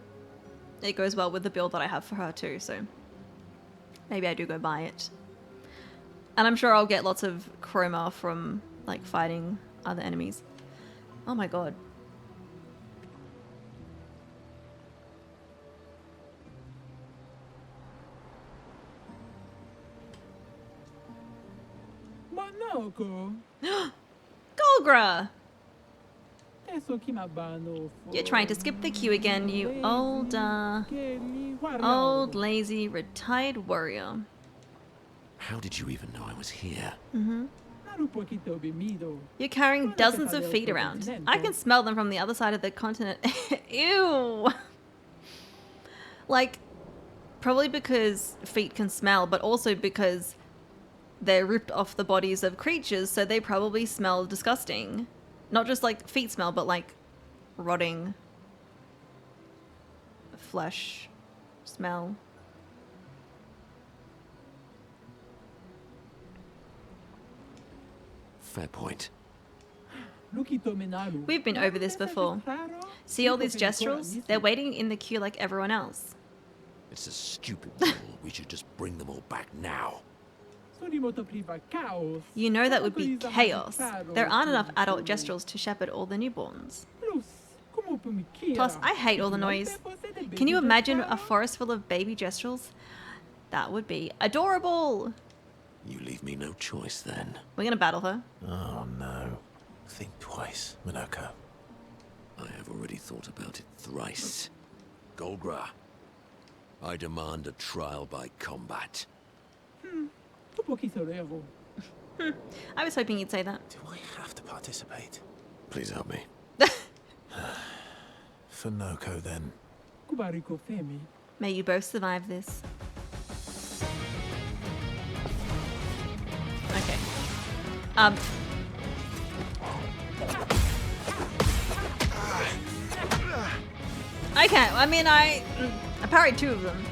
It goes well with the build that I have for her too, so maybe I do go buy it. And I'm sure I'll get lots of chroma from like fighting other enemies. Oh my god. Golgra! You're trying to skip the queue again, you old lazy, retired warrior. How did you even know I was here? You're carrying dozens of feet around. I can smell them from the other side of the continent. Ew! Like, probably because feet can smell, but also because they're ripped off the bodies of creatures, so they probably smell disgusting. Not just like feet smell, but like rotting flesh smell. Fair point. We've been over this before. See all these gestrels? They're waiting in the queue like everyone else. It's a stupid rule. We should just bring them all back now. You know that would be chaos. There aren't enough adult gestrels to shepherd all the newborns. Plus, I hate all the noise. Can you imagine a forest full of baby gestrels? That would be adorable! You leave me no choice then. We're gonna battle her. Oh no. Think twice, Minoko. I have already thought about it thrice. Golgra, I demand a trial by combat. I was hoping you'd say that. Do I have to participate? Please help me. For Noko, then. May you both survive this. Okay. Okay, I mean, I parried 2 of them.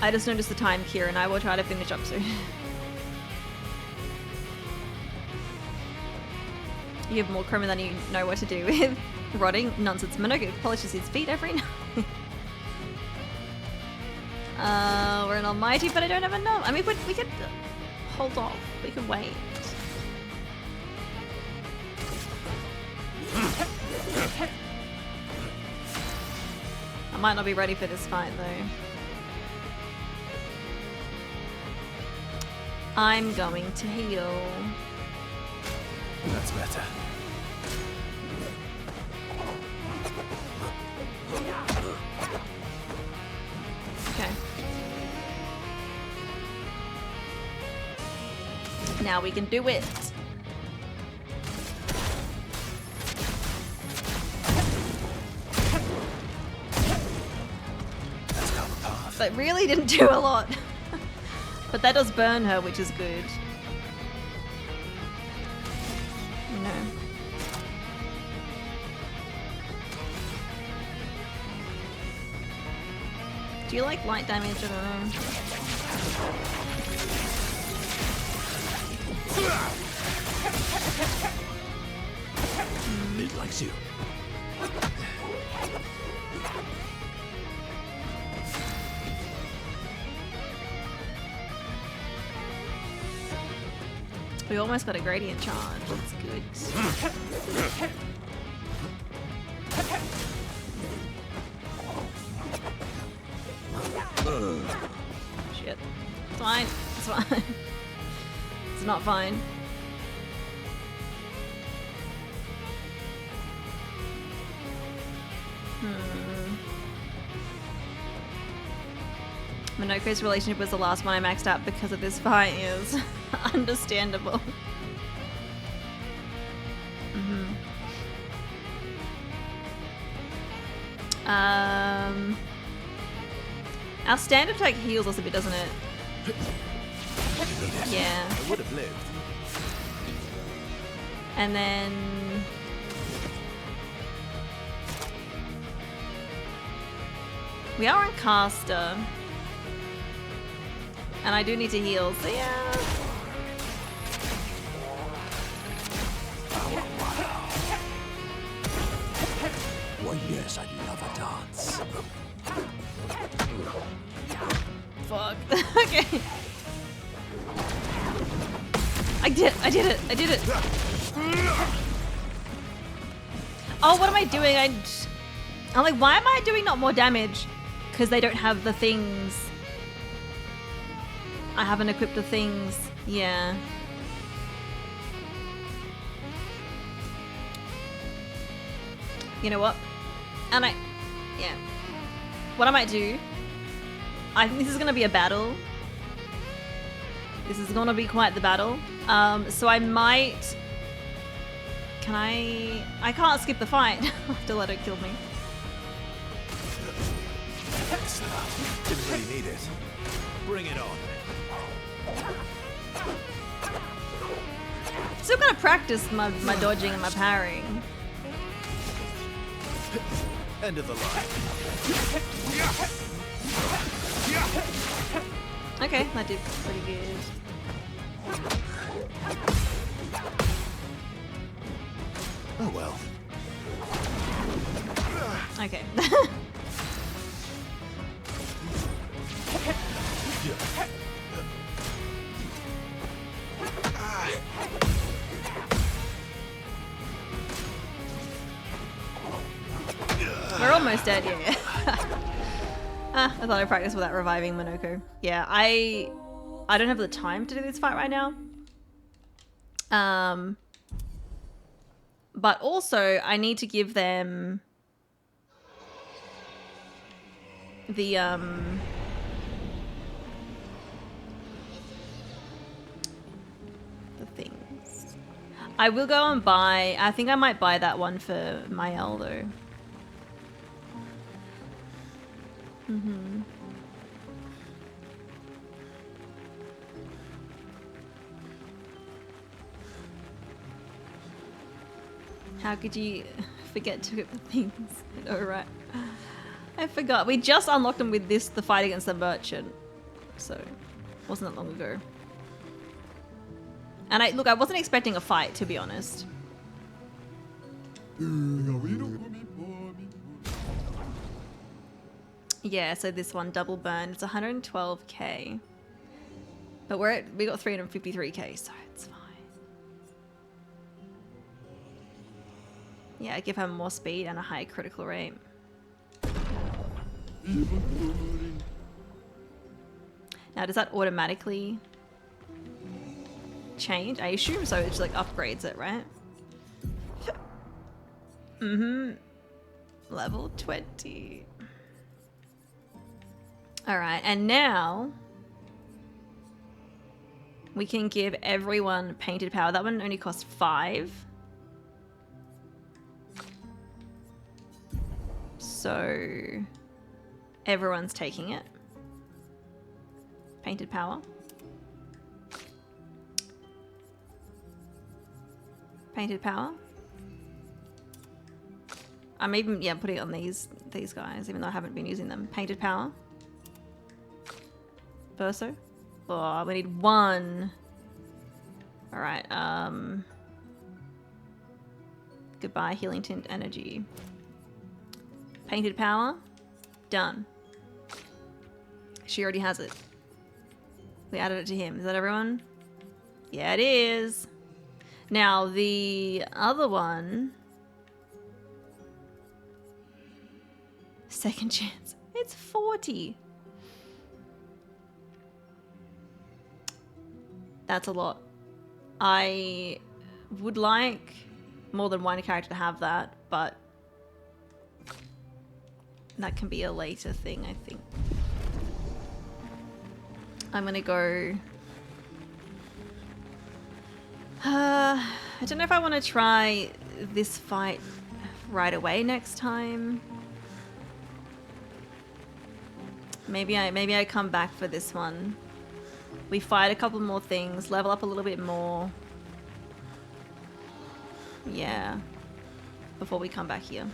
I just noticed the time, Kieran. I will try to finish up soon. You have more chroma than you know what to do with. Rotting? Nonsense. Minoko polishes his feet every night. We're an almighty, but I don't have enough. I mean, we could hold off. We could wait. I might not be ready for this fight, though. I'm going to heal. That's better. Okay. Now we can do it. That's come a path. But really didn't do a lot. But that does burn her, which is good. No. Do you like light damage? I don't know. It likes you. We almost got a gradient charge. That's good. Shit. It's fine. It's fine. It's not fine. Minoko's relationship was the last one I maxed out because of this fight is understandable. Our standard attack heals us a bit, doesn't it? Yeah. I would have lived. And then we are on caster. And I do need to heal, so yeah. Why, yes, I'd love a dance. Fuck. Okay. I did it. Oh, what am I doing? I'm like, why am I doing not more damage? Because they don't have the things. I haven't equipped the things. Yeah. You know what? Yeah. What I might do, I think this is going to be a battle. This is going to be quite the battle. So I might... I can't skip the fight. I'll have to let it kill me. Didn't really need it. Bring it on. Still gotta practice my dodging and my parrying. End of the line. Okay, that did pretty good. Oh well. Okay. We're almost dead, yeah. I thought I practiced without reviving Monoko. Yeah, I don't have the time to do this fight right now. But also I need to give them the things. I will go and buy, I think I might buy that one for Mael though. How could you forget to equip the things? I know, right? I forgot. We just unlocked them with the fight against the merchant. So, wasn't that long ago. And I wasn't expecting a fight, to be honest. Yeah, so this one, double burn, it's 112k. But we got 353k, so it's fine. Yeah, give her more speed and a high critical rate. Now, does that automatically change? I assume so. It just like upgrades it, right? Level 20. Alright, and now we can give everyone painted power. That one only costs 5. So everyone's taking it. Painted power. Painted power. I'm even putting it on these guys, even though I haven't been using them. Painted power. Verso. Oh, we need 1. Alright, goodbye, healing tint energy. Painted power. Done. She already has it. We added it to him. Is that everyone? Yeah, it is. Now, the other one... Second chance. It's 40. That's a lot. I would like more than one character to have that, but that can be a later thing, I think. I'm gonna go... I don't know if I want to try this fight right away next time. Maybe I come back for this one. We fight a couple more things, level up a little bit more. Yeah. Before we come back here.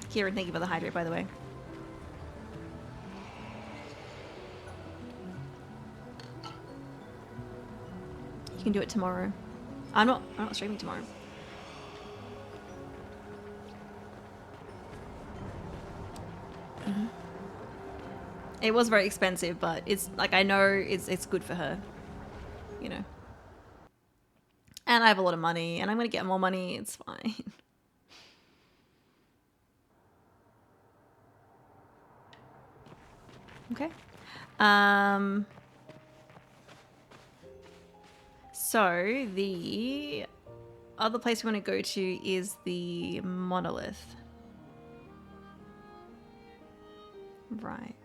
Kieran, thank you for the hydrate, by the way. You can do it tomorrow. I'm not streaming tomorrow. It was very expensive, but it's like, I know it's good for her, you know. And I have a lot of money, and I'm gonna get more money. It's fine. Okay. So the other place we want to go to is the monolith. Right.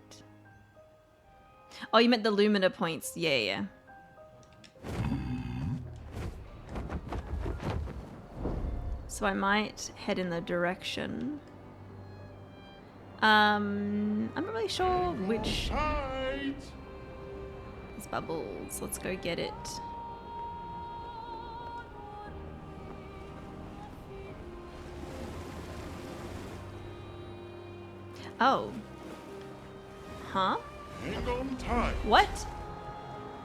Oh, you meant the Lumina points. Yeah, yeah. So I might head in the direction. I'm not really sure which... It's bubbles. Let's go get it. Oh. Huh? Hang on tight. What?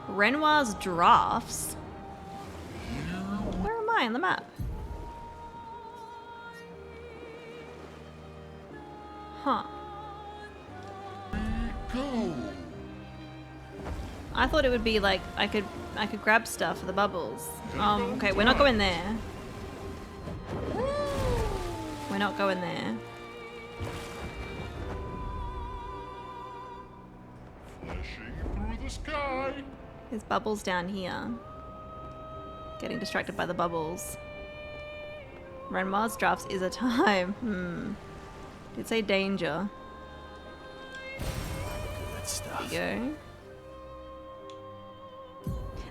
Renoir's drafts? Where am I on the map? Huh. Go. I thought it would be like I could grab stuff for the bubbles. Okay, we're not going there. We're not going there. Flashing through the sky. There's bubbles down here. Getting distracted by the bubbles. Renoir's drafts is a time. Did say danger. Good stuff. There you go.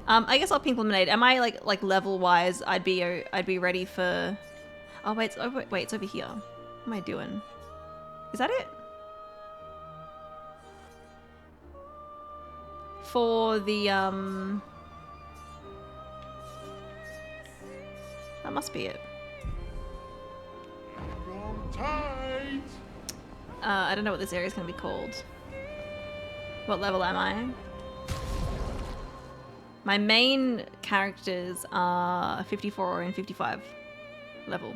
I guess I'll pink lemonade. Am I like level wise? I'd be ready for. Oh wait, wait, it's over here. What am I doing? Is that it? For the that must be it. Tight. I don't know what this area is going to be called. What level am I? My main characters are 54 and 55 level.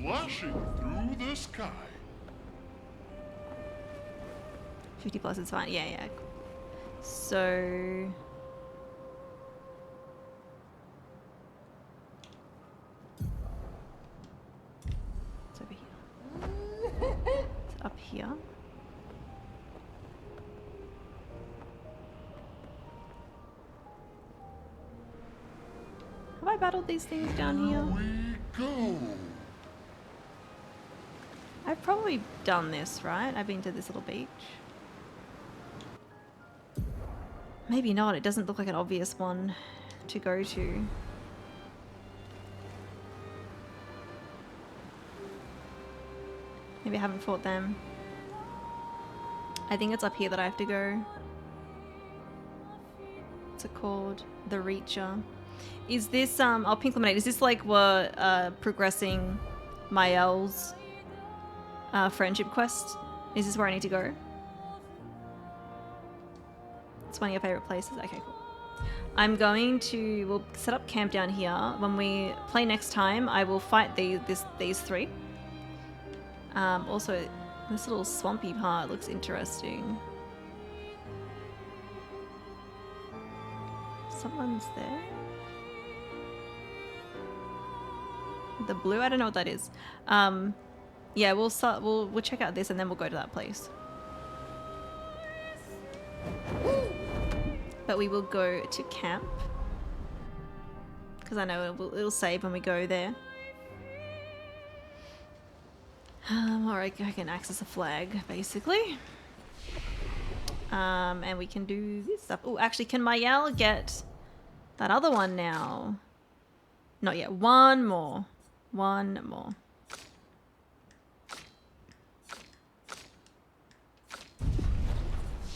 Flashing through the sky. 50 plus is fine. Yeah, yeah. So... It's over here. It's up here. Have I battled these things down here? We go. I've probably done this, right? I've been to this little beach. Maybe not. It doesn't look like an obvious one to go to. Maybe I haven't fought them. I think it's up here that I have to go. What's it called? The Reacher. Is this, oh, pink lemonade. Is this like we're progressing Mael's friendship quest? Is this where I need to go? It's one of your favorite places. Okay, cool. I'm going to, we'll set up camp down here. When we play next time, I will fight these three. Also, this little swampy part looks interesting. Someone's there. The blue, I don't know what that is. Yeah, we'll check out this and then we'll go to that place. But we will go to camp because I know it'll save when we go there. Or I can access a flag basically. And we can do this stuff. Oh, actually, can Mayel get that other one now? Not yet. One more. One more.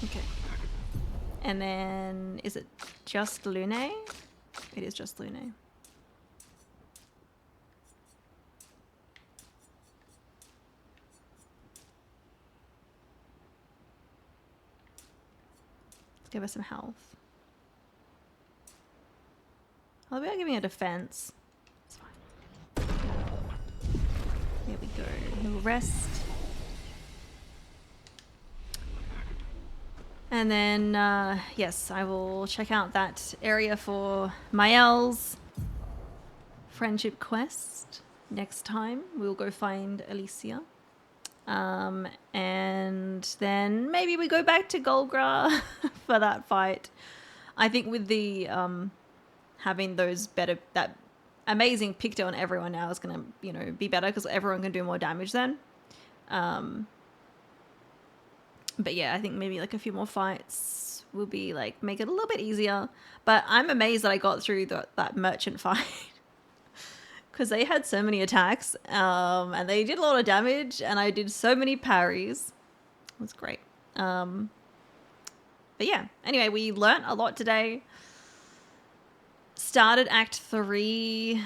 Okay. And then, is it just Lune? It is just Lune. Let's give her some health. Oh, we are giving a defense. It's fine. There we go. We'll rest. And then, yes, I will check out that area for Mael's friendship quest. Next time, we'll go find Alicia. And then maybe we go back to Golgra for that fight. I think with the having those better, that amazing picto on everyone now is gonna, you know, be better because everyone can do more damage then. But yeah, I think maybe like a few more fights will be like make it a little bit easier. But I'm amazed that I got through that merchant fight. Because they had so many attacks, and they did a lot of damage, and I did so many parries. It was great. But yeah, anyway, we learnt a lot today. Started Act 3.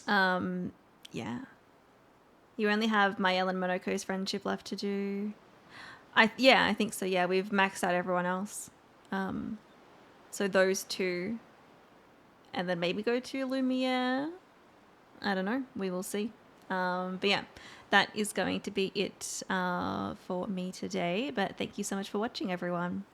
Yeah. You only have Mael and Monoko's friendship left to do. I think so. Yeah, we've maxed out everyone else. So those two. And then maybe go to Lumiere. I don't know. We will see. But yeah, that is going to be it for me today. But thank you so much for watching, everyone.